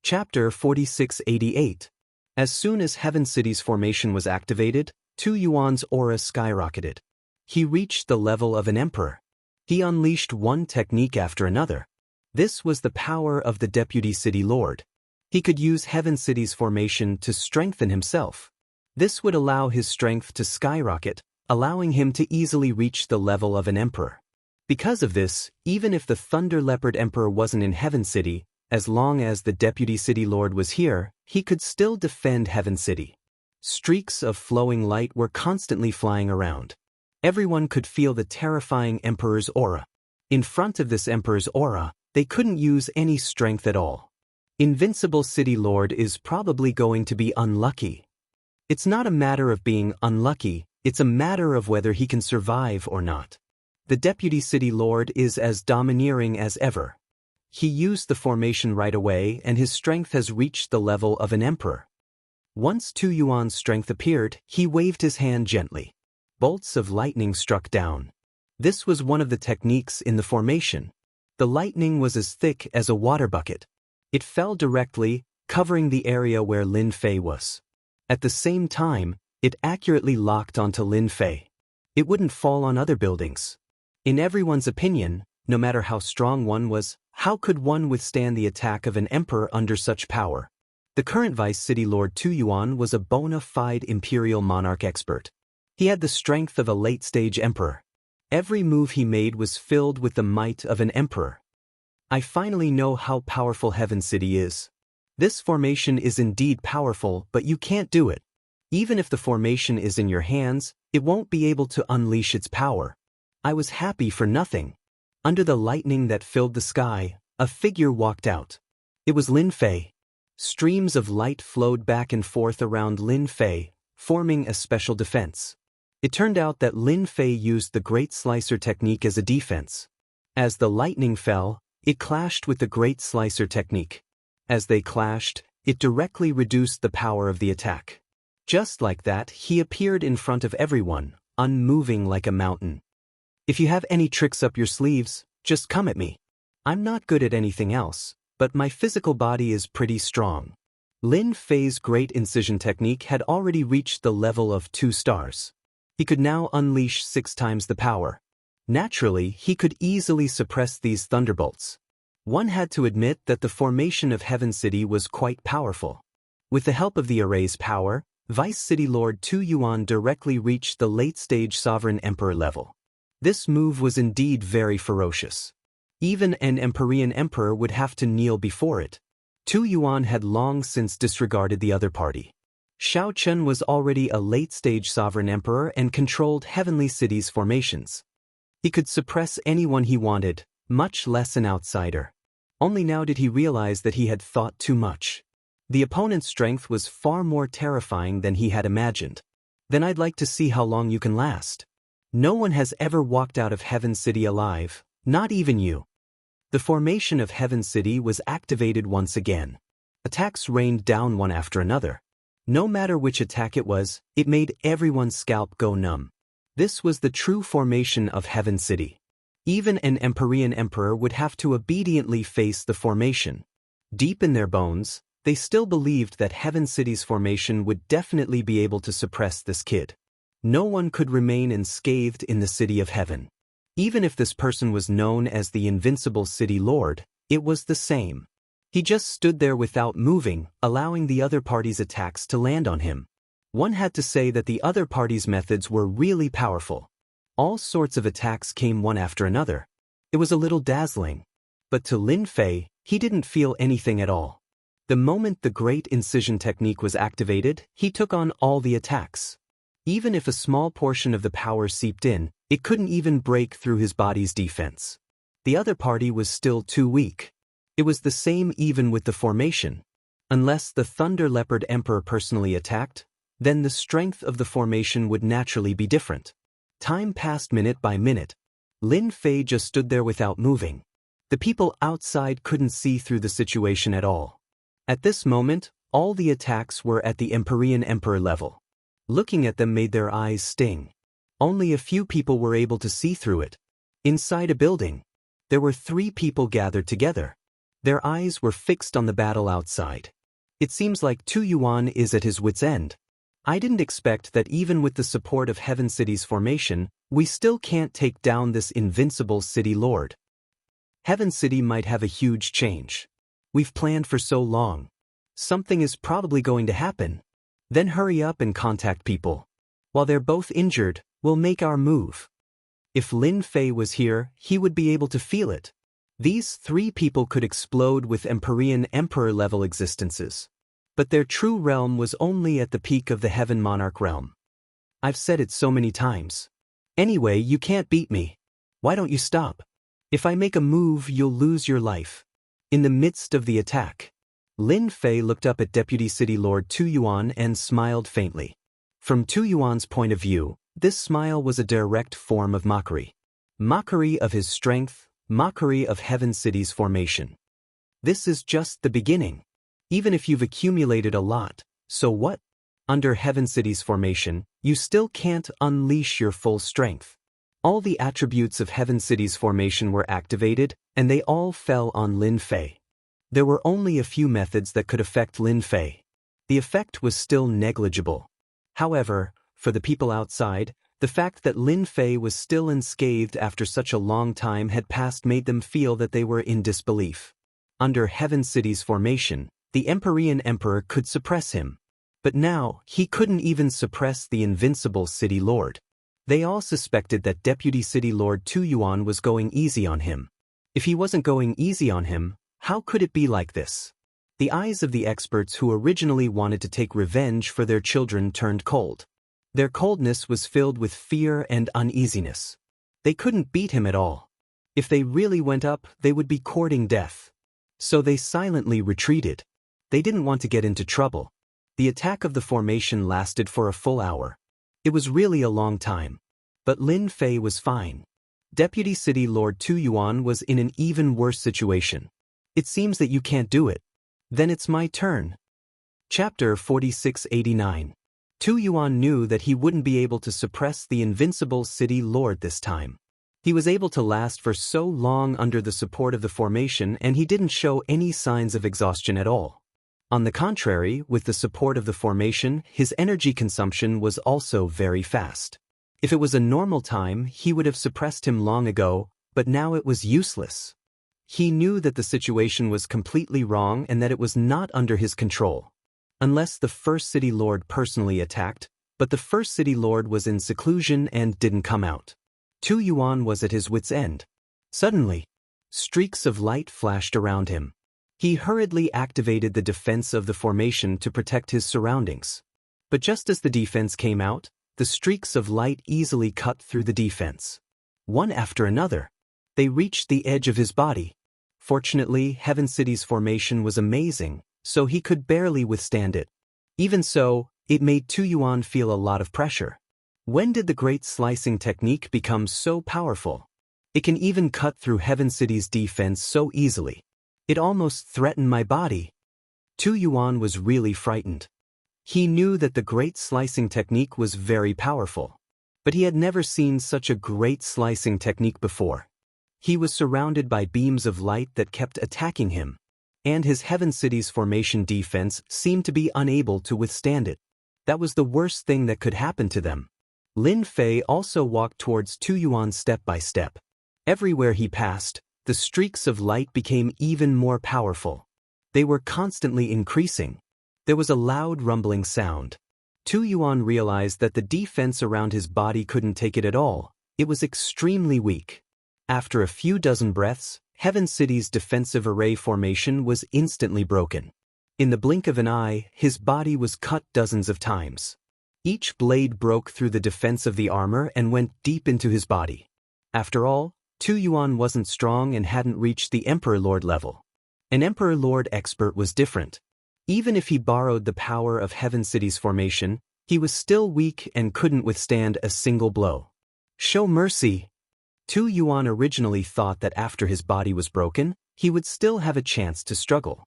Chapter 4688. As soon as Heaven City's formation was activated, Tu Yuan's aura skyrocketed. He reached the level of an emperor. He unleashed one technique after another. This was the power of the Deputy City Lord. He could use Heaven City's formation to strengthen himself. This would allow his strength to skyrocket, allowing him to easily reach the level of an emperor. Because of this, even if the Thunder Leopard Emperor wasn't in Heaven City, as long as the Deputy City Lord was here, he could still defend Heaven City. Streaks of flowing light were constantly flying around. Everyone could feel the terrifying Emperor's aura. In front of this Emperor's aura, they couldn't use any strength at all. Invincible City Lord is probably going to be unlucky. It's not a matter of being unlucky, it's a matter of whether he can survive or not. The Deputy City Lord is as domineering as ever. He used the formation right away and his strength has reached the level of an emperor. Once Tu Yuan's strength appeared, he waved his hand gently. Bolts of lightning struck down. This was one of the techniques in the formation. The lightning was as thick as a water bucket. It fell directly, covering the area where Lin Fei was. At the same time, it accurately locked onto Lin Fei. It wouldn't fall on other buildings. In everyone's opinion, no matter how strong one was, how could one withstand the attack of an emperor under such power? The current Vice City Lord Tu Yuan was a bona fide imperial monarch expert. He had the strength of a late-stage emperor. Every move he made was filled with the might of an emperor. I finally know how powerful Heaven City is. This formation is indeed powerful, but you can't do it. Even if the formation is in your hands, it won't be able to unleash its power. I was happy for nothing. Under the lightning that filled the sky, a figure walked out. It was Lin Fei. Streams of light flowed back and forth around Lin Fei, forming a special defense. It turned out that Lin Fei used the Great Slicer technique as a defense. As the lightning fell, it clashed with the Great Slicer technique. As they clashed, it directly reduced the power of the attack. Just like that, he appeared in front of everyone, unmoving like a mountain. If you have any tricks up your sleeves, just come at me. I'm not good at anything else, but my physical body is pretty strong. Lin Fei's Great Incision technique had already reached the level of 2 stars. He could now unleash 6 times the power. Naturally, he could easily suppress these thunderbolts. One had to admit that the formation of Heaven City was quite powerful. With the help of the array's power, Vice City Lord Tu Yuan directly reached the late-stage Sovereign Emperor level. This move was indeed very ferocious. Even an Empyrean emperor would have to kneel before it. Tu Yuan had long since disregarded the other party. Xiao Chen was already a late-stage sovereign emperor and controlled Heavenly City's formations. He could suppress anyone he wanted, much less an outsider. Only now did he realize that he had thought too much. The opponent's strength was far more terrifying than he had imagined. Then I'd like to see how long you can last. No one has ever walked out of Heaven City alive, Not even you. The formation of Heaven City was activated once again. Attacks rained down one after another. No matter which attack it was, it made everyone's scalp go numb. This was the true formation of Heaven City. Even an Empyrean emperor would have to obediently face the formation. Deep in their bones, they still believed that Heaven City's formation would definitely be able to suppress this kid. No one could remain unscathed in the City of Heaven. Even if this person was known as the Invincible City Lord, it was the same. He just stood there without moving, allowing the other party's attacks to land on him. One had to say that the other party's methods were really powerful. All sorts of attacks came one after another. It was a little dazzling. But to Lin Fei, he didn't feel anything at all. The moment the Great Incision technique was activated, he took on all the attacks. Even if a small portion of the power seeped in, it couldn't even break through his body's defense. The other party was still too weak. It was the same even with the formation. Unless the Thunder Leopard Emperor personally attacked, then the strength of the formation would naturally be different. Time passed minute by minute. Lin Fei just stood there without moving. The people outside couldn't see through the situation at all. At this moment, all the attacks were at the Empyrean Emperor level. Looking at them made their eyes sting. Only a few people were able to see through it. Inside a building, there were 3 people gathered together. Their eyes were fixed on the battle outside. It seems like Tu Yuan is at his wit's end. I didn't expect that even with the support of Heaven City's formation, we still can't take down this invincible city lord. Heaven City might have a huge change. We've planned for so long. Something is probably going to happen. Then hurry up and contact people. While they're both injured, we'll make our move. If Lin Fei was here, he would be able to feel it. These 3 people could explode with Empyrean Emperor-level existences. But their true realm was only at the peak of the Heaven Monarch realm. I've said it so many times. Anyway, you can't beat me. Why don't you stop? If I make a move, you'll lose your life. In the midst of the attack, Lin Fei looked up at Deputy City Lord Tu Yuan and smiled faintly. From Tu Yuan's point of view, this smile was a direct form of mockery. Mockery of his strength, mockery of Heaven City's formation. This is just the beginning. Even if you've accumulated a lot, so what? Under Heaven City's formation, you still can't unleash your full strength. All the attributes of Heaven City's formation were activated, and they all fell on Lin Fei. There were only a few methods that could affect Lin Fei. The effect was still negligible. However, for the people outside, the fact that Lin Fei was still unscathed after such a long time had passed made them feel that they were in disbelief. Under Heaven City's formation, the Empyrean Emperor could suppress him. But now, he couldn't even suppress the invincible City Lord. They all suspected that Deputy City Lord Tu Yuan was going easy on him. If he wasn't going easy on him, how could it be like this? The eyes of the experts who originally wanted to take revenge for their children turned cold. Their coldness was filled with fear and uneasiness. They couldn't beat him at all. If they really went up, they would be courting death. So they silently retreated. They didn't want to get into trouble. The attack of the formation lasted for a full hour. It was really a long time. But Lin Fei was fine. Deputy City Lord Tu Yuan was in an even worse situation. It seems that you can't do it. Then it's my turn. Chapter 4689. Tu Yuan knew that he wouldn't be able to suppress the invincible City Lord this time. He was able to last for so long under the support of the formation, and he didn't show any signs of exhaustion at all. On the contrary, with the support of the formation, his energy consumption was also very fast. If it was a normal time, he would have suppressed him long ago, but now it was useless. He knew that the situation was completely wrong and that it was not under his control. Unless the First City Lord personally attacked, but the First City Lord was in seclusion and didn't come out. Tu Yuan was at his wit's end. Suddenly, streaks of light flashed around him. He hurriedly activated the defense of the formation to protect his surroundings. But just as the defense came out, the streaks of light easily cut through the defense. One after another, they reached the edge of his body. Fortunately, Heaven City's formation was amazing, so he could barely withstand it. Even so, it made Tu Yuan feel a lot of pressure. When did the great slicing technique become so powerful? It can even cut through Heaven City's defense so easily. It almost threatened my body. Tu Yuan was really frightened. He knew that the great slicing technique was very powerful. But he had never seen such a great slicing technique before. He was surrounded by beams of light that kept attacking him, and his Heaven City's formation defense seemed to be unable to withstand it. That was the worst thing that could happen to them. Lin Fei also walked towards Tu Yuan step by step. Everywhere he passed, the streaks of light became even more powerful. They were constantly increasing. There was a loud rumbling sound. Tu Yuan realized that the defense around his body couldn't take it at all. It was extremely weak. After a few dozen breaths, Heaven City's defensive array formation was instantly broken. In the blink of an eye, his body was cut dozens of times. Each blade broke through the defense of the armor and went deep into his body. After all, Tu Yuan wasn't strong and hadn't reached the Emperor Lord level. An Emperor Lord expert was different. Even if he borrowed the power of Heaven City's formation, he was still weak and couldn't withstand a single blow. Show mercy. Tu Yuan originally thought that after his body was broken, he would still have a chance to struggle.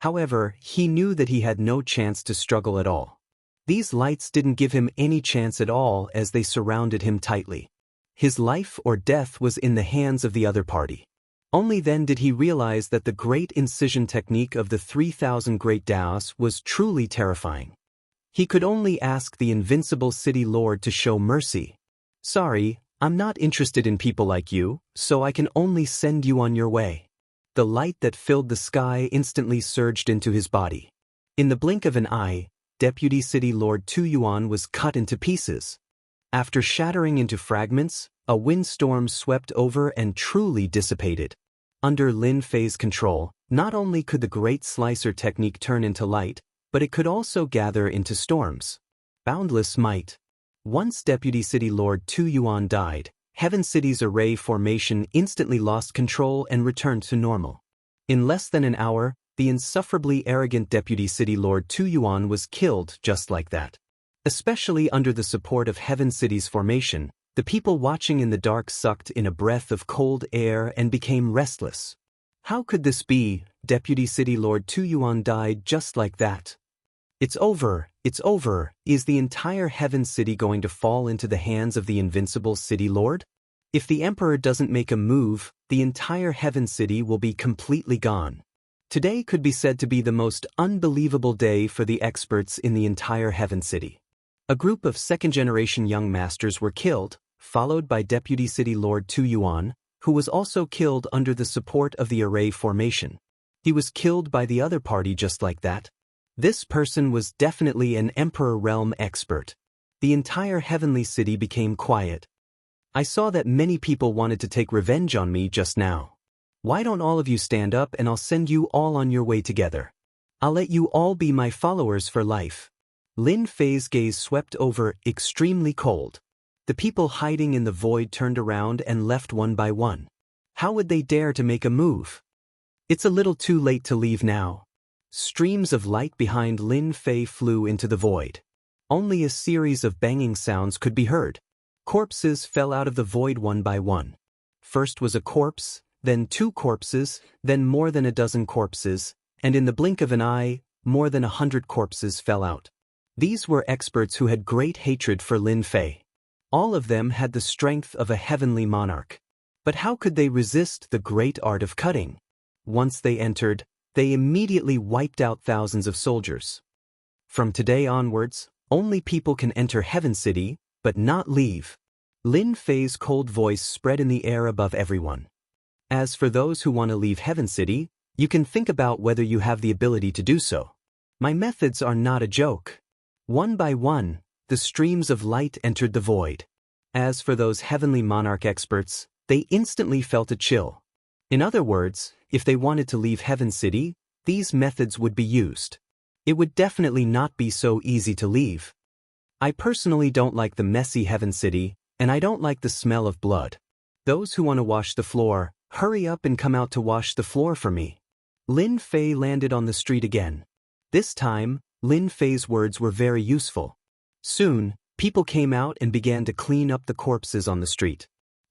However, he knew that he had no chance to struggle at all. These lights didn't give him any chance at all as they surrounded him tightly. His life or death was in the hands of the other party. Only then did he realize that the great incision technique of the 3,000 great Daoists was truly terrifying. He could only ask the invincible city lord to show mercy. Sorry, I'm not interested in people like you, so I can only send you on your way. The light that filled the sky instantly surged into his body. In the blink of an eye, Deputy City Lord Tu Yuan was cut into pieces. After shattering into fragments, a windstorm swept over and truly dissipated. Under Lin Fei's control, not only could the great slicer technique turn into light, but it could also gather into storms. Boundless might. Once Deputy City Lord Tu Yuan died, Heaven City's array formation instantly lost control and returned to normal. In less than an hour, the insufferably arrogant Deputy City Lord Tu Yuan was killed just like that. Especially under the support of Heaven City's formation, the people watching in the dark sucked in a breath of cold air and became restless. How could this be? Deputy City Lord Tu Yuan died just like that. It's over, it's over. Is the entire Heaven City going to fall into the hands of the invincible City Lord? If the Emperor doesn't make a move, the entire Heaven City will be completely gone. Today could be said to be the most unbelievable day for the experts in the entire Heaven City. A group of second-generation young masters were killed, followed by Deputy City Lord Tu Yuan, who was also killed under the support of the array formation. He was killed by the other party just like that. This person was definitely an Emperor Realm expert. The entire Heavenly City became quiet. I saw that many people wanted to take revenge on me just now. Why don't all of you stand up and I'll send you all on your way together. I'll let you all be my followers for life. Lin Fei's gaze swept over, extremely cold. The people hiding in the void turned around and left one by one. How would they dare to make a move? It's a little too late to leave now. Streams of light behind Lin Fei flew into the void. Only a series of banging sounds could be heard. Corpses fell out of the void one by one. First was a corpse, then 2 corpses, then more than a dozen corpses, and in the blink of an eye, more than 100 corpses fell out. These were experts who had great hatred for Lin Fei. All of them had the strength of a heavenly monarch. But how could they resist the great art of cutting? Once they entered, they immediately wiped out thousands of soldiers. From today onwards, only people can enter Heaven City, but not leave. Lin Fei's cold voice spread in the air above everyone. As for those who want to leave Heaven City, you can think about whether you have the ability to do so. My methods are not a joke. One by one, the streams of light entered the void. As for those heavenly monarch experts, they instantly felt a chill. In other words, if they wanted to leave Heaven City, these methods would be used. It would definitely not be so easy to leave. I personally don't like the messy Heaven City, and I don't like the smell of blood. Those who want to wash the floor, hurry up and come out to wash the floor for me. Lin Fei landed on the street again. This time, Lin Fei's words were very useful. Soon, people came out and began to clean up the corpses on the street.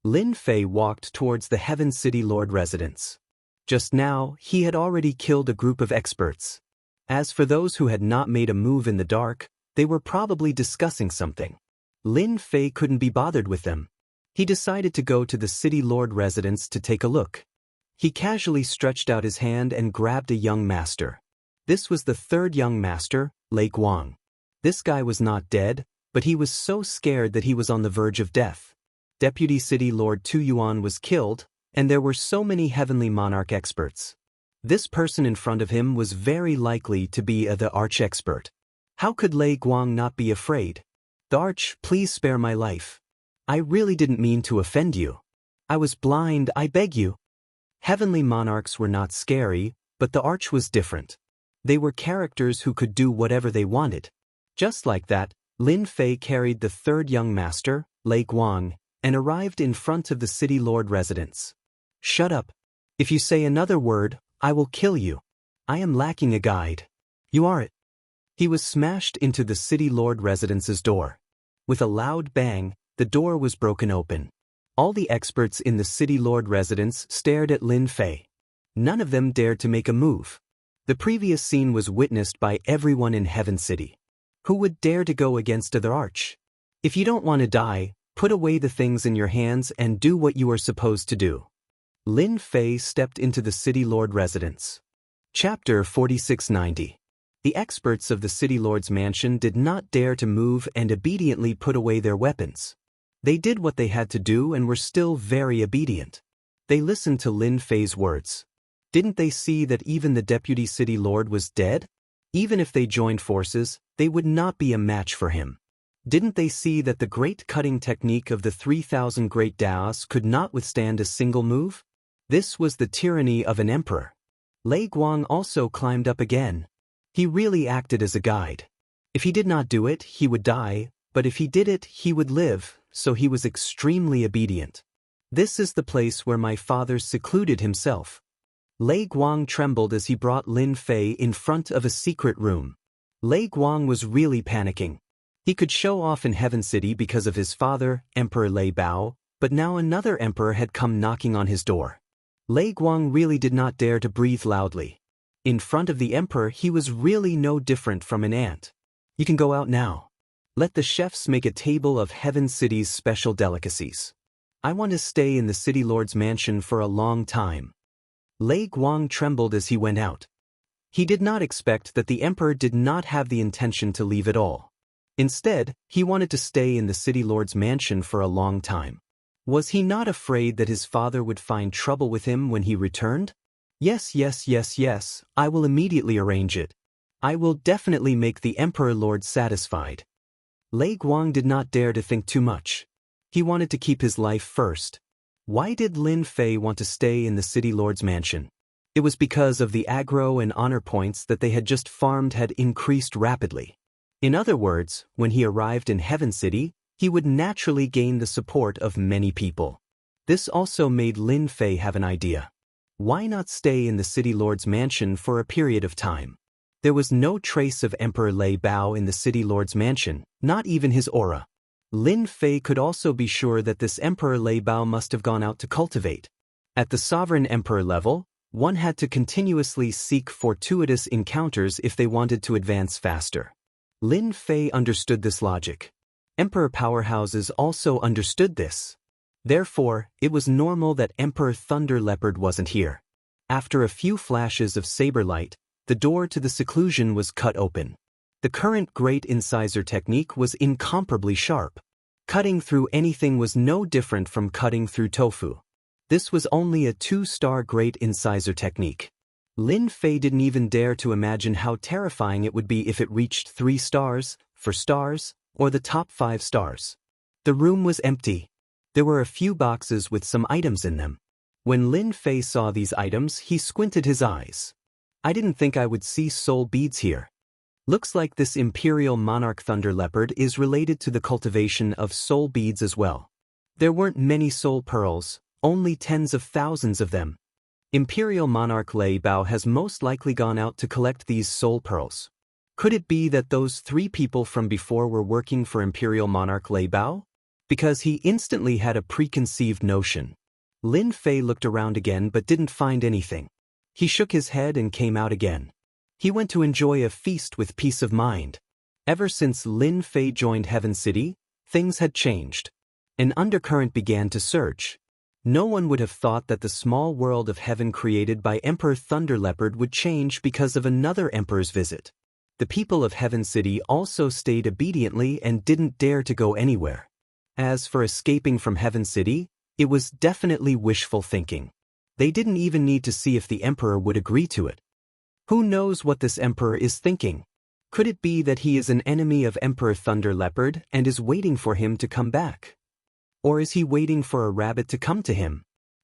Lin Fei walked towards the Heaven City Lord residence. Just now, he had already killed a group of experts. As for those who had not made a move in the dark, they were probably discussing something. Lin Fei couldn't be bothered with them. He decided to go to the City Lord residence to take a look. He casually stretched out his hand and grabbed a young master. This was the third young master, Lake Wang. This guy was not dead, but he was so scared that he was on the verge of death. Deputy City Lord Tu Yuan was killed, and there were so many Heavenly Monarch experts. This person in front of him was very likely to be the arch-expert. How could Lei Guang not be afraid? "The Arch, please spare my life. I really didn't mean to offend you. I was blind, I beg you." Heavenly Monarchs were not scary, but the Arch was different. They were characters who could do whatever they wanted. Just like that, Lin Fei carried the third young master, Lei Guang, and arrived in front of the City Lord residence. "Shut up. If you say another word, I will kill you. I am lacking a guide. You are it." He was smashed into the City Lord residence's door. With a loud bang, the door was broken open. All the experts in the City Lord residence stared at Lin Fei. None of them dared to make a move. The previous scene was witnessed by everyone in Heaven City. Who would dare to go against the Arch? If you don't want to die, put away the things in your hands and do what you are supposed to do. Lin Fei stepped into the City Lord residence. Chapter 4690. The experts of the City Lord's mansion did not dare to move and obediently put away their weapons. They did what they had to do and were still very obedient. They listened to Lin Fei's words. Didn't they see that even the Deputy City Lord was dead? Even if they joined forces, they would not be a match for him. Didn't they see that the great cutting technique of the 3,000 great Daoists could not withstand a single move? This was the tyranny of an emperor. Lei Guang also climbed up again. He really acted as a guide. If he did not do it, he would die, but if he did it, he would live, so he was extremely obedient. "This is the place where my father secluded himself." Lei Guang trembled as he brought Lin Fei in front of a secret room. Lei Guang was really panicking. He could show off in Heaven City because of his father, Emperor Lei Bao, but now another emperor had come knocking on his door. Lei Guang really did not dare to breathe loudly. In front of the emperor, he was really no different from an ant. "You can go out now. Let the chefs make a table of Heaven City's special delicacies. I want to stay in the City Lord's mansion for a long time." Lei Guang trembled as he went out. He did not expect that the emperor did not have the intention to leave at all. Instead, he wanted to stay in the City Lord's mansion for a long time. Was he not afraid that his father would find trouble with him when he returned? "Yes, yes, yes, yes, I will immediately arrange it. I will definitely make the Emperor Lord satisfied." Lei Guang did not dare to think too much. He wanted to keep his life first. Why did Lin Fei want to stay in the City Lord's mansion? It was because of the aggro and honor points that they had just farmed had increased rapidly. In other words, when he arrived in Heaven City, he would naturally gain the support of many people. This also made Lin Fei have an idea. Why not stay in the City Lord's mansion for a period of time? There was no trace of Emperor Lei Bao in the City Lord's mansion, not even his aura. Lin Fei could also be sure that this Emperor Lei Bao must have gone out to cultivate. At the Sovereign Emperor level, one had to continuously seek fortuitous encounters if they wanted to advance faster. Lin Fei understood this logic. Emperor powerhouses also understood this. Therefore, it was normal that Emperor Thunder Leopard wasn't here. After a few flashes of saber light, the door to the seclusion was cut open. The current Great Incisor technique was incomparably sharp. Cutting through anything was no different from cutting through tofu. This was only a 2-star Great Incisor technique. Lin Fei didn't even dare to imagine how terrifying it would be if it reached 3 stars, 4 stars, or the top 5 stars. The room was empty. There were a few boxes with some items in them. When Lin Fei saw these items, he squinted his eyes. "I didn't think I would see soul beads here. Looks like this Imperial Monarch Thunder Leopard is related to the cultivation of soul beads as well. There weren't many soul pearls, only tens of thousands of them. Imperial Monarch Lei Bao has most likely gone out to collect these soul pearls. Could it be that those 3 people from before were working for Imperial Monarch Lei Bao? because he instantly had a preconceived notion. Lin Fei looked around again but didn't find anything. He shook his head and came out again. He went to enjoy a feast with peace of mind. Ever since Lin Fei joined Heaven City, things had changed. An undercurrent began to surge. No one would have thought that the small world of heaven created by Emperor Thunderleopard would change because of another emperor's visit. The people of Heaven City also stayed obediently and didn't dare to go anywhere. As for escaping from Heaven City, it was definitely wishful thinking. They didn't even need to see if the emperor would agree to it. Who knows what this emperor is thinking? Could it be that he is an enemy of Emperor Thunderleopard and is waiting for him to come back? Or is he waiting for a rabbit to come to him?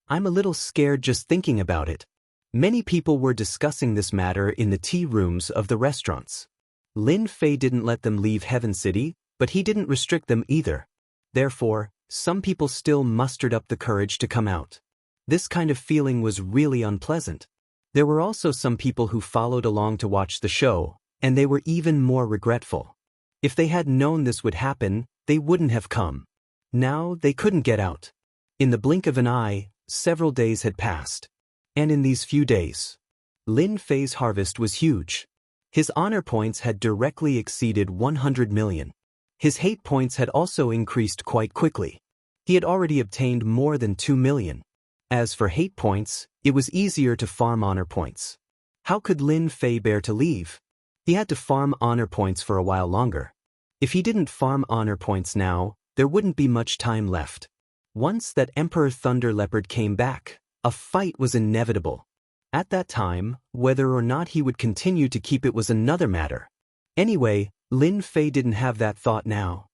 I'm a little scared just thinking about it. Many people were discussing this matter in the tea rooms of the restaurants. Lin Fei didn't let them leave Heaven City, but he didn't restrict them either. Therefore, some people still mustered up the courage to come out. This kind of feeling was really unpleasant. There were also some people who followed along to watch the show, and they were even more regretful. If they had known this would happen, they wouldn't have come. Now they couldn't get out. In the blink of an eye, several days had passed. And in these few days, Lin Fei's harvest was huge. His honor points had directly exceeded 100 million. His hate points had also increased quite quickly. He had already obtained more than 2 million. As for hate points, it was easier to farm honor points. How could Lin Fei bear to leave? He had to farm honor points for a while longer. If he didn't farm honor points now, there wouldn't be much time left. Once that Emperor Thunderleopard came back, a fight was inevitable. At that time, whether or not he would continue to keep it was another matter. Anyway, Lin Fei didn't have that thought now.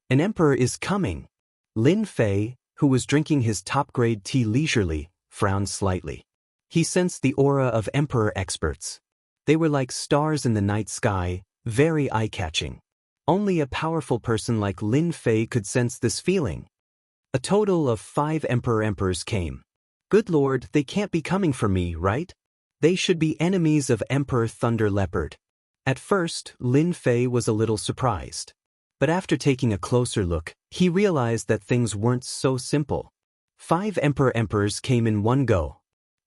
An emperor is coming. Lin Fei, who was drinking his top-grade tea leisurely, frowned slightly. He sensed the aura of emperor experts. They were like stars in the night sky, very eye-catching. Only a powerful person like Lin Fei could sense this feeling. A total of 5 emperors came. Good lord, they can't be coming for me, right? They should be enemies of Emperor Thunderleopard. At first, Lin Fei was a little surprised. But after taking a closer look, he realized that things weren't so simple. 5 emperors came in one go.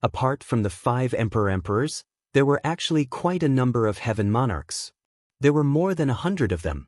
Apart from the 5 emperors, there were actually quite a number of heaven monarchs. There were more than 100 of them.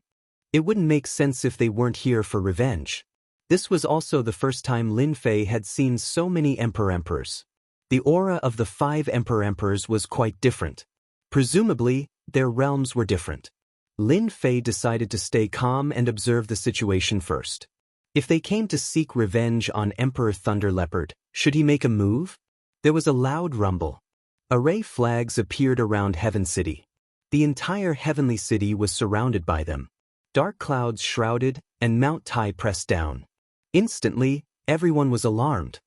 It wouldn't make sense if they weren't here for revenge. This was also the first time Lin Fei had seen so many emperors. The aura of the 5 emperors was quite different. Presumably, their realms were different. Lin Fei decided to stay calm and observe the situation first. If they came to seek revenge on Emperor Thunderleopard, should he make a move? There was a loud rumble. Array flags appeared around Heaven City. The entire heavenly city was surrounded by them. Dark clouds shrouded, and Mount Tai pressed down. Instantly, everyone was alarmed.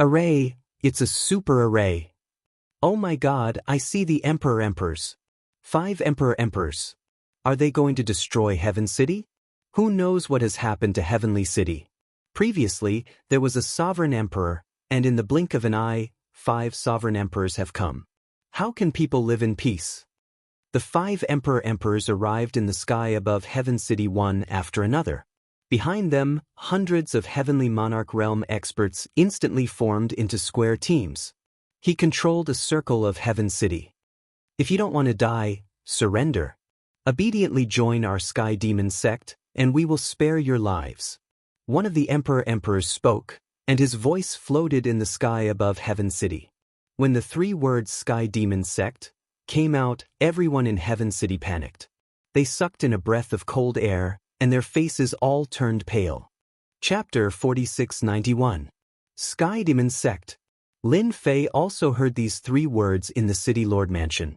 Array, it's a super array. Oh my god, I see the emperors. 5 emperors. Are they going to destroy Heaven City? Who knows what has happened to Heavenly City? Previously, there was a sovereign emperor, and in the blink of an eye, 5 sovereign emperors have come. How can people live in peace? The 5 emperors arrived in the sky above Heaven City one after another. Behind them, hundreds of heavenly monarch realm experts instantly formed into square teams. He controlled a circle of Heaven City. If you don't want to die, surrender. Obediently join our Sky Demon sect, and we will spare your lives. One of the emperors spoke, and his voice floated in the sky above Heaven City. When the 3 words Sky Demon sect came out, everyone in Heaven City panicked. They sucked in a breath of cold air, and their faces all turned pale. Chapter 4691. Sky Demon Sect. Lin Fei also heard these 3 words in the City Lord Mansion.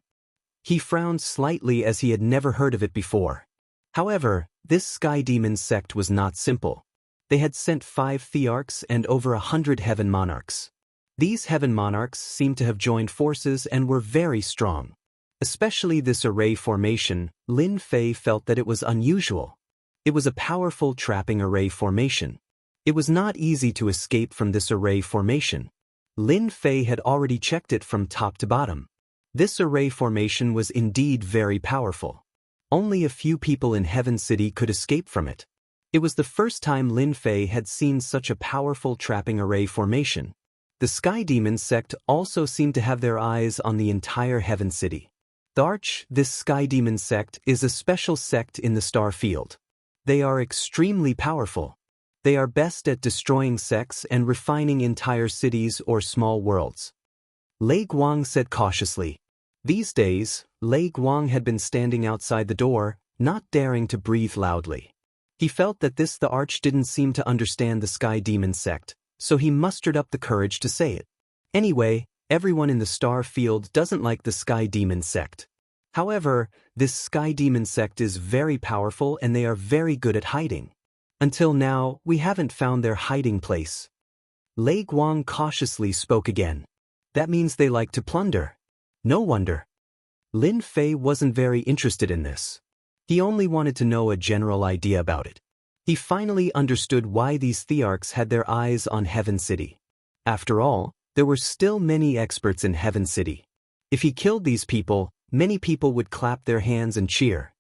He frowned slightly as he had never heard of it before. However, this Sky Demon Sect was not simple. They had sent 5 thearchs and over 100 heaven monarchs. These heaven monarchs seemed to have joined forces and were very strong. Especially this array formation, Lin Fei felt that it was unusual. It was a powerful trapping array formation. It was not easy to escape from this array formation. Lin Fei had already checked it from top to bottom. This array formation was indeed very powerful. Only a few people in Heaven City could escape from it. It was the first time Lin Fei had seen such a powerful trapping array formation. The Sky Demon sect also seemed to have their eyes on the entire Heaven City. This Sky Demon sect is a special sect in the star field. They are extremely powerful. They are best at destroying sects and refining entire cities or small worlds. Lei Guang said cautiously. These days, Lei Guang had been standing outside the door, not daring to breathe loudly. He felt that the arch didn't seem to understand the Sky Demon sect, so he mustered up the courage to say it. Anyway, everyone in the star field doesn't like the Sky Demon sect. However, this Sky Demon sect is very powerful and they are very good at hiding. Until now, we haven't found their hiding place. Lei Guang cautiously spoke again. That means they like to plunder. No wonder. Lin Fei wasn't very interested in this. He only wanted to know a general idea about it. He finally understood why these thearchs had their eyes on Heaven City. After all, there were still many experts in Heaven City. If he killed these people, many people would clap their hands and cheer.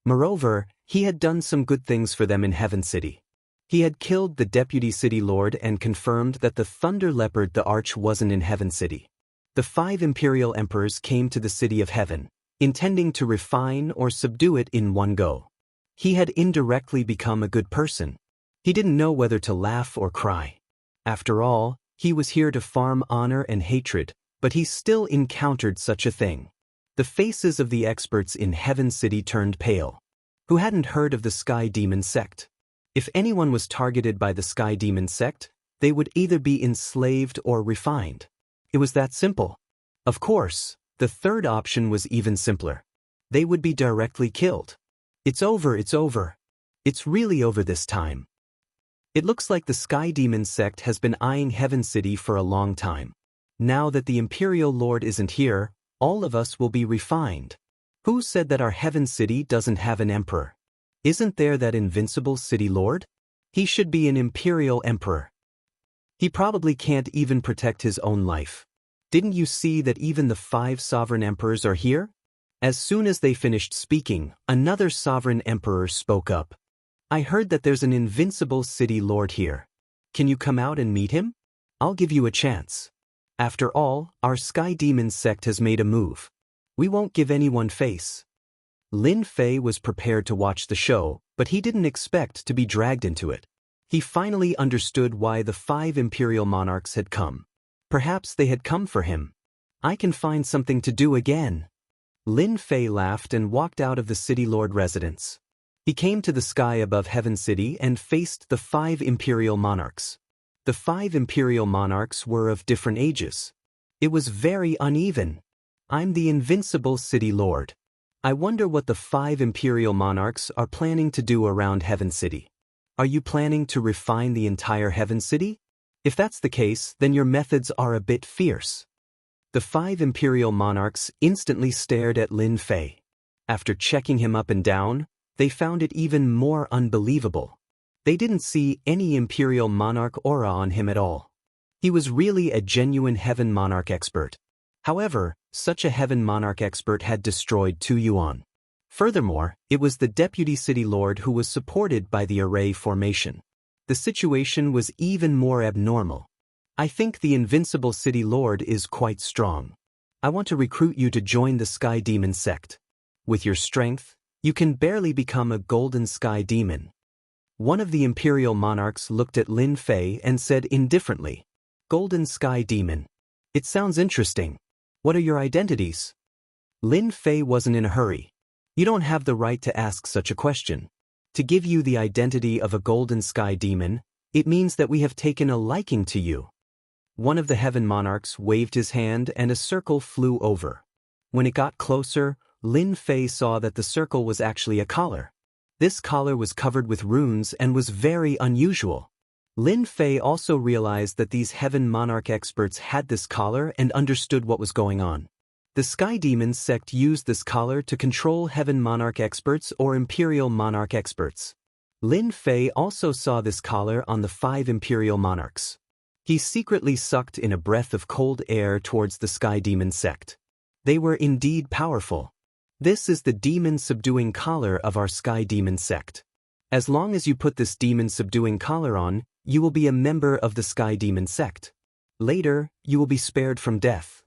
Moreover, he had done some good things for them in Heaven City. He had killed the deputy city lord and confirmed that the Thunder Leopard the Arch wasn't in Heaven City. The 5 imperial emperors came to the City of Heaven, intending to refine or subdue it in one go. He had indirectly become a good person. He didn't know whether to laugh or cry. After all, he was here to farm honor and hatred, but he still encountered such a thing. The faces of the experts in Heaven City turned pale. Who hadn't heard of the Sky Demon sect? If anyone was targeted by the Sky Demon sect, they would either be enslaved or refined. It was that simple. Of course, the third option was even simpler. They would be directly killed. It's over, it's over. It's really over this time. It looks like the Sky Demon sect has been eyeing Heaven City for a long time. Now that the Imperial Lord isn't here, all of us will be refined. Who said that our Heaven City doesn't have an emperor? Isn't there that invincible city lord? He should be an Imperial Emperor. He probably can't even protect his own life. Didn't you see that even the 5 sovereign emperors are here? As soon as they finished speaking, another sovereign emperor spoke up. I heard that there's an invincible city lord here. Can you come out and meet him? I'll give you a chance. After all, our Sky Demon sect has made a move. We won't give anyone face. Lin Fei was prepared to watch the show, but he didn't expect to be dragged into it. He finally understood why the 5 imperial monarchs had come. Perhaps they had come for him. I can find something to do again. Lin Fei laughed and walked out of the city lord residence. He came to the sky above Heaven City and faced the 5 imperial monarchs. The 5 imperial monarchs were of different ages. It was very uneven. I'm the invincible city lord. I wonder what the 5 imperial monarchs are planning to do around Heaven City. Are you planning to refine the entire Heaven City? If that's the case, then your methods are a bit fierce. The 5 imperial monarchs instantly stared at Lin Fei. After checking him up and down, they found it even more unbelievable. They didn't see any imperial monarch aura on him at all. He was really a genuine heaven monarch expert. However, such a heaven monarch expert had destroyed Tu Yuan. Furthermore, it was the deputy city lord who was supported by the array formation. The situation was even more abnormal. I think the invincible city lord is quite strong. I want to recruit you to join the Sky Demon sect. With your strength, you can barely become a golden sky demon. One of the imperial monarchs looked at Lin Fei and said indifferently, Golden Sky Demon. It sounds interesting. What are your identities? Lin Fei wasn't in a hurry. You don't have the right to ask such a question. To give you the identity of a golden sky demon, it means that we have taken a liking to you. One of the heaven monarchs waved his hand and a circle flew over. When it got closer, Lin Fei saw that the circle was actually a collar. This collar was covered with runes and was very unusual. Lin Fei also realized that these heaven monarch experts had this collar and understood what was going on. The Sky Demon sect used this collar to control heaven monarch experts or imperial monarch experts. Lin Fei also saw this collar on the 5 imperial monarchs. He secretly sucked in a breath of cold air towards the Sky Demon sect. They were indeed powerful. This is the demon-subduing collar of our Sky Demon sect. As long as you put this demon-subduing collar on, you will be a member of the Sky Demon sect. Later, you will be spared from death.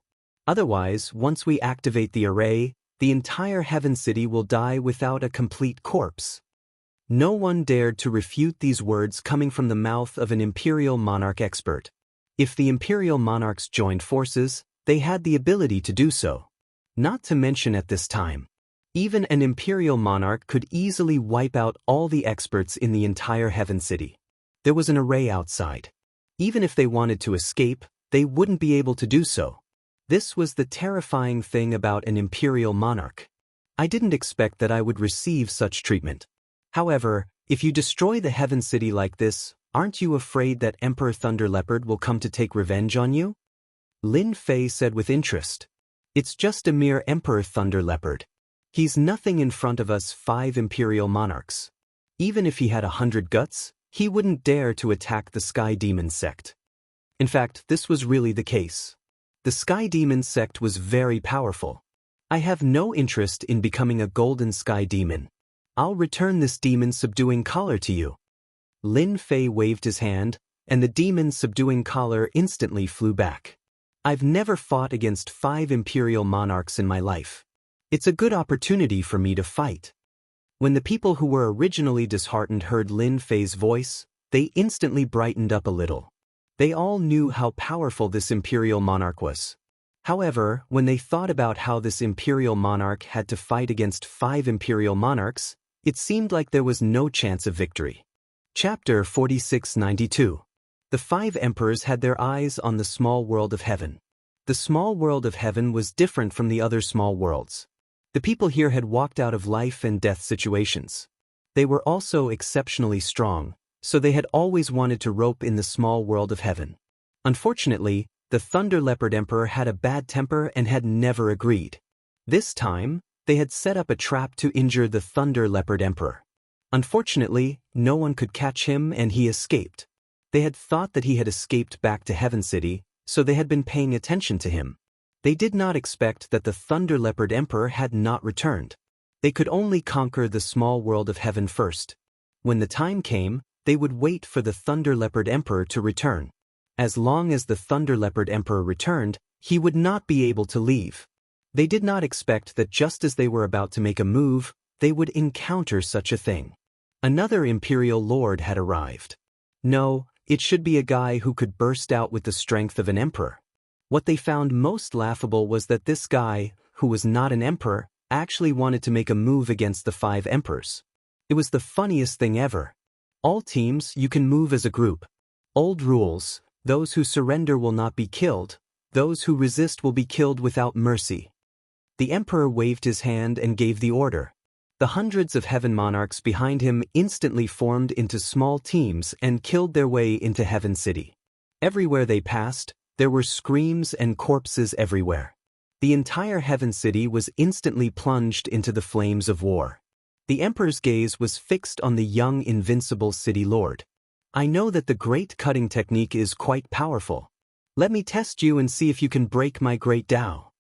Otherwise, once we activate the array, the entire Heaven City will die without a complete corpse. No one dared to refute these words coming from the mouth of an Imperial Monarch expert. If the Imperial Monarchs joined forces, they had the ability to do so. Not to mention at this time, even an Imperial Monarch could easily wipe out all the experts in the entire Heaven City. There was an array outside. Even if they wanted to escape, they wouldn't be able to do so. This was the terrifying thing about an Imperial Monarch. I didn't expect that I would receive such treatment. However, if you destroy the Heaven City like this, aren't you afraid that Emperor Thunder Leopard will come to take revenge on you? Lin Fei said with interest. It's just a mere Emperor Thunder Leopard. He's nothing in front of us 5 Imperial Monarchs. Even if he had 100 guts, he wouldn't dare to attack the Sky Demon sect. In fact, this was really the case. The Sky Demon sect was very powerful. I have no interest in becoming a golden Sky Demon. I'll return this demon-subduing collar to you. Lin Fei waved his hand, and the demon-subduing collar instantly flew back. I've never fought against 5 Imperial Monarchs in my life. It's a good opportunity for me to fight. When the people who were originally disheartened heard Lin Fei's voice, they instantly brightened up a little. They all knew how powerful this Imperial Monarch was. However, when they thought about how this Imperial Monarch had to fight against 5 Imperial Monarchs, it seemed like there was no chance of victory. Chapter 4692. The 5 emperors had their eyes on the small world of heaven. The small world of heaven was different from the other small worlds. The people here had walked out of life and death situations. They were also exceptionally strong, so they had always wanted to rope in the small world of heaven. Unfortunately, the Thunder Leopard Emperor had a bad temper and had never agreed. This time, they had set up a trap to injure the Thunder Leopard Emperor. Unfortunately, no one could catch him and he escaped. They had thought that he had escaped back to Heaven City, so they had been paying attention to him. They did not expect that the Thunder Leopard Emperor had not returned. They could only conquer the small world of heaven first. When the time came, they would wait for the Thunder Leopard Emperor to return. As long as the Thunder Leopard Emperor returned, he would not be able to leave. They did not expect that just as they were about to make a move, they would encounter such a thing. Another Imperial Lord had arrived. No, it should be a guy who could burst out with the strength of an emperor. What they found most laughable was that this guy, who was not an emperor, actually wanted to make a move against the 5 emperors. It was the funniest thing ever. All teams, you can move as a group. Old rules, those who surrender will not be killed, those who resist will be killed without mercy. The emperor waved his hand and gave the order. The hundreds of heaven monarchs behind him instantly formed into small teams and killed their way into Heaven City. Everywhere they passed, there were screams and corpses everywhere. The entire Heaven City was instantly plunged into the flames of war. The emperor's gaze was fixed on the young invincible city lord. I know that the great cutting technique is quite powerful. Let me test you and see if you can break my great Tao.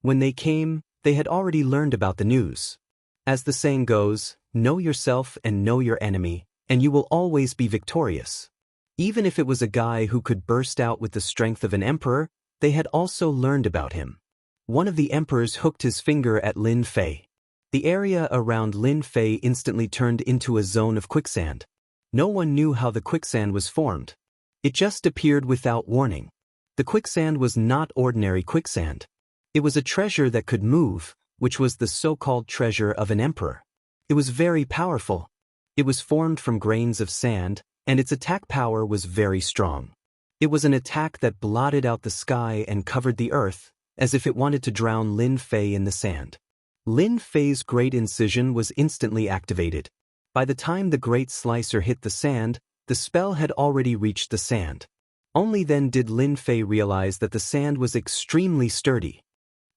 When they came, they had already learned about the news. As the saying goes, know yourself and know your enemy, and you will always be victorious. Even if it was a guy who could burst out with the strength of an emperor, they had also learned about him. One of the emperors hooked his finger at Lin Fei. The area around Lin Fei instantly turned into a zone of quicksand. No one knew how the quicksand was formed. It just appeared without warning. The quicksand was not ordinary quicksand. It was a treasure that could move, which was the so-called treasure of an emperor. It was very powerful. It was formed from grains of sand, and its attack power was very strong. It was an attack that blotted out the sky and covered the earth, as if it wanted to drown Lin Fei in the sand. Lin Fei's Great Incision was instantly activated. By the time the Great Slicer hit the sand, the spell had already reached the sand. Only then did Lin Fei realize that the sand was extremely sturdy.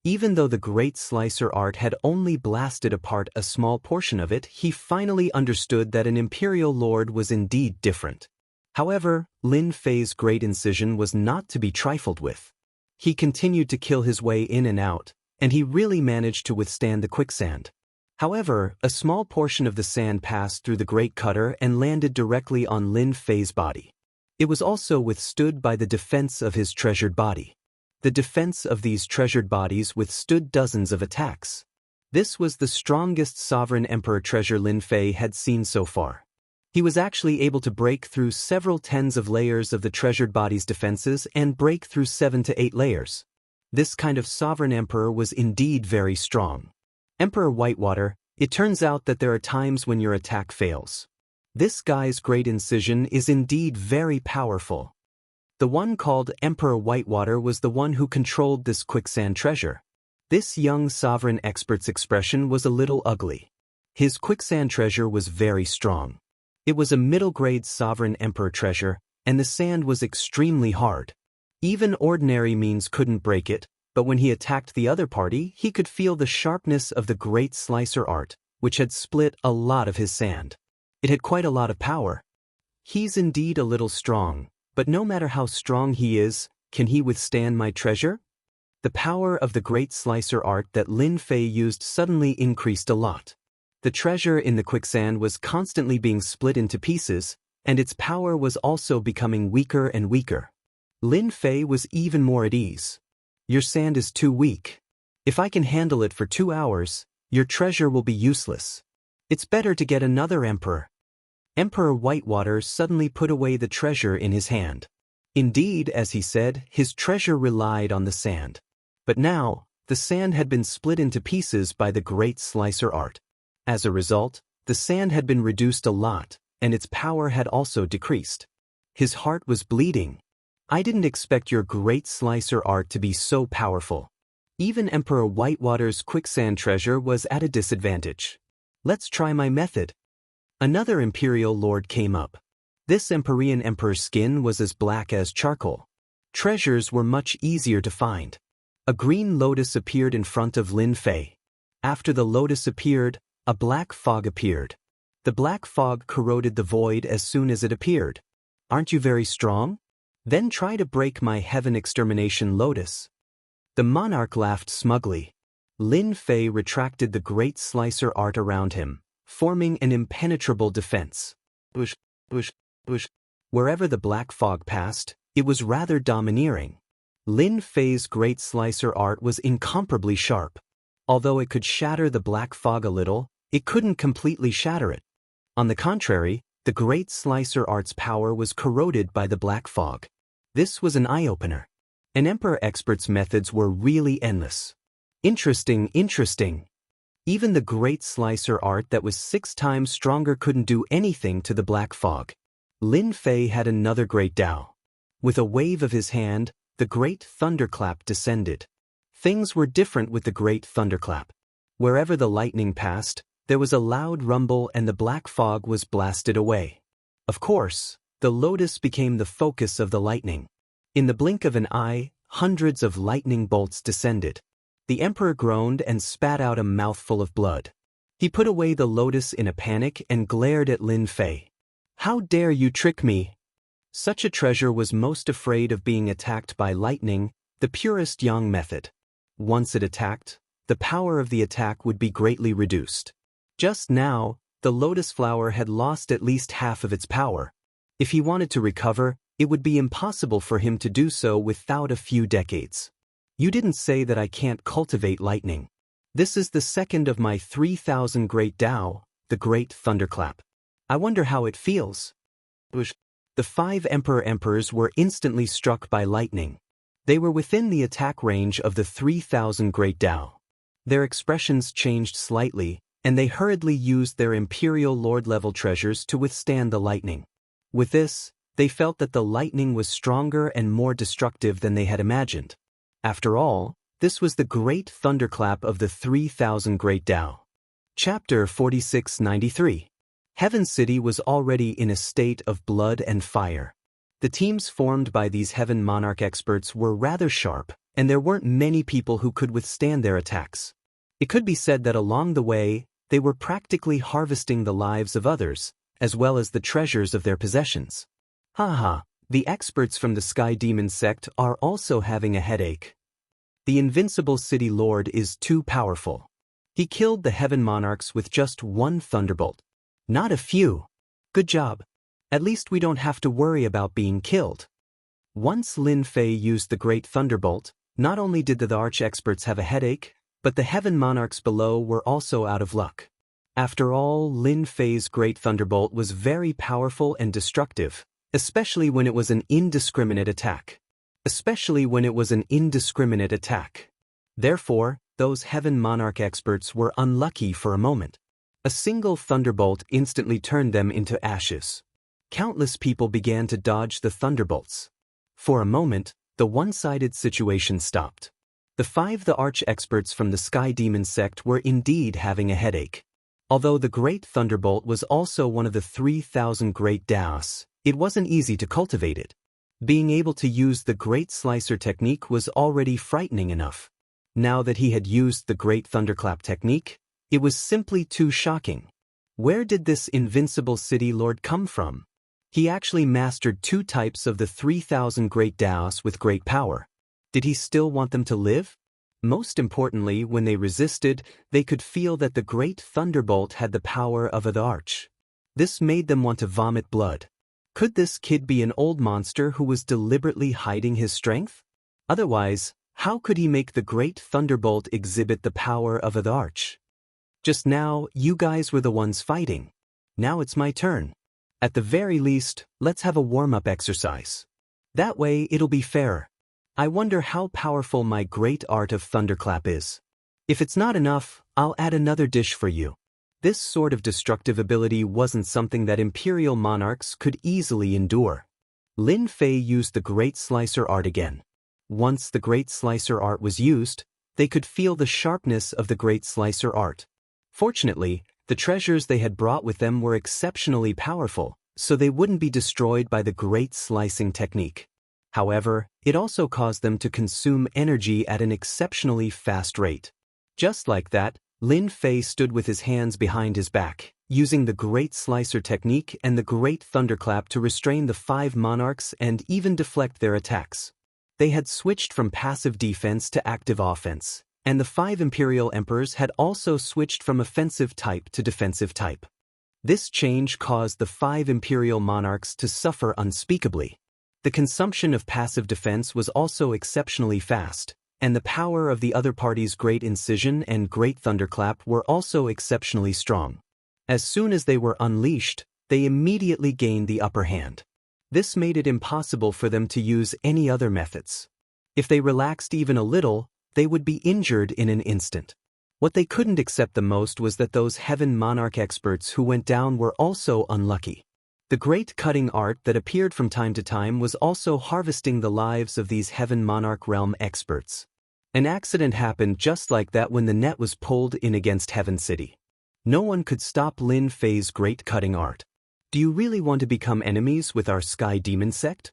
Even though the Great Slicer art had only blasted apart a small portion of it, he finally understood that an Imperial Lord was indeed different. However, Lin Fei's Great Incision was not to be trifled with. He continued to kill his way in and out, and he really managed to withstand the quicksand. However, a small portion of the sand passed through the great cutter and landed directly on Lin Fei's body. It was also withstood by the defense of his treasured body. The defense of these treasured bodies withstood dozens of attacks. This was the strongest sovereign emperor treasure Lin Fei had seen so far. He was actually able to break through several tens of layers of the treasured body's defenses and break through 7 to 8 layers. This kind of sovereign emperor was indeed very strong. Emperor Whitewater, it turns out that there are times when your attack fails. This guy's great incision is indeed very powerful. The one called Emperor Whitewater was the one who controlled this quicksand treasure. This young sovereign expert's expression was a little ugly. His quicksand treasure was very strong. It was a middle-grade sovereign emperor treasure, and the sand was extremely hard. Even ordinary means couldn't break it, but when he attacked the other party, he could feel the sharpness of the great slicer art, which had split a lot of his sand. It had quite a lot of power. He's indeed a little strong, but no matter how strong he is, can he withstand my treasure? The power of the great slicer art that Lin Fei used suddenly increased a lot. The treasure in the quicksand was constantly being split into pieces, and its power was also becoming weaker and weaker. Lin Fei was even more at ease. Your sand is too weak. If I can handle it for 2 hours, your treasure will be useless. It's better to get another emperor. Emperor Whitewater suddenly put away the treasure in his hand. Indeed, as he said, his treasure relied on the sand. But now, the sand had been split into pieces by the great slicer art. As a result, the sand had been reduced a lot, and its power had also decreased. His heart was bleeding. I didn't expect your great slicer art to be so powerful. Even Emperor Whitewater's quicksand treasure was at a disadvantage. Let's try my method. Another imperial lord came up. This Empyrean emperor's skin was as black as charcoal. Treasures were much easier to find. A green lotus appeared in front of Lin Fei. After the lotus appeared, a black fog appeared. The black fog corroded the void as soon as it appeared. Aren't you very strong? Then try to break my heaven extermination lotus. The monarch laughed smugly. Lin Fei retracted the great slicer art around him, forming an impenetrable defense. Bush. Wherever the black fog passed, it was rather domineering. Lin Fei's great slicer art was incomparably sharp. Although it could shatter the black fog a little, it couldn't completely shatter it. On the contrary, the great slicer art's power was corroded by the black fog. This was an eye-opener. An emperor expert's methods were really endless. Interesting. Even the great slicer art that was 6 times stronger couldn't do anything to the black fog. Lin Fei had another great Dao. With a wave of his hand, the great thunderclap descended. Things were different with the great thunderclap. Wherever the lightning passed, there was a loud rumble and the black fog was blasted away. Of course, the lotus became the focus of the lightning. In the blink of an eye, hundreds of lightning bolts descended. The emperor groaned and spat out a mouthful of blood. He put away the lotus in a panic and glared at Lin Fei. How dare you trick me? Such a treasure was most afraid of being attacked by lightning, the purest Yang method. Once it attacked, the power of the attack would be greatly reduced. Just now, the lotus flower had lost at least half of its power. If he wanted to recover, it would be impossible for him to do so without a few decades. You didn't say that I can't cultivate lightning. This is the second of my 3,000 great Dao, the great thunderclap. I wonder how it feels. The 5 emperors were instantly struck by lightning. They were within the attack range of the 3,000 great Dao. Their expressions changed slightly, and they hurriedly used their imperial lord-level treasures to withstand the lightning. With this, they felt that the lightning was stronger and more destructive than they had imagined. After all, this was the great thunderclap of the 3,000 great Dao. Chapter 4693. Heaven City was already in a state of blood and fire. The teams formed by these Heaven Monarch experts were rather sharp, and there weren't many people who could withstand their attacks. It could be said that along the way, they were practically harvesting the lives of others, as well as the treasures of their possessions. The experts from the Sky Demon sect are also having a headache. The invincible city lord is too powerful. He killed the heaven monarchs with just one thunderbolt. Not a few. Good job. At least we don't have to worry about being killed. Once Lin Fei used the great thunderbolt, not only did the arch-experts have a headache, but the heaven monarchs below were also out of luck. After all, Lin Fei's great thunderbolt was very powerful and destructive, especially when it was an indiscriminate attack. Therefore, those heaven monarch experts were unlucky for a moment. A single thunderbolt instantly turned them into ashes. Countless people began to dodge the thunderbolts. For a moment, the one-sided situation stopped. The arch-experts from the Sky Demon sect were indeed having a headache. Although the Great Thunderbolt was also one of the 3,000 Great Daoists, it wasn't easy to cultivate it. Being able to use the Great Slicer technique was already frightening enough. Now that he had used the Great Thunderclap technique, it was simply too shocking. Where did this invincible city lord come from? He actually mastered 2 types of the 3,000 Great Daoists with great power. Did he still want them to live? Most importantly, when they resisted, they could feel that the Great Thunderbolt had the power of an arch. This made them want to vomit blood. Could this kid be an old monster who was deliberately hiding his strength? Otherwise, how could he make the Great Thunderbolt exhibit the power of an arch? Just now, you guys were the ones fighting. Now it's my turn. At the very least, let's have a warm-up exercise. That way, it'll be fairer. I wonder how powerful my great art of thunderclap is. If it's not enough, I'll add another dish for you. This sort of destructive ability wasn't something that imperial monarchs could easily endure. Lin Fei used the Great Slicer art again. Once the Great Slicer art was used, they could feel the sharpness of the Great Slicer art. Fortunately, the treasures they had brought with them were exceptionally powerful, so they wouldn't be destroyed by the Great Slicing technique. However, it also caused them to consume energy at an exceptionally fast rate. Just like that, Lin Fei stood with his hands behind his back, using the Great Slicer technique and the Great Thunderclap to restrain the 5 monarchs and even deflect their attacks. They had switched from passive defense to active offense, and the 5 imperial emperors had also switched from offensive type to defensive type. This change caused the 5 imperial monarchs to suffer unspeakably. The consumption of passive defense was also exceptionally fast, and the power of the other party's Great Incision and Great Thunderclap were also exceptionally strong. As soon as they were unleashed, they immediately gained the upper hand. This made it impossible for them to use any other methods. If they relaxed even a little, they would be injured in an instant. What they couldn't accept the most was that those heaven monarch experts who went down were also unlucky. The great cutting art that appeared from time to time was also harvesting the lives of these heaven monarch realm experts. An accident happened just like that when the net was pulled in against Heaven City. No one could stop Lin Fei's great cutting art. Do you really want to become enemies with our Sky Demon sect?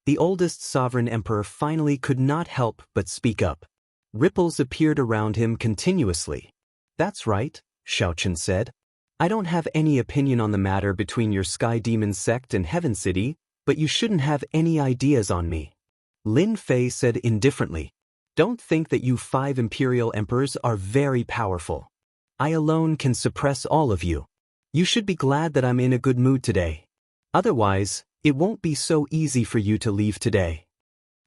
The oldest sovereign emperor finally could not help but speak up. Ripples appeared around him continuously. That's right, Xiaochen said. I don't have any opinion on the matter between your Sky Demon sect and Heaven City, but you shouldn't have any ideas on me. Lin Fei said indifferently. Don't think that you 5 imperial emperors are very powerful. I alone can suppress all of you. You should be glad that I'm in a good mood today. Otherwise, it won't be so easy for you to leave today.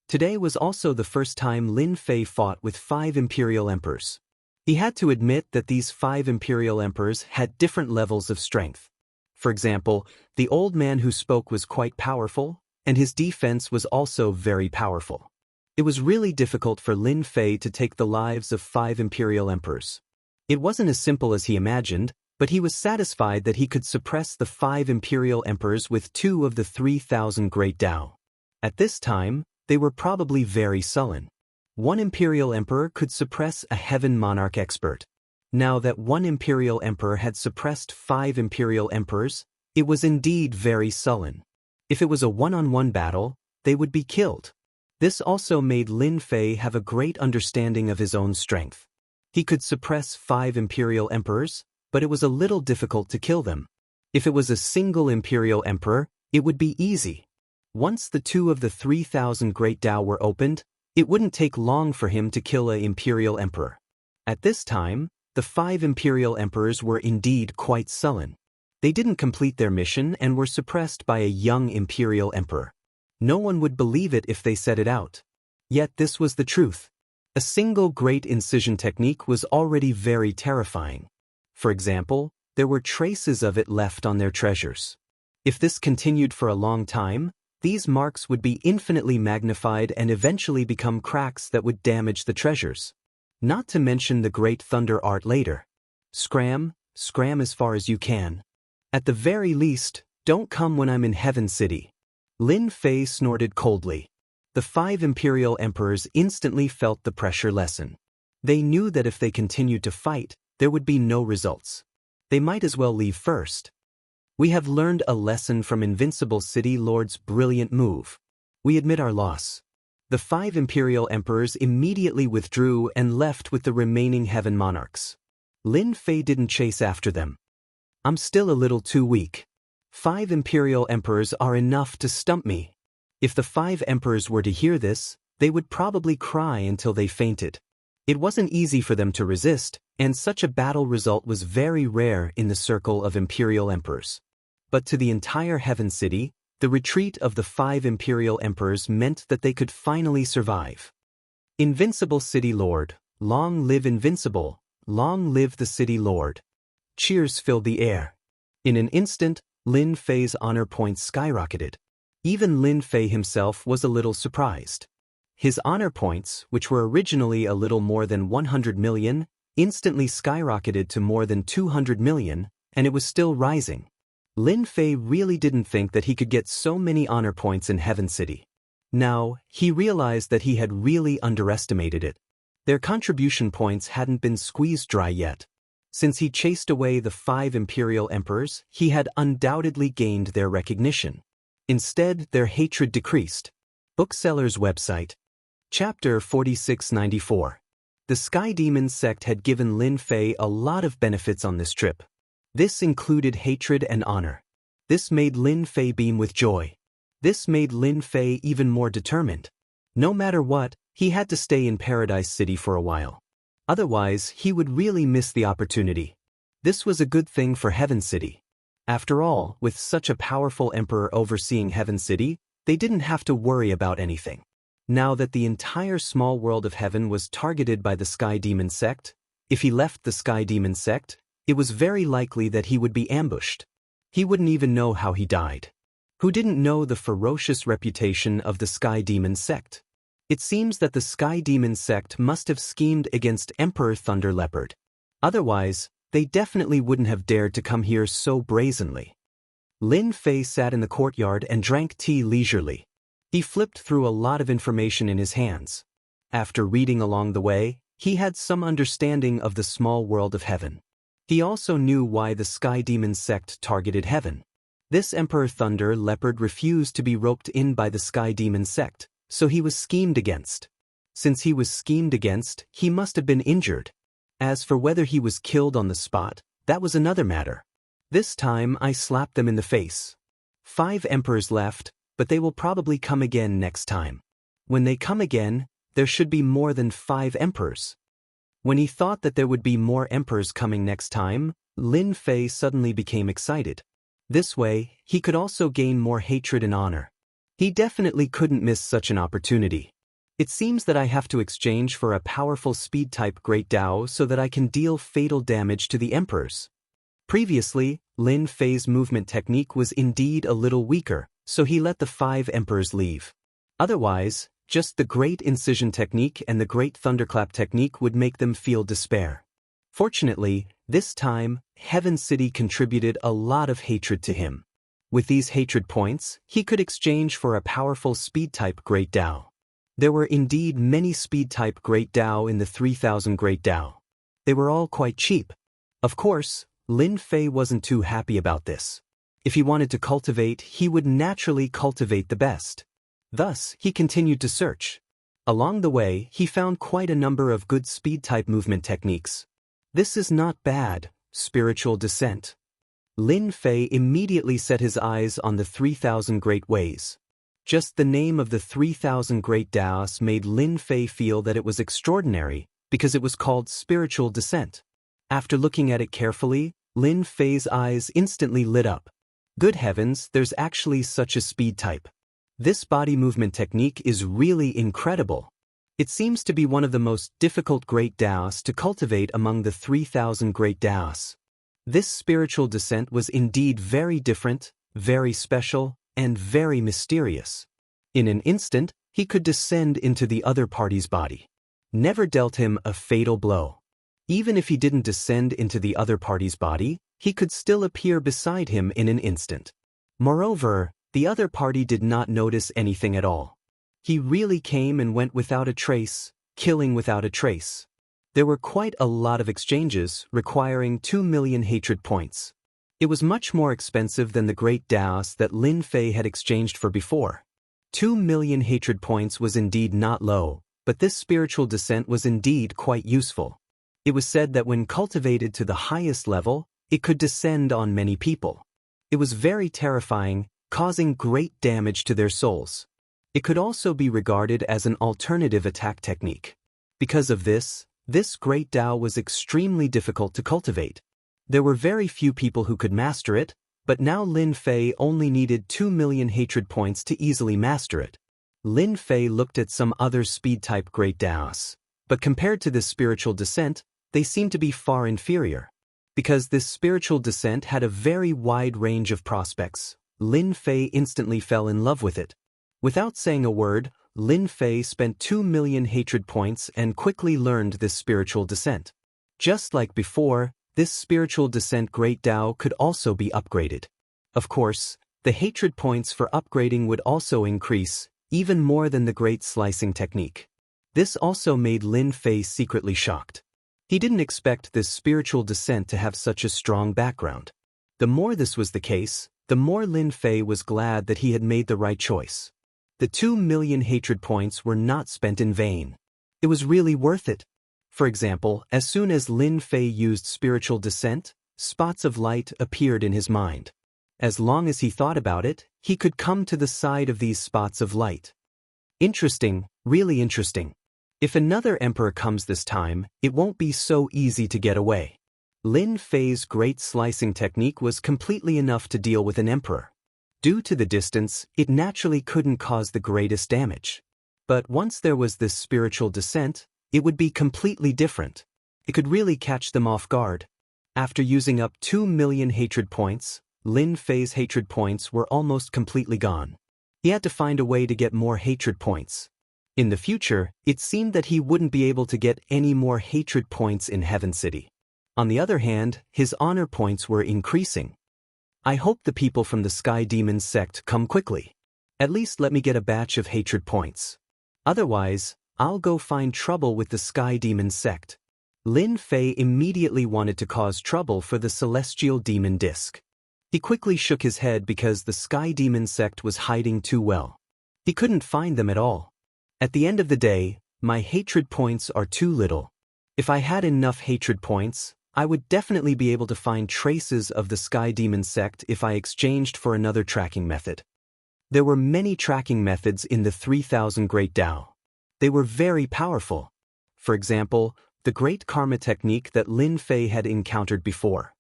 Today was also the first time Lin Fei fought with 5 imperial emperors. He had to admit that these 5 imperial emperors had different levels of strength. For example, the old man who spoke was quite powerful, and his defense was also very powerful. It was really difficult for Lin Fei to take the lives of 5 imperial emperors. It wasn't as simple as he imagined, but he was satisfied that he could suppress the 5 imperial emperors with 2 of the 3,000 great Dao. At this time, they were probably very sullen. 1 imperial emperor could suppress a heaven monarch expert. Now that 1 imperial emperor had suppressed 5 imperial emperors, it was indeed very sullen. If it was a one-on-one battle, they would be killed. This also made Lin Fei have a great understanding of his own strength. He could suppress 5 imperial emperors, but it was a little difficult to kill them. If it was a single imperial emperor, it would be easy. Once the 2 of the 3,000 great Dao were opened, it wouldn't take long for him to kill an imperial emperor. At this time, The 5 imperial emperors were indeed quite sullen. They didn't complete their mission and were suppressed by a young imperial emperor. No one would believe it if they said it out. Yet this was the truth. A single great incision technique was already very terrifying. For example, there were traces of it left on their treasures. If this continued for a long time, these marks would be infinitely magnified and eventually become cracks that would damage the treasures. Not to mention the great thunder art later. Scram as far as you can. At the very least, don't come when I'm in Heaven City. Lin Fei snorted coldly. The 5 imperial emperors instantly felt the pressure lessen. They knew that if they continued to fight, there would be no results. They might as well leave first. We have learned a lesson from Invincible City Lord's brilliant move. We admit our loss. The 5 imperial emperors immediately withdrew and left with the remaining heaven monarchs. Lin Fei didn't chase after them. I'm still a little too weak. 5 imperial emperors are enough to stump me. If the 5 emperors were to hear this, they would probably cry until they fainted. It wasn't easy for them to resist, and such a battle result was very rare in the circle of imperial emperors. But to the entire Heaven City, the retreat of the 5 imperial emperors meant that they could finally survive. Invincible City Lord, long live Invincible, long live the City Lord. Cheers filled the air. In an instant, Lin Fei's honor points skyrocketed. Even Lin Fei himself was a little surprised. His honor points, which were originally a little more than 100 million, instantly skyrocketed to more than 200 million, and it was still rising. Lin Fei really didn't think that he could get so many honor points in Heaven City. Now, he realized that he had really underestimated it. Their contribution points hadn't been squeezed dry yet. Since he chased away the 5 imperial emperors, he had undoubtedly gained their recognition. Instead, their hatred decreased. Bookseller's website. Chapter 4694. The Sky Demon sect had given Lin Fei a lot of benefits on this trip. This included hatred and honor. This made Lin Fei beam with joy. This made Lin Fei even more determined. No matter what, he had to stay in Paradise City for a while. Otherwise, he would really miss the opportunity. This was a good thing for Heaven City. After all, with such a powerful emperor overseeing Heaven City, they didn't have to worry about anything. Now that the entire small world of heaven was targeted by the Sky Demon sect, if he left the Sky Demon sect, it was very likely that he would be ambushed. He wouldn't even know how he died. Who didn't know the ferocious reputation of the Sky Demon sect? It seems that the Sky Demon sect must have schemed against Emperor Thunder Leopard. Otherwise, they definitely wouldn't have dared to come here so brazenly. Lin Fei sat in the courtyard and drank tea leisurely. He flipped through a lot of information in his hands. After reading along the way, he had some understanding of the small world of heaven. He also knew why the Sky Demon sect targeted heaven. This Emperor Thunder Leopard refused to be roped in by the Sky Demon sect, so he was schemed against. Since he was schemed against, he must have been injured. As for whether he was killed on the spot, that was another matter. This time I slapped them in the face. 5 emperors left, but they will probably come again next time. When they come again, there should be more than 5 emperors. When he thought that there would be more emperors coming next time, Lin Fei suddenly became excited. This way, he could also gain more hatred and honor. He definitely couldn't miss such an opportunity. It seems that I have to exchange for a powerful speed-type Great Dao so that I can deal fatal damage to the emperors. Previously, Lin Fei's movement technique was indeed a little weaker, so he let the 5 emperors leave. Otherwise, just the Great Incision technique and the Great Thunderclap technique would make them feel despair. Fortunately, this time, Heaven City contributed a lot of hatred to him. With these hatred points, he could exchange for a powerful speed-type Great Dao. There were indeed many speed-type Great Dao in the 3000 Great Dao. They were all quite cheap. Of course, Lin Fei wasn't too happy about this. If he wanted to cultivate, he would naturally cultivate the best. Thus, he continued to search. Along the way, he found quite a number of good speed-type movement techniques. This is not bad, spiritual descent. Lin Fei immediately set his eyes on the 3000 Great Ways. Just the name of the 3000 Great Daoist made Lin Fei feel that it was extraordinary, because it was called spiritual descent. After looking at it carefully, Lin Fei's eyes instantly lit up. Good heavens, there's actually such a speed type. This body movement technique is really incredible. It seems to be one of the most difficult great Daoists to cultivate among the 3,000 great Daoists. This spiritual descent was indeed very different, very special, and very mysterious. In an instant, he could descend into the other party's body. Never dealt him a fatal blow. Even if he didn't descend into the other party's body, he could still appear beside him in an instant. Moreover, the other party did not notice anything at all. He really came and went without a trace, killing without a trace. There were quite a lot of exchanges, requiring 2 million hatred points. It was much more expensive than the great Daoist that Lin Fei had exchanged for before. 2 million hatred points was indeed not low, but this spiritual descent was indeed quite useful. It was said that when cultivated to the highest level, it could descend on many people. It was very terrifying, causing great damage to their souls. It could also be regarded as an alternative attack technique. Because of this great Dao was extremely difficult to cultivate. There were very few people who could master it, but now Lin Fei only needed 2 million hatred points to easily master it. Lin Fei looked at some other speed-type great Daoists, but compared to this spiritual descent, they seemed to be far inferior. Because this spiritual descent had a very wide range of prospects, Lin Fei instantly fell in love with it. Without saying a word, Lin Fei spent 2 million hatred points and quickly learned this spiritual descent. Just like before, this spiritual descent great Dao could also be upgraded. Of course, the hatred points for upgrading would also increase, even more than the great slicing technique. This also made Lin Fei secretly shocked. He didn't expect this spiritual descent to have such a strong background. The more this was the case, the more Lin Fei was glad that he had made the right choice. The 2 million hatred points were not spent in vain. It was really worth it. For example, as soon as Lin Fei used spiritual descent, spots of light appeared in his mind. As long as he thought about it, he could come to the side of these spots of light. Interesting, really interesting. If another emperor comes this time, it won't be so easy to get away. Lin Fei's great slicing technique was completely enough to deal with an emperor. Due to the distance, it naturally couldn't cause the greatest damage. But once there was this spiritual descent, it would be completely different. It could really catch them off guard. After using up 2 million hatred points, Lin Fei's hatred points were almost completely gone. He had to find a way to get more hatred points. In the future, it seemed that he wouldn't be able to get any more hatred points in Heaven City. On the other hand, his honor points were increasing. I hope the people from the Sky Demon sect come quickly. At least let me get a batch of hatred points. Otherwise, I'll go find trouble with the Sky Demon sect. Lin Fei immediately wanted to cause trouble for the Celestial Demon Disc. He quickly shook his head because the Sky Demon sect was hiding too well. He couldn't find them at all. At the end of the day, my hatred points are too little. If I had enough hatred points, I would definitely be able to find traces of the Sky Demon sect if I exchanged for another tracking method. There were many tracking methods in the 3000 Great Dao. They were very powerful. For example, the Great Karma technique that Lin Fei had encountered before.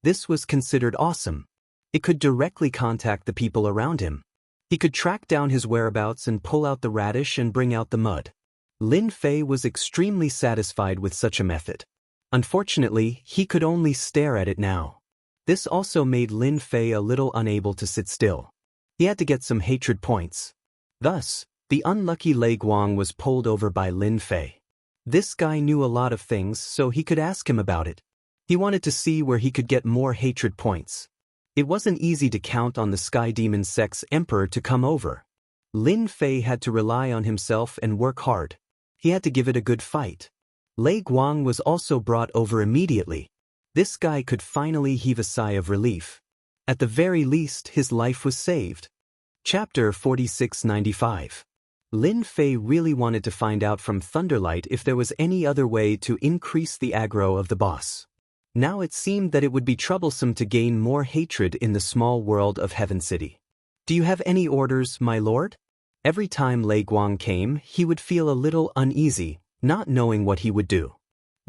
This was considered awesome. It could directly contact the people around him. He could track down his whereabouts and pull out the radish and bring out the mud. Lin Fei was extremely satisfied with such a method. Unfortunately, he could only stare at it now. This also made Lin Fei a little unable to sit still. He had to get some hatred points. Thus, the unlucky Lei Guang was pulled over by Lin Fei. This guy knew a lot of things, so he could ask him about it. He wanted to see where he could get more hatred points. It wasn't easy to count on the Sky Demon sect's emperor to come over. Lin Fei had to rely on himself and work hard. He had to give it a good fight. Lei Guang was also brought over immediately. This guy could finally heave a sigh of relief. At the very least, his life was saved. Chapter 4695. Lin Fei really wanted to find out from Thunderlight if there was any other way to increase the aggro of the boss. Now it seemed that it would be troublesome to gain more hatred in the small world of Heaven City. Do you have any orders, my lord? Every time Lei Guang came, he would feel a little uneasy, not knowing what he would do.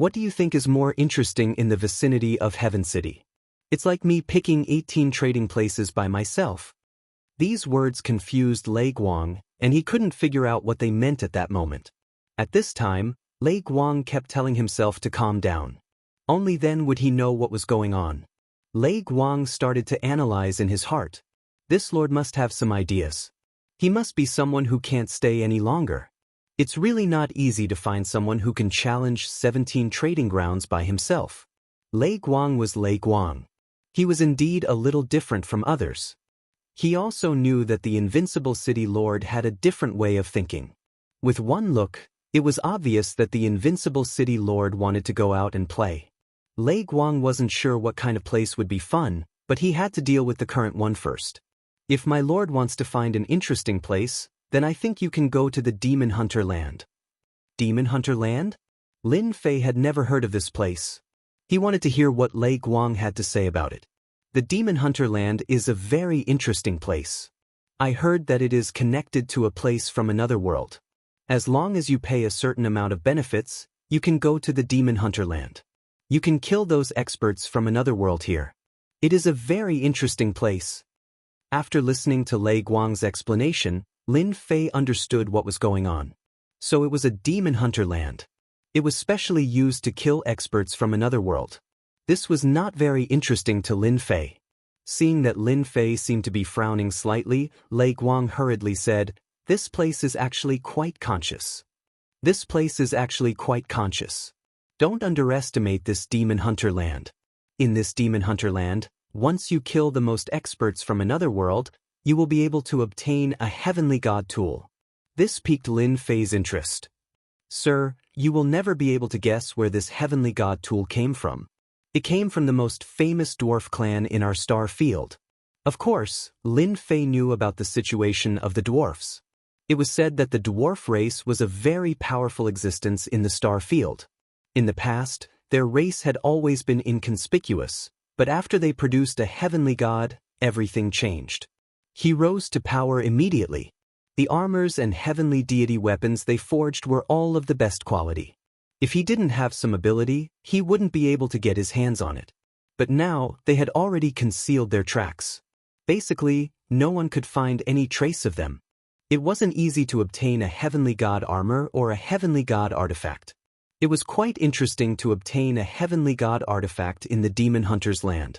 What do you think is more interesting in the vicinity of Heaven City? It's like me picking 18 trading places by myself. These words confused Lei Guang, and he couldn't figure out what they meant at that moment. At this time, Lei Guang kept telling himself to calm down. Only then would he know what was going on. Lei Guang started to analyze in his heart. This lord must have some ideas. He must be someone who can't stay any longer. It's really not easy to find someone who can challenge 17 trading grounds by himself. Lei Guang was Lei Guang. He was indeed a little different from others. He also knew that the Invincible City Lord had a different way of thinking. With one look, it was obvious that the Invincible City Lord wanted to go out and play. Lei Guang wasn't sure what kind of place would be fun, but he had to deal with the current one first. If my lord wants to find an interesting place, then I think you can go to the Demon Hunter Land. Demon Hunter Land? Lin Fei had never heard of this place. He wanted to hear what Lei Guang had to say about it. The Demon Hunter Land is a very interesting place. I heard that it is connected to a place from another world. As long as you pay a certain amount of benefits, you can go to the Demon Hunter Land. You can kill those experts from another world here. It is a very interesting place. After listening to Lei Guang's explanation, Lin Fei understood what was going on. So it was a Demon Hunter Land. It was specially used to kill experts from another world. This was not very interesting to Lin Fei. Seeing that Lin Fei seemed to be frowning slightly, Lei Guang hurriedly said, "This place is actually quite conscious. This place is actually quite conscious. Don't underestimate this Demon Hunter Land. In this Demon Hunter Land, once you kill the most experts from another world, you will be able to obtain a Heavenly God tool." This piqued Lin Fei's interest. "Sir, you will never be able to guess where this Heavenly God tool came from. It came from the most famous dwarf clan in our star field." Of course, Lin Fei knew about the situation of the dwarfs. It was said that the dwarf race was a very powerful existence in the star field. In the past, their race had always been inconspicuous, but after they produced a heavenly god, everything changed. He rose to power immediately. The armors and heavenly deity weapons they forged were all of the best quality. If he didn't have some ability, he wouldn't be able to get his hands on it. But now, they had already concealed their tracks. Basically, no one could find any trace of them. It wasn't easy to obtain a heavenly god armor or a heavenly god artifact. It was quite interesting to obtain a heavenly god artifact in the Demon Hunter's Land.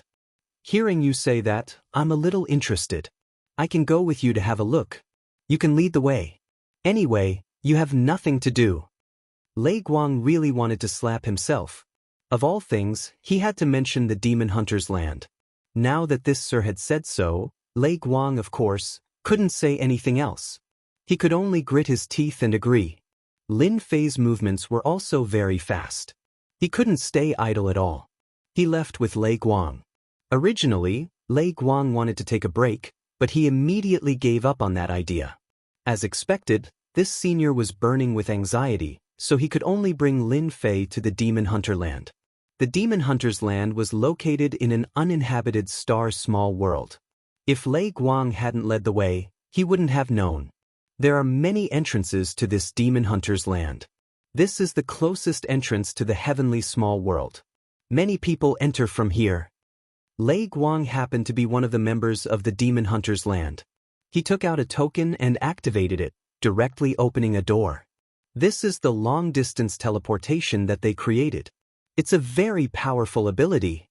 Hearing you say that, I'm a little interested. I can go with you to have a look. You can lead the way. Anyway, you have nothing to do. Lei Guang really wanted to slap himself. Of all things, he had to mention the Demon Hunter's Land. Now that this sir had said so, Lei Guang, of course, couldn't say anything else. He could only grit his teeth and agree. Lin Fei's movements were also very fast. He couldn't stay idle at all. He left with Lei Guang. Originally, Lei Guang wanted to take a break, but he immediately gave up on that idea. As expected, this senior was burning with anxiety, so he could only bring Lin Fei to the Demon Hunter Land. The Demon Hunter's Land was located in an uninhabited star-small world. If Lei Guang hadn't led the way, he wouldn't have known. There are many entrances to this Demon Hunter's Land. This is the closest entrance to the heavenly small world. Many people enter from here. Lei Guang happened to be one of the members of the Demon Hunter's Land. He took out a token and activated it, directly opening a door. This is the long-distance teleportation that they created. It's a very powerful ability.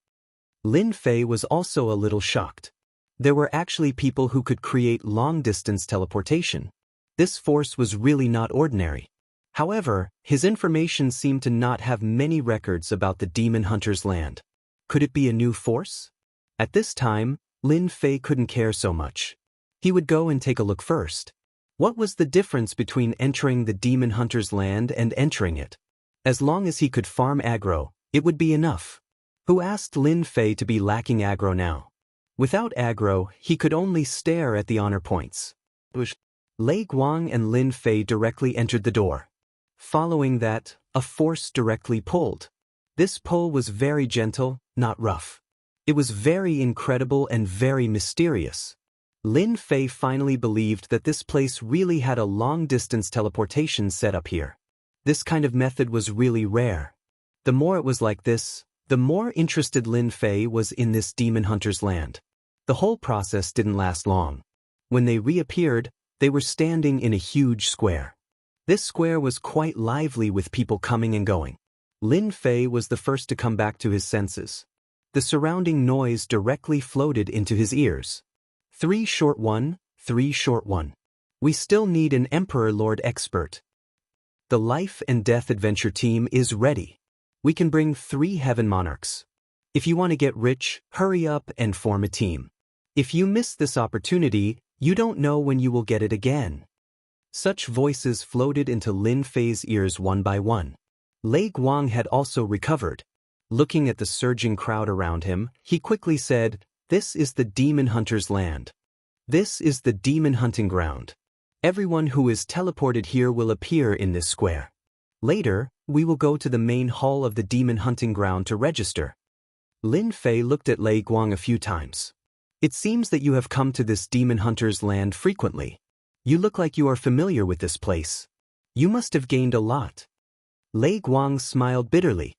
Lin Fei was also a little shocked. There were actually people who could create long-distance teleportation. This force was really not ordinary. However, his information seemed to not have many records about the Demon Hunter's Land. Could it be a new force? At this time, Lin Fei couldn't care so much. He would go and take a look first. What was the difference between entering the Demon Hunter's Land and entering it? As long as he could farm aggro, it would be enough. Who asked Lin Fei to be lacking aggro now? Without aggro, he could only stare at the honor points. Lei Guang and Lin Fei directly entered the door. Following that, a force directly pulled. This pull was very gentle, not rough. It was very incredible and very mysterious. Lin Fei finally believed that this place really had a long-distance teleportation set up here. This kind of method was really rare. The more it was like this, the more interested Lin Fei was in this demon hunter's land. The whole process didn't last long. When they reappeared, they were standing in a huge square. This square was quite lively with people coming and going. Lin Fei was the first to come back to his senses. The surrounding noise directly floated into his ears. 3 short 1, 3 short 1. We still need an Emperor Lord expert. The Life and Death Adventure team is ready. We can bring 3 Heaven Monarchs. If you want to get rich, hurry up and form a team. If you miss this opportunity, you don't know when you will get it again. Such voices floated into Lin Fei's ears one by one. Lei Guang had also recovered. Looking at the surging crowd around him, he quickly said, "This is the demon hunter's land. This is the demon hunting ground. Everyone who is teleported here will appear in this square. Later, we will go to the main hall of the demon hunting ground to register." Lin Fei looked at Lei Guang a few times. "It seems that you have come to this demon hunter's land frequently. You look like you are familiar with this place. You must have gained a lot." Lei Guang smiled bitterly.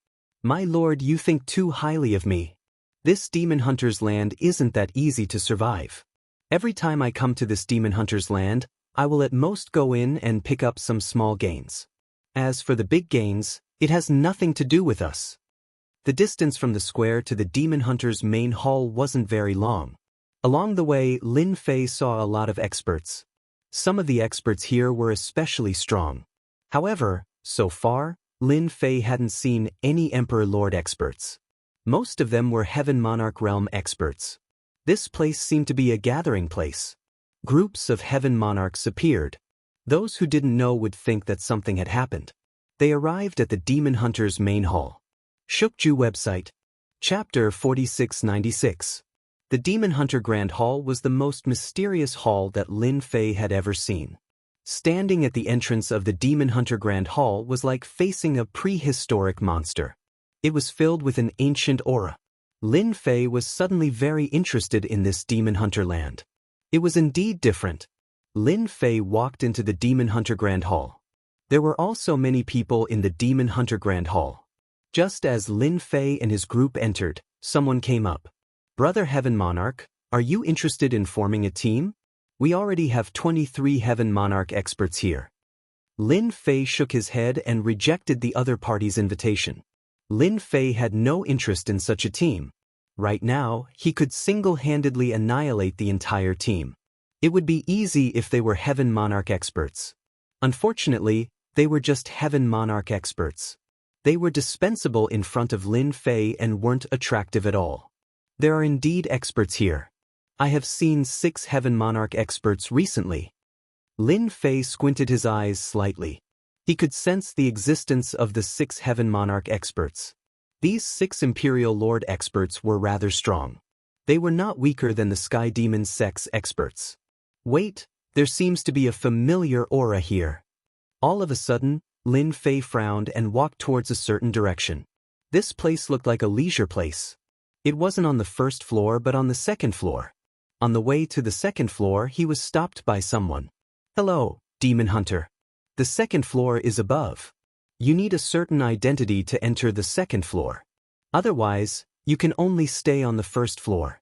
"My lord, you think too highly of me. This demon hunter's land isn't that easy to survive. Every time I come to this demon hunter's land, I will at most go in and pick up some small gains. As for the big gains, it has nothing to do with us." The distance from the square to the demon hunter's main hall wasn't very long. Along the way, Lin Fei saw a lot of experts. Some of the experts here were especially strong. However, so far, Lin Fei hadn't seen any Emperor Lord experts. Most of them were Heaven Monarch Realm experts. This place seemed to be a gathering place. Groups of Heaven Monarchs appeared. Those who didn't know would think that something had happened. They arrived at the Demon Hunter's main hall. Shukju website. Chapter 4696. The Demon Hunter Grand Hall was the most mysterious hall that Lin Fei had ever seen. Standing at the entrance of the Demon Hunter Grand Hall was like facing a prehistoric monster. It was filled with an ancient aura. Lin Fei was suddenly very interested in this Demon Hunter land. It was indeed different. Lin Fei walked into the Demon Hunter Grand Hall. There were also many people in the Demon Hunter Grand Hall. Just as Lin Fei and his group entered, someone came up. "Brother Heaven Monarch, are you interested in forming a team? We already have 23 Heaven Monarch experts here." Lin Fei shook his head and rejected the other party's invitation. Lin Fei had no interest in such a team. Right now, he could single-handedly annihilate the entire team. It would be easy if they were Heaven Monarch experts. Unfortunately, they were just Heaven Monarch experts. They were dispensable in front of Lin Fei and weren't attractive at all. There are indeed experts here. I have seen 6 Heaven Monarch experts recently. Lin Fei squinted his eyes slightly. He could sense the existence of the 6 Heaven Monarch experts. These 6 Imperial Lord experts were rather strong. They were not weaker than the Sky Demon Sex experts. Wait, there seems to be a familiar aura here. All of a sudden, Lin Fei frowned and walked towards a certain direction. This place looked like a leisure place. It wasn't on the first floor but on the second floor. On the way to the second floor, he was stopped by someone. "Hello, Demon Hunter. The second floor is above. You need a certain identity to enter the second floor. Otherwise, you can only stay on the first floor."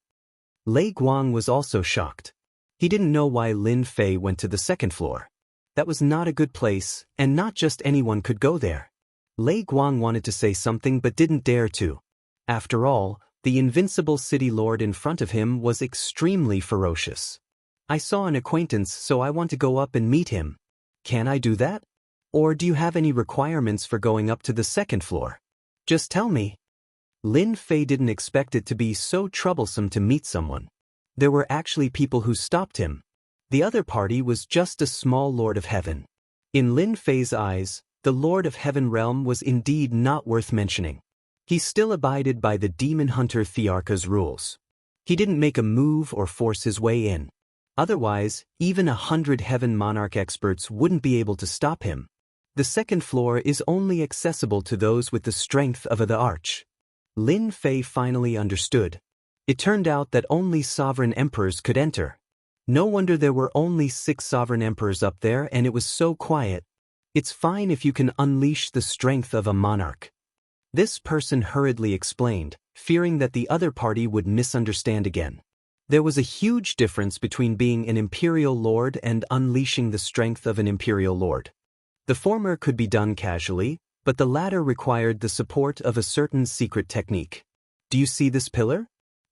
Lei Guang was also shocked. He didn't know why Lin Fei went to the second floor. That was not a good place, and not just anyone could go there. Lei Guang wanted to say something but didn't dare to. After all, the invincible city lord in front of him was extremely ferocious. "I saw an acquaintance, so I want to go up and meet him. Can I do that? Or do you have any requirements for going up to the second floor? Just tell me." Lin Fei didn't expect it to be so troublesome to meet someone. There were actually people who stopped him. The other party was just a small Lord of Heaven. In Lin Fei's eyes, the Lord of Heaven realm was indeed not worth mentioning. He still abided by the Demon Hunter Thearka's rules. He didn't make a move or force his way in. Otherwise, even 100 Heaven Monarch experts wouldn't be able to stop him. The second floor is only accessible to those with the strength of the Arch. Lin Fei finally understood. It turned out that only sovereign emperors could enter. No wonder there were only 6 sovereign emperors up there and it was so quiet. It's fine if you can unleash the strength of a monarch. This person hurriedly explained, fearing that the other party would misunderstand again. There was a huge difference between being an imperial lord and unleashing the strength of an imperial lord. The former could be done casually, but the latter required the support of a certain secret technique. Do you see this pillar?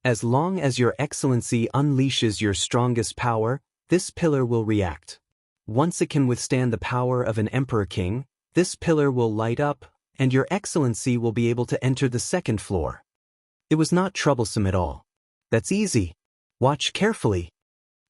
As long as your excellency unleashes your strongest power, this pillar will react. Once it can withstand the power of an emperor king, this pillar will light up, and your excellency will be able to enter the second floor. It was not troublesome at all. That's easy. Watch carefully.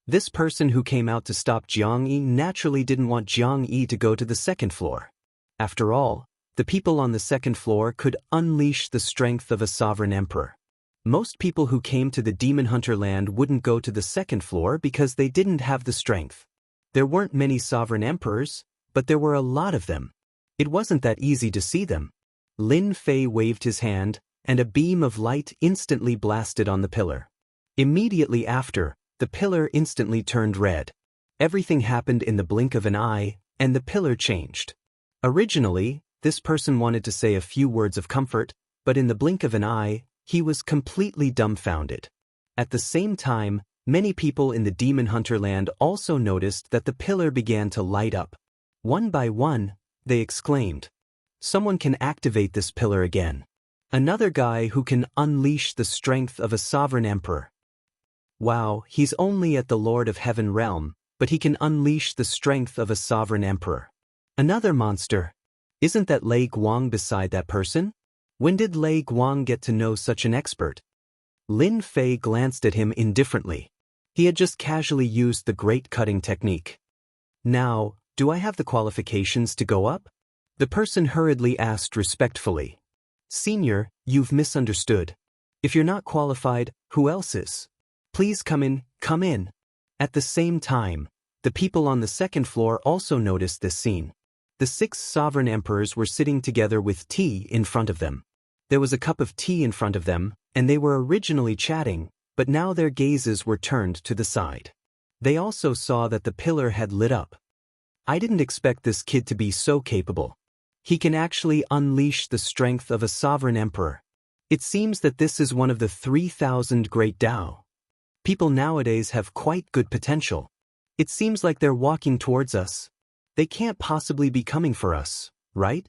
This person who came out to stop Jiang Yi naturally didn't want Jiang Yi to go to the second floor. After all, the people on the second floor could unleash the strength of a sovereign emperor. Most people who came to the Demon Hunter land wouldn't go to the second floor because they didn't have the strength. There weren't many sovereign emperors, but there were a lot of them. It wasn't that easy to see them. Lin Fei waved his hand, and a beam of light instantly blasted on the pillar. Immediately after, the pillar instantly turned red. Everything happened in the blink of an eye, and the pillar changed. Originally, this person wanted to say a few words of comfort, but in the blink of an eye, he was completely dumbfounded. At the same time, many people in the Demon Hunter land also noticed that the pillar began to light up. One by one, they exclaimed, "Someone can activate this pillar again. Another guy who can unleash the strength of a sovereign emperor. Wow, he's only at the Lord of Heaven realm, but he can unleash the strength of a sovereign emperor. Another monster. Isn't that Lei Guang beside that person? When did Lei Guang get to know such an expert?" Lin Fei glanced at him indifferently. He had just casually used the great cutting technique. "Now, do I have the qualifications to go up?" The person hurriedly asked respectfully. "Senior, you've misunderstood. If you're not qualified, who else is? Please come in, come in." At the same time, the people on the second floor also noticed this scene. The 6 sovereign emperors were sitting together with tea in front of them. There was a cup of tea in front of them, and they were originally chatting, but now their gazes were turned to the side. They also saw that the pillar had lit up. "I didn't expect this kid to be so capable. He can actually unleash the strength of a sovereign emperor. It seems that this is one of the 3,000 great Dao. People nowadays have quite good potential. It seems like they're walking towards us. They can't possibly be coming for us, right?"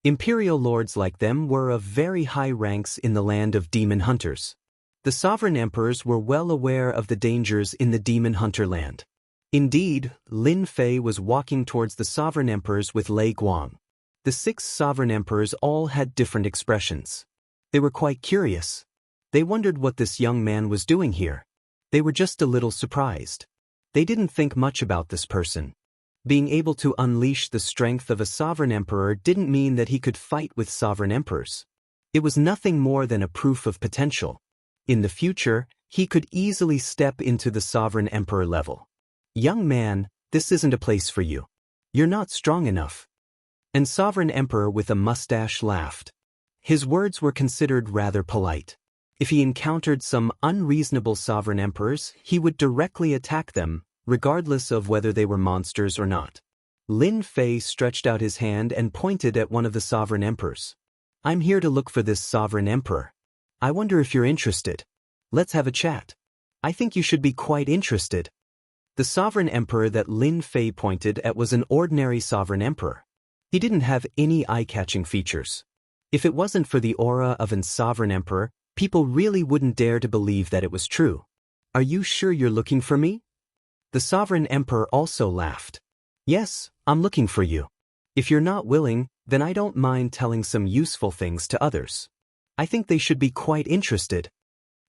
Imperial lords like them were of very high ranks in the land of demon hunters. The sovereign emperors were well aware of the dangers in the demon hunter land. Indeed, Lin Fei was walking towards the sovereign emperors with Lei Guang. The 6 sovereign emperors all had different expressions. They were quite curious. They wondered what this young man was doing here. They were just a little surprised. They didn't think much about this person. Being able to unleash the strength of a sovereign emperor didn't mean that he could fight with sovereign emperors. It was nothing more than a proof of potential. In the future, he could easily step into the sovereign emperor level. "Young man, this isn't a place for you. You're not strong enough." And sovereign emperor with a mustache laughed. His words were considered rather polite. If he encountered some unreasonable sovereign emperors, he would directly attack them, regardless of whether they were monsters or not. Lin Fei stretched out his hand and pointed at one of the sovereign emperors. "I'm here to look for this sovereign emperor. I wonder if you're interested. Let's have a chat. I think you should be quite interested." The sovereign emperor that Lin Fei pointed at was an ordinary sovereign emperor. He didn't have any eye-catching features. If it wasn't for the aura of a sovereign emperor, people really wouldn't dare to believe that it was true. "Are you sure you're looking for me?" The sovereign emperor also laughed. "Yes, I'm looking for you. If you're not willing, then I don't mind telling some useful things to others. I think they should be quite interested."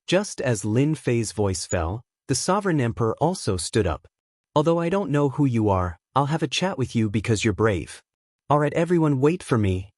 Just as Lin Fei's voice fell, the sovereign emperor also stood up. "Although I don't know who you are, I'll have a chat with you because you're brave. Alright, everyone, wait for me."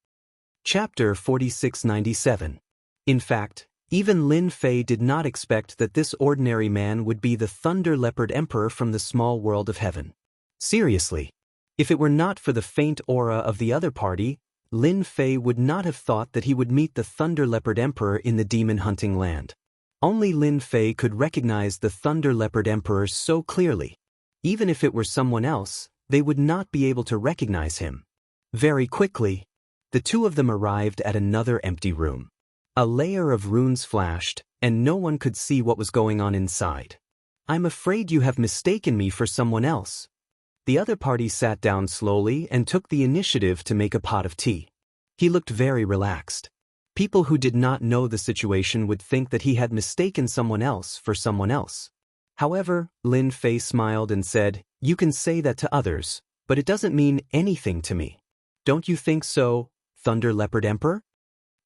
Chapter 4697. In fact, even Lin Fei did not expect that this ordinary man would be the Thunder Leopard Emperor from the small world of heaven. Seriously, if it were not for the faint aura of the other party, Lin Fei would not have thought that he would meet the Thunder Leopard Emperor in the demon hunting land. Only Lin Fei could recognize the Thunder Leopard Emperor so clearly. Even if it were someone else, they would not be able to recognize him. Very quickly, The two of them arrived at another empty room. A layer of runes flashed, and no one could see what was going on inside. I'm afraid you have mistaken me for someone else. The other party sat down slowly and took the initiative to make a pot of tea. He looked very relaxed. People who did not know the situation would think that he had mistaken someone else for someone else. However, Lin Fei smiled and said, "You can say that to others, but it doesn't mean anything to me. Don't you think so, Thunder Leopard Emperor?"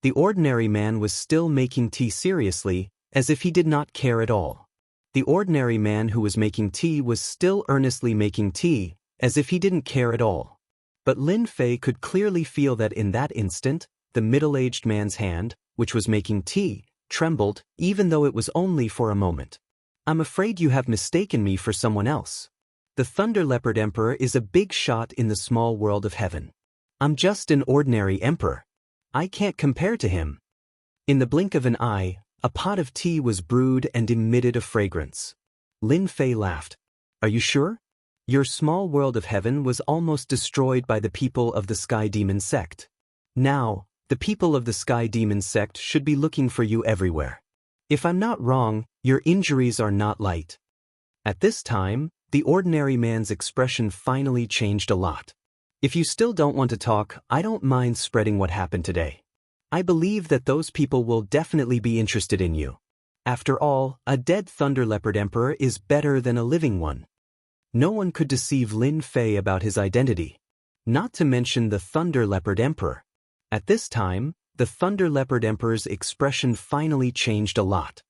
The ordinary man was still making tea seriously, as if he did not care at all. The ordinary man who was making tea was still earnestly making tea, as if he didn't care at all. But Lin Fei could clearly feel that in that instant, the middle-aged man's hand, which was making tea, trembled, even though it was only for a moment. "I'm afraid you have mistaken me for someone else. The Thunder Leopard Emperor is a big shot in the small world of heaven. I'm just an ordinary emperor. I can't compare to him." In the blink of an eye, a pot of tea was brewed and emitted a fragrance. Lin Fei laughed. "Are you sure? Your small world of heaven was almost destroyed by the people of the Sky Demon sect. Now, the people of the Sky Demon sect should be looking for you everywhere. If I'm not wrong, your injuries are not light." At this time, the ordinary man's expression finally changed a lot. "If you still don't want to talk, I don't mind spreading what happened today. I believe that those people will definitely be interested in you. After all, a dead Thunder Leopard Emperor is better than a living one." No one could deceive Lin Fei about his identity. Not to mention the Thunder Leopard Emperor. At this time, the Thunder Leopard Emperor's expression finally changed a lot.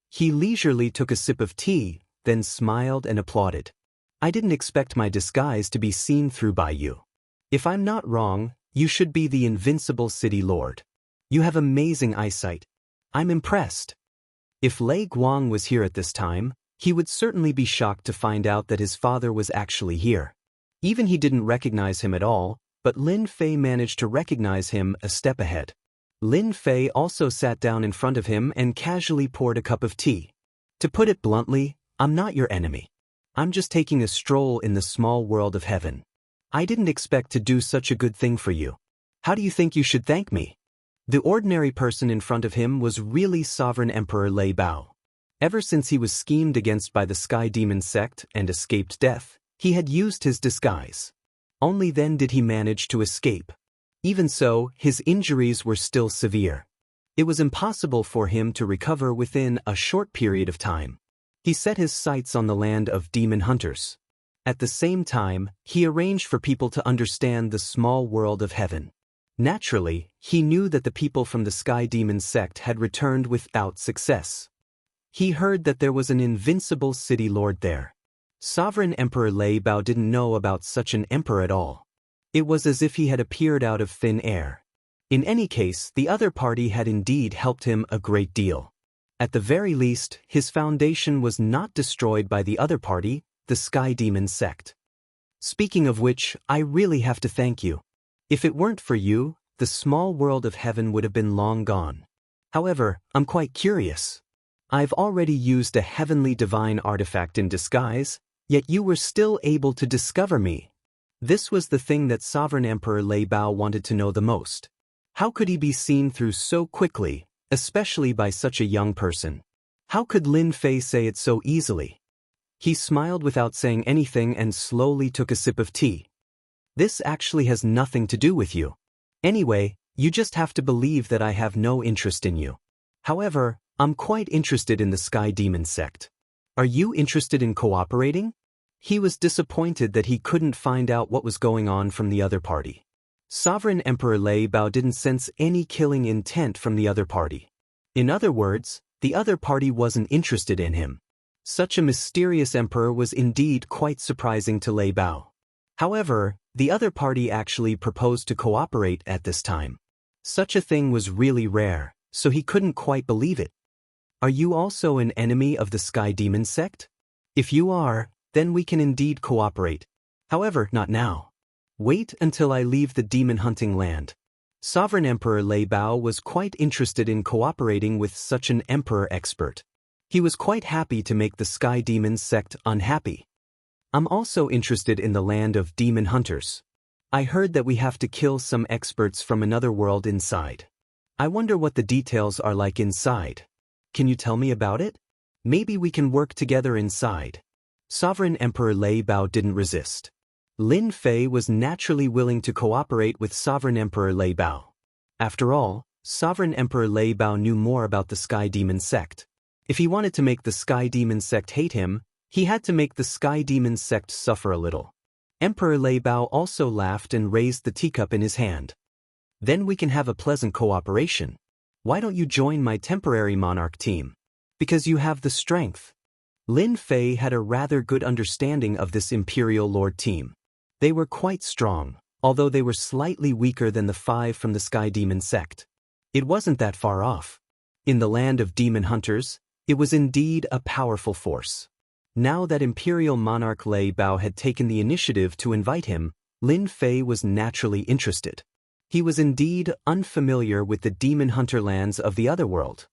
He leisurely took a sip of tea, then smiled and applauded. "I didn't expect my disguise to be seen through by you. If I'm not wrong, you should be the Invincible City Lord. You have amazing eyesight. I'm impressed." If Lei Guang was here at this time, he would certainly be shocked to find out that his father was actually here. Even he didn't recognize him at all, but Lin Fei managed to recognize him a step ahead. Lin Fei also sat down in front of him and casually poured a cup of tea. "To put it bluntly, I'm not your enemy. I'm just taking a stroll in the small world of heaven. I didn't expect to do such a good thing for you. How do you think you should thank me?" The ordinary person in front of him was really Sovereign Emperor Lei Bao. Ever since he was schemed against by the Sky Demon sect and escaped death, he had used his disguise. Only then did he manage to escape. Even so, his injuries were still severe. It was impossible for him to recover within a short period of time. He set his sights on the land of demon hunters. At the same time, he arranged for people to understand the small world of heaven. Naturally, he knew that the people from the Sky Demon sect had returned without success. He heard that there was an invincible city lord there. Sovereign Emperor Lei Bao didn't know about such an emperor at all. It was as if he had appeared out of thin air. In any case, the other party had indeed helped him a great deal. At the very least, his foundation was not destroyed by the other party, the Sky Demon sect. Speaking of which, I really have to thank you. If it weren't for you, the small world of heaven would have been long gone. However, I'm quite curious. I've already used a heavenly divine artifact in disguise, yet you were still able to discover me. This was the thing that Sovereign Emperor Lei Bao wanted to know the most. How could he be seen through so quickly, especially by such a young person? How could Lin Fei say it so easily? He smiled without saying anything and slowly took a sip of tea. "This actually has nothing to do with you. Anyway, you just have to believe that I have no interest in you. However, I'm quite interested in the Sky Demon sect. Are you interested in cooperating?" He was disappointed that he couldn't find out what was going on from the other party. Sovereign Emperor Lei Bao didn't sense any killing intent from the other party. In other words, the other party wasn't interested in him. Such a mysterious emperor was indeed quite surprising to Lei Bao. However, the other party actually proposed to cooperate at this time. Such a thing was really rare, so he couldn't quite believe it. "Are you also an enemy of the Sky Demon sect? If you are, then we can indeed cooperate. However, not now. Wait until I leave the demon hunting land." Sovereign Emperor Lei Bao was quite interested in cooperating with such an emperor expert. He was quite happy to make the Sky Demon sect unhappy. "I'm also interested in the land of demon hunters. I heard that we have to kill some experts from another world inside. I wonder what the details are like inside. Can you tell me about it? Maybe we can work together inside. Sovereign Emperor Lei Bao didn't resist. Lin Fei was naturally willing to cooperate with Sovereign Emperor Lei Bao. After all, Sovereign Emperor Lei Bao knew more about the Sky Demon sect. If he wanted to make the Sky Demon sect hate him, he had to make the Sky Demon sect suffer a little. Emperor Lei Bao also laughed and raised the teacup in his hand. Then we can have a pleasant cooperation. Why don't you join my temporary monarch team? Because you have the strength. Lin Fei had a rather good understanding of this Imperial Lord team. They were quite strong, although they were slightly weaker than the 5 from the Sky Demon sect. It wasn't that far off. In the land of demon hunters, it was indeed a powerful force. Now that Imperial Monarch Lei Bao had taken the initiative to invite him, Lin Fei was naturally interested. He was indeed unfamiliar with the demon hunter lands of the other world.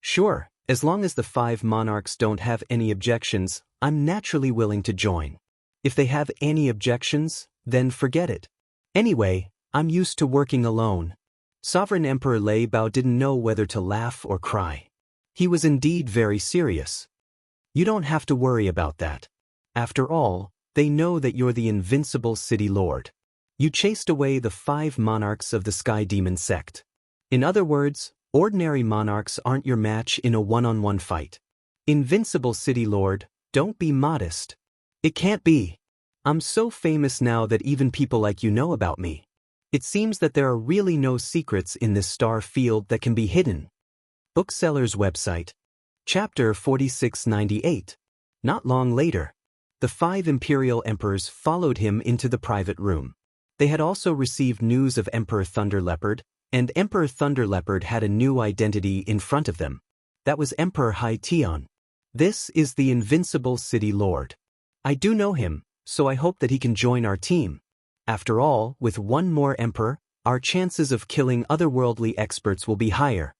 Sure, as long as the 5 monarchs don't have any objections, I'm naturally willing to join. If they have any objections, then forget it. Anyway, I'm used to working alone. Sovereign Emperor Lei Bao didn't know whether to laugh or cry. He was indeed very serious. You don't have to worry about that. After all, they know that you're the invincible city lord. You chased away the 5 monarchs of the Sky Demon sect. In other words, ordinary monarchs aren't your match in a one-on-one fight. Invincible city lord, don't be modest. It can't be. I'm so famous now that even people like you know about me. It seems that there are really no secrets in this star field that can be hidden. Bookseller's website. Chapter 4698. Not long later, the 5 imperial emperors followed him into the private room. They had also received news of Emperor Thunder Leopard, and Emperor Thunder Leopard had a new identity in front of them. That was Emperor Hai Tian. This is the invincible city lord. I do know him, so I hope that he can join our team. After all, with one more emperor, our chances of killing otherworldly experts will be higher.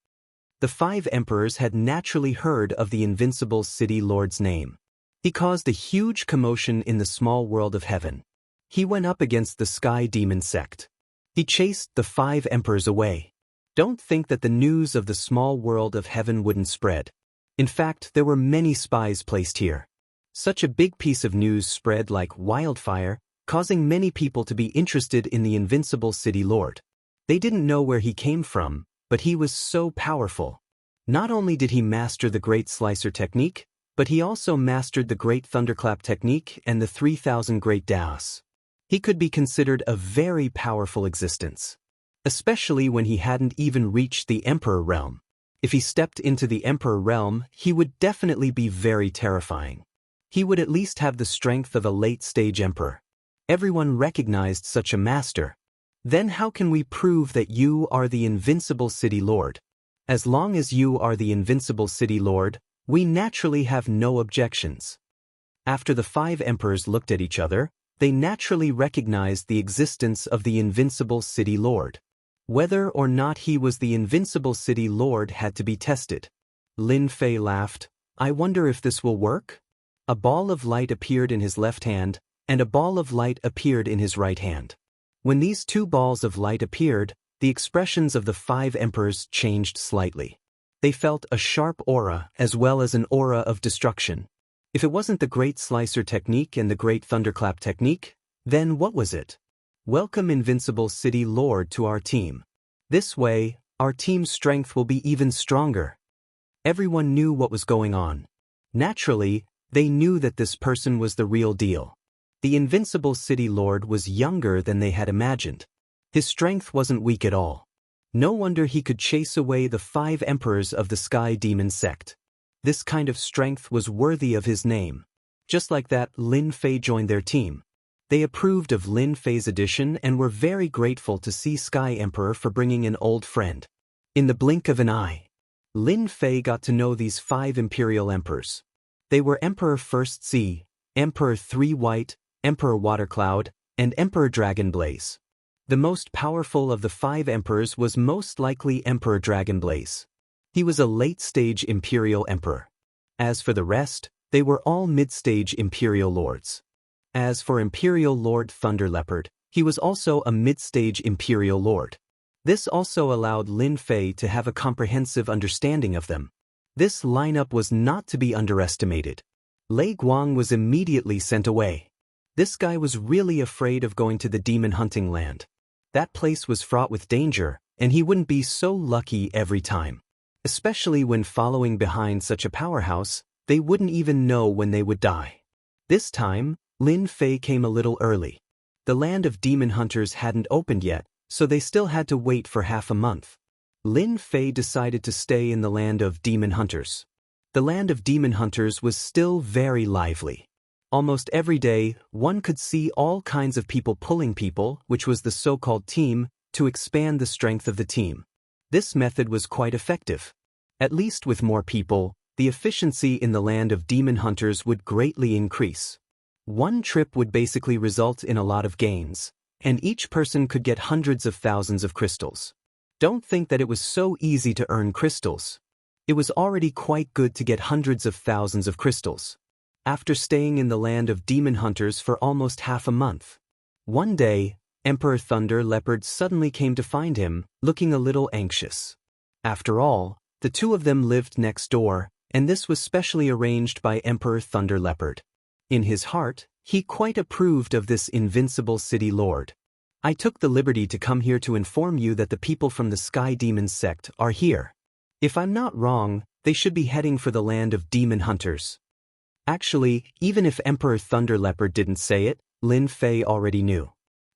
The 5 emperors had naturally heard of the invincible city lord's name. He caused a huge commotion in the small world of heaven. He went up against the Sky Demon sect. He chased the 5 emperors away. Don't think that the news of the small world of heaven wouldn't spread. In fact, there were many spies placed here. Such a big piece of news spread like wildfire, causing many people to be interested in the invincible city lord. They didn't know where he came from, but he was so powerful. Not only did he master the Great Slicer technique, but he also mastered the Great Thunderclap technique and the 3,000 Great Daoists. He could be considered a very powerful existence. Especially when he hadn't even reached the Emperor realm. If he stepped into the Emperor realm, he would definitely be very terrifying. He would at least have the strength of a late-stage emperor. Everyone recognized such a master. Then how can we prove that you are the invincible city lord? As long as you are the invincible city lord, we naturally have no objections. After the 5 emperors looked at each other, they naturally recognized the existence of the invincible city lord. Whether or not he was the invincible city lord had to be tested. Lin Fei laughed. I wonder if this will work? A ball of light appeared in his left hand, and a ball of light appeared in his right hand. When these 2 balls of light appeared, the expressions of the 5 emperors changed slightly. They felt a sharp aura as well as an aura of destruction. If it wasn't the Great Slicer technique and the Great Thunderclap technique, then what was it? Welcome Invincible City Lord to our team. This way, our team's strength will be even stronger. Everyone knew what was going on. Naturally, they knew that this person was the real deal. The Invincible City Lord was younger than they had imagined. His strength wasn't weak at all. No wonder he could chase away the 5 emperors of the Sky Demon sect. This kind of strength was worthy of his name. Just like that, Lin Fei joined their team. They approved of Lin Fei's addition and were very grateful to see Sky Emperor for bringing an old friend. In the blink of an eye, Lin Fei got to know these 5 imperial emperors. They were Emperor First Sea, Emperor 3 White, Emperor Watercloud, and Emperor Dragonblaze. The most powerful of the 5 emperors was most likely Emperor Dragonblaze. He was a late-stage imperial emperor. As for the rest, they were all mid-stage imperial lords. As for Imperial Lord Thunder Leopard, He was also a mid-stage imperial lord. This also allowed Lin Fei to have a comprehensive understanding of them. This lineup was not to be underestimated. Lei Guang was immediately sent away. This guy was really afraid of going to the demon hunting land. That place was fraught with danger, and he wouldn't be so lucky every time. Especially when following behind such a powerhouse, they wouldn't even know when they would die. This time, Lin Fei came a little early. The land of demon hunters hadn't opened yet, so they still had to wait for half a month. Lin Fei decided to stay in the land of demon hunters. The land of demon hunters was still very lively. Almost every day, one could see all kinds of people pulling people, which was the so-called team, to expand the strength of the team. This method was quite effective. At least with more people, the efficiency in the land of demon hunters would greatly increase. One trip would basically result in a lot of gains, and each person could get hundreds of thousands of crystals. Don't think that it was so easy to earn crystals. It was already quite good to get hundreds of thousands of crystals. After staying in the land of demon hunters for almost half a month, one day, Emperor Thunder Leopard suddenly came to find him, looking a little anxious. After all, the two of them lived next door, and this was specially arranged by Emperor Thunder Leopard. In his heart, he quite approved of this invincible city lord. I took the liberty to come here to inform you that the people from the Sky Demon sect are here. If I'm not wrong, they should be heading for the land of demon hunters. Actually, even if Emperor Thunder Leopard didn't say it, Lin Fei already knew.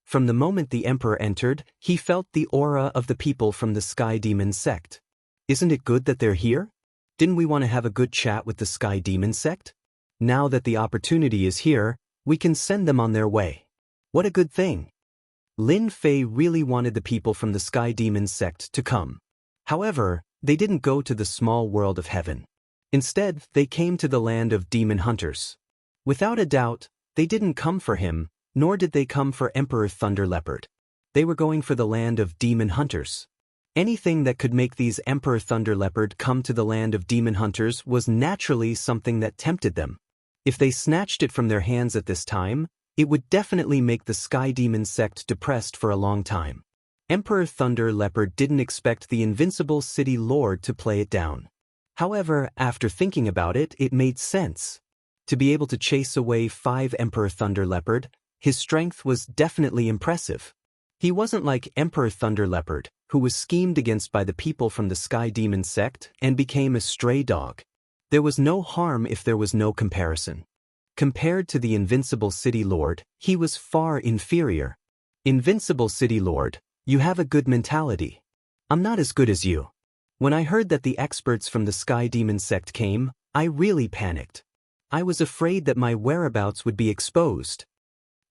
From the moment the Emperor entered, he felt the aura of the people from the Sky Demon sect. Isn't it good that they're here? Didn't we want to have a good chat with the Sky Demon sect? Now that the opportunity is here, we can send them on their way. What a good thing. Lin Fei really wanted the people from the Sky Demon sect to come. However, they didn't go to the small world of heaven. Instead, they came to the land of demon hunters. Without a doubt, they didn't come for him, nor did they come for Emperor Thunder Leopard. They were going for the land of demon hunters. Anything that could make these Emperor Thunder Leopard come to the land of demon hunters was naturally something that tempted them. If they snatched it from their hands at this time, it would definitely make the Sky Demon sect depressed for a long time. Emperor Thunder Leopard didn't expect the invincible city lord to play it down. However, after thinking about it, it made sense. To be able to chase away 5 Emperor Thunder Leopard, his strength was definitely impressive. He wasn't like Emperor Thunder Leopard, who was schemed against by the people from the Sky Demon sect and became a stray dog. There was no harm if there was no comparison. Compared to the invincible city lord, he was far inferior. Invincible city lord, you have a good mentality. I'm not as good as you. When I heard that the experts from the Sky Demon sect came, I really panicked. I was afraid that my whereabouts would be exposed.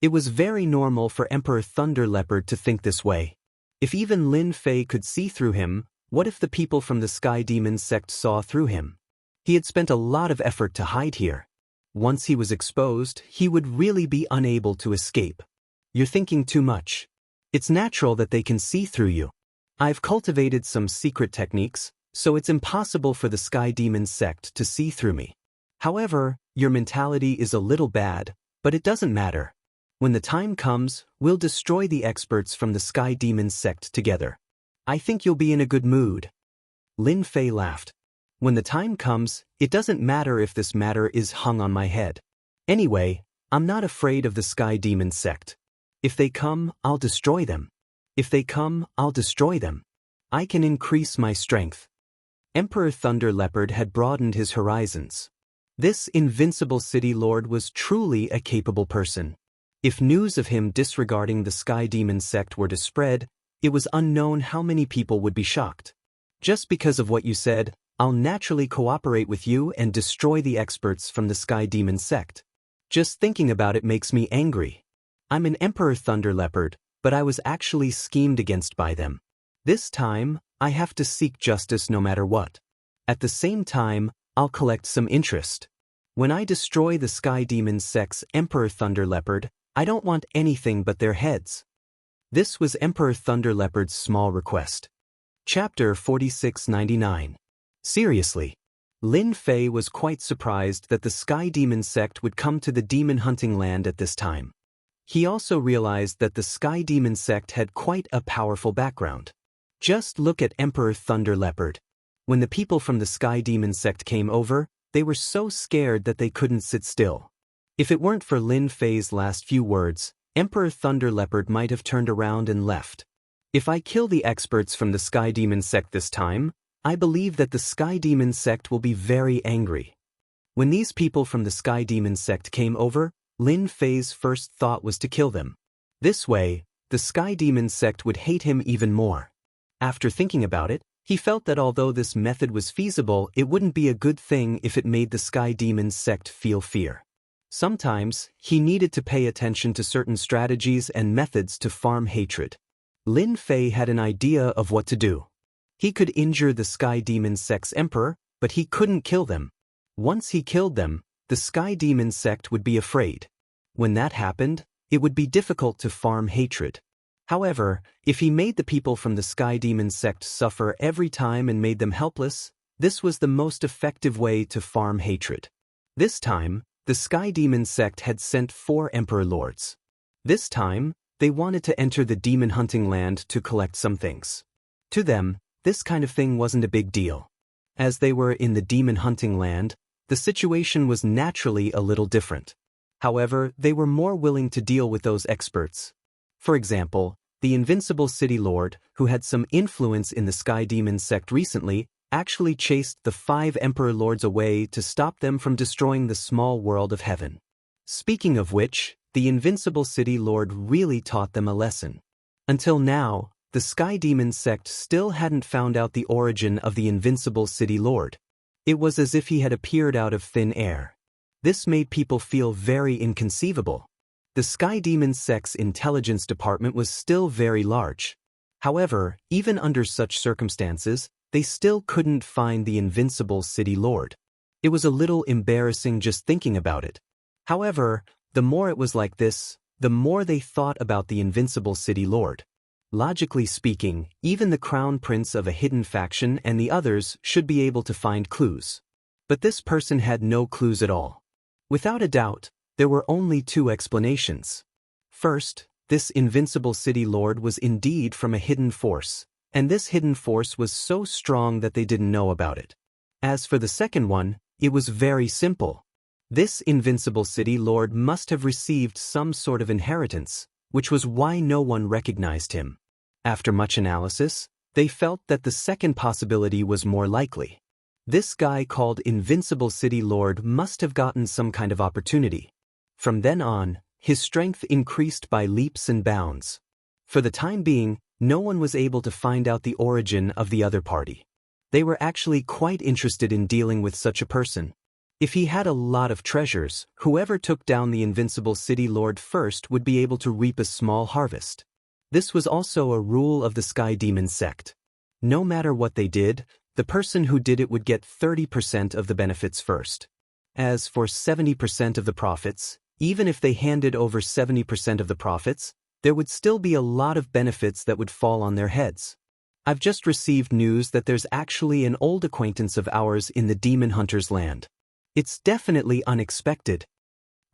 It was very normal for Emperor Thunder Leopard to think this way. If even Lin Fei could see through him, what if the people from the Sky Demon sect saw through him? He had spent a lot of effort to hide here. Once he was exposed, he would really be unable to escape. You're thinking too much. It's natural that they can see through you. I've cultivated some secret techniques, so it's impossible for the Sky Demon sect to see through me. However, your mentality is a little bad, but it doesn't matter. When the time comes, we'll destroy the experts from the Sky Demon sect together. I think you'll be in a good mood. Lin Fei laughed. When the time comes, it doesn't matter if this matter is hung on my head. Anyway, I'm not afraid of the Sky Demon sect. If they come, I'll destroy them. If they come, I'll destroy them. I can increase my strength. Emperor Thunder Leopard had broadened his horizons. This invincible city lord was truly a capable person. If news of him disregarding the Sky Demon sect were to spread, it was unknown how many people would be shocked. Just because of what you said, I'll naturally cooperate with you and destroy the experts from the Sky Demon sect. Just thinking about it makes me angry. I'm an Emperor Thunder Leopard, but I was actually schemed against by them. This time, I have to seek justice no matter what. At the same time, I'll collect some interest. When I destroy the Sky Demon sect's Emperor Thunder Leopard, I don't want anything but their heads. This was Emperor Thunder Leopard's small request. Chapter 4699. Seriously. Lin Fei was quite surprised that the Sky Demon sect would come to the demon hunting land at this time. He also realized that the Sky Demon sect had quite a powerful background. Just look at Emperor Thunder Leopard. When the people from the Sky Demon sect came over, they were so scared that they couldn't sit still. If it weren't for Lin Fei's last few words, Emperor Thunder Leopard might have turned around and left. If I kill the experts from the Sky Demon sect this time, I believe that the Sky Demon sect will be very angry. When these people from the Sky Demon sect came over, Lin Fei's first thought was to kill them. This way, the Sky Demon sect would hate him even more. After thinking about it, he felt that although this method was feasible, it wouldn't be a good thing if it made the Sky Demon sect feel fear. Sometimes, he needed to pay attention to certain strategies and methods to farm hatred. Lin Fei had an idea of what to do. He could injure the Sky Demon sect's emperor, but he couldn't kill them. Once he killed them, the Sky Demon sect would be afraid. When that happened, it would be difficult to farm hatred. However, if he made the people from the Sky Demon sect suffer every time and made them helpless, this was the most effective way to farm hatred. This time, the Sky Demon sect had sent 4 Emperor Lords. This time, they wanted to enter the demon hunting land to collect some things. To them, this kind of thing wasn't a big deal. As they were in the demon hunting land, the situation was naturally a little different. However, they were more willing to deal with those experts. For example, the Invincible City Lord, who had some influence in the Sky Demon sect recently, actually chased the 5 Emperor Lords away to stop them from destroying the small world of heaven. Speaking of which, the Invincible City Lord really taught them a lesson. Until now, the Sky Demon sect still hadn't found out the origin of the Invincible City Lord. It was as if he had appeared out of thin air. This made people feel very inconceivable. The Sky Demon sect's intelligence department was still very large. However, even under such circumstances, they still couldn't find the Invincible City Lord. It was a little embarrassing just thinking about it. However, the more it was like this, the more they thought about the Invincible City Lord. Logically speaking, even the Crown Prince of a hidden faction and the others should be able to find clues. But this person had no clues at all. Without a doubt, there were only 2 explanations. First, this Invincible City Lord was indeed from a hidden force, and this hidden force was so strong that they didn't know about it. As for the second one, it was very simple. This Invincible City Lord must have received some sort of inheritance, which was why no one recognized him. After much analysis, they felt that the second possibility was more likely. This guy called Invincible City Lord must have gotten some kind of opportunity. From then on, his strength increased by leaps and bounds. For the time being, no one was able to find out the origin of the other party. They were actually quite interested in dealing with such a person. If he had a lot of treasures, whoever took down the Invincible City Lord first would be able to reap a small harvest. This was also a rule of the Sky Demon sect. No matter what they did, the person who did it would get 30% of the benefits first. As for 70% of the profits, even if they handed over 70% of the profits, there would still be a lot of benefits that would fall on their heads. I've just received news that there's actually an old acquaintance of ours in the Demon Hunter's land. It's definitely unexpected.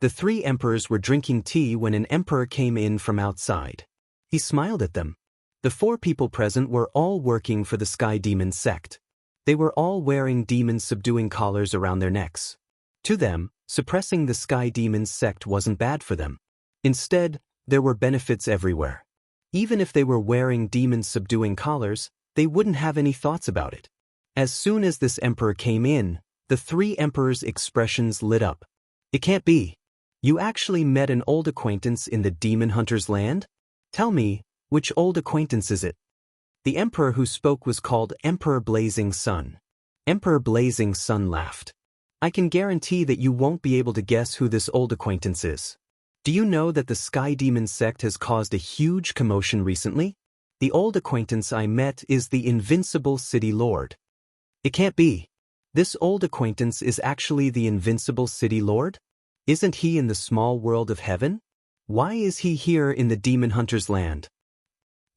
The 3 emperors were drinking tea when an emperor came in from outside. He smiled at them. The 4 people present were all working for the Sky Demon sect. They were all wearing demon-subduing collars around their necks. To them, suppressing the Sky Demon sect wasn't bad for them. Instead, there were benefits everywhere. Even if they were wearing demon-subduing collars, they wouldn't have any thoughts about it. As soon as this emperor came in, the 3 emperors' expressions lit up. It can't be. You actually met an old acquaintance in the Demon Hunter's land? Tell me, which old acquaintance is it? The emperor who spoke was called Emperor Blazing Sun. Emperor Blazing Sun laughed. I can guarantee that you won't be able to guess who this old acquaintance is. Do you know that the Sky Demon sect has caused a huge commotion recently? The old acquaintance I met is the Invincible City Lord. It can't be. This old acquaintance is actually the Invincible City Lord? Isn't he in the small world of heaven? Why is he here in the Demon Hunter's land?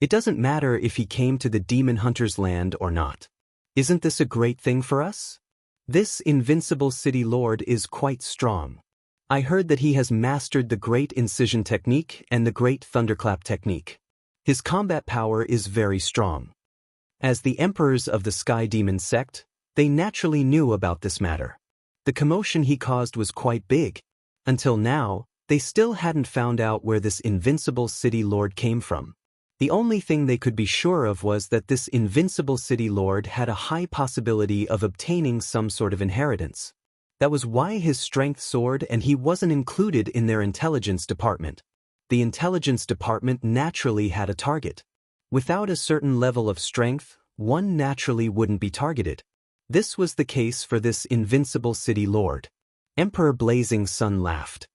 It doesn't matter if he came to the Demon Hunter's land or not. Isn't this a great thing for us? This Invincible City Lord is quite strong. I heard that he has mastered the Great Incision technique and the Great Thunderclap technique. His combat power is very strong. As the emperors of the Sky Demon sect, they naturally knew about this matter. The commotion he caused was quite big. Until now, they still hadn't found out where this invincible city lord came from. The only thing they could be sure of was that this invincible city lord had a high possibility of obtaining some sort of inheritance. That was why his strength soared, and he wasn't included in their intelligence department. The intelligence department naturally had a target. Without a certain level of strength, one naturally wouldn't be targeted. This was the case for this invincible city lord. Emperor Blazing Sun laughed.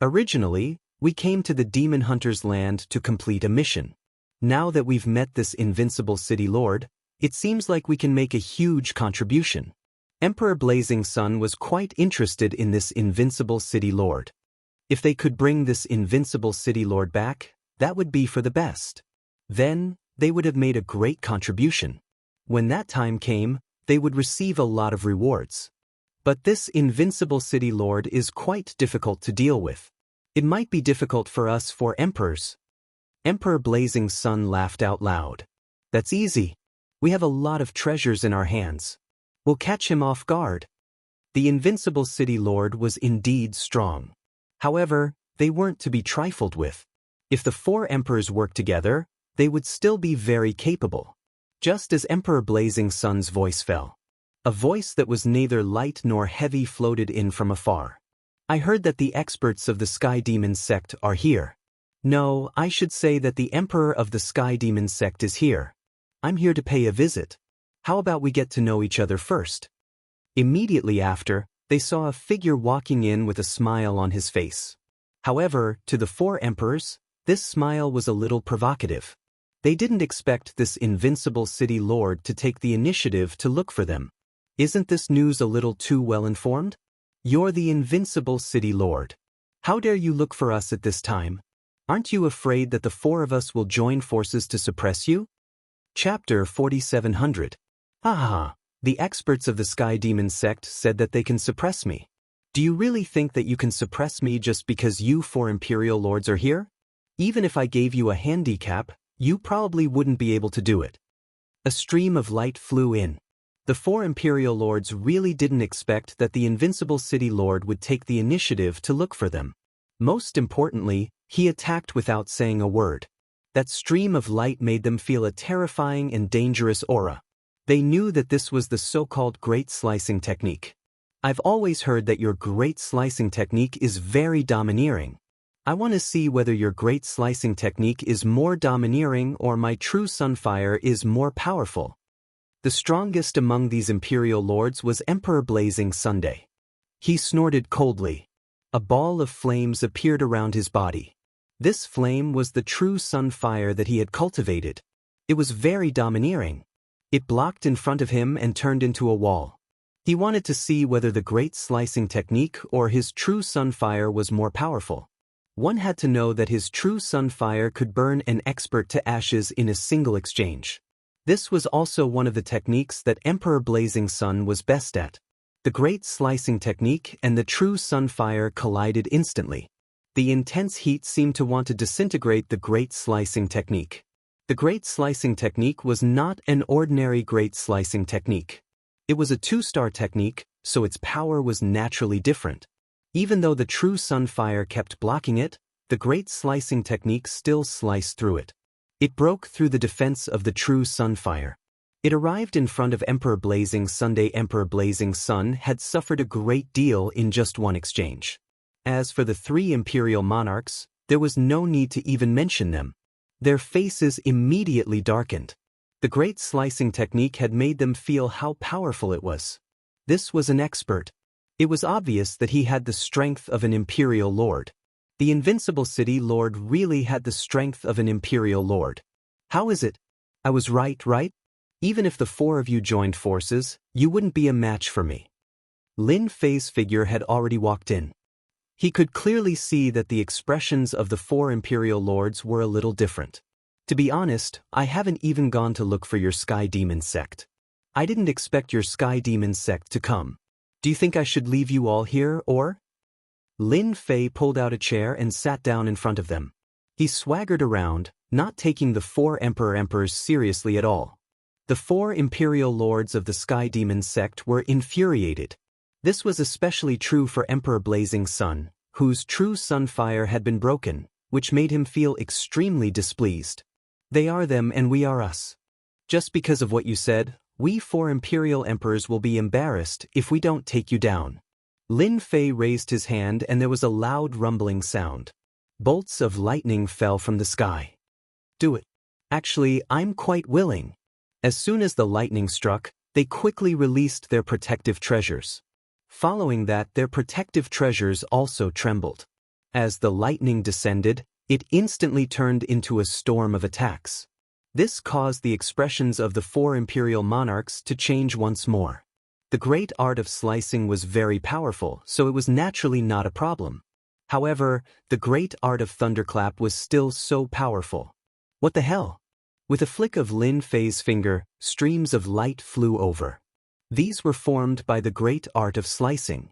Originally, we came to the Demon Hunter's land to complete a mission. Now that we've met this invincible city lord, it seems like we can make a huge contribution. Emperor Blazing Sun was quite interested in this invincible city lord. If they could bring this invincible city lord back, that would be for the best. Then, they would have made a great contribution. When that time came, they would receive a lot of rewards. But this invincible city lord is quite difficult to deal with. It might be difficult for us four emperors. Emperor Blazing Sun laughed out loud. That's easy. We have a lot of treasures in our hands. We'll catch him off guard. The invincible city lord was indeed strong. However, they weren't to be trifled with. If the four emperors worked together, they would still be very capable. Just as Emperor Blazing Sun's voice fell. A voice that was neither light nor heavy floated in from afar. I heard that the experts of the Sky Demon sect are here. No, I should say that the Emperor of the Sky Demon sect is here. I'm here to pay a visit. How about we get to know each other first? Immediately after, they saw a figure walking in with a smile on his face. However, to the four emperors, this smile was a little provocative. They didn't expect this invincible city lord to take the initiative to look for them. Isn't this news a little too well informed? You're the invincible city lord. How dare you look for us at this time? Aren't you afraid that the four of us will join forces to suppress you? Chapter 4700. Ah, the experts of the Sky Demon sect said that they can suppress me. Do you really think that you can suppress me just because you four imperial lords are here? Even if I gave you a handicap, you probably wouldn't be able to do it. A stream of light flew in. The four imperial lords really didn't expect that the invincible city lord would take the initiative to look for them. Most importantly, he attacked without saying a word. That stream of light made them feel a terrifying and dangerous aura. They knew that this was the so-called Great Slicing technique. I've always heard that your Great Slicing technique is very domineering. I want to see whether your Great Slicing technique is more domineering or my true sunfire is more powerful. The strongest among these imperial lords was Emperor Blazing Sunday. He snorted coldly. A ball of flames appeared around his body. This flame was the true sunfire that he had cultivated. It was very domineering. It blocked in front of him and turned into a wall. He wanted to see whether the Great Slicing technique or his true sunfire was more powerful. One had to know that his true sunfire could burn an expert to ashes in a single exchange. This was also one of the techniques that Emperor Blazing Sun was best at. The Great Slicing technique and the true sunfire collided instantly. The intense heat seemed to want to disintegrate the Great Slicing technique. The Great Slicing technique was not an ordinary Great Slicing technique. It was a 2-star technique, so its power was naturally different. Even though the true sunfire kept blocking it, the Great Slicing technique still sliced through it. It broke through the defense of the true sunfire. It arrived in front of Emperor Blazing Sunday. Emperor Blazing Sun had suffered a great deal in just one exchange. As for the 3 imperial monarchs, there was no need to even mention them. Their faces immediately darkened. The Great Slicing technique had made them feel how powerful it was. This was an expert. It was obvious that he had the strength of an imperial lord. The invincible city lord really had the strength of an imperial lord. How is it? I was right? Even if the 4 of you joined forces, you wouldn't be a match for me. Lin Fei's figure had already walked in. He could clearly see that the expressions of the 4 imperial lords were a little different. To be honest, I haven't even gone to look for your Sky Demon sect. I didn't expect your Sky Demon sect to come. Do you think I should leave you all here, or? Lin Fei pulled out a chair and sat down in front of them. He swaggered around, not taking the 4 emperors seriously at all. The 4 imperial lords of the Sky Demon sect were infuriated. This was especially true for Emperor Blazing Sun, whose true sunfire had been broken, which made him feel extremely displeased. They are them and we are us. Just because of what you said, we 4 imperial emperors will be embarrassed if we don't take you down. Lin Fei raised his hand and there was a loud rumbling sound. Bolts of lightning fell from the sky. Do it. Actually, I'm quite willing. As soon as the lightning struck, they quickly released their protective treasures. Following that, their protective treasures also trembled. As the lightning descended, it instantly turned into a storm of attacks. This caused the expressions of the 4 imperial monarchs to change once more. The great art of slicing was very powerful, so it was naturally not a problem. However, the great art of thunderclap was still so powerful. What the hell? With a flick of Lin Fei's finger, streams of light flew over. These were formed by the great art of slicing.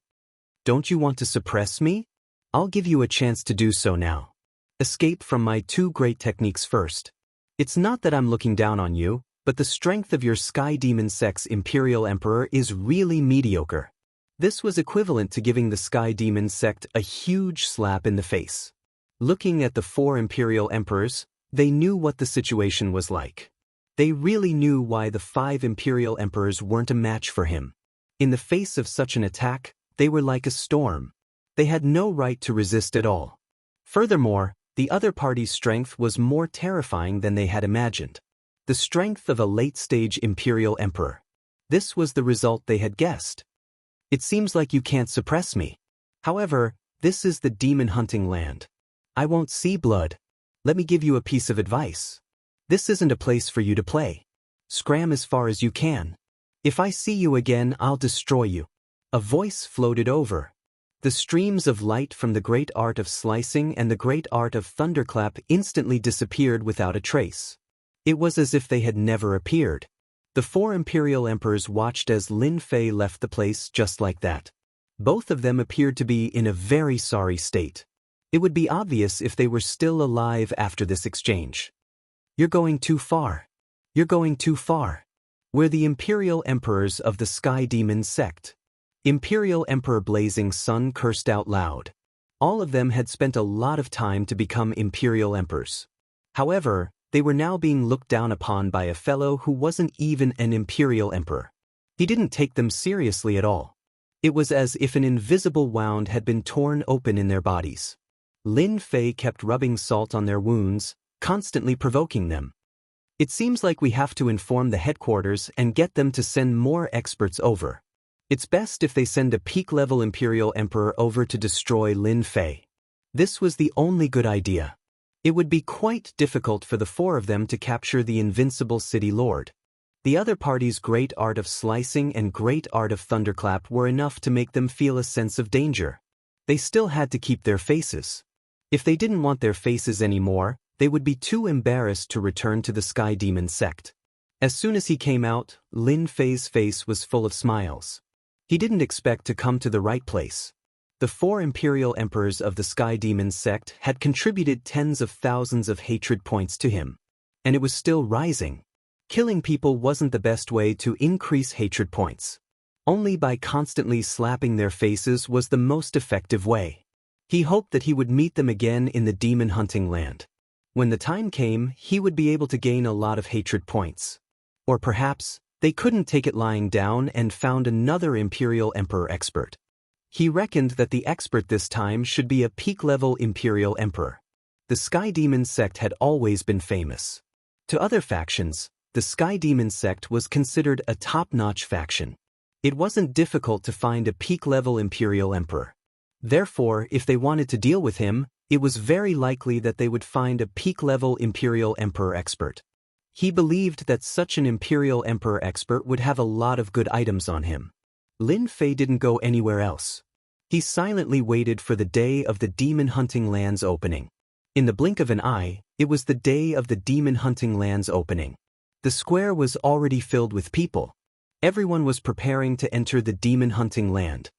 Don't you want to suppress me? I'll give you a chance to do so now. Escape from my 2 great techniques first. It's not that I'm looking down on you, but the strength of your Sky Demon sect's Imperial Emperor is really mediocre. This was equivalent to giving the Sky Demon sect a huge slap in the face. Looking at the 4 Imperial Emperors, they knew what the situation was like. They really knew why the 5 Imperial Emperors weren't a match for him. In the face of such an attack, they were like a storm. They had no right to resist at all. Furthermore, the other party's strength was more terrifying than they had imagined. The strength of a late-stage Imperial Emperor. This was the result they had guessed. It seems like you can't suppress me. However, this is the demon hunting land. I won't see blood. Let me give you a piece of advice. This isn't a place for you to play. Scram as far as you can. If I see you again, I'll destroy you. A voice floated over. The streams of light from the great art of slicing and the great art of thunderclap instantly disappeared without a trace. It was as if they had never appeared. The 4 imperial emperors watched as Lin Fei left the place just like that. Both of them appeared to be in a very sorry state. It would be obvious if they were still alive after this exchange. You're going too far. You're going too far. We're the imperial emperors of the Sky Demon sect. Imperial Emperor Blazing Sun cursed out loud. All of them had spent a lot of time to become imperial emperors. However, they were now being looked down upon by a fellow who wasn't even an imperial emperor. He didn't take them seriously at all. It was as if an invisible wound had been torn open in their bodies. Lin Fei kept rubbing salt on their wounds, constantly provoking them. It seems like we have to inform the headquarters and get them to send more experts over. It's best if they send a peak-level Imperial Emperor over to destroy Lin Fei. This was the only good idea. It would be quite difficult for the 4 of them to capture the invincible city lord. The other party's great art of slicing and great art of thunderclap were enough to make them feel a sense of danger. They still had to keep their faces. If they didn't want their faces anymore, they would be too embarrassed to return to the Sky Demon sect. As soon as he came out, Lin Fei's face was full of smiles. He didn't expect to come to the right place. The 4 imperial emperors of the Sky Demon sect had contributed tens of thousands of hatred points to him. And it was still rising. Killing people wasn't the best way to increase hatred points. Only by constantly slapping their faces was the most effective way. He hoped that he would meet them again in the demon hunting land. When the time came, he would be able to gain a lot of hatred points. Or perhaps, they couldn't take it lying down and found another Imperial Emperor expert. He reckoned that the expert this time should be a peak-level Imperial Emperor. The Sky Demon sect had always been famous. To other factions, the Sky Demon sect was considered a top-notch faction. It wasn't difficult to find a peak-level Imperial Emperor. Therefore, if they wanted to deal with him, it was very likely that they would find a peak-level Imperial Emperor expert. He believed that such an Imperial Emperor expert would have a lot of good items on him. Lin Fei didn't go anywhere else. He silently waited for the day of the demon hunting land's opening. In the blink of an eye, it was the day of the demon hunting land's opening. The square was already filled with people. Everyone was preparing to enter the demon hunting land.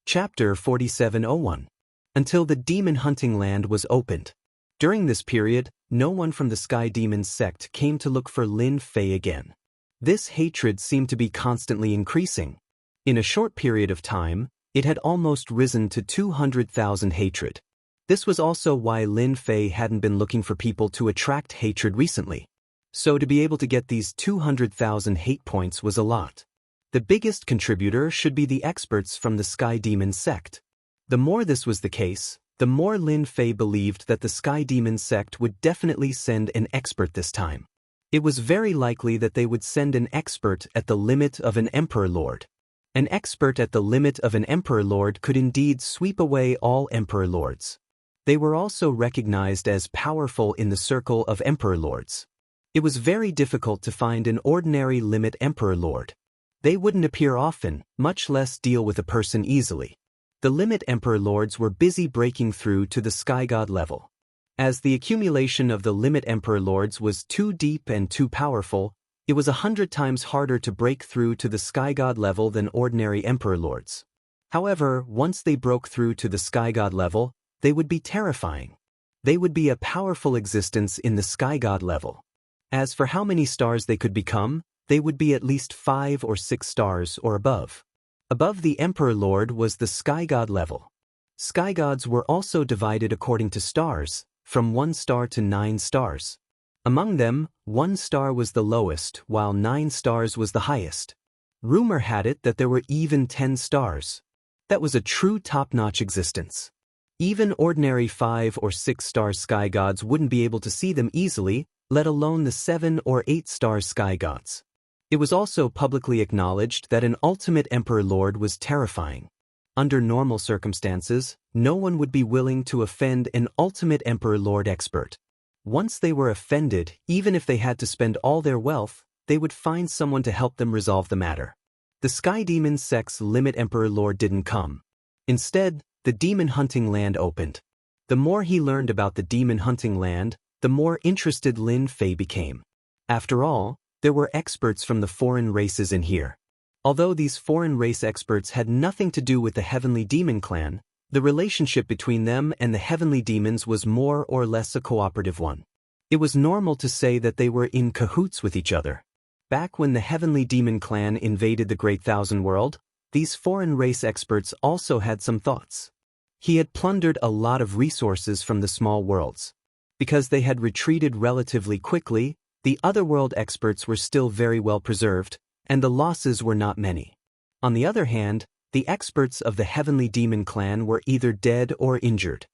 Chapter 4701. until the demon hunting land was opened. During this period, no one from the Sky Demons sect came to look for Lin Fei again. This hatred seemed to be constantly increasing. In a short period of time, it had almost risen to 200,000 hatred. This was also why Lin Fei hadn't been looking for people to attract hatred recently. So to be able to get these 200,000 hate points was a lot. The biggest contributor should be the experts from the Sky Demon sect. The more this was the case, the more Lin Fei believed that the Sky Demon sect would definitely send an expert this time. It was very likely that they would send an expert at the limit of an Emperor Lord. An expert at the limit of an Emperor Lord could indeed sweep away all Emperor Lords. They were also recognized as powerful in the circle of Emperor Lords. It was very difficult to find an ordinary limit Emperor Lord. They wouldn't appear often, much less deal with a person easily. The limit Emperor Lords were busy breaking through to the Sky God level. As the accumulation of the limit Emperor Lords was too deep and too powerful, it was 100 times harder to break through to the Sky God level than ordinary Emperor Lords. However, once they broke through to the Sky God level, they would be terrifying. They would be a powerful existence in the Sky God level. As for how many stars they could become, they would be at least 5 or 6 stars or above. Above the Emperor Lord was the Sky God level. Sky Gods were also divided according to stars, from 1 star to 9 stars. Among them, 1 star was the lowest, while 9 stars was the highest. Rumor had it that there were even 10 stars. That was a true top-notch existence. Even ordinary 5 or 6 star Sky Gods wouldn't be able to see them easily, let alone the 7 or 8 star Sky Gods. It was also publicly acknowledged that an ultimate Emperor Lord was terrifying. Under normal circumstances, no one would be willing to offend an ultimate Emperor Lord expert. Once they were offended, even if they had to spend all their wealth, they would find someone to help them resolve the matter. The Sky Demon sect's limit Emperor Lord didn't come. Instead, the demon hunting land opened. The more he learned about the demon hunting land, the more interested Lin Fei became. After all, there were experts from the foreign races in here. Although these foreign race experts had nothing to do with the Heavenly Demon clan, the relationship between them and the Heavenly Demons was more or less a cooperative one. It was normal to say that they were in cahoots with each other. Back when the Heavenly Demon clan invaded the Great Thousand World, these foreign race experts also had some thoughts. He had plundered a lot of resources from the small worlds. Because they had retreated relatively quickly, the otherworld experts were still very well preserved, and the losses were not many. On the other hand, the experts of the Heavenly Demon clan were either dead or injured.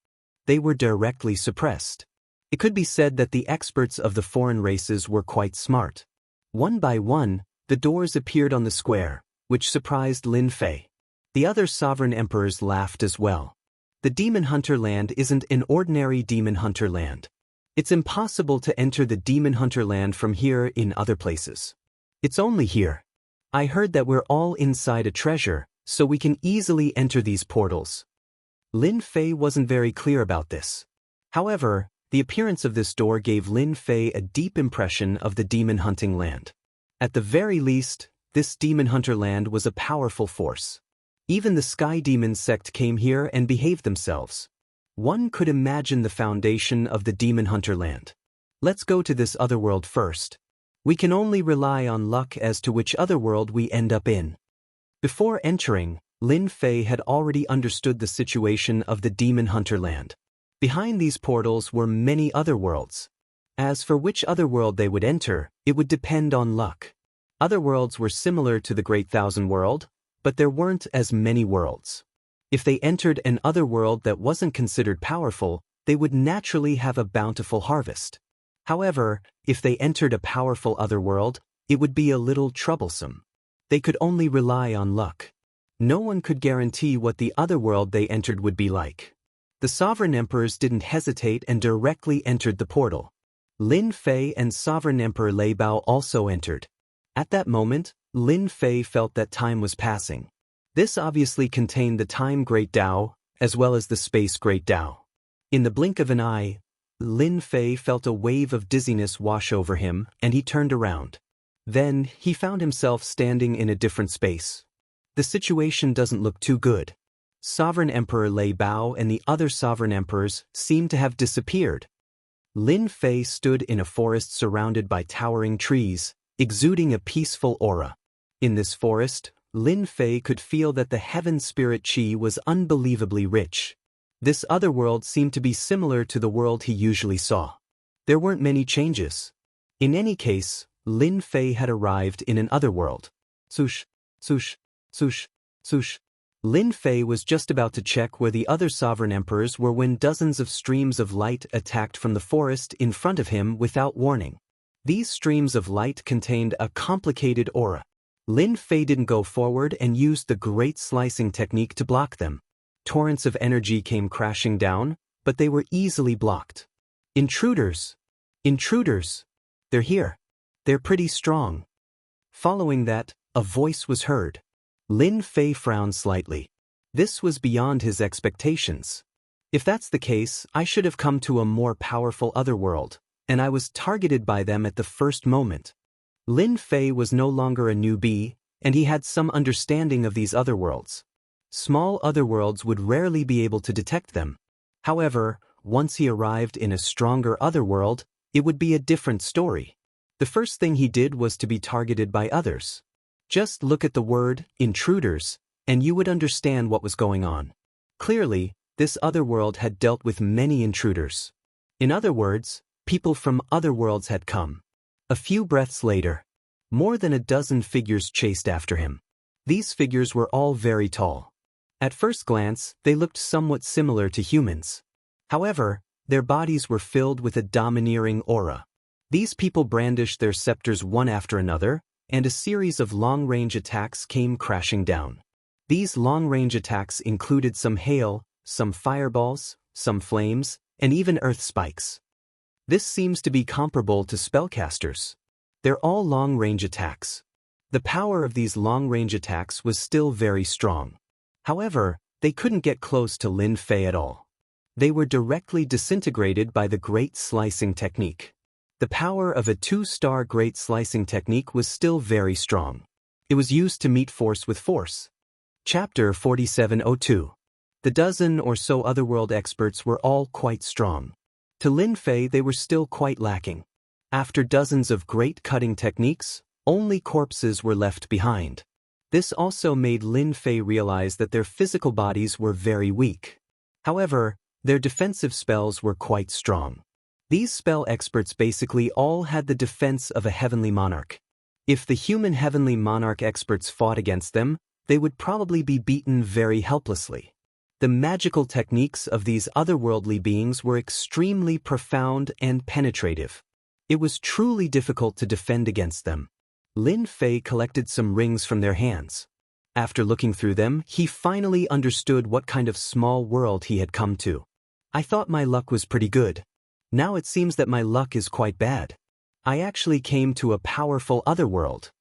They were directly suppressed. It could be said that the experts of the foreign races were quite smart. One by one, the doors appeared on the square, which surprised Lin Fei. The other sovereign emperors laughed as well. The Demon Hunter land isn't an ordinary Demon Hunter land. It's impossible to enter the Demon Hunter land from here in other places. It's only here. I heard that we're all inside a treasure, so we can easily enter these portals. Lin Fei wasn't very clear about this. However, the appearance of this door gave Lin Fei a deep impression of the Demon Hunting land. At the very least, this Demon Hunter land was a powerful force. Even the Sky Demon sect came here and behaved themselves. One could imagine the foundation of the Demon Hunter land. Let's go to this other world first. We can only rely on luck as to which other world we end up in. Before entering, Lin Fei had already understood the situation of the Demon Hunter land. Behind these portals were many other worlds. As for which other world they would enter, it would depend on luck. Other worlds were similar to the Great Thousand World, but there weren't as many worlds. If they entered an other world that wasn't considered powerful, they would naturally have a bountiful harvest. However, if they entered a powerful other world, it would be a little troublesome. They could only rely on luck. No one could guarantee what the other world they entered would be like. The sovereign emperors didn't hesitate and directly entered the portal. Lin Fei and sovereign emperor Lei Bao also entered. At that moment, Lin Fei felt that time was passing. This obviously contained the Time Great Dao, as well as the Space Great Dao. In the blink of an eye, Lin Fei felt a wave of dizziness wash over him, and he turned around. Then, he found himself standing in a different space. The situation doesn't look too good. Sovereign Emperor Lei Bao and the other sovereign emperors seemed to have disappeared. Lin Fei stood in a forest surrounded by towering trees, exuding a peaceful aura. In this forest, Lin Fei could feel that the heaven spirit qi was unbelievably rich. This other world seemed to be similar to the world he usually saw. There weren't many changes. In any case, Lin Fei had arrived in an other world. Swoosh, swoosh, swoosh, swoosh. Lin Fei was just about to check where the other sovereign emperors were when dozens of streams of light attacked from the forest in front of him without warning. These streams of light contained a complicated aura. Lin Fei didn't go forward and used the great slicing technique to block them. Torrents of energy came crashing down, but they were easily blocked. Intruders! Intruders! They're here. They're pretty strong. Following that, a voice was heard. Lin Fei frowned slightly. This was beyond his expectations. If that's the case, I should have come to a more powerful otherworld, and I was targeted by them at the first moment. Lin Fei was no longer a newbie, and he had some understanding of these otherworlds. Small otherworlds would rarely be able to detect them. However, once he arrived in a stronger otherworld, it would be a different story. The first thing he did was to be targeted by others. Just look at the word, intruders, and you would understand what was going on. Clearly, this otherworld had dealt with many intruders. In other words, people from other worlds had come. A few breaths later, more than a dozen figures chased after him. These figures were all very tall. At first glance, they looked somewhat similar to humans. However, their bodies were filled with a domineering aura. These people brandished their scepters one after another, and a series of long-range attacks came crashing down. These long-range attacks included some hail, some fireballs, some flames, and even earth spikes. This seems to be comparable to spellcasters. They're all long-range attacks. The power of these long-range attacks was still very strong. However, they couldn't get close to Lin Fei at all. They were directly disintegrated by the Great Slicing Technique. The power of a 2-star Great Slicing Technique was still very strong. It was used to meet force with force. Chapter 4702. The dozen or so otherworld experts were all quite strong. To Lin Fei they were still quite lacking. After dozens of great cutting techniques, only corpses were left behind. This also made Lin Fei realize that their physical bodies were very weak. However, their defensive spells were quite strong. These spell experts basically all had the defense of a heavenly monarch. If the human heavenly monarch experts fought against them, they would probably be beaten very helplessly. The magical techniques of these otherworldly beings were extremely profound and penetrative. It was truly difficult to defend against them. Lin Fei collected some rings from their hands. After looking through them, he finally understood what kind of small world he had come to. I thought my luck was pretty good. Now it seems that my luck is quite bad. I actually came to a powerful otherworld.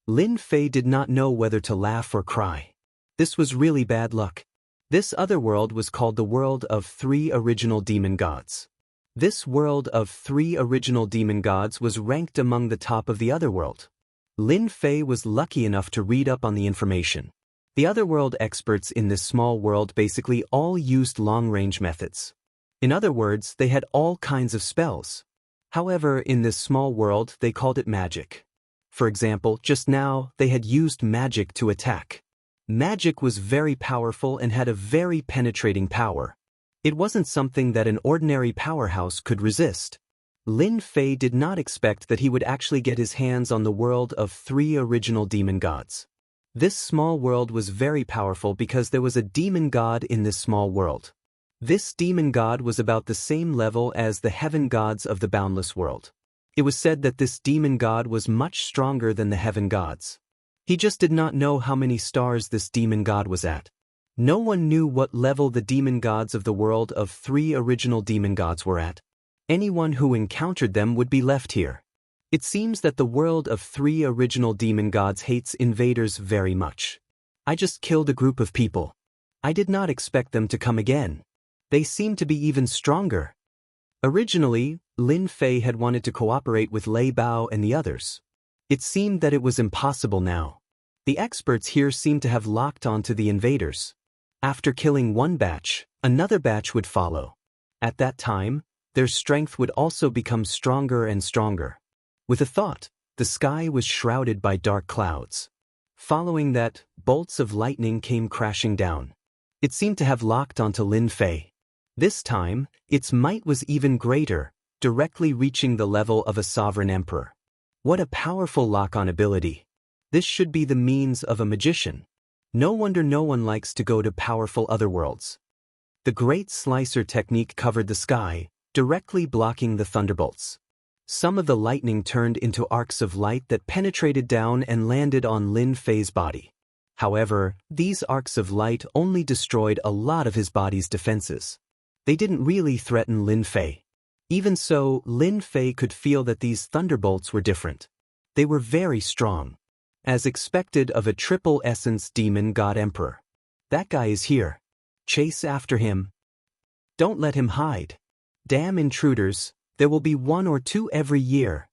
Lin Fei did not know whether to laugh or cry. This was really bad luck. This otherworld was called the world of 3 original demon gods. This world of 3 original demon gods was ranked among the top of the otherworld. Lin Fei was lucky enough to read up on the information. The otherworld experts in this small world basically all used long-range methods. In other words, they had all kinds of spells. However, in this small world, they called it magic. For example, just now, they had used magic to attack. Magic was very powerful and had a very penetrating power. It wasn't something that an ordinary powerhouse could resist. Lin Fei did not expect that he would actually get his hands on the world of 3 original demon gods. This small world was very powerful because there was a demon god in this small world. This demon god was about the same level as the heaven gods of the boundless world. It was said that this demon god was much stronger than the heaven gods. He just did not know how many stars this demon god was at. No one knew what level the demon gods of the world of 3 original demon gods were at. Anyone who encountered them would be left here. It seems that the world of 3 original demon gods hates invaders very much. I just killed a group of people. I did not expect them to come again. They seem to be even stronger. Originally, Lin Fei had wanted to cooperate with Lei Bao and the others. It seemed that it was impossible now. The experts here seemed to have locked onto the invaders. After killing one batch, another batch would follow. At that time, their strength would also become stronger and stronger. With a thought, the sky was shrouded by dark clouds. Following that, bolts of lightning came crashing down. It seemed to have locked onto Lin Fei. This time, its might was even greater, directly reaching the level of a sovereign emperor. What a powerful lock-on ability. This should be the means of a magician. No wonder no one likes to go to powerful otherworlds. The Great Slicer technique covered the sky, directly blocking the thunderbolts. Some of the lightning turned into arcs of light that penetrated down and landed on Lin Fei's body. However, these arcs of light only destroyed a lot of his body's defenses. They didn't really threaten Lin Fei. Even so, Lin Fei could feel that these thunderbolts were different. They were very strong. As expected of a triple essence demon god emperor. That guy is here. Chase after him. Don't let him hide. Damn intruders, there will be 1 or 2 every year.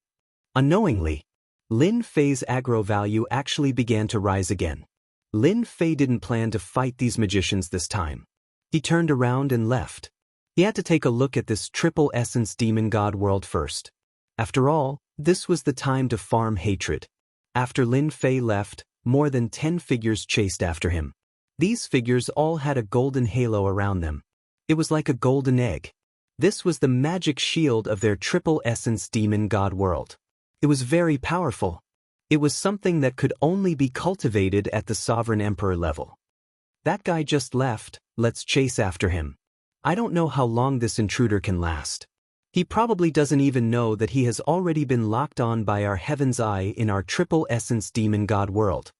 Unknowingly, Lin Fei's aggro value actually began to rise again. Lin Fei didn't plan to fight these magicians this time. He turned around and left. He had to take a look at this triple essence demon god world first. After all, this was the time to farm hatred. After Lin Fei left, more than 10 figures chased after him. These figures all had a golden halo around them. It was like a golden egg. This was the magic shield of their triple essence demon god world. It was very powerful. It was something that could only be cultivated at the sovereign emperor level. That guy just left, let's chase after him. I don't know how long this intruder can last. He probably doesn't even know that he has already been locked on by our Heaven's Eye in our triple essence demon god world.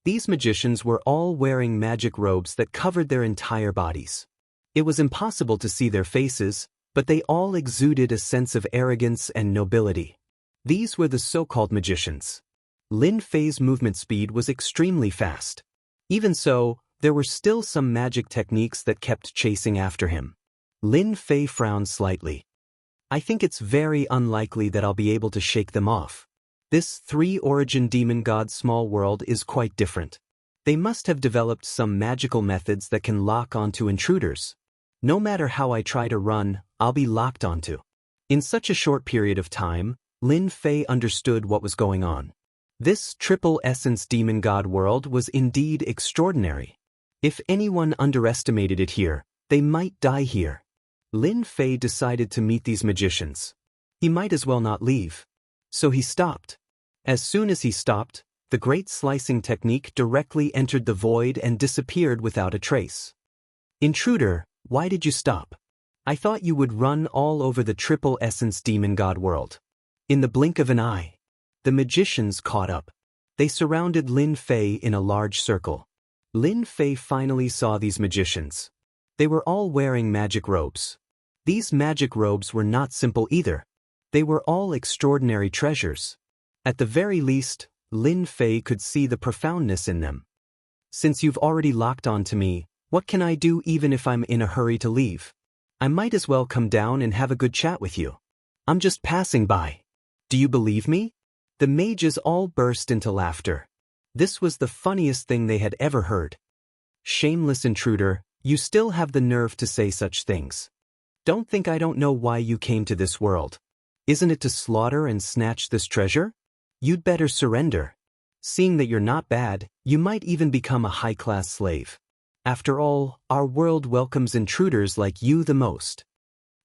These magicians were all wearing magic robes that covered their entire bodies. It was impossible to see their faces, but they all exuded a sense of arrogance and nobility. These were the so-called magicians. Lin Fei's movement speed was extremely fast. Even so, there were still some magic techniques that kept chasing after him. Lin Fei frowned slightly. I think it's very unlikely that I'll be able to shake them off. This 3-origin demon god small world is quite different. They must have developed some magical methods that can lock onto intruders. No matter how I try to run, I'll be locked onto. In such a short period of time, Lin Fei understood what was going on. This triple essence demon god world was indeed extraordinary. If anyone underestimated it here, they might die here. Lin Fei decided to meet these magicians. He might as well not leave. So he stopped. As soon as he stopped, the great slicing technique directly entered the void and disappeared without a trace. Intruder, why did you stop? I thought you would run all over the triple essence demon god world. In the blink of an eye, the magicians caught up. They surrounded Lin Fei in a large circle. Lin Fei finally saw these magicians. They were all wearing magic robes. These magic robes were not simple either. They were all extraordinary treasures. At the very least, Lin Fei could see the profoundness in them. Since you've already locked on to me, what can I do even if I'm in a hurry to leave? I might as well come down and have a good chat with you. I'm just passing by. Do you believe me? The mages all burst into laughter. This was the funniest thing they had ever heard. Shameless intruder, you still have the nerve to say such things. Don't think I don't know why you came to this world. Isn't it to slaughter and snatch this treasure? You'd better surrender. Seeing that you're not bad, you might even become a high-class slave. After all, our world welcomes intruders like you the most.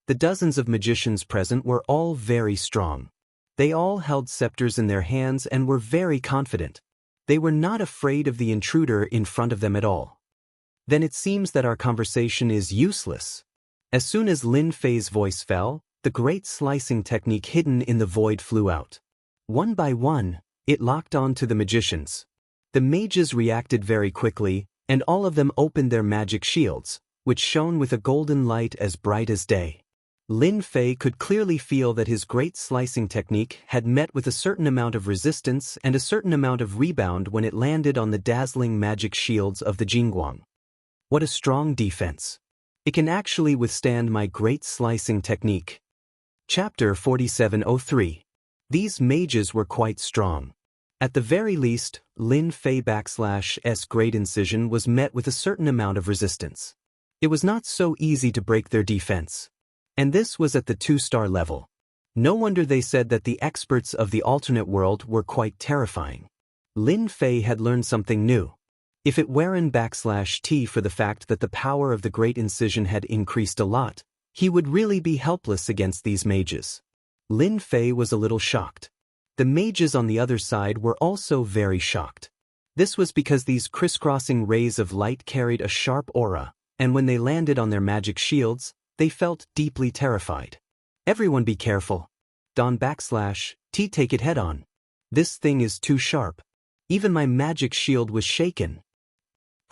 The dozens of magicians present were all very strong. They all held scepters in their hands and were very confident. They were not afraid of the intruder in front of them at all. Then it seems that our conversation is useless. As soon as Lin Fei's voice fell, the great slicing technique hidden in the void flew out. One by one, it locked on to the magicians. The mages reacted very quickly, and all of them opened their magic shields, which shone with a golden light as bright as day. Lin Fei could clearly feel that his great slicing technique had met with a certain amount of resistance and a certain amount of rebound when it landed on the dazzling magic shields of the Jingguang. What a strong defense. It can actually withstand my great slicing technique. Chapter 4703. These mages were quite strong. At the very least, Lin Fei/S Great Incision was met with a certain amount of resistance. It was not so easy to break their defense. And this was at the 2-star level. No wonder they said that the experts of the alternate world were quite terrifying. Lin Fei had learned something new. If it weren't/T for the fact that the power of the Great Incision had increased a lot, he would really be helpless against these mages. Lin Fei was a little shocked. The mages on the other side were also very shocked. This was because these crisscrossing rays of light carried a sharp aura, and when they landed on their magic shields, they felt deeply terrified. Everyone be careful. Don/T take it head on. This thing is too sharp. Even my magic shield was shaken.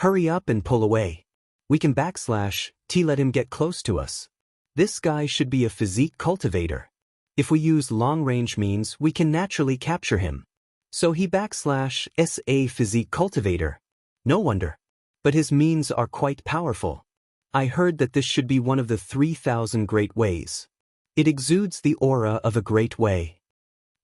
Hurry up and pull away. We can /T let him get close to us. This guy should be a physique cultivator. If we use long-range means, we can naturally capture him. So he /S a physique cultivator. No wonder. But his means are quite powerful. I heard that this should be one of the 3,000 great ways. It exudes the aura of a great way.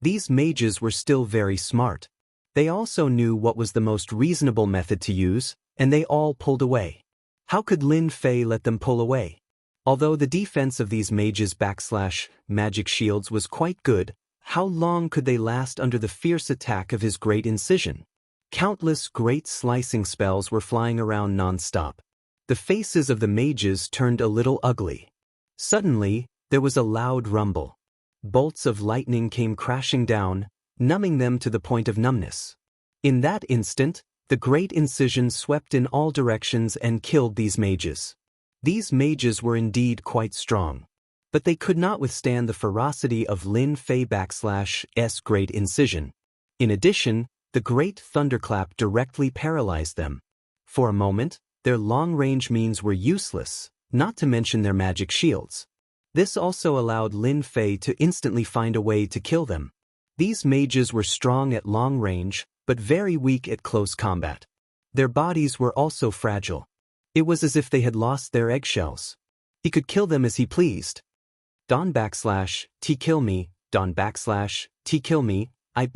These mages were still very smart. They also knew what was the most reasonable method to use, and they all pulled away. How could Lin Fei let them pull away? Although the defense of these mages /magic shields was quite good, how long could they last under the fierce attack of his Great Incision? Countless great slicing spells were flying around non-stop. The faces of the mages turned a little ugly. Suddenly, there was a loud rumble. Bolts of lightning came crashing down, numbing them to the point of numbness. In that instant, the Great Incision swept in all directions and killed these mages. These mages were indeed quite strong. But they could not withstand the ferocity of Lin Fei /S Great Incision. In addition, the Great Thunderclap directly paralyzed them. For a moment, their long-range means were useless, not to mention their magic shields. This also allowed Lin Fei to instantly find a way to kill them. These mages were strong at long range, but very weak at close combat. Their bodies were also fragile. It was as if they had lost their eggshells. He could kill them as he pleased. Don/T kill me, Don/T kill me, I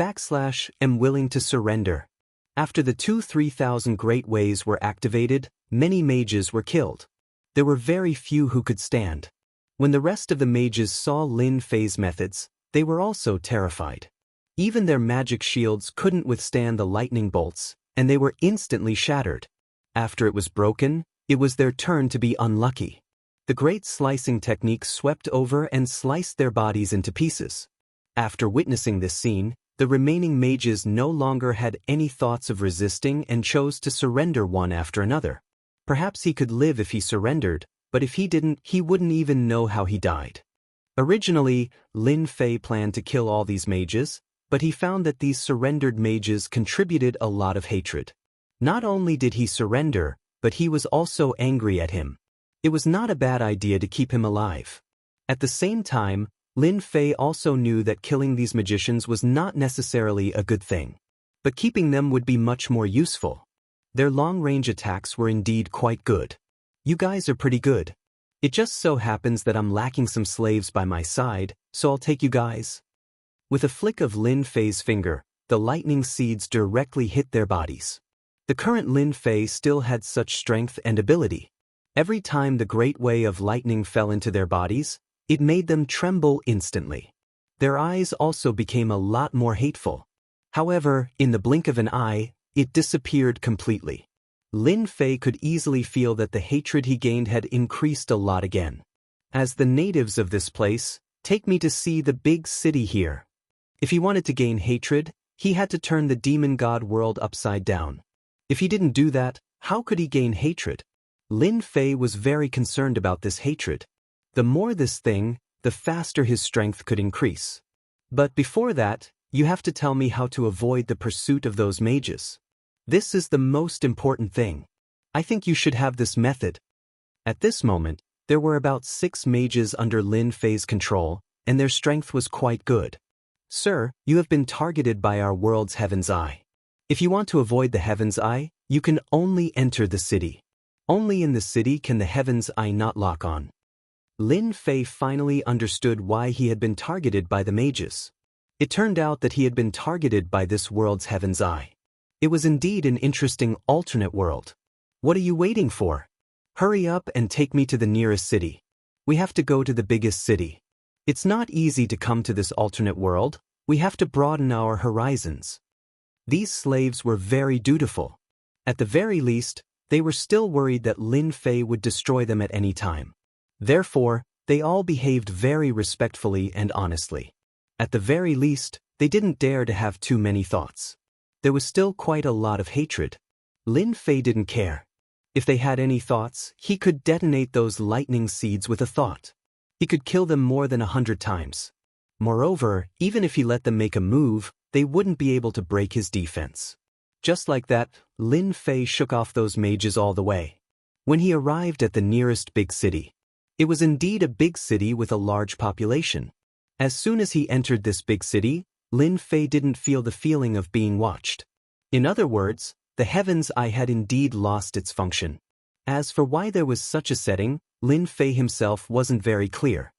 am willing to surrender. After the 3,000 great ways were activated, many mages were killed. There were very few who could stand. When the rest of the mages saw Lin Fei's methods, they were also terrified. Even their magic shields couldn't withstand the lightning bolts, and they were instantly shattered. After it was broken, it was their turn to be unlucky. The great slicing technique swept over and sliced their bodies into pieces. After witnessing this scene, the remaining mages no longer had any thoughts of resisting and chose to surrender one after another. Perhaps he could live if he surrendered, but if he didn't, he wouldn't even know how he died. Originally, Lin Fei planned to kill all these mages, but he found that these surrendered mages contributed a lot of hatred. Not only did he surrender, but he was also angry at him. It was not a bad idea to keep him alive. At the same time, Lin Fei also knew that killing these magicians was not necessarily a good thing. But keeping them would be much more useful. Their long-range attacks were indeed quite good. You guys are pretty good. It just so happens that I'm lacking some slaves by my side, so I'll take you guys. With a flick of Lin Fei's finger, the lightning seeds directly hit their bodies. The current Lin Fei still had such strength and ability. Every time the great way of lightning fell into their bodies, it made them tremble instantly. Their eyes also became a lot more hateful. However, in the blink of an eye, it disappeared completely. Lin Fei could easily feel that the hatred he gained had increased a lot again. As the natives of this place, take me to see the big city here. If he wanted to gain hatred, he had to turn the demon god world upside down. If he didn't do that, how could he gain hatred? Lin Fei was very concerned about this hatred. The more this thing, the faster his strength could increase. But before that, you have to tell me how to avoid the pursuit of those mages. This is the most important thing. I think you should have this method. At this moment, there were about 6 mages under Lin Fei's control, and their strength was quite good. Sir, you have been targeted by our world's Heaven's Eye. If you want to avoid the Heaven's Eye, you can only enter the city. Only in the city can the Heaven's Eye not lock on. Lin Fei finally understood why he had been targeted by the mages. It turned out that he had been targeted by this world's heaven's eye. It was indeed an interesting alternate world. What are you waiting for? Hurry up and take me to the nearest city. We have to go to the biggest city. It's not easy to come to this alternate world. We have to broaden our horizons. These slaves were very dutiful. At the very least, they were still worried that Lin Fei would destroy them at any time. Therefore, they all behaved very respectfully and honestly. At the very least, they didn't dare to have too many thoughts. There was still quite a lot of hatred. Lin Fei didn't care. If they had any thoughts, he could detonate those lightning seeds with a thought. He could kill them more than 100 times. Moreover, even if he let them make a move, they wouldn't be able to break his defense. Just like that, Lin Fei shook off those mages all the way. When he arrived at the nearest big city, it was indeed a big city with a large population. As soon as he entered this big city, Lin Fei didn't feel the feeling of being watched. In other words, the heaven's eye had indeed lost its function. As for why there was such a setting, Lin Fei himself wasn't very clear.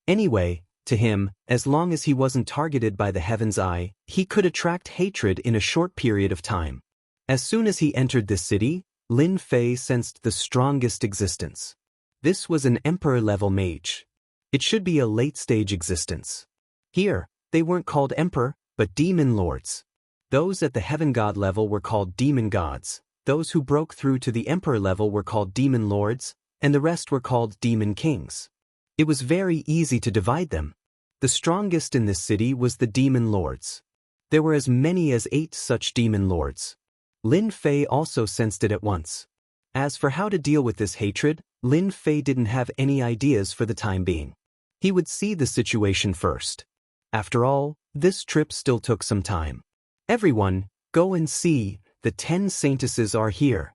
Anyway, to him, as long as he wasn't targeted by the heaven's eye, he could attract hatred in a short period of time. As soon as he entered this city, Lin Fei sensed the strongest existence. This was an emperor-level mage. It should be a late-stage existence. Here, they weren't called emperor, but demon lords. Those at the heaven god level were called demon gods, those who broke through to the emperor level were called demon lords, and the rest were called demon kings. It was very easy to divide them. The strongest in this city was the demon lords. There were as many as 8 such demon lords. Lin Fei also sensed it at once. As for how to deal with this hatred, Lin Fei didn't have any ideas for the time being. He would see the situation first. After all, this trip still took some time. Everyone, go and see, the 10 saintesses are here.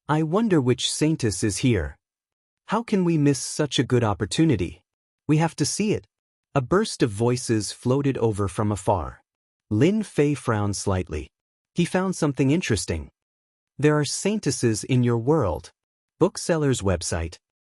I wonder which saintess is here. How can we miss such a good opportunity? We have to see it. A burst of voices floated over from afar. Lin Fei frowned slightly. He found something interesting. There are saintesses in your world. Bookseller's website.